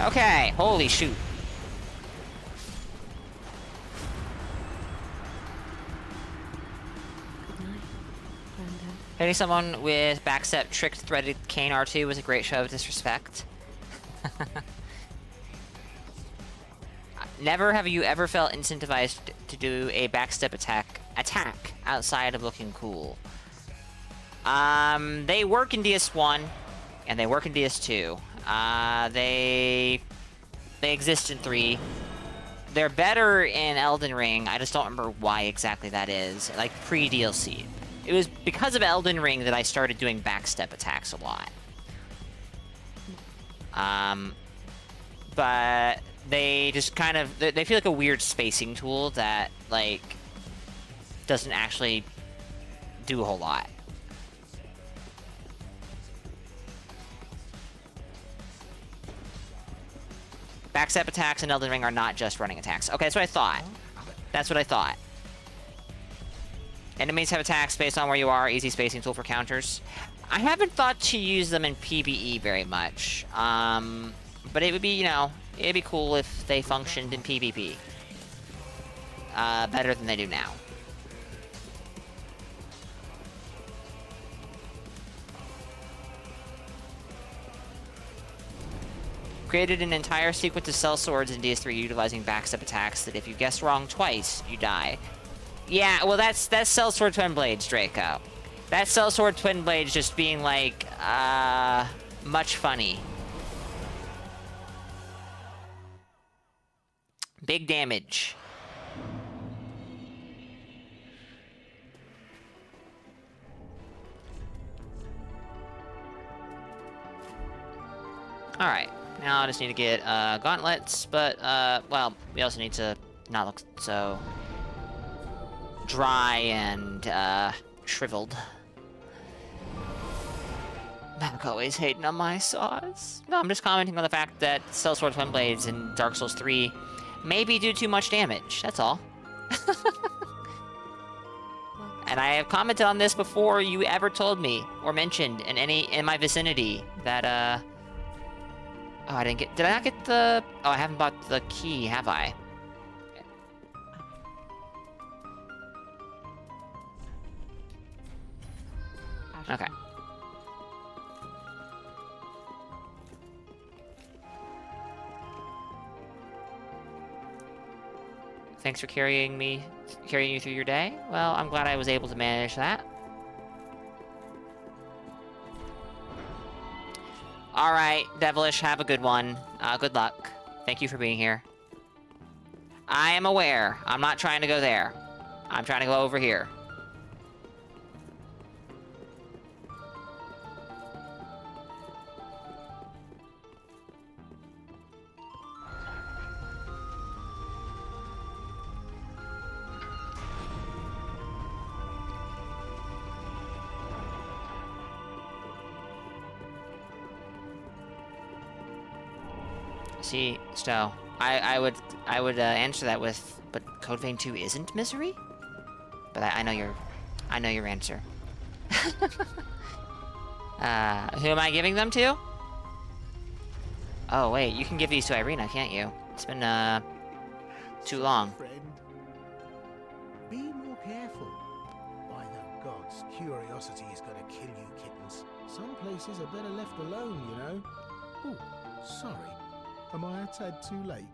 Okay, holy shoot. Hitting someone with backstep tricked threaded cane R2 was a great show of disrespect. Never have you ever felt incentivized to do a backstep attack outside of looking cool. They work in DS1 and they work in DS2. They exist in 3. They're better in Elden Ring. I just don't remember why exactly that is. Like pre-DLC. It was because of Elden Ring that I started doing backstep attacks a lot. But they just kind of... They feel like a weird spacing tool that, like, doesn't actually do a whole lot. Backstep attacks in Elden Ring are not just running attacks. Okay, that's what I thought. That's what I thought. Enemies have attacks based on where you are. Easy spacing tool for counters. I haven't thought to use them in PvE very much. But it would be, you know, it'd be cool if they functioned in PvP. Better than they do now. Created an entire sequence of cell swords in DS3 utilizing backstep attacks that if you guess wrong twice, you die. Yeah, well that's Sellsword Twin Blades, Draco. That's Sellsword Twin Blades just being like, much funny. Big damage. Alright, now I just need to get gauntlets, but, well, we also need to not look so dry and, shriveled. Mac always hating on my saws. No, I'm just commenting on the fact that Sellsword Twin Blades in Dark Souls 3 maybe do too much damage, that's all. And I have commented on this before you ever told me, or mentioned in my vicinity, that, oh, did I not get the... Oh, I haven't bought the key, have I? Okay. Thanks for carrying you through your day. Well, I'm glad I was able to manage that. Alright, Devilish, have a good one. Good luck. Thank you for being here. I am aware. I'm not trying to go there. I'm trying to go over here. See, Stowe, I would answer that with, but Code Vein 2 isn't misery? But I know your answer. Who am I giving them to? Oh wait, you can give these to Irina, can't you? It's been too long. Friend, be more careful. By the gods, curiosity is gonna kill you kittens. Some places are better left alone, you know. Oh, sorry. Am I a tad too late?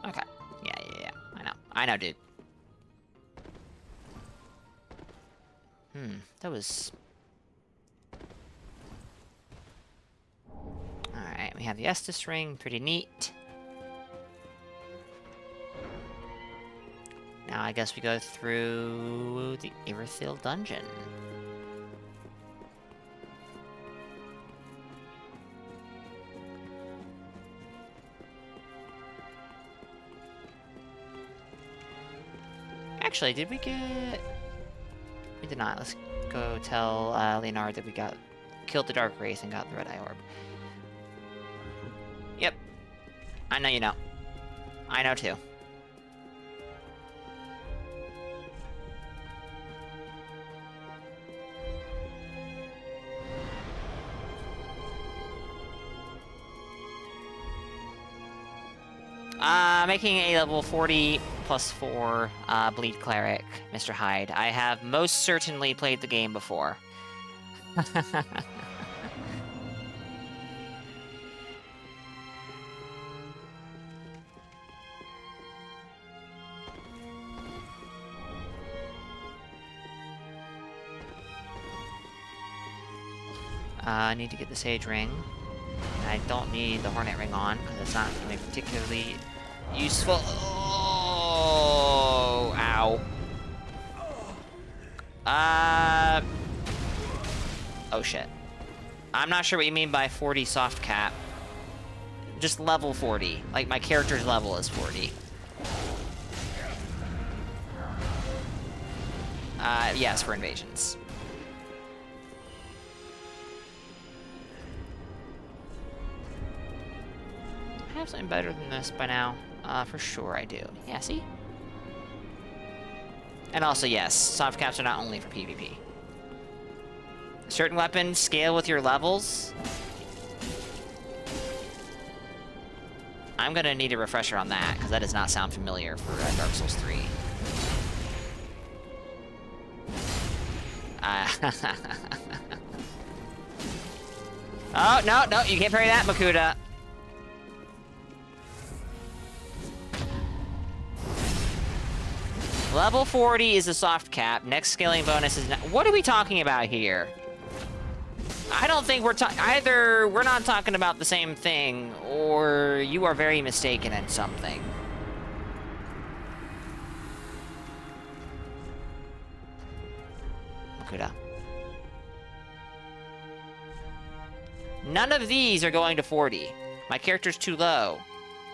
Okay. Yeah. I know, dude. That was... Alright, we have the Estus ring, pretty neat. Now I guess we go through the Irithyll dungeon. Actually, did we get... We did not. Let's go tell Leonard that we killed the Dark Wraith and got the Red Eye Orb. Yep. I know you know. I know too. Making a level 40 plus 4 Bleed Cleric, Mr. Hyde. I have most certainly played the game before. I need to get the Sage Ring. I don't need the Hornet Ring on, because it's not going to be particularly useful. Oh, ow. Oh shit. I'm not sure what you mean by 40 soft cap. Just level 40. Like, my character's level is 40. Yes, for invasions. I have something better than this by now. For sure I do. Yeah, see? And also, yes, soft caps are not only for PvP. Certain weapons scale with your levels. I'm gonna need a refresher on that, because that does not sound familiar for Dark Souls 3. Oh, no, you can't parry that, Makuta. Level 40 is a soft cap. Next scaling bonus is... What are we talking about here? I don't think we're either we're not talking about the same thing, or you are very mistaken in something. Makuta. None of these are going to 40. My character's too low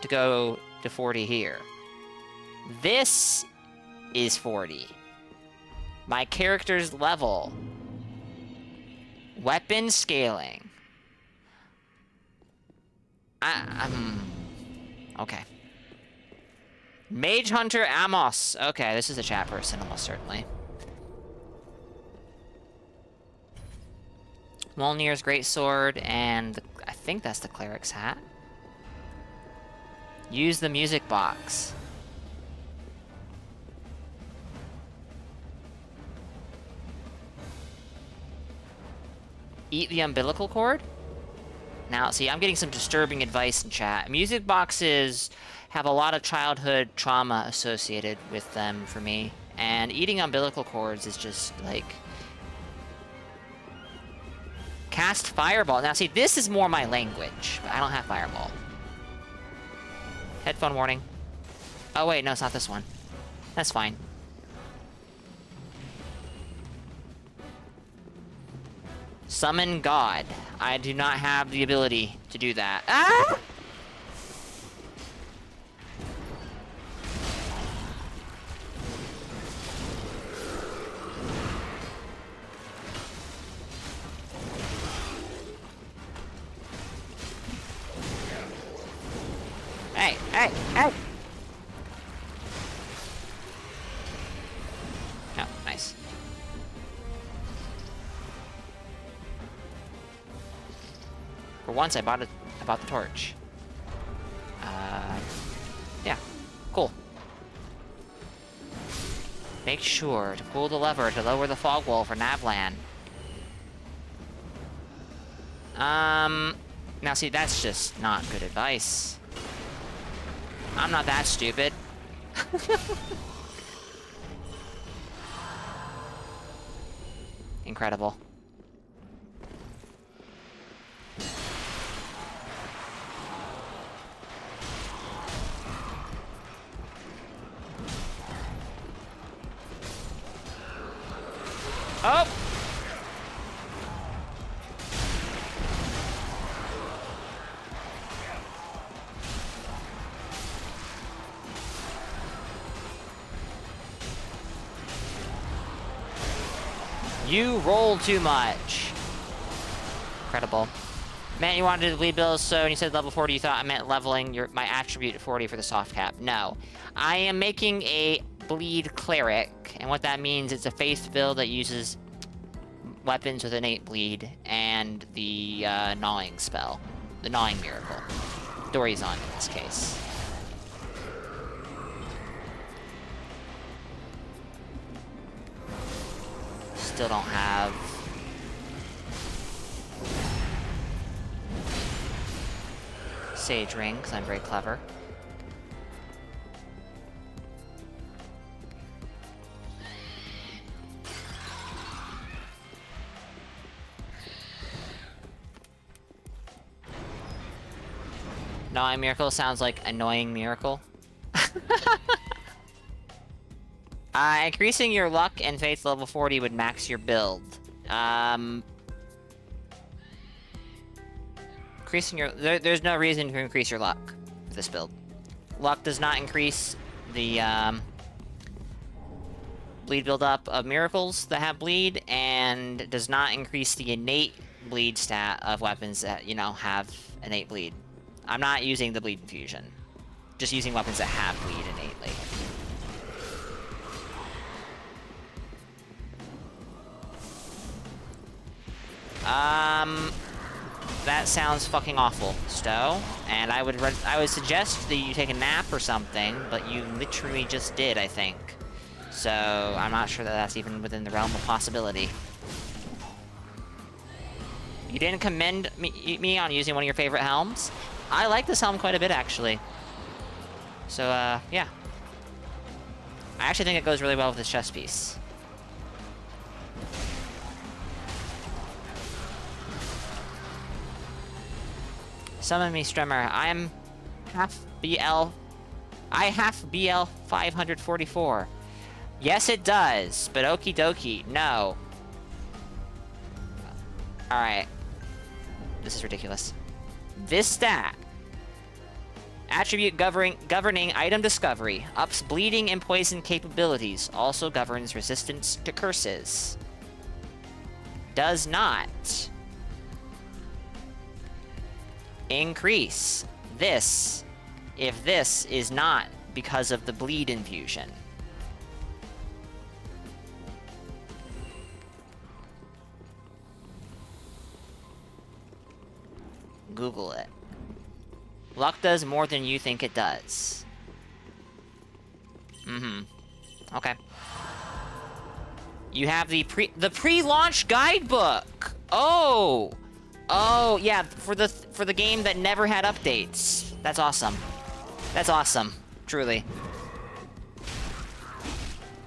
to go to 40 here. This is 40. My character's level. Weapon scaling. Okay. Mage Hunter Amos. Okay, this is a chat person, almost certainly. Mjolnir's greatsword, and I think that's the Cleric's hat. Use the music box. Eat the umbilical cord? Now, see, I'm getting some disturbing advice in chat. Music boxes have a lot of childhood trauma associated with them for me. And eating umbilical cords is just, like... Cast Fireball. Now, see, this is more my language, but I don't have Fireball. Headphone warning. Oh, wait, no, it's not this one. That's fine. Summon God. I do not have the ability to do that. Ah! Hey, hey, hey! Oh, nice. For once, I bought the torch. Yeah, cool. Make sure to pull the lever to lower the fog wall for Navlan. Now see, that's just not good advice. I'm not that stupid. Incredible. Oh! You roll too much. Incredible. Man, you wanted to bleed bills, so when you said level 40, you thought I meant leveling my attribute to 40 for the soft cap. No. I am making a bleed cleric, and what that means is a faith build that uses weapons with innate bleed and the gnawing spell. The gnawing miracle. Dory's on in this case. Still don't have... Sage Ring, because I'm very clever. Gnawing Miracle sounds like Annoying Miracle. Increasing your luck and faith level 40 would max your build. Increasing your... There's no reason to increase your luck for this build. Luck does not increase the, bleed build-up of miracles that have bleed, and does not increase the innate bleed stat of weapons that, you know, have innate bleed. I'm not using the bleed infusion. Just using weapons that have bleed innately. That sounds fucking awful, Stowe. And I would suggest that you take a nap or something, but you literally just did, I think. So, I'm not sure that that's even within the realm of possibility. You didn't commend me on using one of your favorite helms? I like this helm quite a bit, actually. So, yeah. I actually think it goes really well with this chest piece. Summon me, Stremmer. I'm half BL... I half BL 544. Yes, it does, but okie dokie, no. Alright. This is ridiculous. This stat, attribute governing item discovery, ups bleeding and poison capabilities, also governs resistance to curses. Does not increase this if this is not because of the bleed infusion. Google it. Luck does more than you think it does. Okay. You have the pre-launch guidebook. Oh, yeah, for the game that never had updates. That's awesome. That's awesome, truly.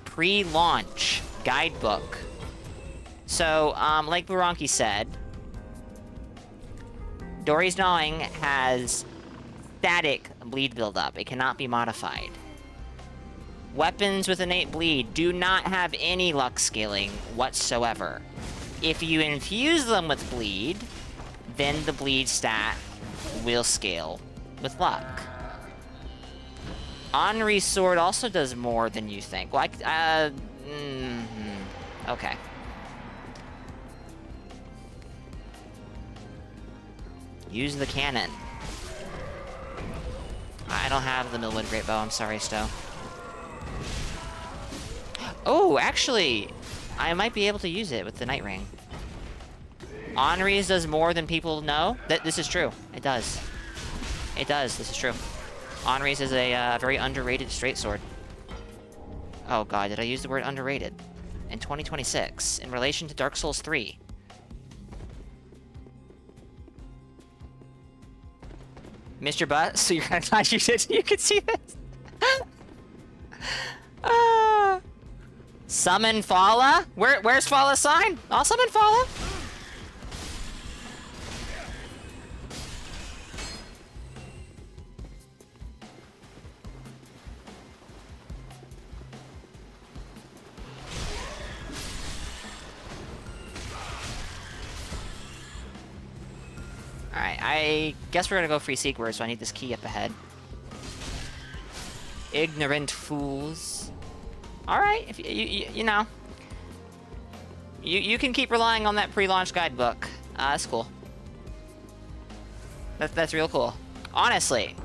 Pre-launch guidebook. So, like Buranki said, Dory's Gnawing has static bleed buildup. It cannot be modified. Weapons with innate bleed do not have any luck scaling whatsoever. If you infuse them with bleed, then the bleed stat will scale with luck. Henri's sword also does more than you think. Well, okay. Use the cannon. I don't have the Millwood Great Bow, I'm sorry, Stowe. Oh, actually, I might be able to use it with the Night Ring. Henri's does more than people know. This is true. It does. It does, this is true. Henri's is a very underrated straight sword. Oh god, did I use the word underrated? In 2026, in relation to Dark Souls 3. Mr. Butt, so you're kind of glad you could see this? Summon Fala? Where's Fala's sign? I'll summon Fala. Alright, I guess we're gonna go free Seekword, so I need this key up ahead. Ignorant fools. Alright, if you know. You can keep relying on that pre-launch guidebook. That's cool. That's real cool. Honestly,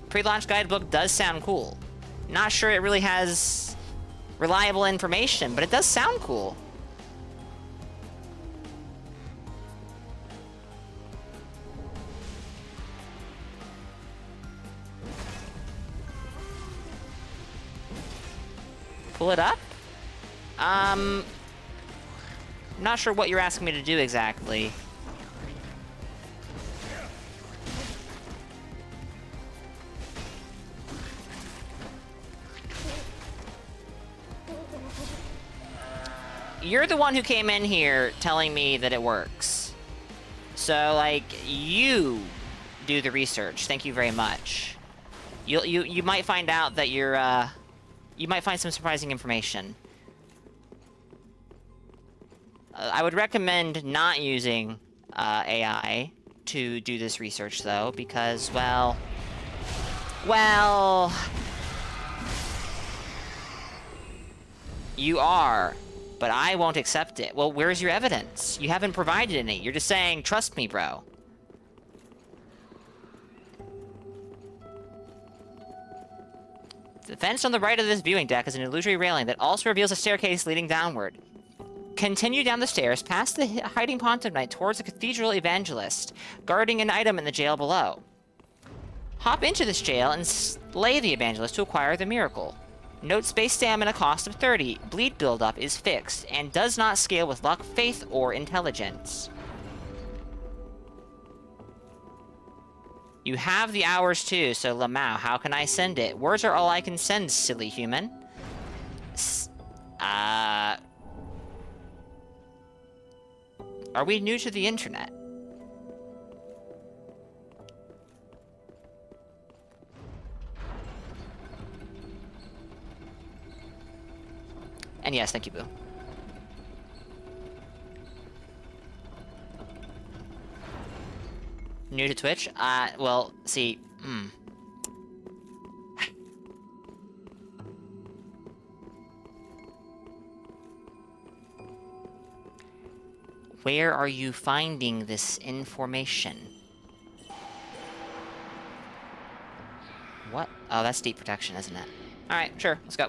pre-launch guidebook does sound cool. Not sure it really has reliable information, but it does sound cool. Pull it up? Not sure what you're asking me to do exactly. You're the one who came in here telling me that it works. So, like, you do the research. Thank you very much. You might find out that you're, you might find some surprising information. I would recommend not using AI to do this research, though, because, well... You are, but I won't accept it. Well, where's your evidence? You haven't provided any. You're just saying, trust me, bro. The fence on the right of this viewing deck is an illusory railing that also reveals a staircase leading downward. Continue down the stairs, past the hiding Pontiff Knight towards the Cathedral Evangelist, guarding an item in the jail below. Hop into this jail and slay the Evangelist to acquire the miracle. Note space stamina cost of 30. Bleed buildup is fixed, and does not scale with luck, faith, or intelligence. You have the hours too, so Lamau, how can I send it? Words are all I can send, silly human. Are we new to the internet? And yes, thank you, Boo. New to Twitch? Well, see, Where are you finding this information? What? Oh, that's deep protection, isn't it? Alright, sure, let's go.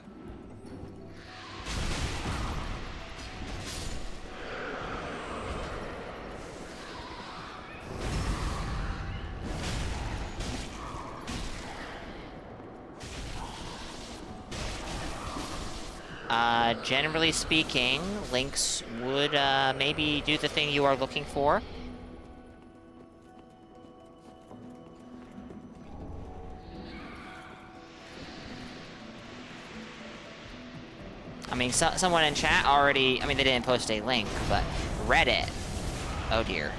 Generally speaking, links would, maybe do the thing you are looking for. I mean, someone in chat already... I mean, they didn't post a link, but Reddit. Oh, dear.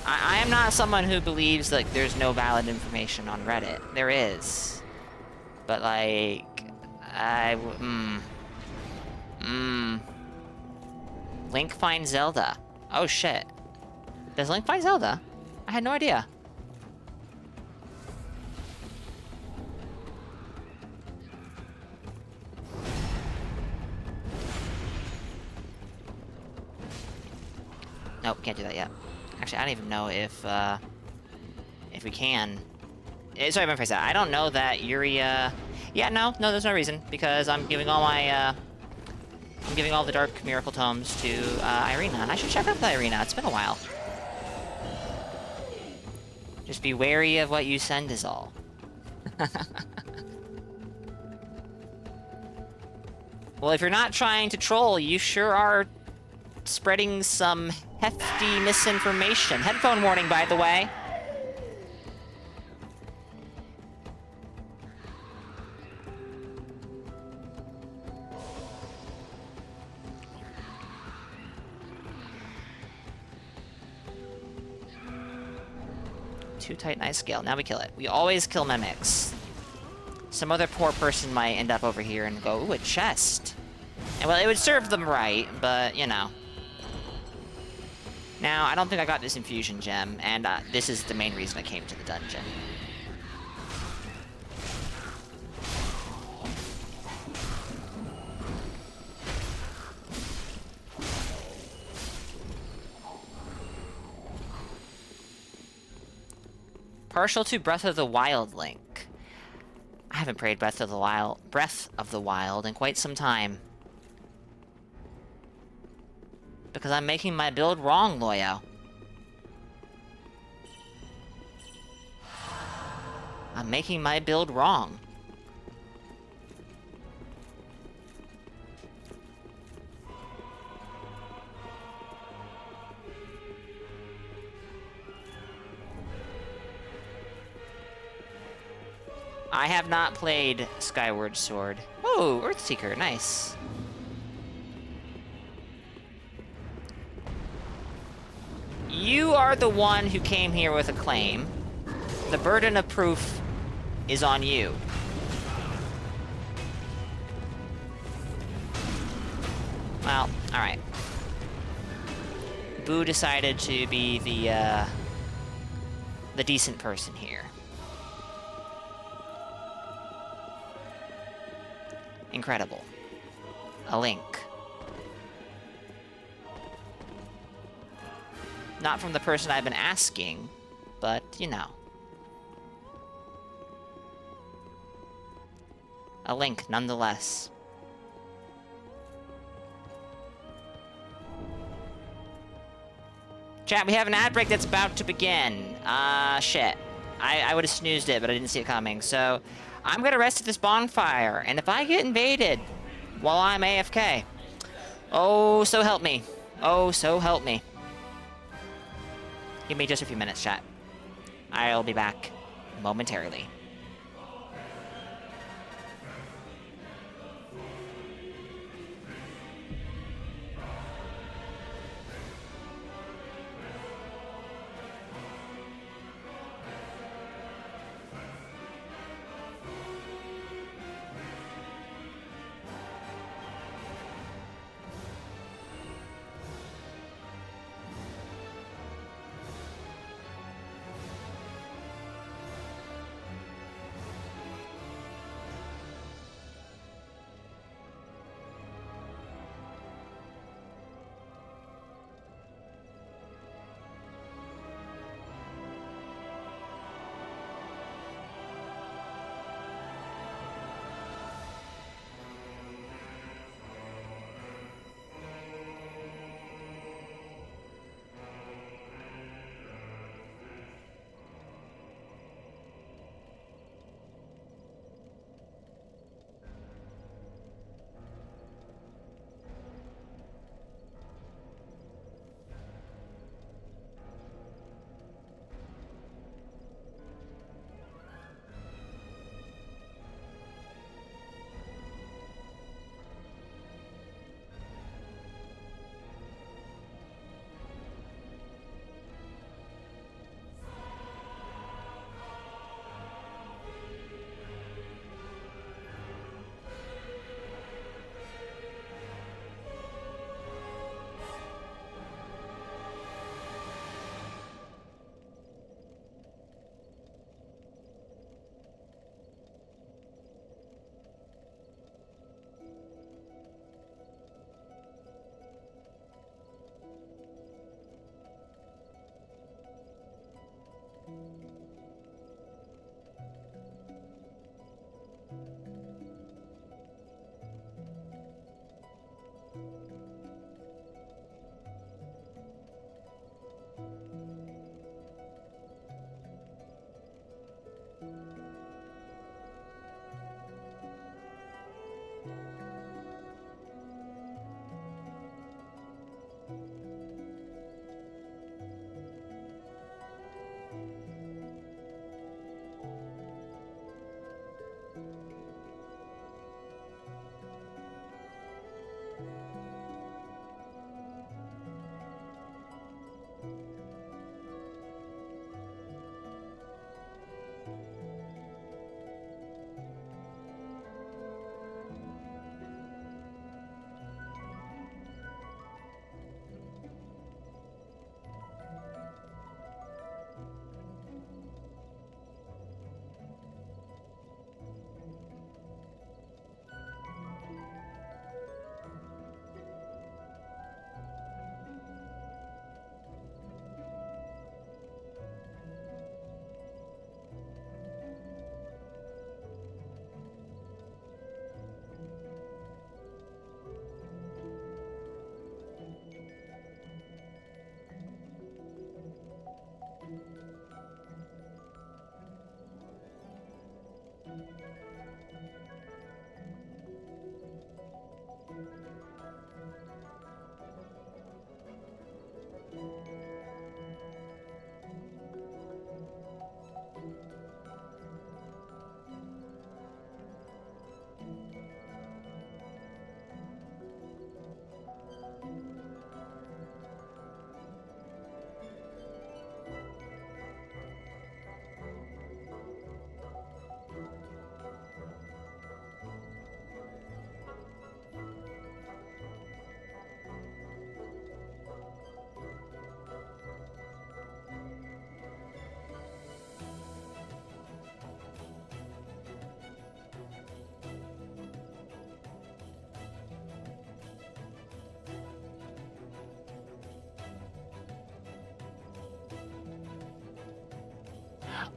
I am not someone who believes, like, there's no valid information on Reddit. There is. But, like... Link finds Zelda. Oh, shit. Does Link find Zelda? I had no idea. Nope, can't do that yet. Actually, I don't even know if we can. Sorry, my face out. I don't know that Yuri, Yeah, no, there's no reason, because I'm giving all my, I'm giving all the Dark Miracle Tomes to, Irina, and I should check out the Irina. It's been a while. Just be wary of what you send is all. Well, if you're not trying to troll, you sure are spreading some hefty misinformation. Headphone warning, by the way. Too tight, nice scale. Now we kill it. We always kill mimics. Some other poor person might end up over here and go, ooh, a chest. And well, it would serve them right, but, you know. Now, I don't think I got this infusion gem, and this is the main reason I came to the dungeon. Partial to Breath of the Wild Link. I haven't played Breath of the Wild in quite some time. Because I'm making my build wrong, Loyo. I'm making my build wrong. I have not played Skyward Sword. Oh, Earthseeker, nice. You are the one who came here with a claim. The burden of proof is on you. Well, alright. Boo decided to be the decent person here. Incredible. A link. Not from the person I've been asking, but, you know. A link, nonetheless. Chat, we have an ad break that's about to begin. Shit. I would have snoozed it, but I didn't see it coming, so... I'm gonna rest at this bonfire, and if I get invaded while I'm AFK... Oh, so help me. Oh, so help me. Give me just a few minutes, chat. I'll be back momentarily.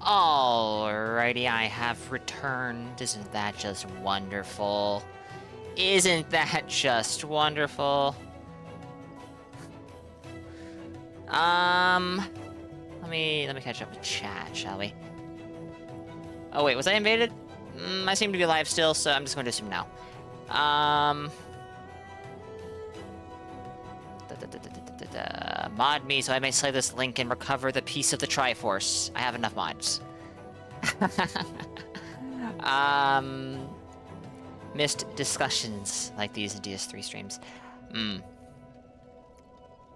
Alrighty, I have returned. Isn't that just wonderful? Isn't that just wonderful? Let me catch up with chat, shall we? Oh wait, was I invaded? I seem to be alive still, so I'm just going to assume no. Mod me so I may slay this link and recover the piece of the Triforce. I have enough mods. Missed discussions like these in DS3 streams.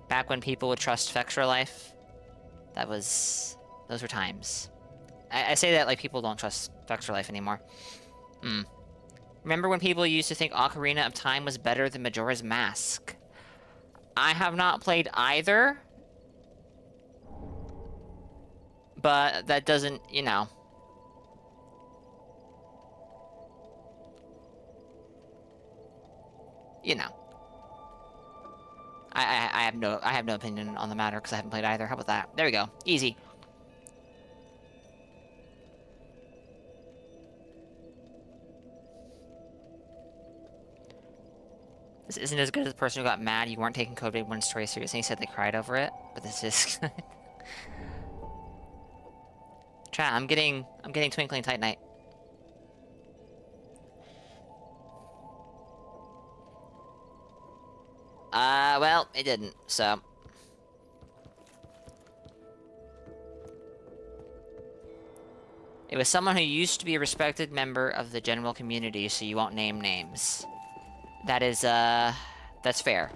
Back when people would trust Vectra Life, those were times. I say that like people don't trust Vectra Life anymore. Remember when people used to think Ocarina of Time was better than Majora's Mask? I have not played either, but that doesn't, you know. You know. I have no opinion on the matter because I haven't played either. How about that? There we go. Easy. This isn't as good as the person who got mad you weren't taking Code Vein 1's story seriously and he said they cried over it, but this is Chat, I'm getting Twinkling Titanite. Well, it didn't, so. It was someone who used to be a respected member of the general community, so you won't name names. That is, that's fair.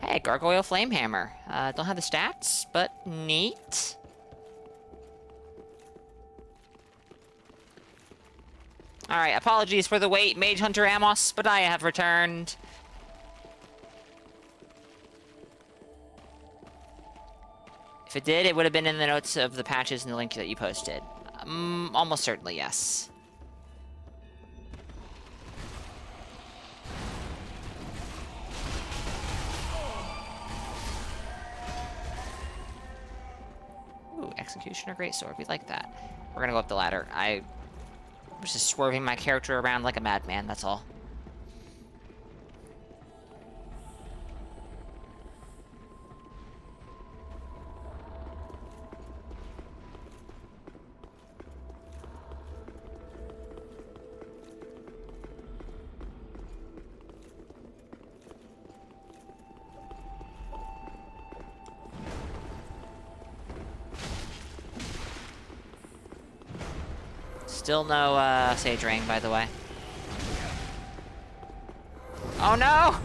Hey, Gargoyle Flamehammer. Don't have the stats, but neat. Alright, apologies for the wait, Mage Hunter Amos, but I have returned. If it did, it would have been in the notes of the patches and the link that you posted. Almost certainly, yes. Ooh, Executioner Greatsword, we like that. We're gonna go up the ladder. I was just swerving my character around like a madman, that's all. Still no, Sage Ring, by the way. Oh no!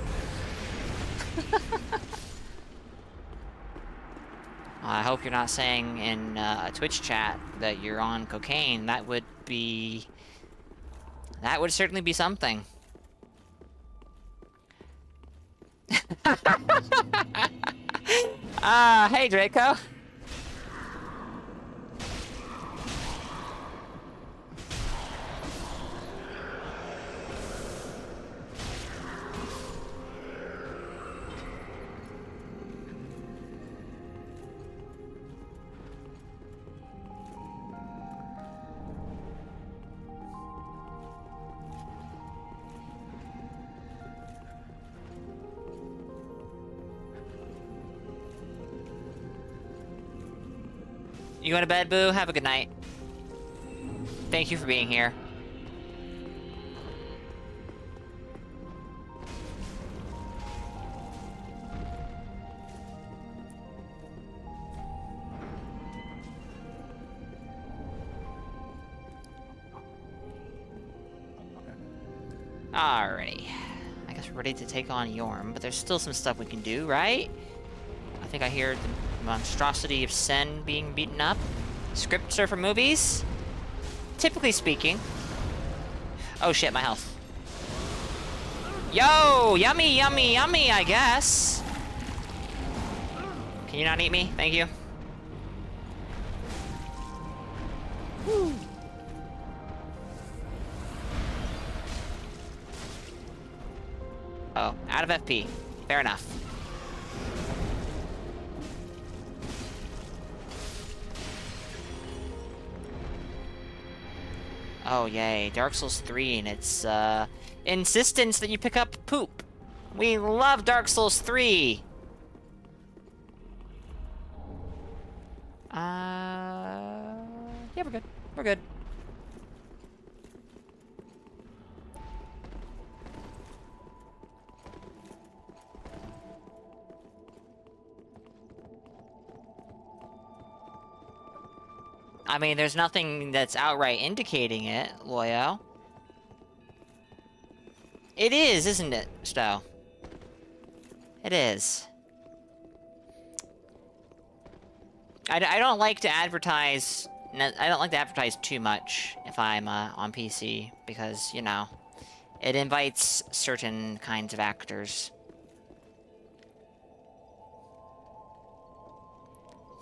I hope you're not saying in a Twitch chat that you're on cocaine. That would certainly be something. Hey Draco! You going to bed, Boo? Have a good night. Thank you for being here. Alrighty. I guess we're ready to take on Yorm, but there's still some stuff we can do, right? I think I hear the monstrosity of Sen being beaten up. Scripts are for movies? Typically speaking. Oh shit, my health. Yo! Yummy, yummy, yummy, I guess. Can you not eat me? Thank you. Woo. Oh, out of FP. Fair enough. Oh, yay. Dark Souls 3 and its, insistence that you pick up poop. We love Dark Souls 3! Yeah, we're good. We're good. I mean, there's nothing that's outright indicating it, Loyo. It is, isn't it, Stowe? It is. I don't like to advertise... I don't like to advertise too much if I'm on PC, because, you know, it invites certain kinds of actors.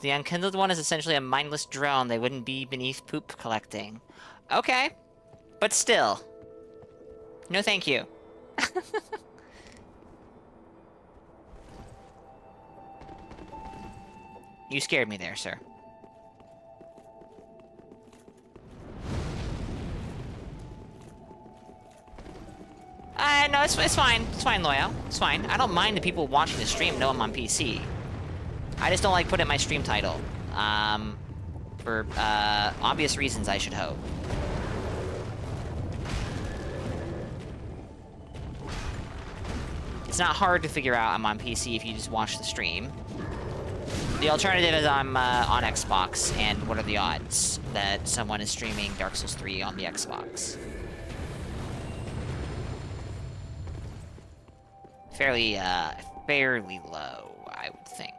The unkindled one is essentially a mindless drone. They wouldn't be beneath poop collecting. Okay. But still. No thank you. You scared me there, sir. No, it's fine. It's fine, Loyal. It's fine. I don't mind the people watching the stream know I'm on PC. I just don't like putting my stream title. For, obvious reasons, I should hope. It's not hard to figure out I'm on PC if you just watch the stream. The alternative is I'm, on Xbox, and what are the odds that someone is streaming Dark Souls 3 on the Xbox? Fairly low, I would think.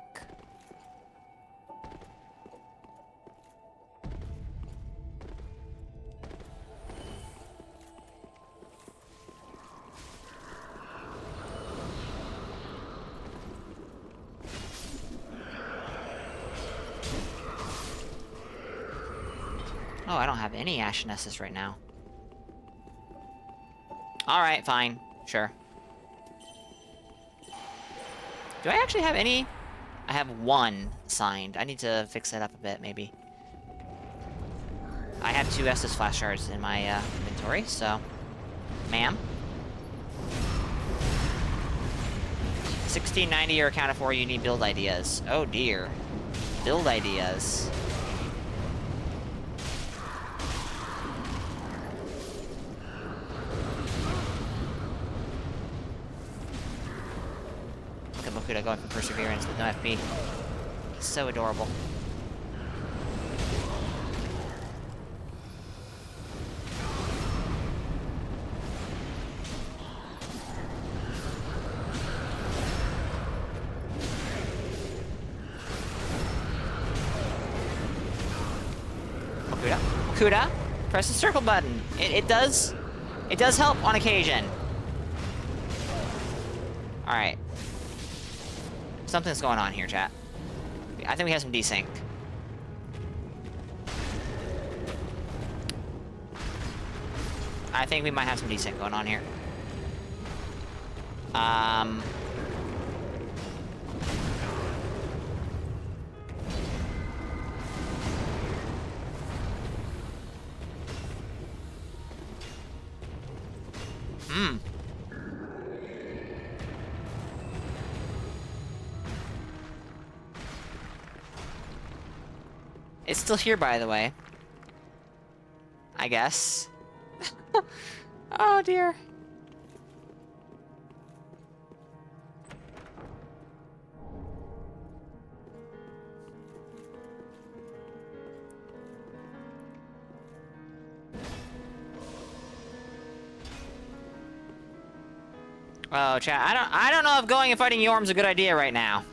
Oh, I don't have any Ashenessus right now. Alright, fine. Sure. Do I actually have any? I have one signed. I need to fix that up a bit, maybe. I have 2 Estus flash shards in my inventory, so... Ma'am? 1690 are accounted for, you need build ideas. Oh dear. Build ideas. Mokuda going for Perseverance with no FP. So adorable. Mokuda. Mokuda, press the circle button. It does help on occasion. Alright. Something's going on here, chat. I think we have some desync. I think we might have some desync going on here. It's still here, by the way. I guess. Oh, dear. Oh, chat, I don't know if going and fighting Yorm's a good idea right now.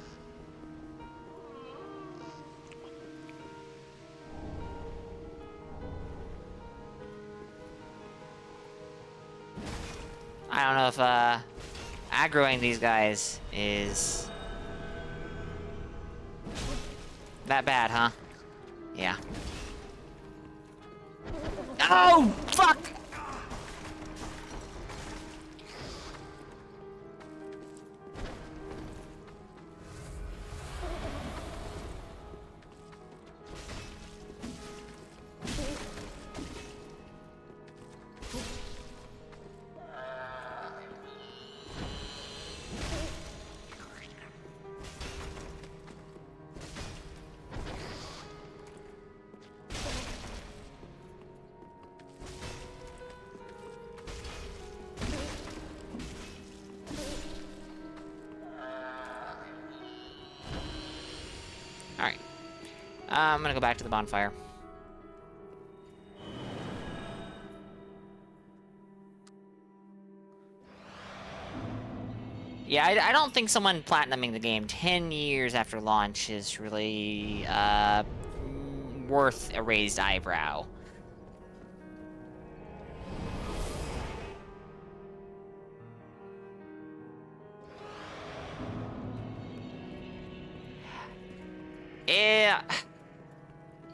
I don't know if, aggroing these guys is... that bad, huh? Yeah. Oh, fuck! Alright. I'm gonna go back to the bonfire. Yeah, I don't think someone platinuming the game 10 years after launch is really, worth a raised eyebrow.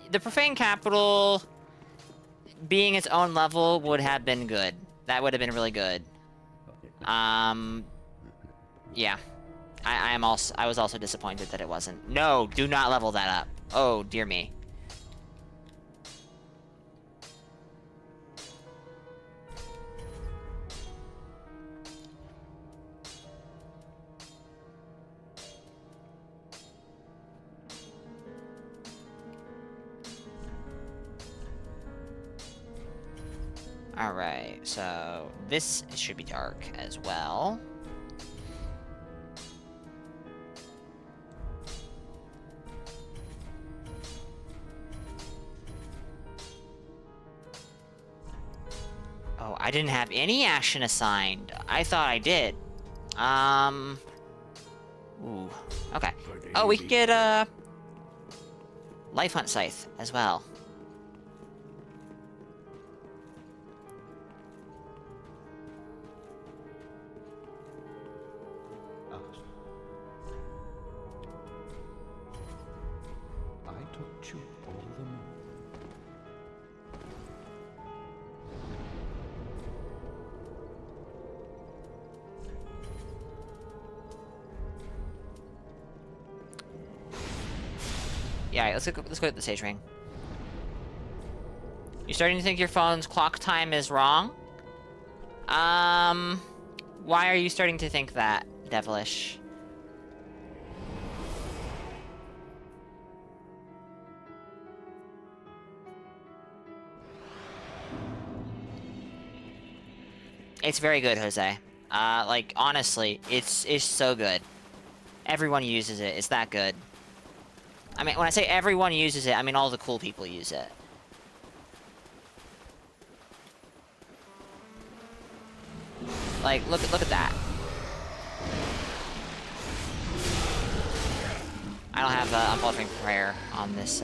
The Profane Capital being its own level would have been good. That would have been really good. Yeah. I was also disappointed that it wasn't. No, do not level that up. Oh, dear me. Alright, so this should be dark as well. Oh, I didn't have any action assigned. I thought I did. Ooh. Okay. Oh, we can get, Life Hunt Scythe as well. I taught you all the moon. Yeah, let's go get the Sage Ring. You're starting to think your phone's clock time is wrong? Why are you starting to think that, Devilish? It's very good, Jose. Like, honestly, it's so good. Everyone uses it, it's that good. I mean, when I say everyone uses it, I mean all the cool people use it. Like, look at that. I don't have Unfaltering Prayer on this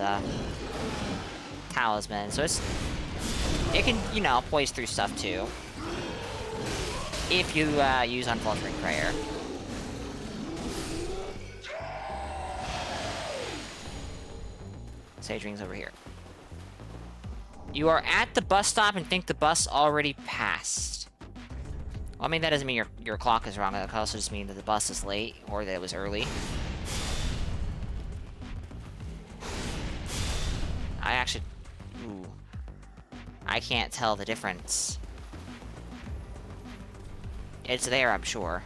talisman, so it can, you know, poise through stuff too. If you use Unfaltering Prayer. Sage Ring's over here. You are at the bus stop and think the bus already passed. Well, I mean, that doesn't mean your clock is wrong. That could also just mean that the bus is late, or that it was early. I actually... Ooh. I can't tell the difference. It's there, I'm sure.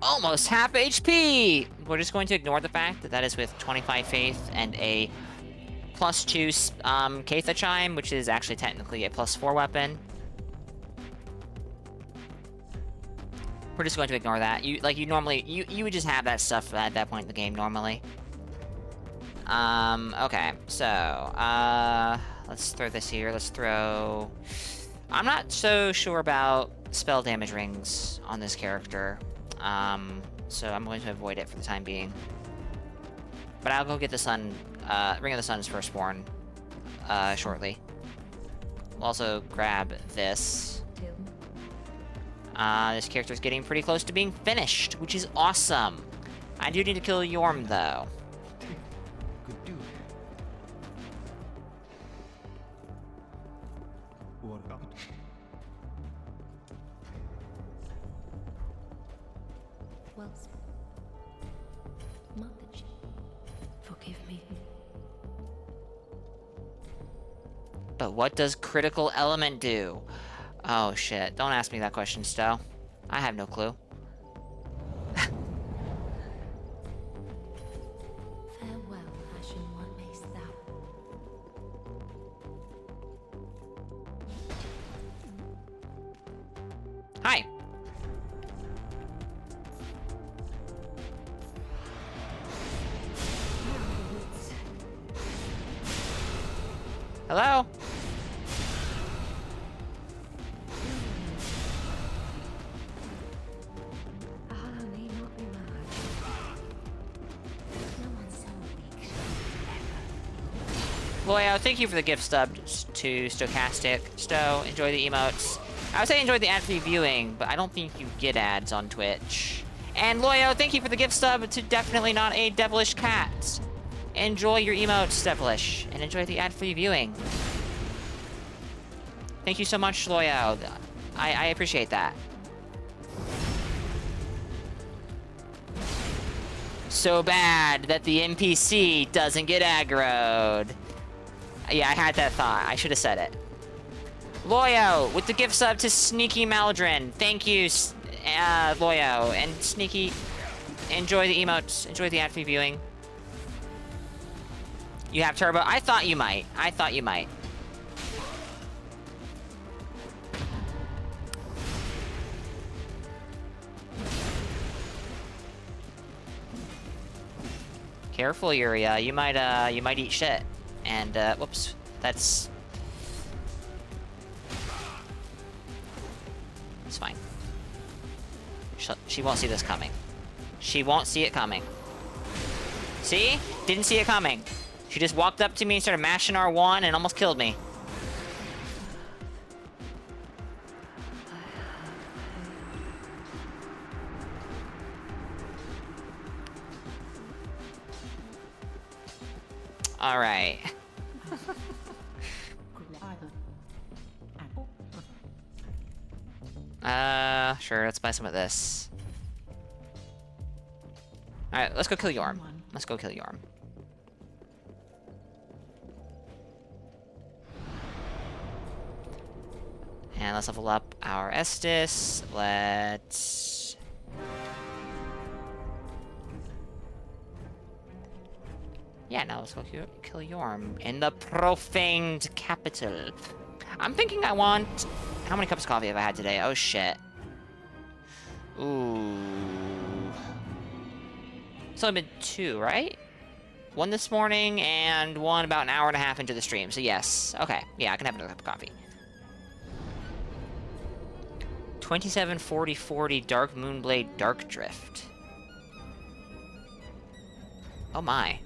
Almost half HP! We're just going to ignore the fact that that is with 25 Faith and a +2 Katha Chime, which is actually technically a +4 weapon. We're just going to ignore that. You normally you would just have that stuff at that point in the game normally. Okay, so let's throw this here. Let's throw... I'm not so sure about spell damage rings on this character. So I'm going to avoid it for the time being. But I'll go get the Sun, Ring of the Sun's Firstborn, shortly. We'll also grab this. This character's getting pretty close to being finished, which is awesome. I do need to kill Yorm, though. Could do. What about it? Well, Motherji, forgive me. But what does critical element do? Oh shit, don't ask me that question, Stowe. I have no clue. Farewell, Ashen One, mayst thou. Hi. Hello? A hollow need not be mad. No one's so weak. Loyo, thank you for the gift stub to Stochastic. Sto, enjoy the emotes. I would say enjoy the ad-free viewing, but I don't think you get ads on Twitch. And Loyo, thank you for the gift stub to Definitely Not a Devilish Cat. Enjoy your emotes, Devilish, and enjoy the ad-free viewing. Thank you so much, Loyo. I appreciate that. So bad that the NPC doesn't get aggroed. Yeah, I had that thought. I should have said it. Loyo, with the gift sub to Sneaky Maldrin. Thank you, Loyo. And Sneaky, enjoy the emotes. Enjoy the ad-free viewing. You have turbo? I thought you might. I thought you might. Careful, Yuria. You might eat shit. And, whoops. That's... It's fine. She won't see this coming. She won't see it coming. See? Didn't see it coming. She just walked up to me and started mashing R1 and almost killed me. Alright. Sure, let's buy some of this. Alright, let's go kill Yorm. Let's go kill Yorm. And let's level up our Estus. Let's... Yeah, now let's go kill Yorm in the profaned capital. I'm thinking I want... How many cups of coffee have I had today? Oh, shit. Ooh. It's only been 2, right? 1 this morning and 1 about an hour and a half into the stream. So yes. Okay. Yeah, I can have another cup of coffee. 27, 40, 40, Dark Moonblade, Dark Drift. Oh my.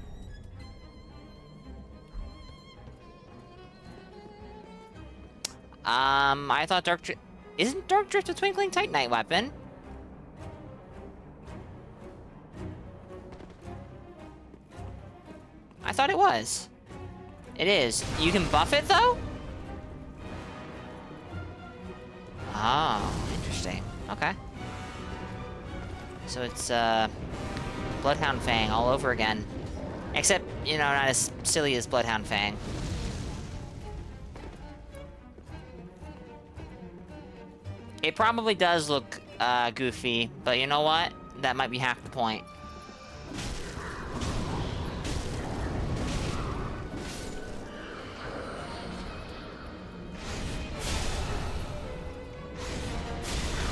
I thought Dark Drift... Isn't Dark Drift a Twinkling Titanite weapon? I thought it was. It is. You can buff it, though? Oh, interesting. Okay. So it's, Bloodhound Fang all over again. Except, you know, not as silly as Bloodhound Fang. It probably does look, goofy, but you know what? That might be half the point.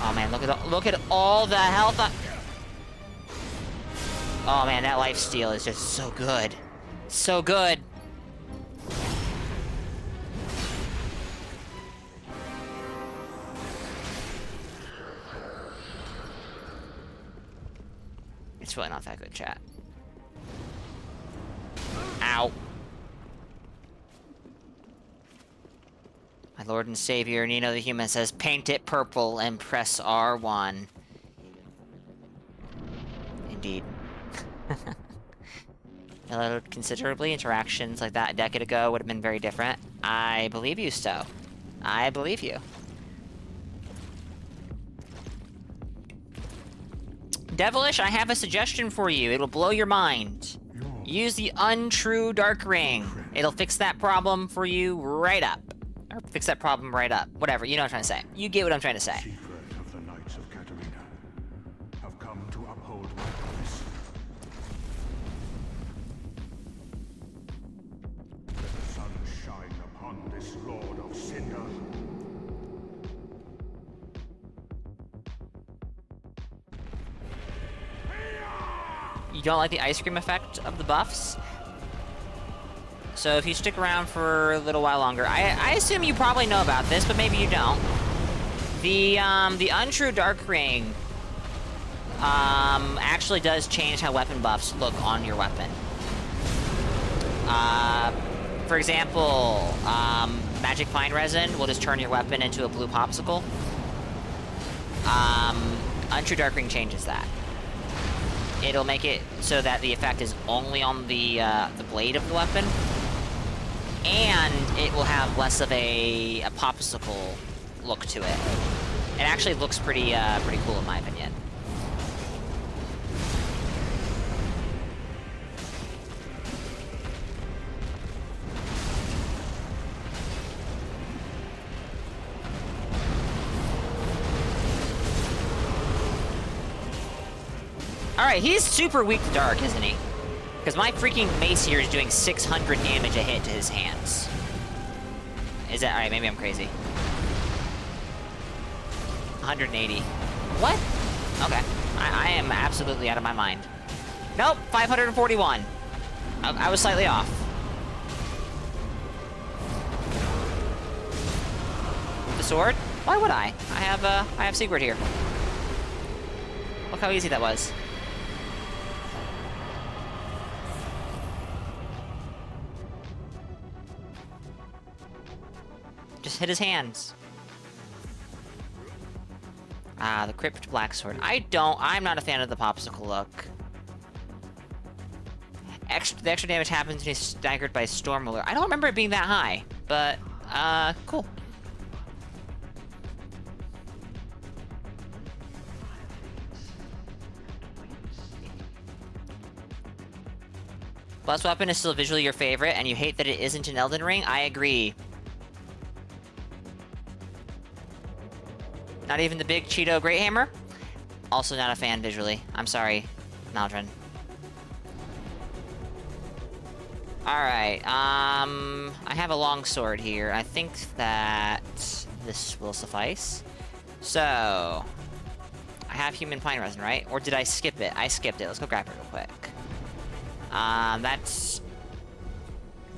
Oh man, look at all the health. Oh man, that lifesteal is just so good. So good. It's really not that good, chat. Ow. My lord and savior, Nino the Human, says, paint it purple and press R1. Indeed. Considerably, interactions like that a decade ago would have been very different. I believe you, Sto. I believe you. Devilish, I have a suggestion for you. It'll blow your mind. Use the untrue Dark Ring. It'll fix that problem for you right up. Or fix that problem right up. Whatever, you know what I'm trying to say. You get what I'm trying to say. Secret of the Knights of Katarina have come to uphold my promise. Let the sun shine upon this Lord of Cinder. You don't like the ice cream effect of the buffs? So if you stick around for a little while longer, I assume you probably know about this, but maybe you don't. The Untrue Dark Ring actually does change how weapon buffs look on your weapon. For example, Magic Fine Resin will just turn your weapon into a blue popsicle. Untrue Dark Ring changes that. It'll make it so that the effect is only on the blade of the weapon, and it will have less of a popsicle look to it. It actually looks pretty cool in my opinion. Alright, he's super weak to dark, isn't he? Because my freaking mace here is doing 600 damage a hit to his hands. Is that... Alright, maybe I'm crazy. 180. What? Okay. I am absolutely out of my mind. Nope, 541. I was slightly off. The sword? Why would I? I have Sigurd here. Look how easy that was. Just hit his hands. Ah, the Crypt Black Sword. I'm not a fan of the popsicle look. The extra damage happens when he's staggered by Storm Ruler. I don't remember it being that high, but, cool. Blessed Weapon is still visually your favorite, and you hate that it isn't an Elden Ring? I agree. Not even the big Cheeto Great Hammer? Also not a fan visually. I'm sorry, Maldron. Alright, I have a long sword here. I think that this will suffice. So, I have Human Pine Resin, right? Or did I skip it? I skipped it. Let's go grab it real quick. That's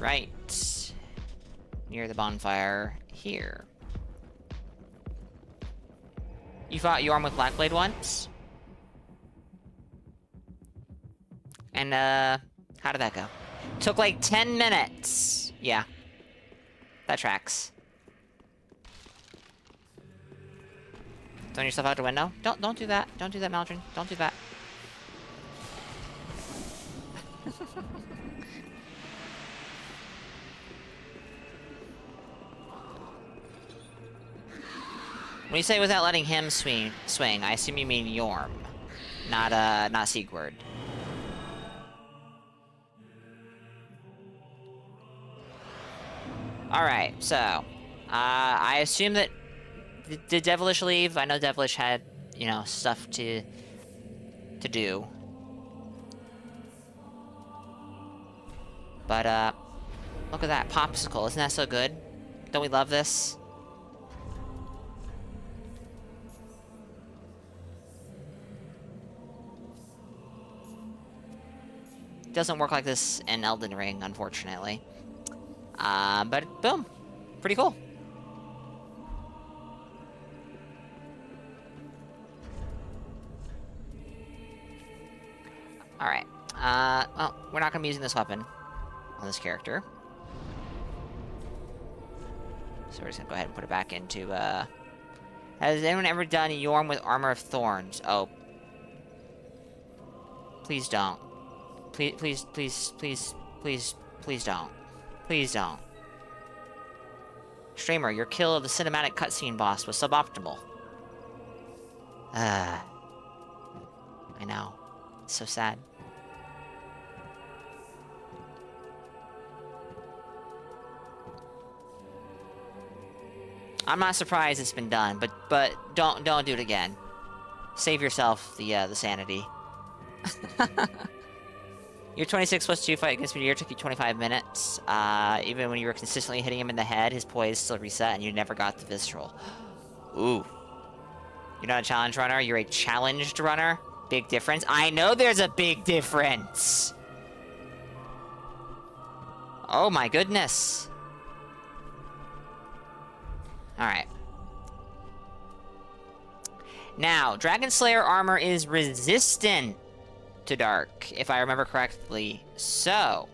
right near the bonfire here. You fought Yorm with Blackblade once? And, how did that go? Took like 10 minutes. Yeah. That tracks. Throwing yourself out the window? Don't do that. Don't do that, Maldron. Don't do that. When you say without letting him swing, I assume you mean Yorm, not Sigurd. Alright, so, I assume that... Did Devilish leave? I know Devilish had, you know, stuff to do. But, look at that popsicle. Isn't that so good? Don't we love this? Doesn't work like this in Elden Ring, unfortunately. But boom. Pretty cool. Alright. Well, we're not gonna be using this weapon on this character. So we're just gonna go ahead and put it back into, Has anyone ever done Yorm with Armor of Thorns? Oh. Please don't. Please don't. Please don't. Streamer, your kill of the cinematic cutscene boss was suboptimal. I know. It's so sad. I'm not surprised it's been done, but don't do it again. Save yourself the sanity. Your 26 plus 2 fight against Meteor took you 25 minutes. Even when you were consistently hitting him in the head, his poise still reset and you never got the visceral. Ooh. You're not a challenge runner, you're a challenged runner? Big difference? I know there's a big difference! Oh my goodness. Alright. Now, Dragon Slayer armor is resistant to dark, if I remember correctly. So,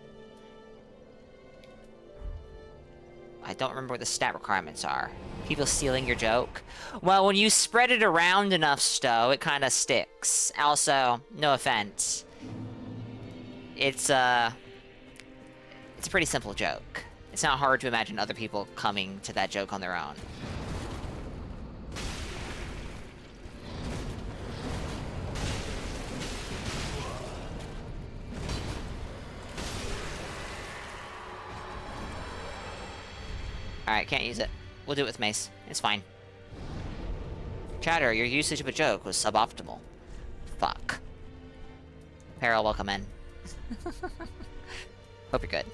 I don't remember what the stat requirements are. People stealing your joke? Well, when you spread it around enough, Stowe, it kind of sticks. Also, no offense. It's a pretty simple joke. It's not hard to imagine other people coming to that joke on their own. Alright, can't use it. We'll do it with Mace. It's fine. Chatter, your usage of a joke was suboptimal. Fuck. Peril, welcome in. Hope you're good.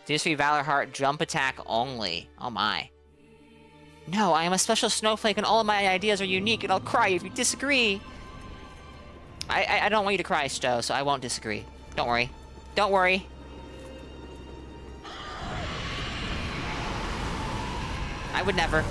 DS3 Valor Heart jump attack only. Oh my. No, I am a special snowflake and all of my ideas are unique and I'll cry if you disagree. I don't want you to cry, Stowe, so I won't disagree. Don't worry. Don't worry. I would never.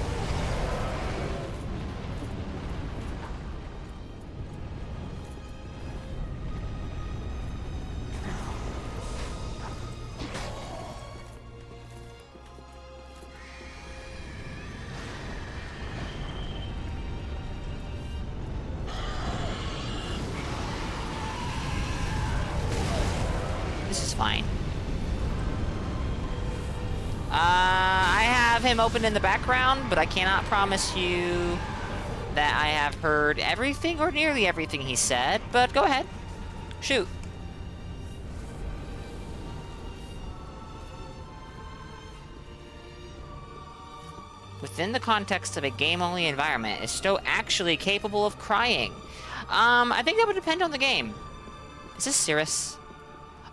This is fine. I have him open in the background, but I cannot promise you that I have heard everything or nearly everything he said, but go ahead. Shoot. Within the context of a game-only environment, is Stowe actually capable of crying? I think that would depend on the game. Is this Cirrus?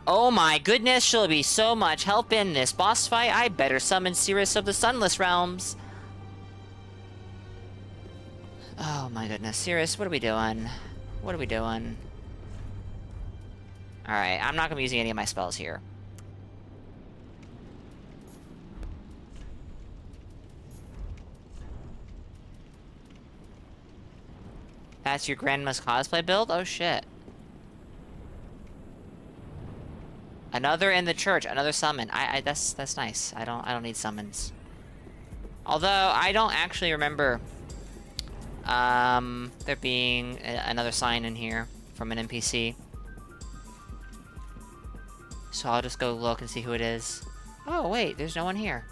Oh my goodness, she'll be so much help in this boss fight. I better summon Cirrus of the Sunless Realms. Oh my goodness, Cirrus, what are we doing? What are we doing? Alright, I'm not gonna be using any of my spells here. That's your grandma's cosplay build? Oh shit. Another in the church, another summon. That's nice. I don't need summons. Although I don't actually remember there being another sign in here from an NPC. So I'll just go look and see who it is. Oh wait, there's no one here.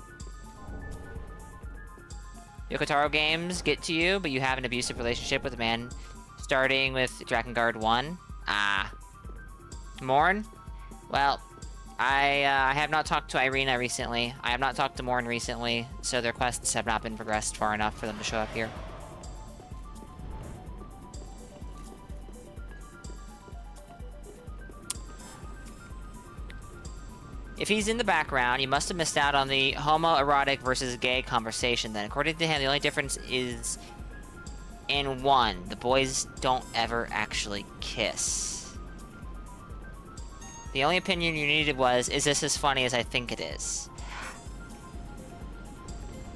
Yokotaro games get to you, but you have an abusive relationship with a man starting with Drakengard 1. Ah. Morn? Well, I have not talked to Irina recently. I have not talked to Morn recently, so their quests have not been progressed far enough for them to show up here. If he's in the background, you must have missed out on the homoerotic versus gay conversation then. According to him, the only difference is in one. The boys don't ever actually kiss. The only opinion you needed was, is this as funny as I think it is?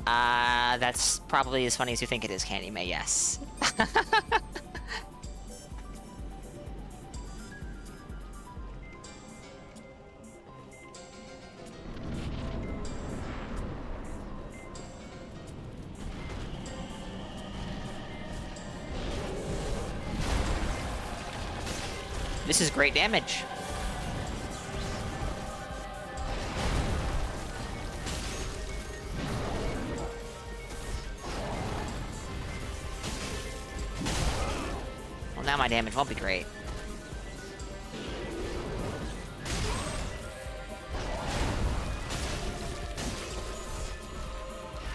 That's probably as funny as you think it is, Candy May, yes. This is great damage. Well, now my damage won't be great.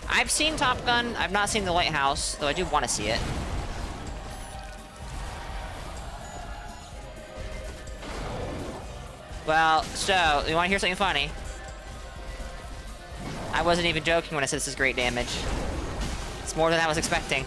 I've seen Top Gun. I've not seen The Lighthouse, though I do want to see it. Well, so, you want to hear something funny? I wasn't even joking when I said this is great damage. It's more than I was expecting.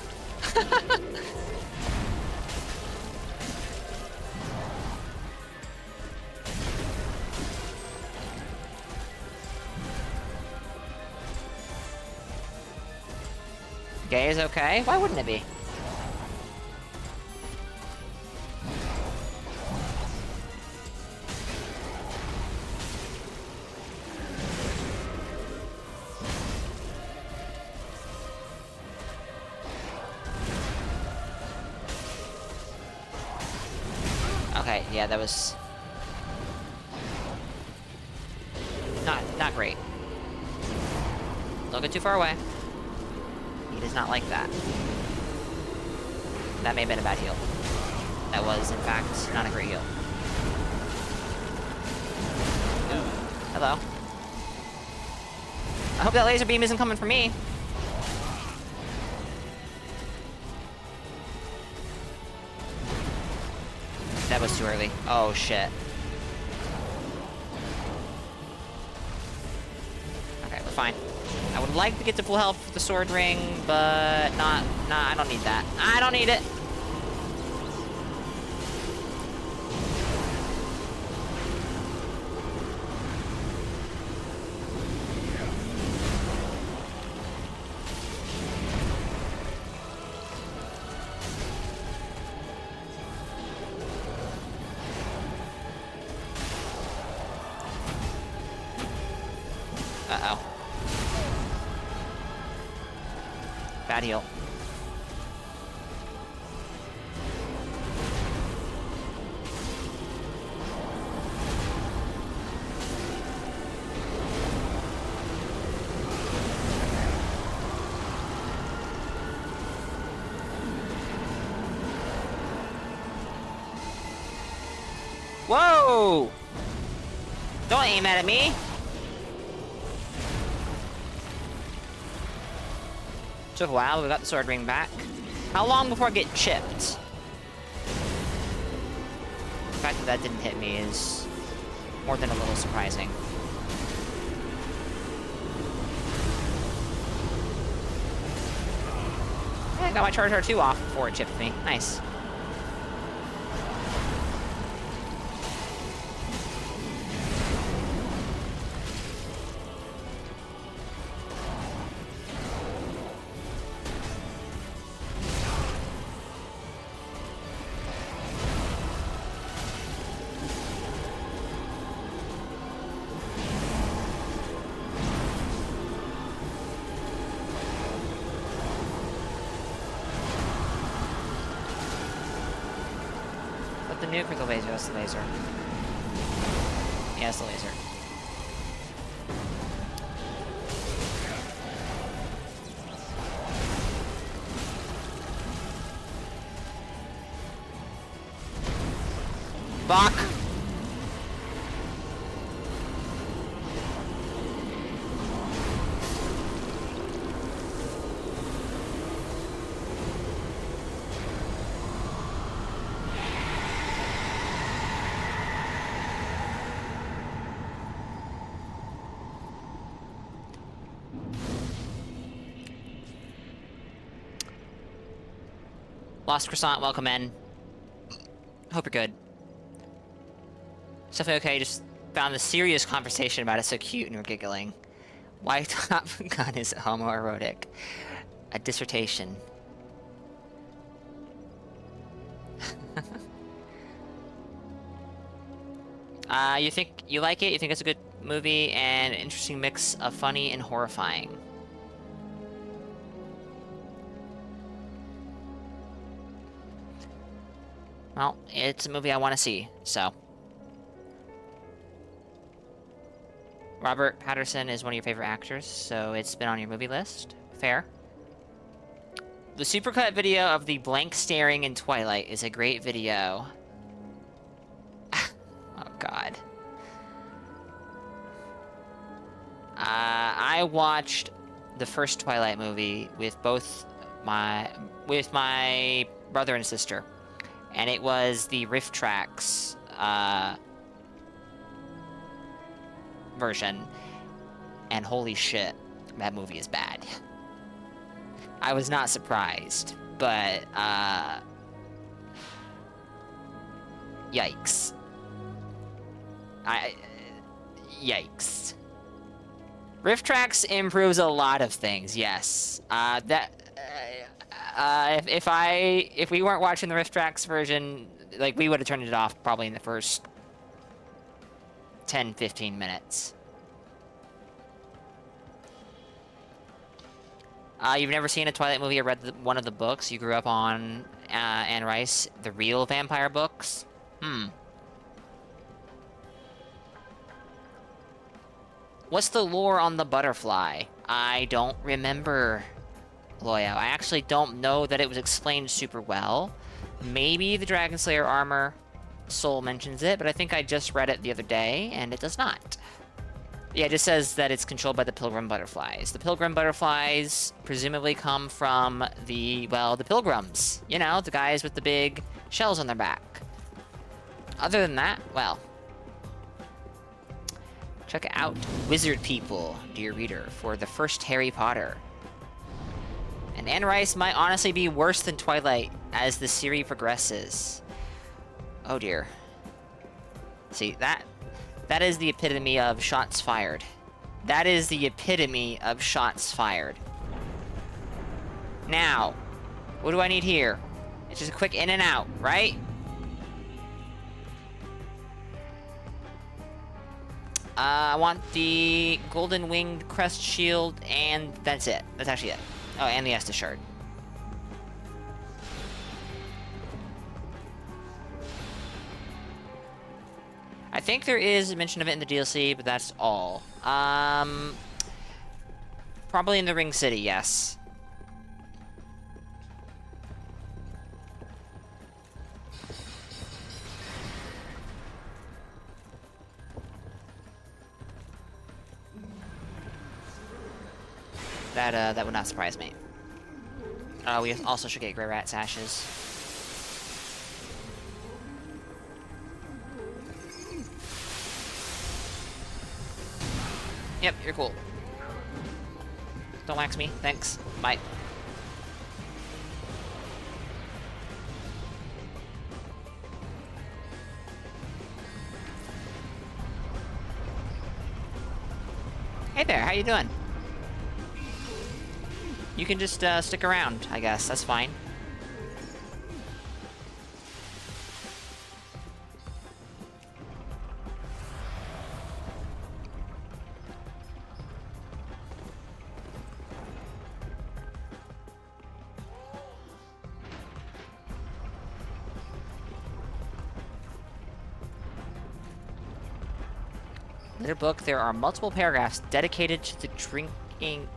Gay is okay? Why wouldn't it be? Okay, yeah, that was not great. Don't get too far away. He does not like that. That may have been a bad heal. That was, in fact, not a great heal. Hello. I hope that laser beam isn't coming for me. That was too early. Oh, shit. Okay, we're fine. I would like to get to full health with the sword ring, but nah, I don't need that. I don't need it. Uh-oh. Bad heal. Whoa! Don't aim at me! Took a while, we got the sword ring back. How long before I get chipped? The fact that that didn't hit me is more than a little surprising. Yeah, I got my Charge R2 off before it chipped me. Nice. The nuke or the laser? That's the laser. Yeah, it's the laser. Fuck! Lost Croissant, welcome in. Hope you're good. It's definitely okay, just found a serious conversation about it so cute and we're giggling. Why Top Gun is homoerotic? A dissertation. You think you like it? You think it's a good movie and an interesting mix of funny and horrifying? Well, it's a movie I want to see, so. Robert Pattinson is one of your favorite actors, so it's been on your movie list. Fair. The supercut video of the blank staring in Twilight is a great video. Oh, God. I watched the first Twilight movie with my brother and sister. And it was the Riff Tracks version. And holy shit, that movie is bad. I was not surprised, but yikes. Yikes. Rift Tracks improves a lot of things, yes. If we weren't watching the Rift Tracks version, like, we would have turned it off probably in the first 10-15 minutes. You've never seen a Twilight movie or read one of the books? You grew up on Anne Rice, the real vampire books? What's the lore on the butterfly? I don't remember, Loyo. I actually don't know that it was explained super well. Maybe the Dragon Slayer armor soul mentions it, but I think I just read it the other day, and it does not. Yeah, it just says that it's controlled by the Pilgrim Butterflies. The Pilgrim Butterflies presumably come from the Pilgrims. You know, the guys with the big shells on their back. Other than that, well... check out Wizard People, dear reader, for the first Harry Potter. And Anne Rice might honestly be worse than Twilight as the series progresses. Oh dear. See, that is the epitome of shots fired. That is the epitome of shots fired. Now, what do I need here? It's just a quick in and out, right? I want the golden winged crest shield, and that's it. That's actually it. Oh, and the Estus shard. I think there is a mention of it in the DLC, but that's all. Probably in the Ring City, yes. That would not surprise me. We also should get Grey Rat Sashes. Yep, you're cool. Don't wax me, thanks. Bye. Hey there, how you doing? You can just stick around, I guess. That's fine. In their book, there are multiple paragraphs dedicated to the drinking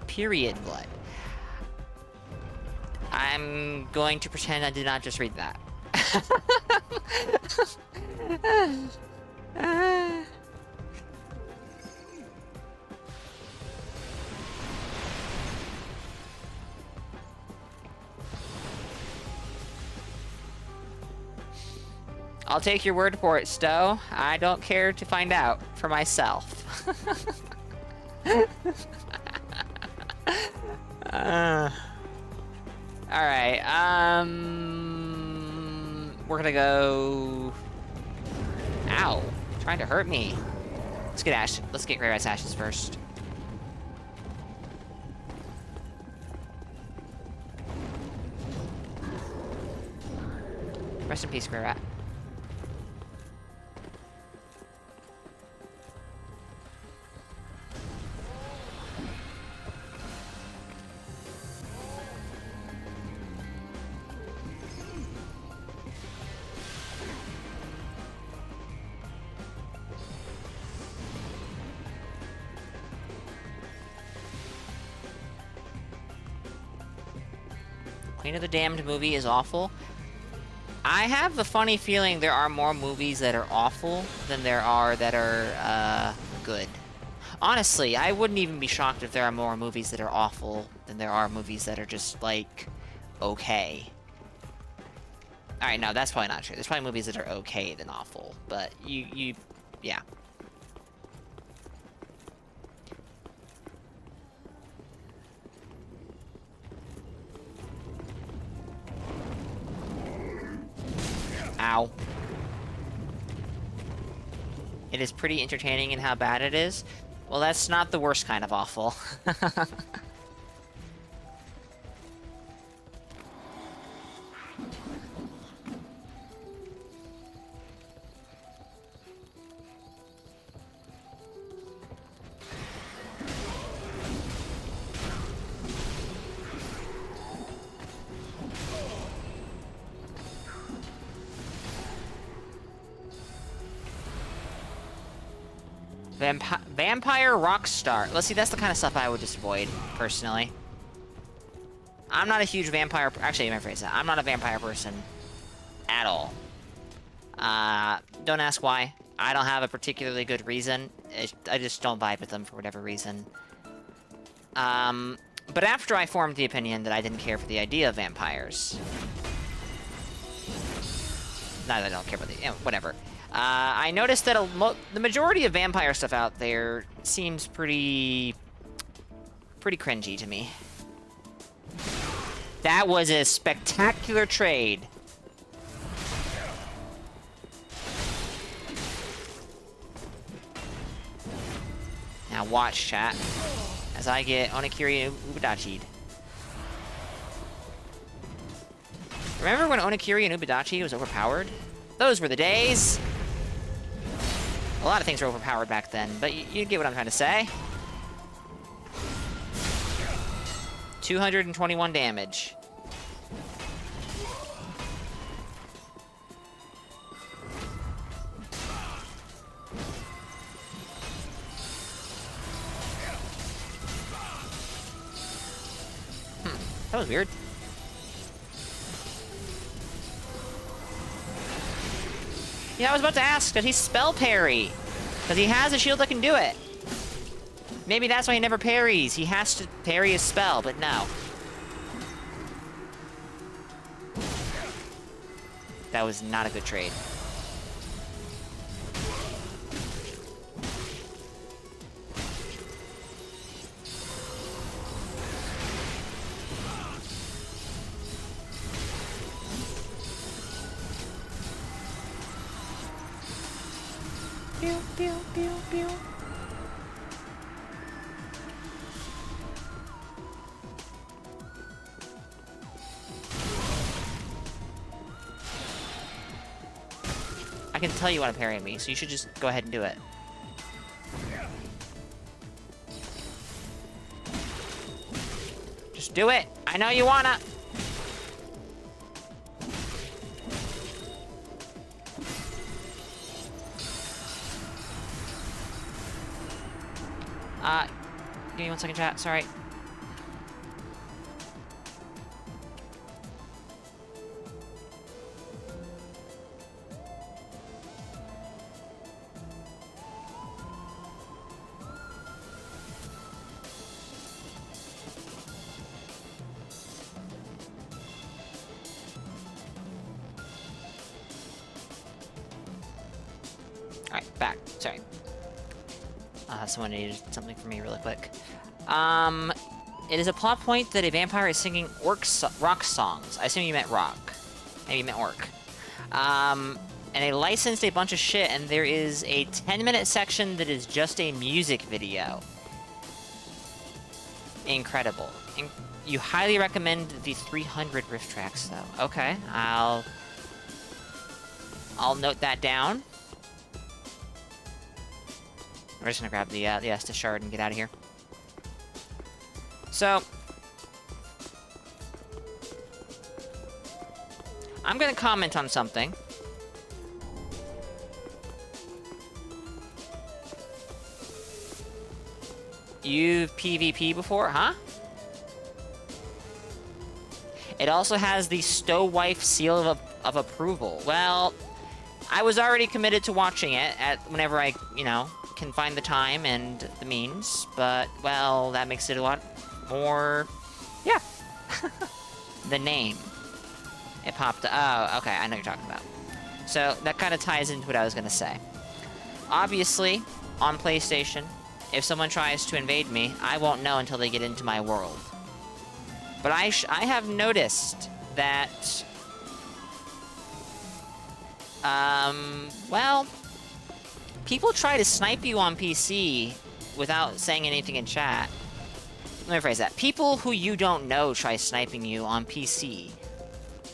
period blood. I'm going to pretend I did not just read that. I'll take your word for it, Stowe. I don't care to find out for myself. Alright, we're gonna go... Ow, trying to hurt me. Let's get Grey Rat's Ashes first. Rest in peace, Grey Rat. Queen of the Damned movie is awful. I have a funny feeling there are more movies that are awful than there are that are good. Honestly, I wouldn't even be shocked if there are more movies that are awful than there are movies that are just, like, okay. Alright, no, that's probably not true. There's probably movies that are okay than awful, but yeah. Ow. It is pretty entertaining in how bad it is. Well, that's not the worst kind of awful. Vampire Rockstar. Let's see, that's the kind of stuff I would just avoid, personally. I'm not a huge vampire... Actually, let me rephrase that. I'm not a vampire person at all. Don't ask why. I don't have a particularly good reason. I just don't vibe with them for whatever reason. But after I formed the opinion that I didn't care for the idea of vampires... Not that I don't care about the... You know, whatever. I noticed that the majority of vampire stuff out there seems pretty cringy to me. That was a spectacular trade. Now watch, chat, as I get Onigiri and Ubadachi'd. Remember when Onigiri and Ubadachi was overpowered? Those were the days. A lot of things were overpowered back then, but you get what I'm trying to say. 221 damage. That was weird. Yeah, I was about to ask, does he spell parry? Because he has a shield that can do it. Maybe that's why he never parries. He has to parry his spell, but no. That was not a good trade. Pew, pew, pew, pew. I can tell you want to parry me, so you should just go ahead and do it. Just do it! I know you wanna! Give me 1 second, chat. Sorry. Alright, back. Sorry. Someone needed something from me really quick. It is a plot point that a vampire is singing rock songs. I assume you meant rock. Maybe you meant orc. And they licensed a bunch of shit, and there is a 10-minute section that is just a music video. Incredible. You highly recommend the 300 riff tracks, though. Okay, I'll note that down. We're just gonna grab the Estus shard and get out of here. So, I'm gonna comment on something. You've PvP before, huh? It also has the Stowife seal of approval. Well, I was already committed to watching it whenever I, can find the time and the means, but, well, that makes it a lot more... Yeah. The name. It popped... Oh, okay, I know what you're talking about. So, that kind of ties into what I was going to say. Obviously, on PlayStation, if someone tries to invade me, I won't know until they get into my world. But I have noticed that... well... People try to snipe you on PC without saying anything in chat, let me rephrase that. People who you don't know try sniping you on PC.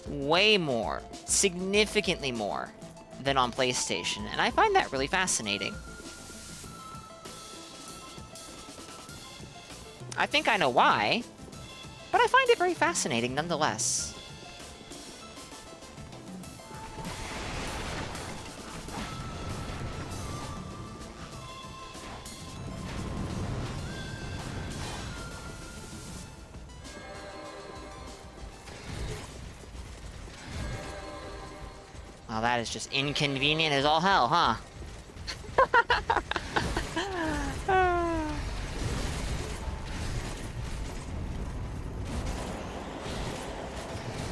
Way more. Significantly more than on PlayStation. And I find that really fascinating. I think I know why, but I find it very fascinating nonetheless. Well, that is just inconvenient as all hell, huh?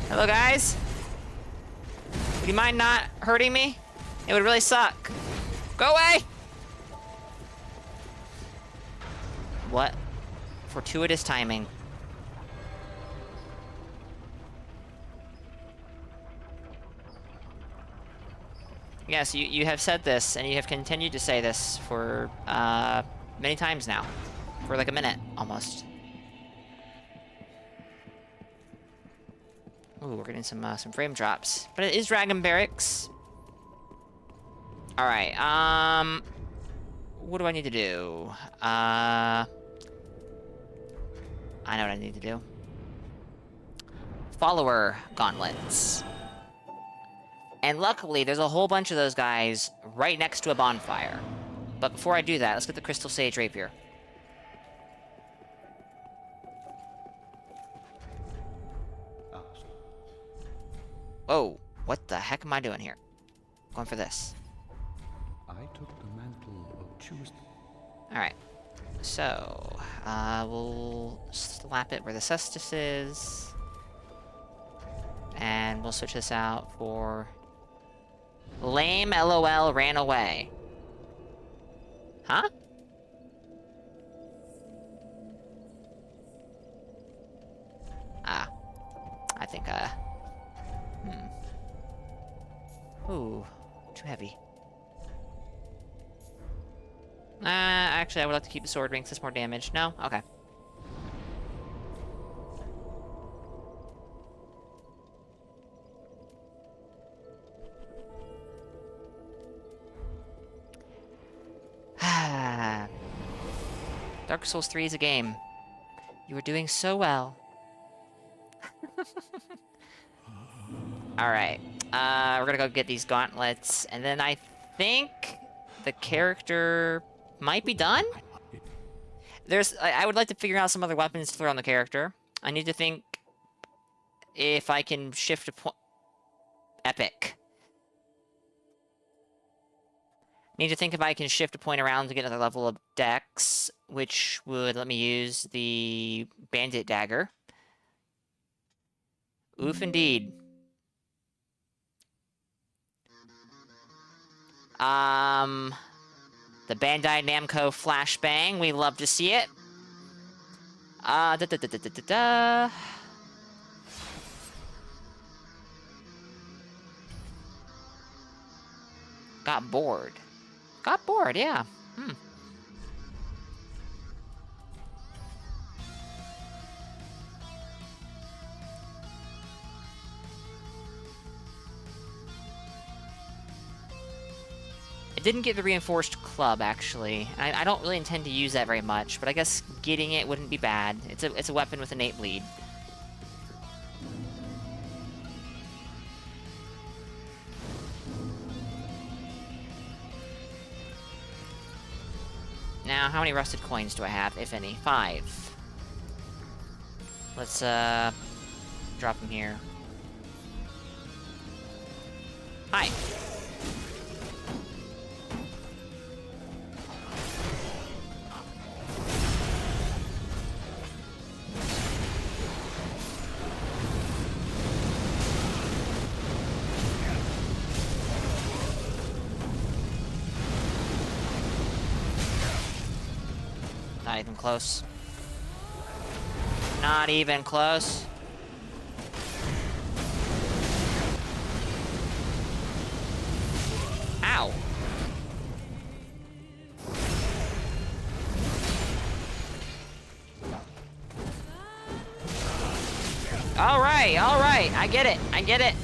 Hello, guys? Would you mind not hurting me? It would really suck. Go away! What? Fortuitous timing. Yes, you have said this, and you have continued to say this for, many times now. For like a minute, almost. Ooh, we're getting some frame drops. But it is Dragon Barracks. Alright, what do I need to do? I know what I need to do. Follower gauntlets. And luckily, there's a whole bunch of those guys right next to a bonfire. But before I do that, let's get the Crystal Sage Rapier. Whoa, what the heck am I doing here? Going for this. I took the mantle of Tuesday. Alright. So, we'll slap it where the Cestus is. And we'll switch this out for... Lame LOL ran away. Huh? Ah. I think, Ooh, too heavy. Actually, I would like to keep the sword ring, 'cause it's more damage. No? Okay. Dark Souls 3 is a game. You are doing so well. Alright. We're gonna go get these gauntlets, and then I think the character might be done? I would like to figure out some other weapons to throw on the character. I need to think if I can shift a point... Epic. Need to think if I can shift a point around to get another level of dex, which would let me use the Bandit Dagger. Oof, indeed. The Bandai Namco Flashbang, we love to see it. Got bored. Got bored, yeah. It didn't get the reinforced club, actually. I don't really intend to use that very much, but I guess getting it wouldn't be bad. It's a weapon with innate bleed. Now, how many rusted coins do I have, if any? 5. Let's, drop them here. Hi. Not even close. Not even close. Ow. Alright, alright. I get it. I get it.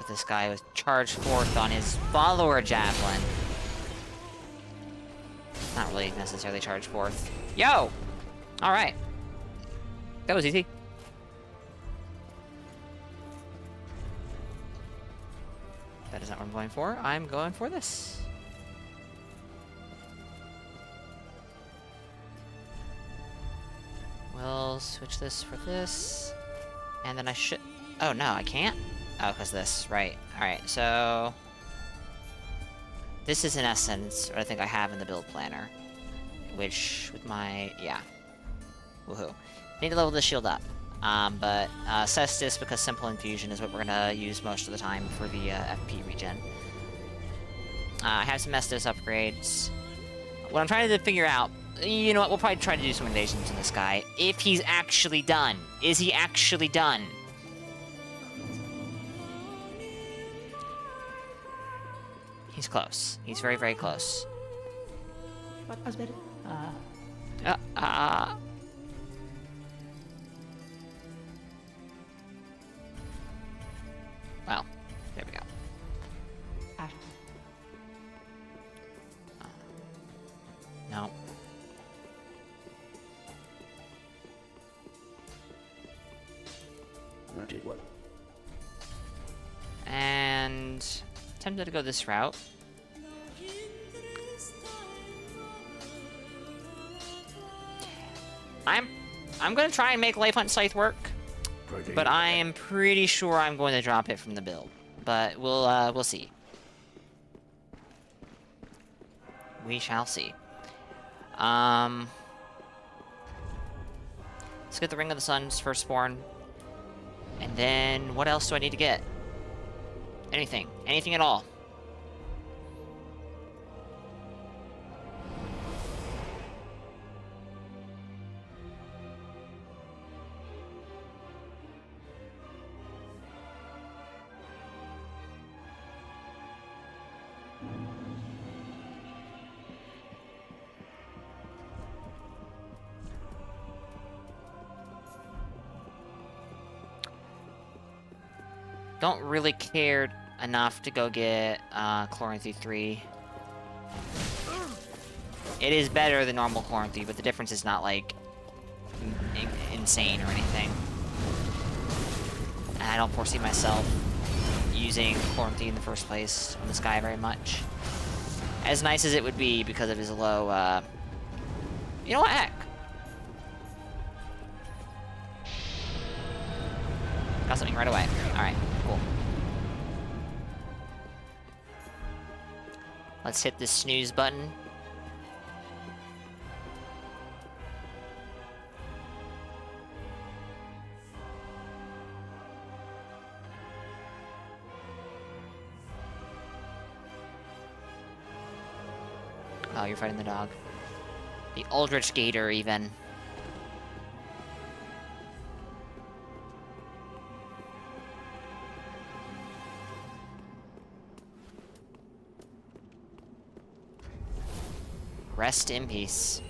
This guy was charged forth on his follower javelin. Not really necessarily charged forth. Yo! Alright. That was easy. That is not what I'm going for. I'm going for this. We'll switch this for this. And then I should... Oh, no, I can't? Oh, because this, right. Alright, so... This is in essence what I think I have in the build planner. Which, with my... yeah. Woohoo. Need to level this shield up. But Cestus, because Simple Infusion is what we're gonna use most of the time for the FP regen. I have some Estus upgrades. What I'm trying to figure out... You know what, we'll probably try to do some invasions in this guy. If he's actually done. Is he actually done? He's close. He's very, very close. What was better? Well, there we go. No. And tempted to go this route. I'm gonna try and make Life Hunt Scythe work, but I am pretty sure I'm going to drop it from the build. But we'll see. We shall see. Let's get the Ring of the Sun's Firstborn. And then, what else do I need to get? Anything. Anything at all. Don't really care enough to go get Chloranthy 3. It is better than normal Chloranthy, but the difference is not like insane or anything. And I don't foresee myself using Chloranthy in the first place on this guy very much. As nice as it would be because of his low, you know what, heck. Got something right away. Alright, cool. Let's hit this snooze button. Oh, you're fighting the dog. The Eldritch Gator, even. Rest in peace.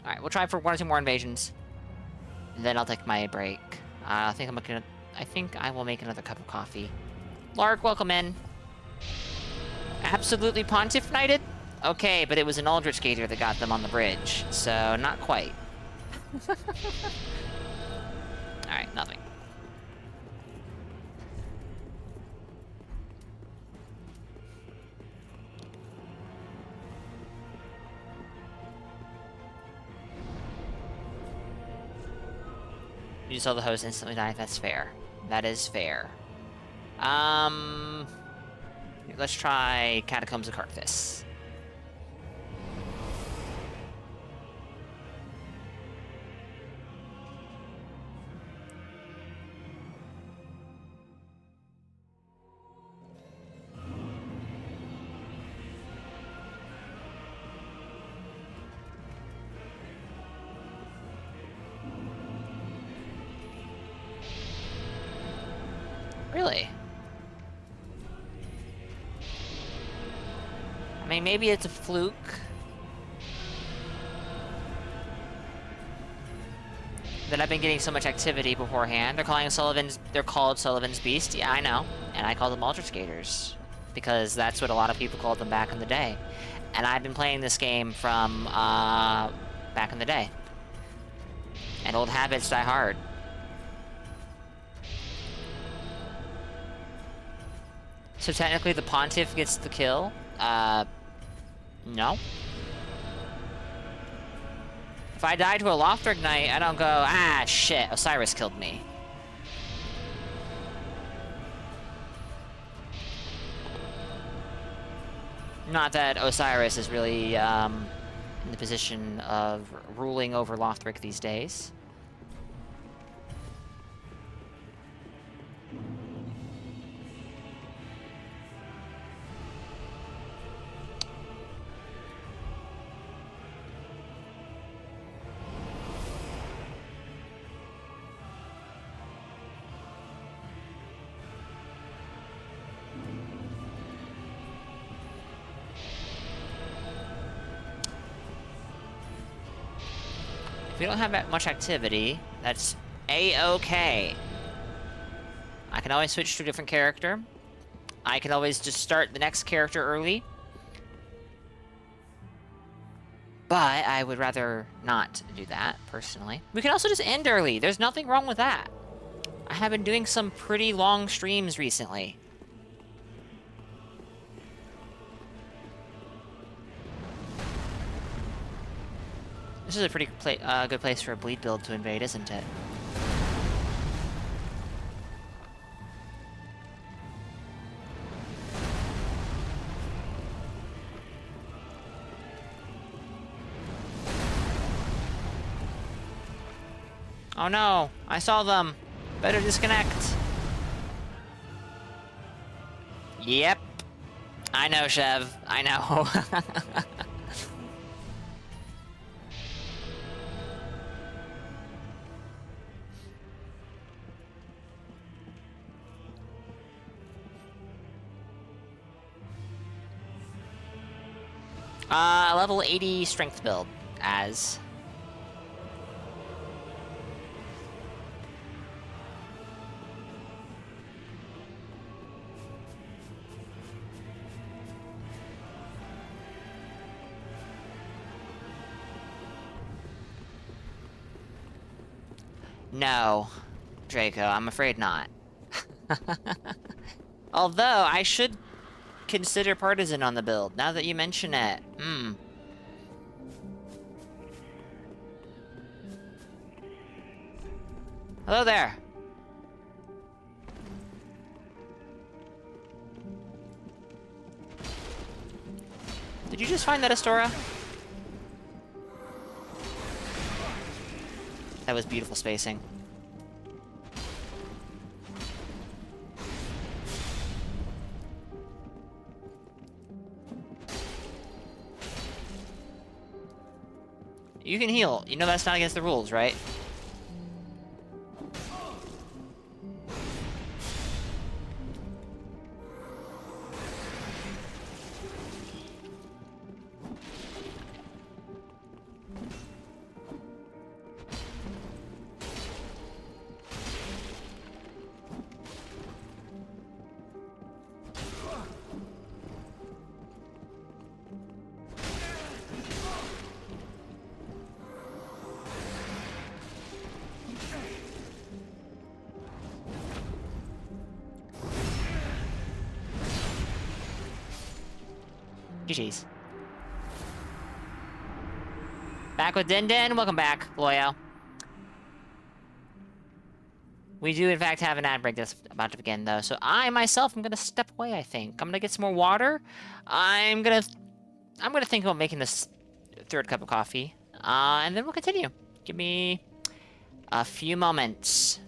Alright, we'll try for 1 or 2 more invasions. And then I'll take my break. I think I will make another cup of coffee. Lark, welcome in. Absolutely Pontiff Knighted? Okay, but it was an Eldritch Gator that got them on the bridge, so not quite. Alright, nothing. You saw the host instantly die. That's fair. That is fair. Let's try Catacombs of Carthus. Really? I mean, maybe it's a fluke. That I've been getting so much activity beforehand. They're called Sullivan's Beast. Yeah, I know. And I call them Aldrich Gators. Because that's what a lot of people called them back in the day. And I've been playing this game from, back in the day. And old habits die hard. So technically the Pontiff gets the kill? No. If I die to a Lothric Knight, I don't go, ah, shit, Osiris killed me. Not that Osiris is really, in the position of ruling over Lothric these days. If we don't have that much activity, that's A-okay. I can always switch to a different character. I can always just start the next character early. But I would rather not do that, personally. We can also just end early. There's nothing wrong with that. I have been doing some pretty long streams recently. This is a pretty good place for a bleed build to invade, isn't it? Oh no, I saw them. Better disconnect. Yep. I know, Chev. I know. Level 80 strength build, as... No, Draco, I'm afraid not. Although, I should consider Partisan on the build, now that you mention it. Hello there. Did you just find that Astora? That was beautiful spacing. You can heal. You know that's not against the rules, right? GG's. Back with Din Din. Welcome back, Loyo. We do, in fact, have an ad break that's about to begin, though. So I, myself, am going to step away, I think. I'm going to get some more water. I'm going to think about making this third cup of coffee. And then we'll continue. Give me a few moments.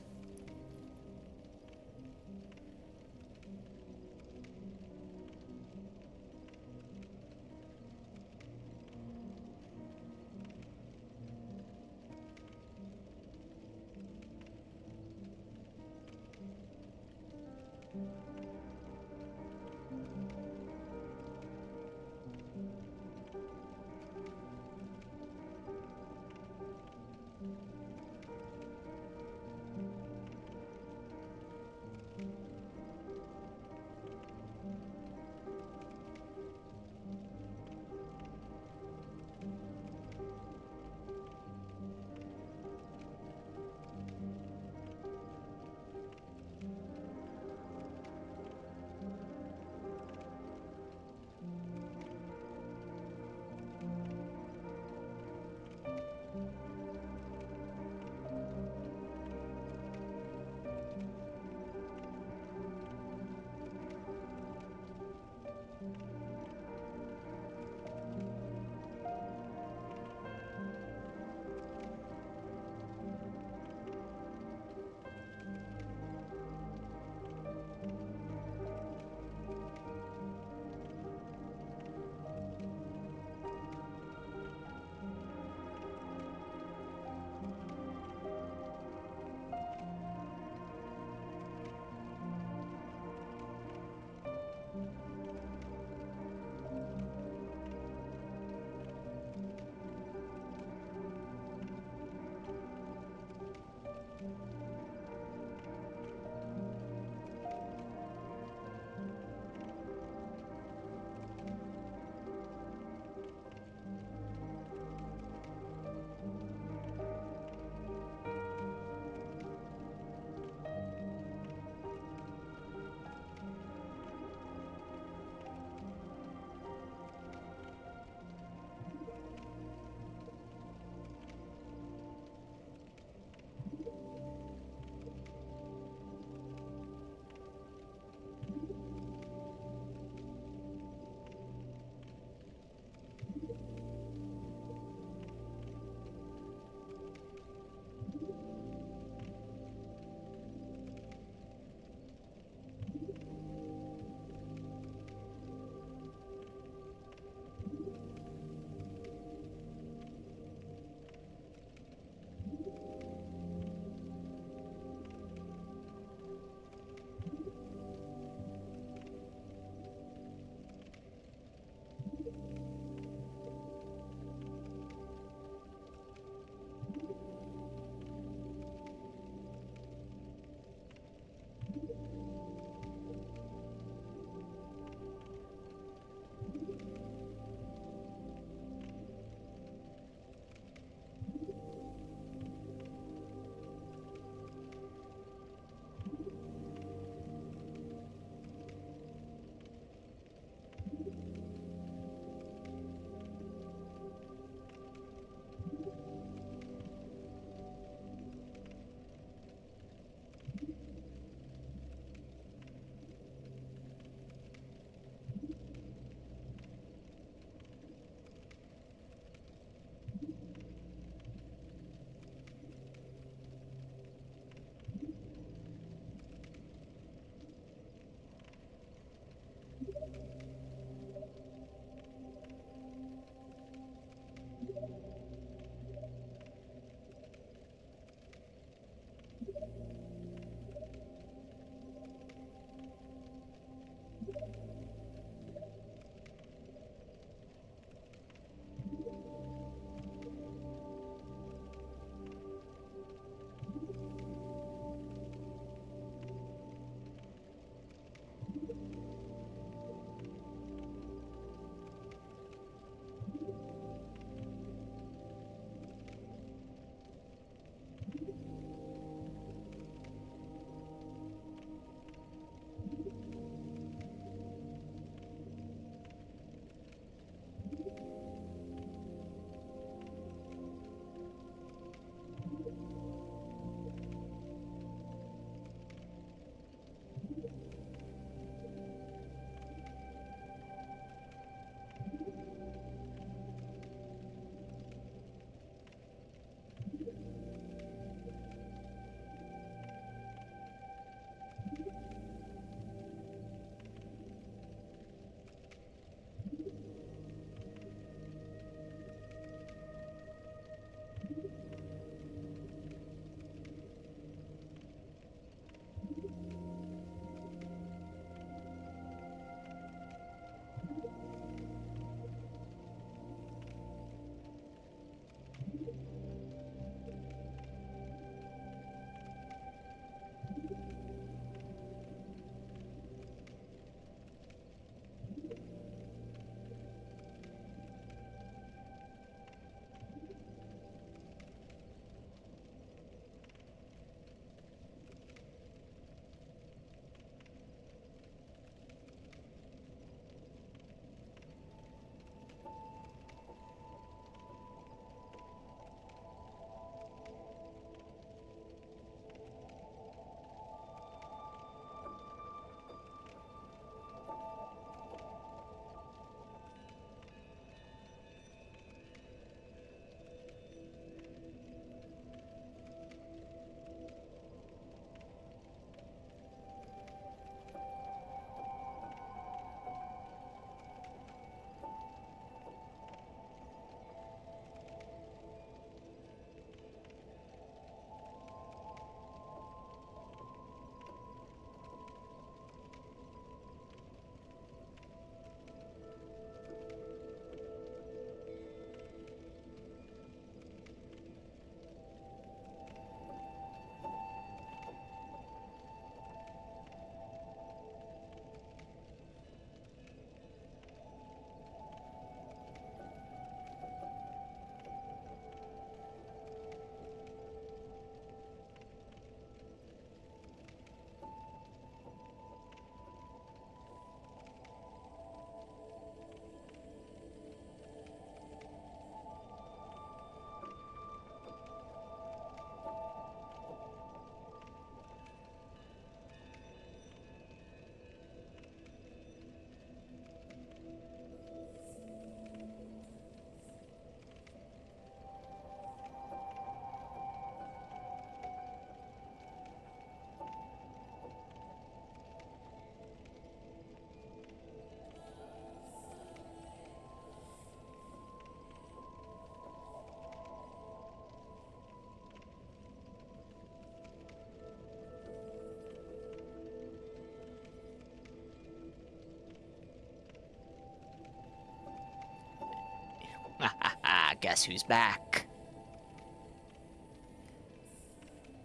guess who's back?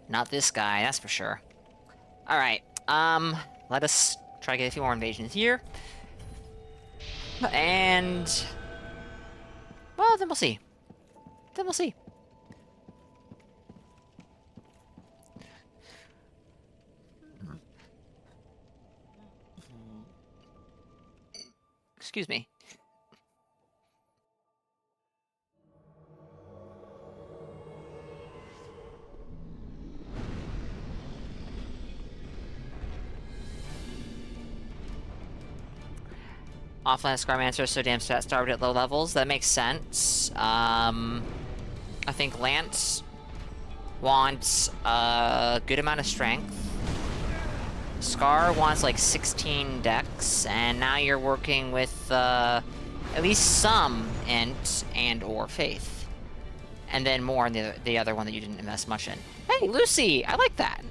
Not this guy, that's for sure. Alright, let us try to get a few more invasions here. And... well, then we'll see. Then we'll see. Excuse me. Offline Scarmancer is so damn starved at low levels. That makes sense. I think Lance wants a good amount of strength. Scar wants like 16 dex, and now you're working with at least some int and or faith. And then more in the other one that you didn't invest much in. Hey, Lucy! I like that!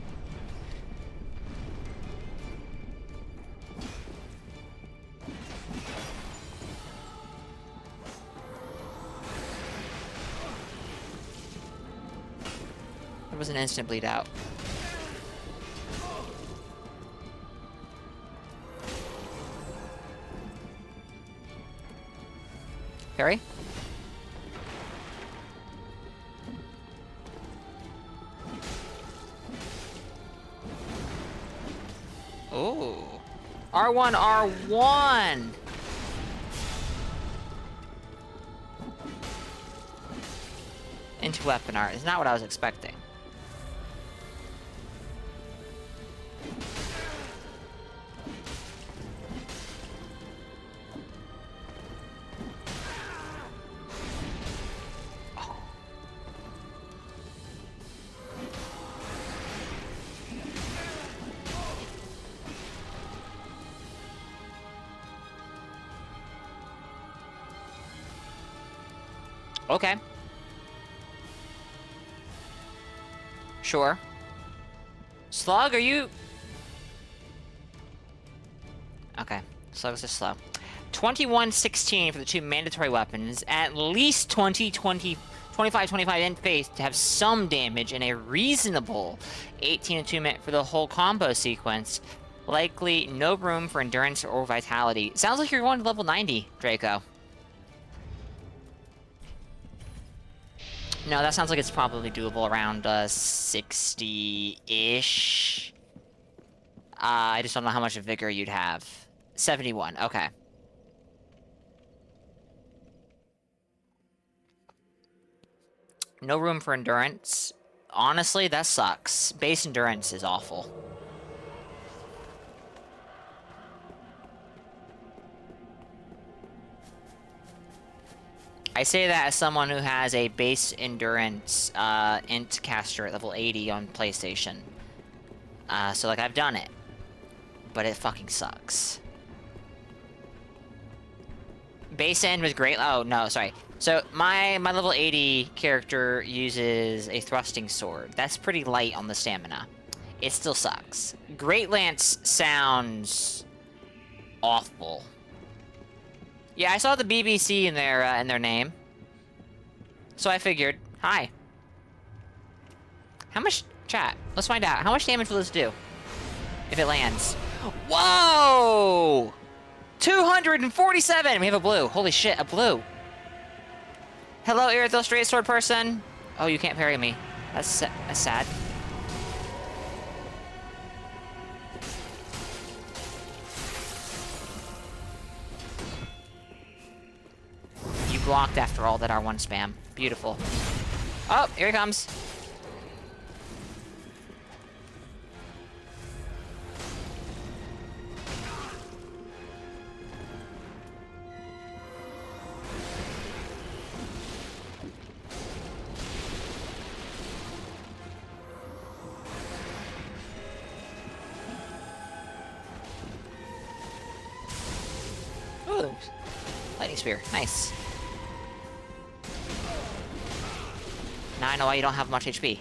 There was an instant bleed out. Perry? Ooh. R1, R1! Into weapon art. It's not what I was expecting. Okay. Sure. Slug, are you... okay. Slug's just slow. 21-16 for the two mandatory weapons. At least 25-25 in faith to have some damage, and a reasonable 18 attunement for the whole combo sequence. Likely no room for endurance or vitality. Sounds like you're going to level 90, Draco. No, that sounds like it's probably doable around 60-ish. I just don't know how much vigor you'd have. 71, okay. No room for endurance. Honestly, that sucks. Base endurance is awful. I say that as someone who has a base endurance int caster at level 80 on PlayStation. So like I've done it, but it fucking sucks. Base end was great. Oh no, sorry. So my level 80 character uses a thrusting sword. That's pretty light on the stamina. It still sucks. Great Lance sounds awful. Yeah, I saw the BBC in their name. So I figured, hi. How much, chat, let's find out. How much damage will this do? If it lands. Whoa! 247! We have a blue. Holy shit, a blue. Hello, Irithel Straight Sword person. Oh, you can't parry me. That's sad. You blocked after all that R1 spam. Beautiful. Oh, here he comes. Ooh. Lightning Spear. Nice. Now I know why you don't have much HP.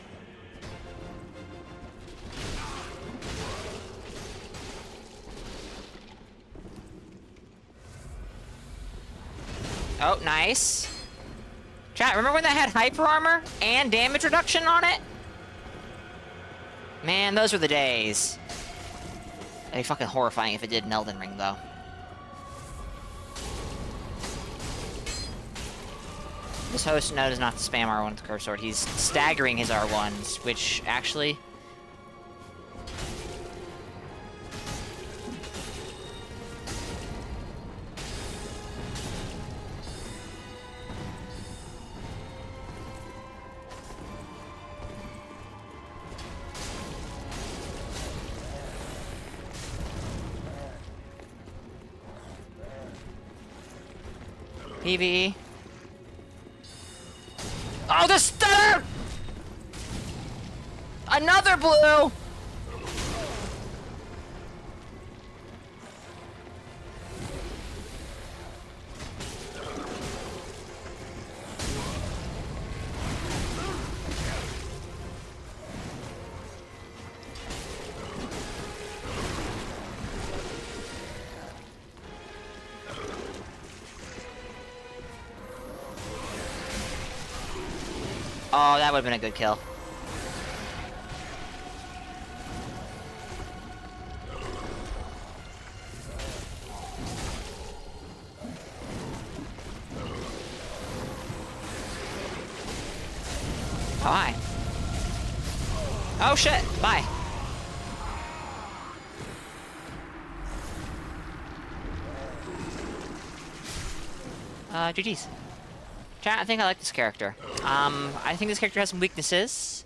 Oh, nice. Chat, remember when that had hyper armor and damage reduction on it? Man, those were the days. It'd be fucking horrifying if it did in Elden Ring, though. This host knows not to spam R1 with the curved sword. He's staggering his R1s, which actually... PvE. Oh, the stutter! Another blue! Oh, that would have been a good kill. Oh, hi. Oh, shit. Bye. GG's. Chat, I think I like this character. I think this character has some weaknesses.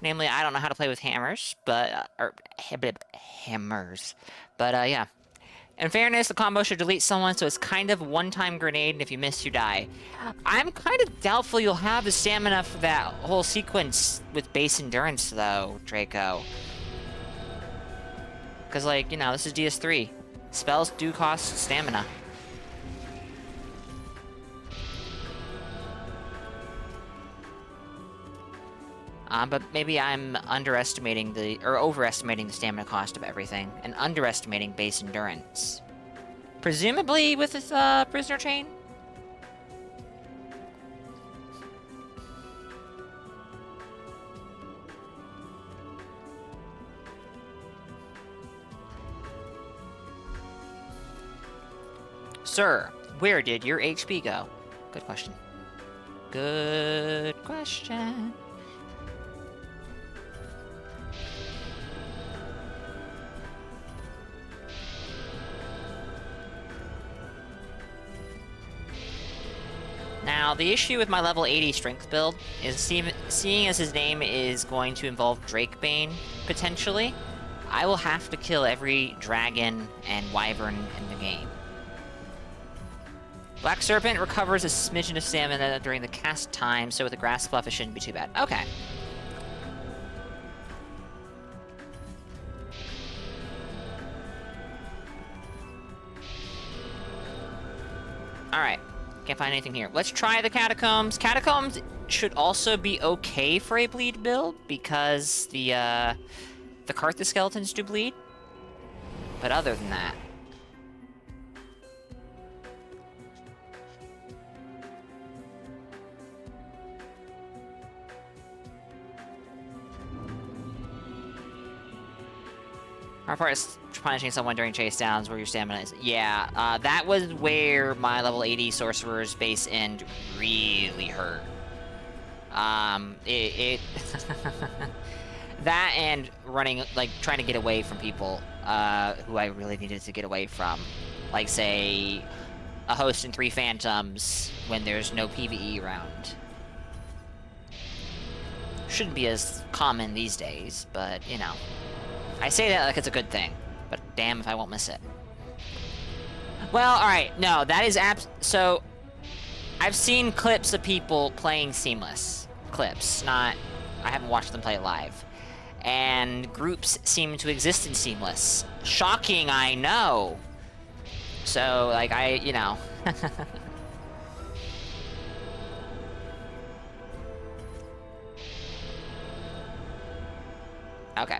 Namely, I don't know how to play with hammers, but... hammers. But, yeah. In fairness, the combo should delete someone, so it's kind of a one-time grenade, and if you miss, you die. I'm kind of doubtful you'll have the stamina for that whole sequence with base endurance, though, Draco. Because, like, you know, this is DS3. Spells do cost stamina. But maybe I'm underestimating or overestimating the stamina cost of everything, and underestimating base endurance. Presumably with this, prisoner chain? Sir, where did your HP go? Good question. Good question. Now, the issue with my level 80 strength build is seeing as his name is going to involve Drakebane, potentially, I will have to kill every dragon and wyvern in the game. Black Serpent recovers a smidgen of stamina during the cast time, so with the grass fluff it shouldn't be too bad. Okay. Alright. Can't find anything here. Let's try the Catacombs. Catacombs should also be okay for a bleed build, because the Carthus skeletons do bleed. But other than that... Our part is punishing someone during chase downs where your stamina is... Yeah, that was where my level 80 Sorcerer's base end really hurt. That and running, like, trying to get away from people who I really needed to get away from. Like, say, a host and 3 phantoms when there's no PvE around. Shouldn't be as common these days, but, you know. I say that like it's a good thing, but damn if I won't miss it. Well, alright, no, that is so, I've seen clips of people playing Seamless. Clips, not... I haven't watched them play live. And groups seem to exist in Seamless. Shocking, I know! So, like, you know... Okay.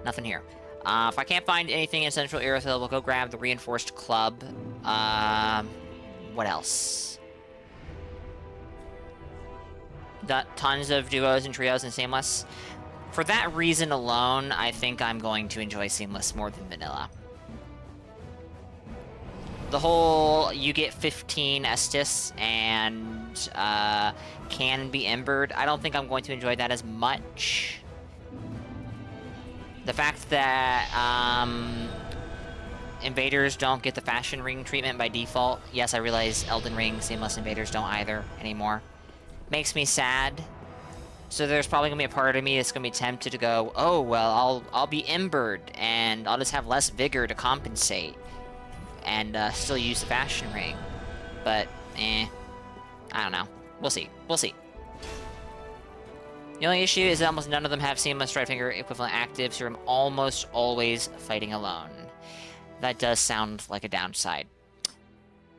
Nothing here. If I can't find anything in Central Irithyll, we'll go grab the Reinforced Club. What else? tons of duos and trios in Seamless. For that reason alone, I think I'm going to enjoy Seamless more than Vanilla. The whole, you get 15 Estus and can be embered, I don't think I'm going to enjoy that as much. The fact that invaders don't get the fashion ring treatment by default. Yes, I realize Elden Ring Seamless invaders don't either anymore. Makes me sad. So there's probably gonna be a part of me that's gonna be tempted to go, oh well, I'll be embered and I'll just have less vigor to compensate and still use the fashion ring. But I don't know. We'll see. We'll see. The only issue is that almost none of them have Seamless Stridefinger equivalent actives, so I'm almost always fighting alone. That does sound like a downside.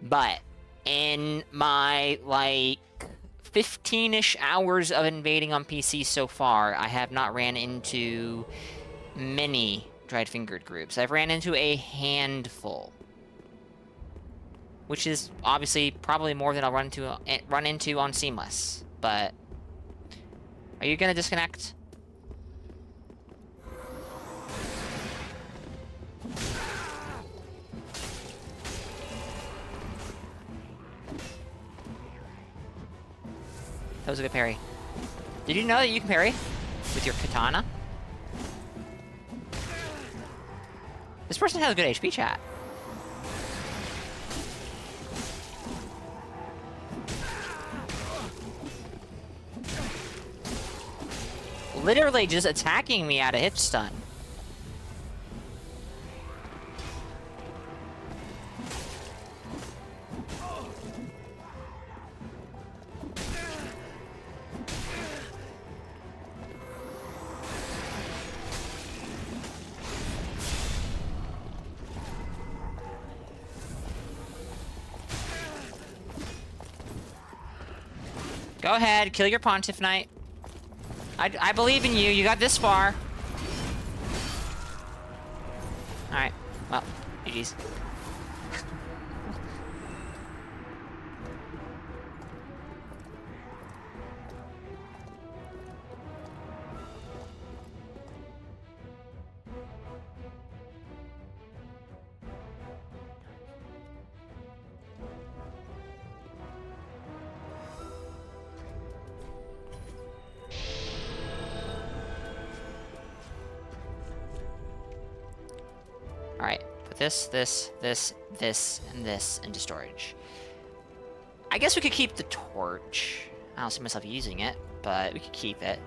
But in my, like, 15-ish hours of invading on PC so far, I have not ran into many dried-fingered groups. I've ran into a handful. Which is obviously probably more than I'll run into on Seamless. But are you gonna disconnect? That was a good parry. Did you know that you can parry with your katana? This person has a good HP chat. Literally just attacking me out of hit stun. Go ahead, kill your Pontiff Knight. I believe in you. You got this far. Alright. Well, GG's. Alright, put this, and this into storage. I guess we could keep the torch. I don't see myself using it, but we could keep it.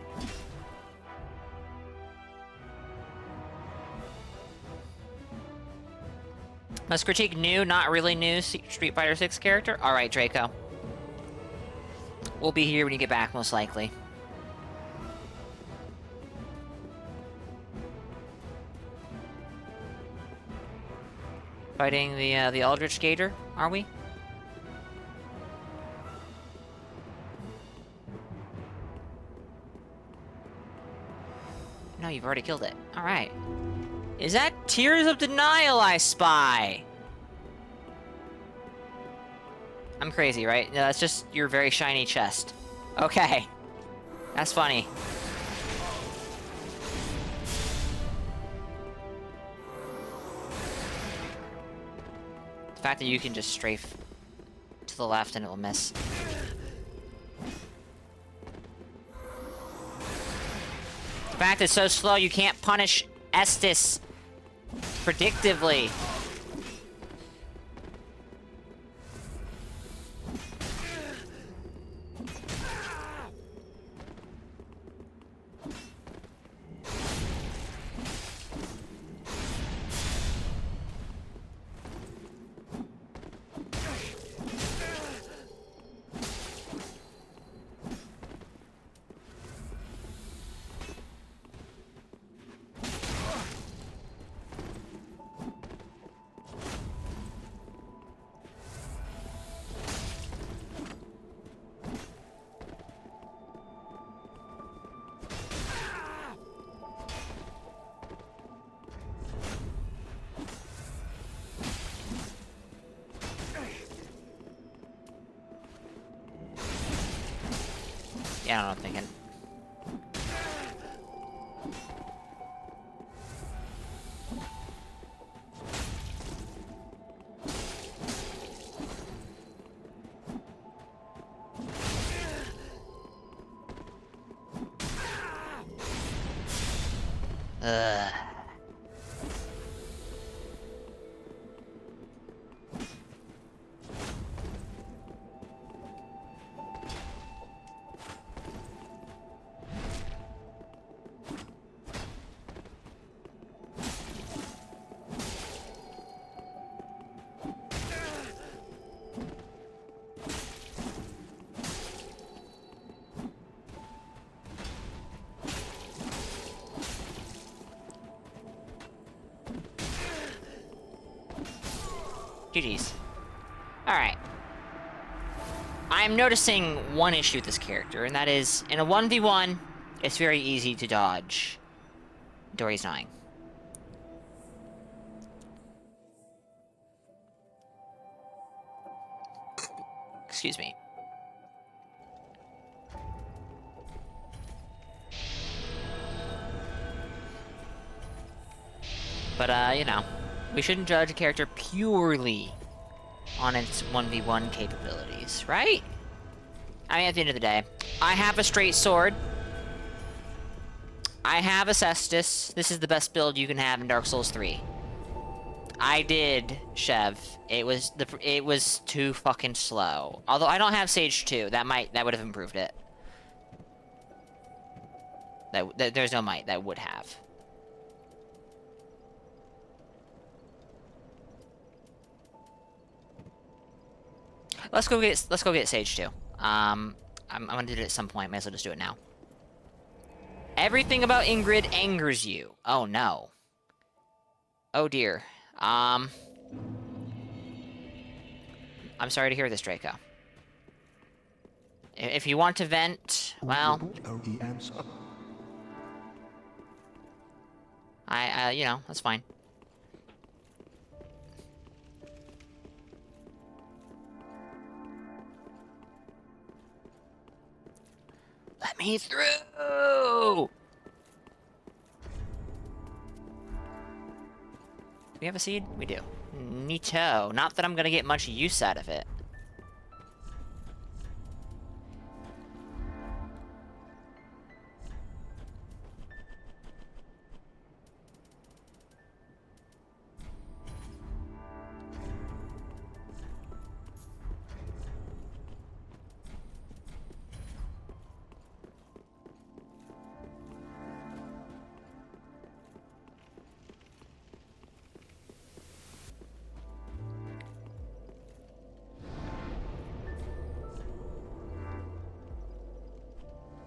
Must critique new, not really new Street Fighter 6 character? Alright, Draco. We'll be here when you get back, most likely. Fighting the Eldritch Gator, are we? No, you've already killed it. Alright. Is that Tears of Denial I spy? I'm crazy, right? No, that's just your very shiny chest. Okay. That's funny. The fact that you can just strafe to the left and it will miss. The fact it's so slow you can't punish Estus predictively. Yeah, I don't know what I'm thinking. Ugh. GG's. Alright. I'm noticing one issue with this character, and that is, in a 1v1, it's very easy to dodge Dory's dying. Excuse me. But, you know, we shouldn't judge a character purely on its 1v1 capabilities, right? I mean, at the end of the day, I have a straight sword. I have a Cestus. This is the best build you can have in Dark Souls 3. I did, Chev. It was too fucking slow. Although I don't have Sage 2. That would have improved it. There's no might. That would have. Let's go get Sage 2. I'm gonna do it at some point. Might as well just do it now. Everything about Ingrid angers you. Oh no. Oh dear. I'm sorry to hear this, Draco. If you want to vent, well, you know, that's fine. Let me through! Do we have a seed? We do. Neato. Not that I'm gonna get much use out of it.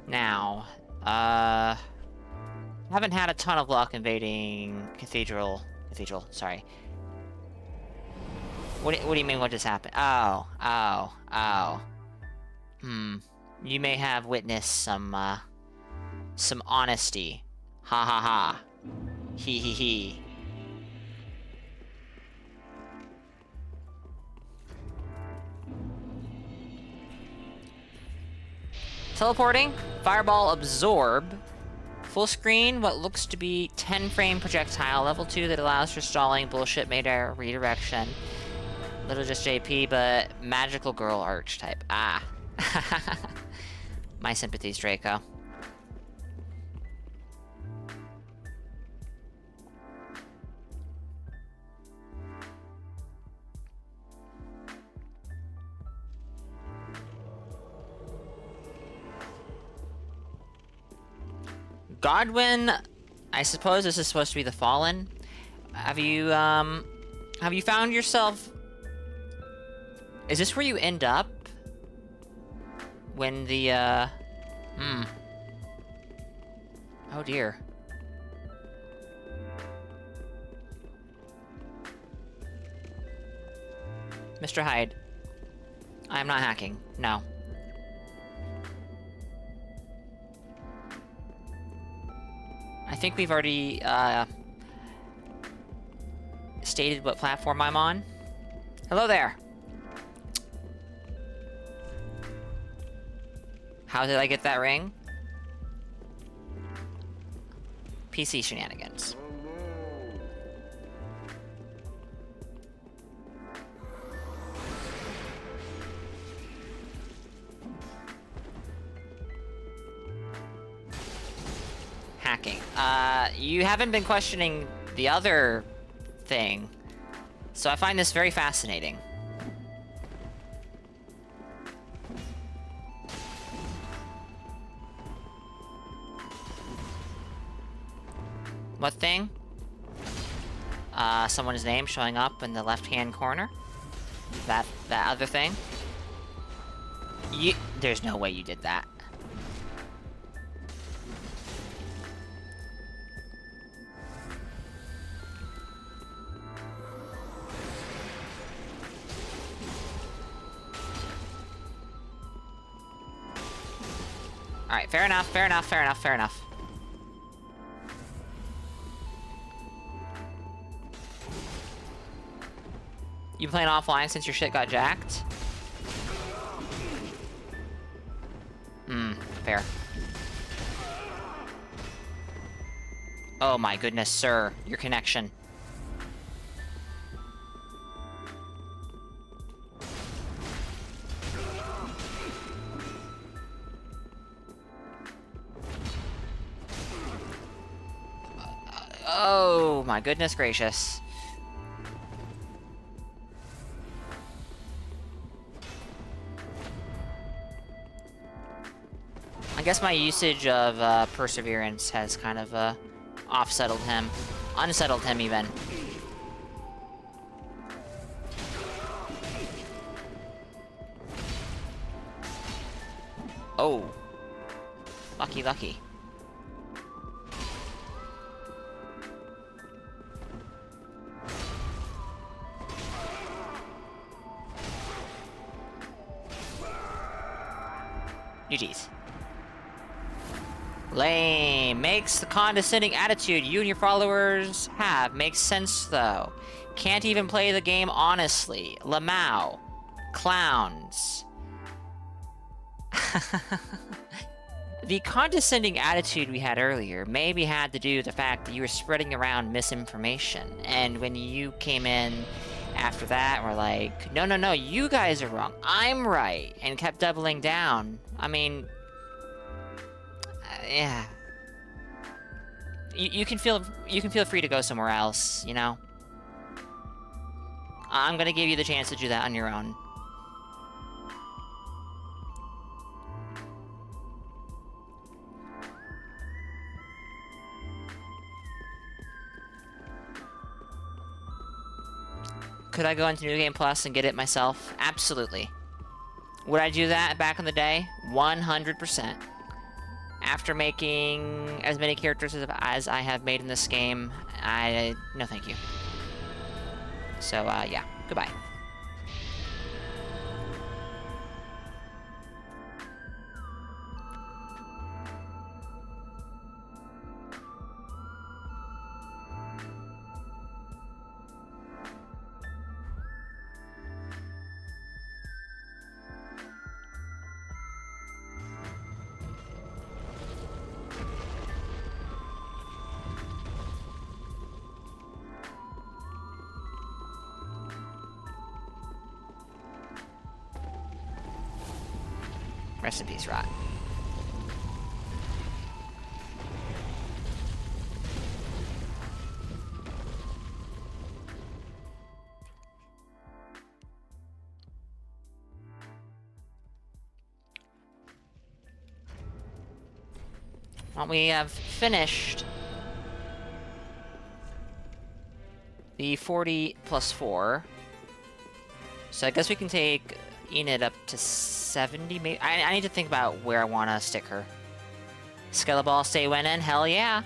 Now, haven't had a ton of luck invading Cathedral, sorry. What do you mean, what just happened? Oh. You may have witnessed some honesty. Ha ha ha. He. Teleporting, Fireball Absorb, full screen, what looks to be 10-frame projectile, level 2 that allows for stalling, bullshit made air redirection. Little just JP, but magical girl archetype. Ah. My sympathies, Draco. Godwin, I suppose this is supposed to be the Fallen. Have you found yourself... Is this where you end up? When the, Oh dear. Mr. Hyde. I am not hacking. No. I think we've already, stated what platform I'm on. Hello there! How did I get that ring? PC shenanigans. Hacking. You haven't been questioning the other thing, so I find this very fascinating. What thing? Someone's name showing up in the left-hand corner? That other thing? There's no way you did that. Alright, fair enough, fair enough, fair enough, fair enough. You been playing offline since your shit got jacked? Fair. Oh my goodness, sir. Your connection. Oh my goodness gracious. I guess my usage of Perseverance has kind of unsettled him even. Oh. Lucky, lucky. GG's. Lame. Makes the condescending attitude you and your followers have. Makes sense, though. Can't even play the game honestly. Lamau. Clowns. The condescending attitude we had earlier maybe had to do with the fact that you were spreading around misinformation. And when you came in after that, we're like, no, no, no, you guys are wrong. I'm right. And kept doubling down. I mean... yeah. You can feel free to go somewhere else, you know? I'm gonna give you the chance to do that on your own. Could I go into New Game Plus and get it myself? Absolutely. Would I do that back in the day? 100%. After making as many characters as I have made in this game, no thank you. So, yeah. Goodbye. Rest in peace, Rot. Well, we have finished the 40 plus 4. So I guess we can take Enid up to 70, maybe? I need to think about where I want to stick her. Skeleball stay winning? Hell yeah!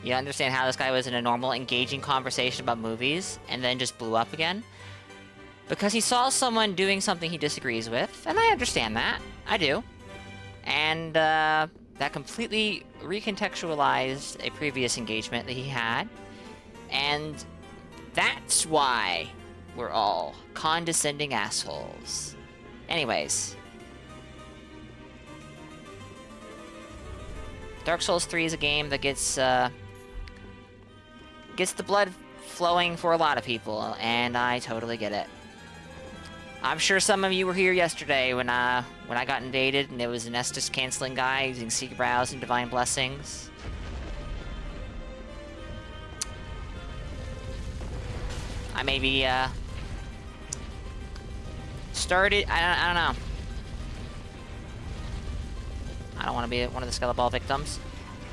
You understand how this guy was in a normal, engaging conversation about movies, and then just blew up again? Because he saw someone doing something he disagrees with, and I understand that. I do. And, that completely recontextualized a previous engagement that he had. And that's why we're all condescending assholes. Anyways, Dark Souls 3 is a game that gets the blood flowing for a lot of people, and I totally get it. I'm sure some of you were here yesterday when I got invaded, and it was an Estus canceling guy using Seek Brows and Divine Blessings. I maybe started. I don't know. I don't want to be one of the Skeleball victims.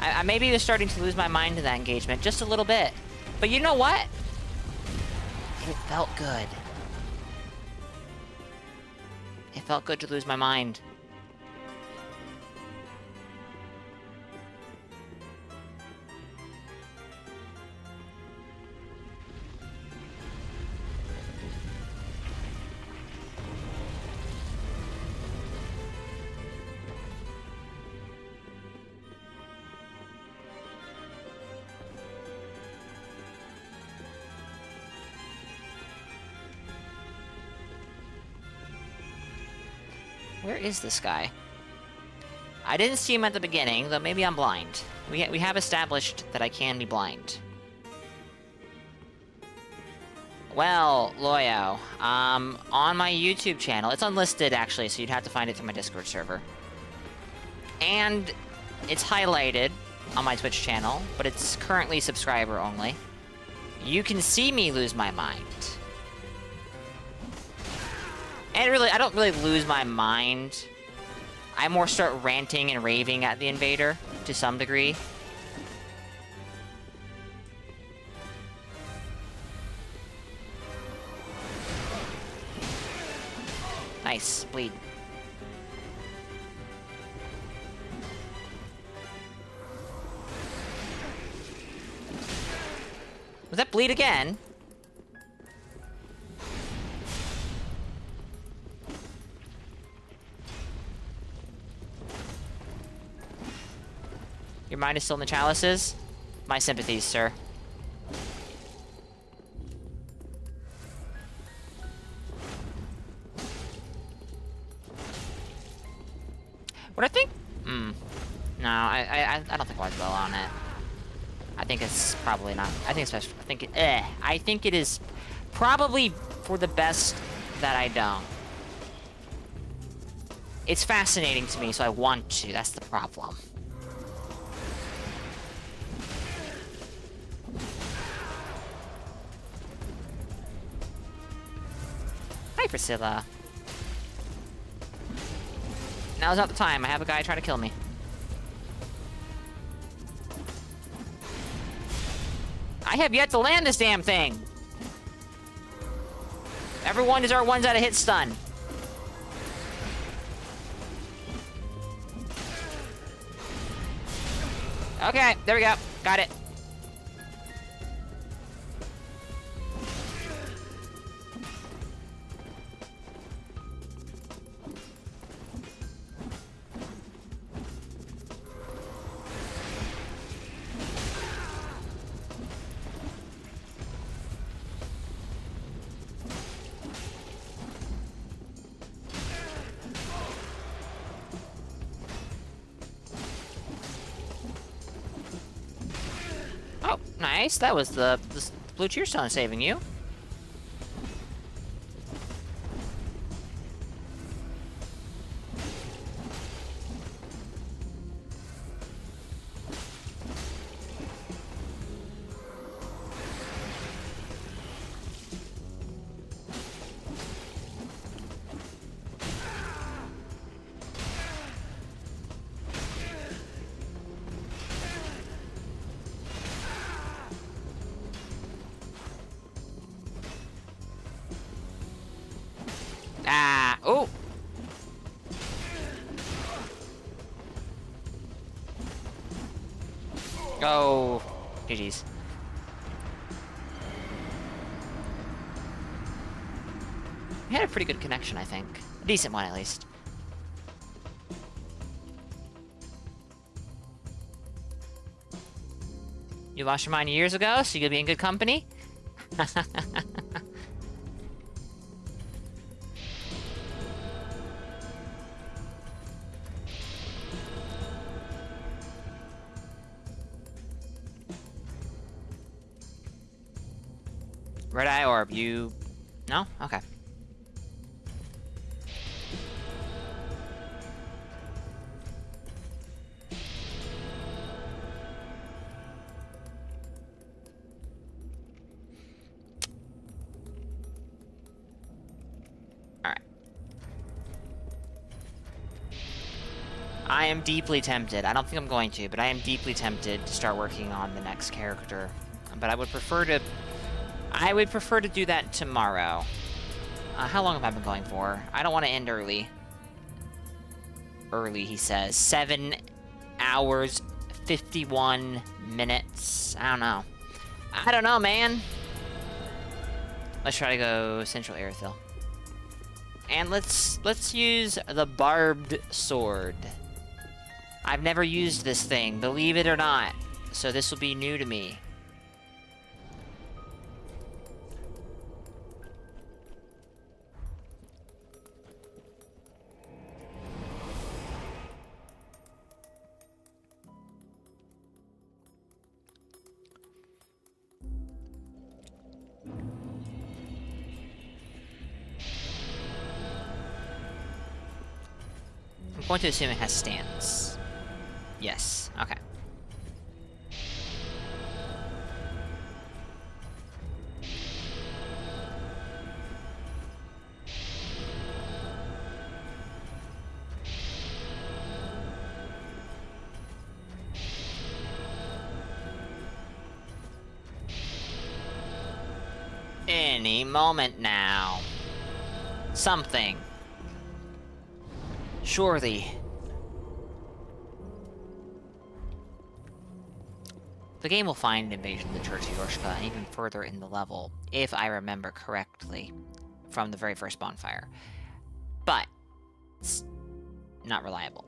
I maybe was starting to lose my mind in that engagement just a little bit, but you know what? It felt good. It felt good to lose my mind. Where is this guy? I didn't see him at the beginning, though maybe I'm blind. We have established that I can be blind. Well, Loyo, on my YouTube channel, it's unlisted actually, so you'd have to find it through my Discord server. And it's highlighted on my Twitch channel, but it's currently subscriber only. You can see me lose my mind. And really, I don't really lose my mind. I more start ranting and raving at the invader, to some degree. Nice, bleed. Was that bleed again? Your mind is still in the chalices? My sympathies, sir. What I think? No, I don't think I'd well on it. I think it's probably not. I think it's best. I think it is probably for the best that I don't. It's fascinating to me, so I want to. That's the problem. Hi, Priscilla. Now's not the time. I have a guy trying to kill me. I have yet to land this damn thing. Everyone is our ones out of hit stun. Okay, there we go. Got it. Nice, that was the blue cheerstone saving you. Oh! Oh, GG's. We had a pretty good connection, I think. A decent one, at least. You lost your mind years ago, so you'll be in good company? Red Eye Orb, you... No? Okay. Alright. I am deeply tempted. I don't think I'm going to, but I am deeply tempted to start working on the next character. But I would prefer to... I would prefer to do that tomorrow. How long have I been going for? I don't want to end early. Early, he says. 7 hours, 51 minutes. I don't know. I don't know, man. Let's try to go Central Aerithil. And let's use the Barbed Sword. I've never used this thing, believe it or not. So this will be new to me. I'm going to assume it has stance. Yes, okay. Any moment now. Something. Surely. The game will find Invasion of the Church of Yorshka even further in the level, if I remember correctly, from the very first bonfire. But, it's not reliable.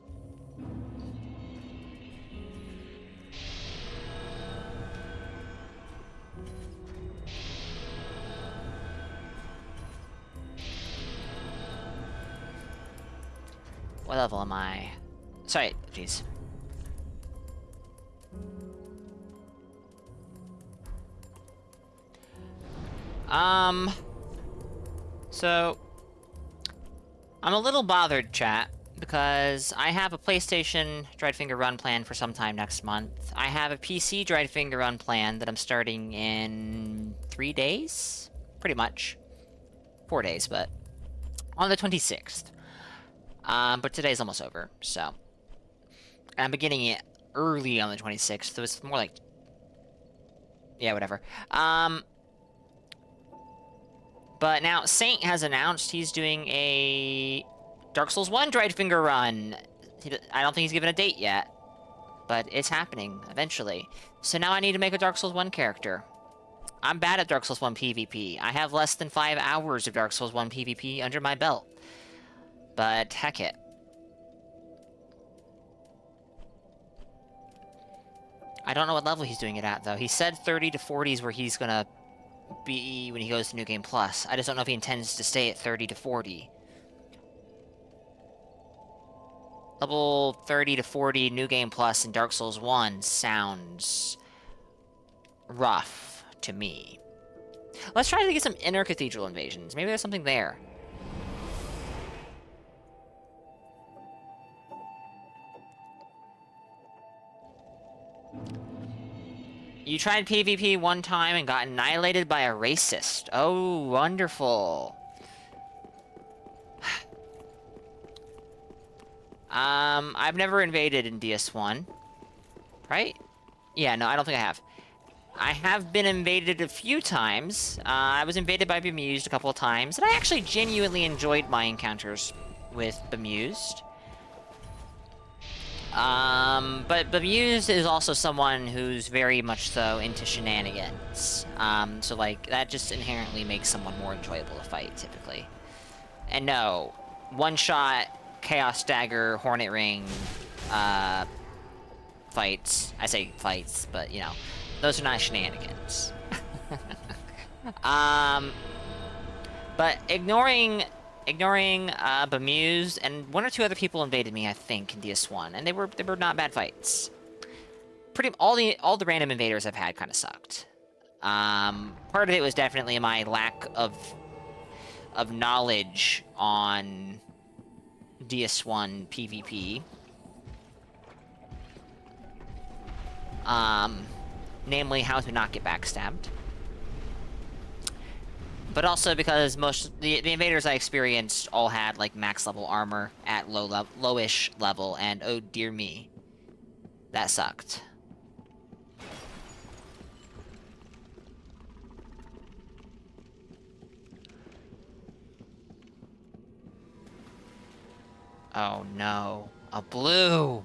What level am I? Sorry, jeez. So, I'm a little bothered, chat, because I have a PlayStation Dried Finger Run plan for sometime next month. I have a PC Dried Finger Run plan that I'm starting in 3 days? Pretty much. 4 days, but on the 26th. But today's almost over, so. And I'm beginning it early on the 26th, so it's more like... Yeah, whatever. But now, Saint has announced he's doing a Dark Souls 1 Dried Finger Run. I don't think he's given a date yet, but it's happening, eventually. So now I need to make a Dark Souls 1 character. I'm bad at Dark Souls 1 PvP. I have less than 5 hours of Dark Souls 1 PvP under my belt. But heck it. I don't know what level he's doing it at, though. He said 30 to 40 is where he's gonna be when he goes to New Game Plus. I just don't know if he intends to stay at 30 to 40. Level 30 to 40 New Game Plus in Dark Souls 1 sounds rough to me. Let's try to get some inner cathedral invasions. Maybe there's something there. You tried PvP one time and got annihilated by a racist. Oh, wonderful. I've never invaded in DS1. Right? Yeah, no, I don't think I have. I have been invaded a few times. I was invaded by Bemused a couple of times, and I actually genuinely enjoyed my encounters with Bemused. But Bemused is also someone who's very much so into shenanigans. So, like, that just inherently makes someone more enjoyable to fight, typically. And no, one-shot, Chaos Dagger, Hornet Ring, fights. I say fights, but, you know, those are not shenanigans. But ignoring Bemused, and 1 or 2 other people invaded me, I think, in DS1, and they were not bad fights. All the random invaders I've had kind of sucked. Part of it was definitely my lack of knowledge on DS1 PvP. Namely how to not get backstabbed. But also because the invaders I experienced all had like max level armor at lowish level, and oh dear me, that sucked. Oh no, a blue!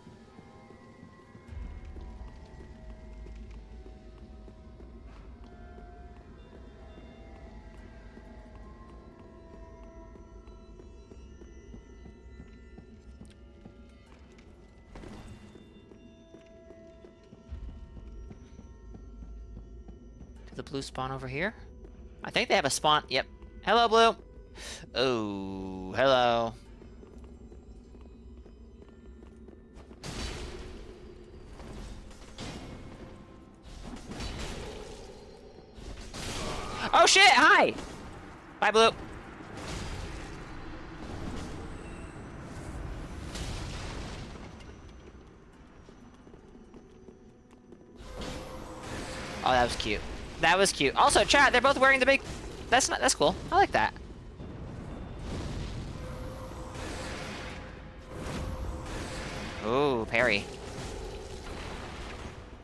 The blue spawn over here? I think they have a spawn. Yep. Hello, blue. Oh, hello. Oh shit! Hi. Bye, blue. Oh, that was cute. That was cute. Also, chat, they're both wearing the big... That's cool. I like that. Ooh, parry.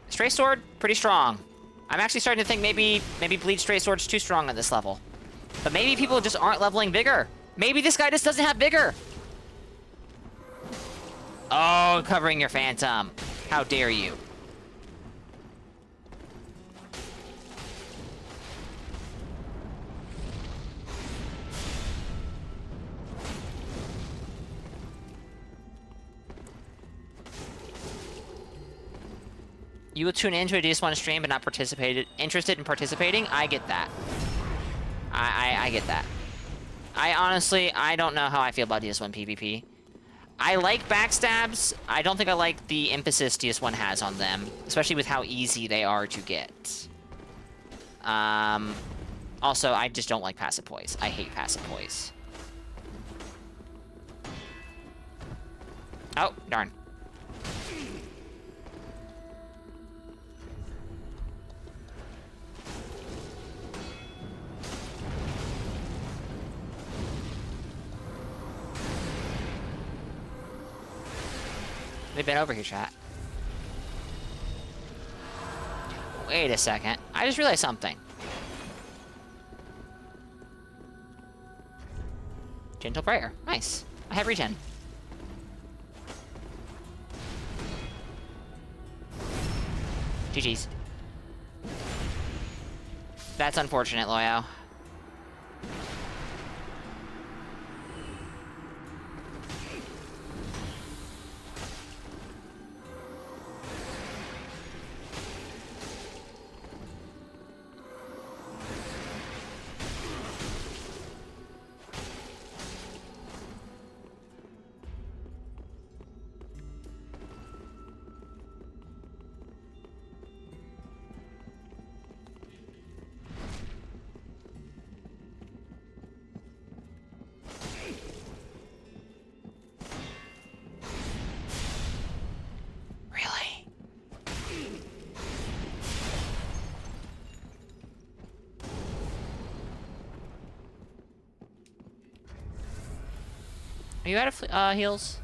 Straight sword, pretty strong. I'm actually starting to think maybe bleed straight sword's too strong on this level. But maybe people just aren't leveling vigor. Maybe this guy just doesn't have vigor. Oh, covering your phantom. How dare you? You will tune into a DS1 stream but not interested in participating? I get that. I get that. I don't know how I feel about DS1 PvP. I like backstabs. I don't think I like the emphasis DS1 has on them, especially with how easy they are to get. Also, I just don't like passive poise. I hate passive poise. Oh, darn. They've been over here, chat. Wait a second. I just realized something. Gentle prayer. Nice. I have regen. GG's. That's unfortunate, Loyo. Are you out of heals?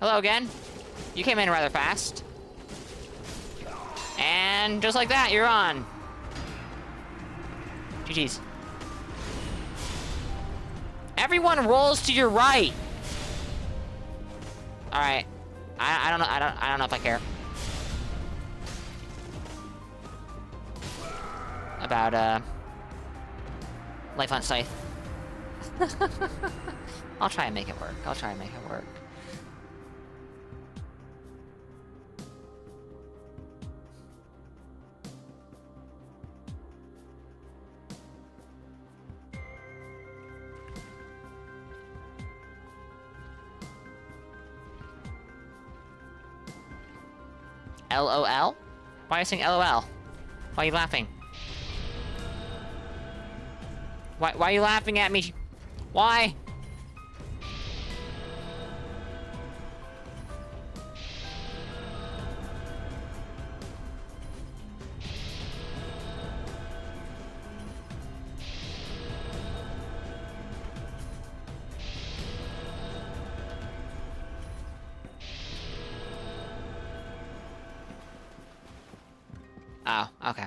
Hello again. You came in rather fast. And just like that, you're on. GG's. Everyone rolls to your right. All right. I don't know. I don't know if I care about life on Scythe. I'll try and make it work. I'll try and make it work. LOL? Why are you saying LOL? Why are you laughing? Why are you laughing at me? Why? Oh, okay.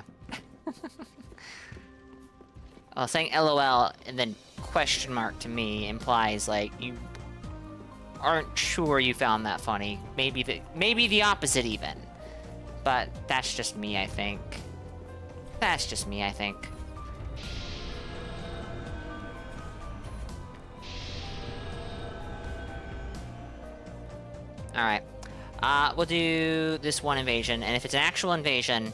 Well, saying LOL and then question mark to me implies, like, you aren't sure you found that funny. Maybe the opposite even. But that's just me, I think. That's just me, I think. Alright. We'll do this one invasion, and if it's an actual invasion,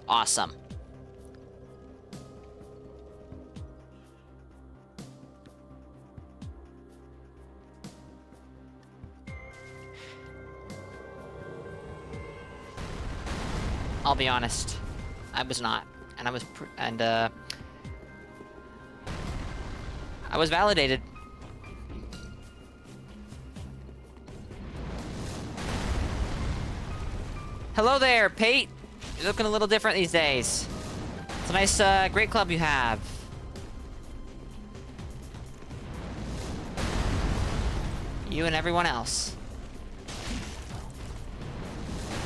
awesome. I'll be honest, I was not, and I was validated. Hello there, Pate. You're looking a little different these days. It's a nice, great club you have. You and everyone else.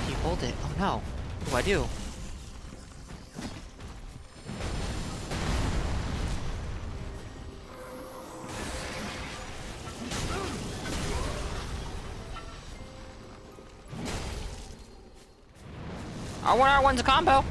You pulled it. Oh no. What do I do? R1R1's a combo.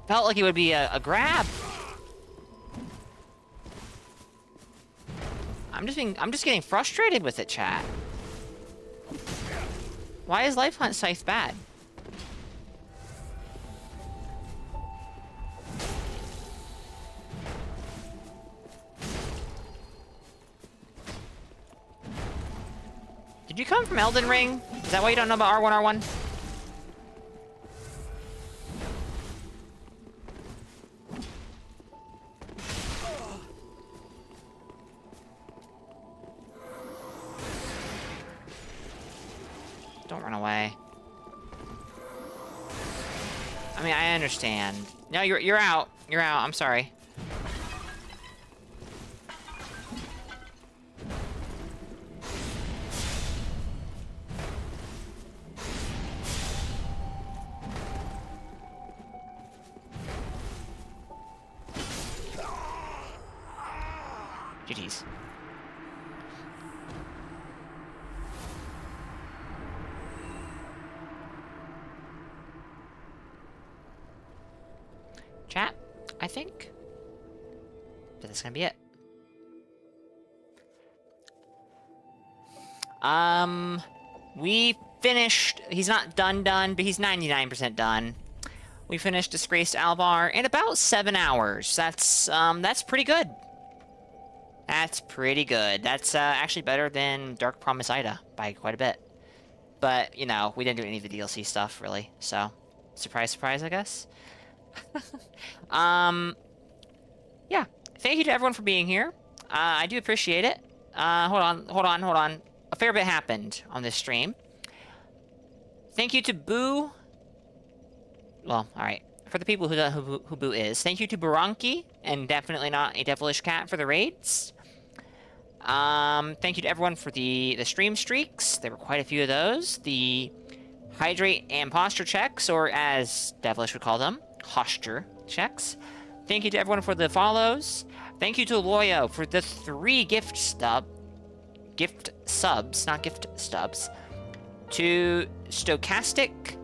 Felt like it would be a grab. I'm just getting frustrated with it, chat. Why is Life Hunt Scythe bad? Did you come from Elden Ring? Is that why you don't know about R1R1? Don't run away. I mean, I understand. No, you're out. You're out. I'm sorry. GG's. Chat, I think that's gonna be it. We finished. He's not done, but he's 99% done. We finished Disgraced Alvarr in about 7 hours. That's pretty good. That's pretty good. That's actually better than Dark Promise Ida by quite a bit. But you know, we didn't do any of the DLC stuff really, so surprise, surprise, I guess. Yeah. Thank you to everyone for being here. I do appreciate it. Hold on. A fair bit happened on this stream. Thank you to Boo. Well, alright. For the people who know who Boo is, thank you to Baranki, and definitely not a devilish cat for the raids. Thank you to everyone for the stream streaks. There were quite a few of those. The hydrate and posture checks, or as devilish would call them, posture checks. Thank you to everyone for the follows. Thank you to Loyo for the 3 gift subs, not gift stubs. To Stochastic,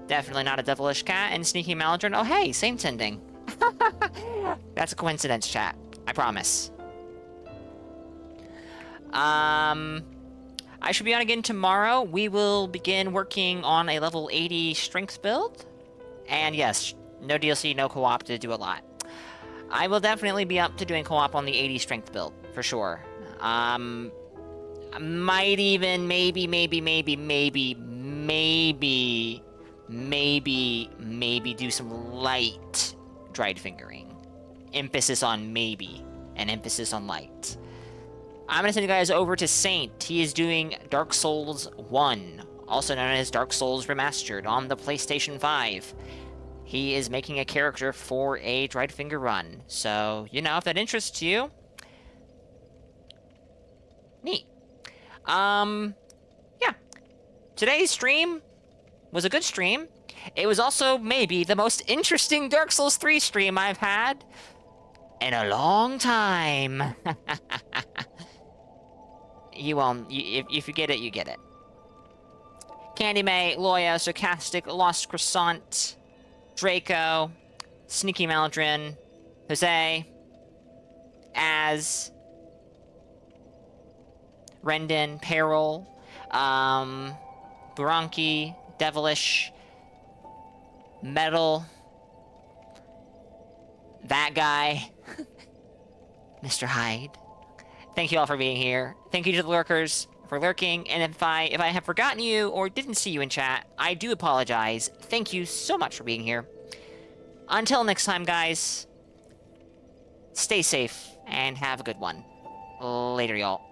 definitely not a devilish cat, and Sneaky Maladrin. Oh hey, same sending. That's a coincidence, chat. I promise. I should be on again tomorrow. We will begin working on a level 80 strength build. And yes, no DLC, no co-op to do a lot. I will definitely be up to doing co-op on the 80 strength build, for sure. Might even, maybe do some light dried fingering. Emphasis on maybe, and emphasis on light. I'm gonna send you guys over to Saint. He is doing Dark Souls 1, also known as Dark Souls Remastered, on the PlayStation 5. He is making a character for a dried finger run. So, you know, if that interests you, neat. Yeah. Today's stream was a good stream. It was also maybe the most interesting Dark Souls 3 stream I've had in a long time. If you get it, you get it. Candy May, Loya, Sarcastic, Lost Croissant, Draco, Sneaky Maladrin, Jose, Az, Rendon, Peril, Buranki, Devilish, Metal, that guy, Mr. Hyde. Thank you all for being here. Thank you to the lurkers for lurking, and if I have forgotten you or didn't see you in chat, I do apologize. Thank you so much for being here. Until next time, guys, stay safe and have a good one. Later, y'all.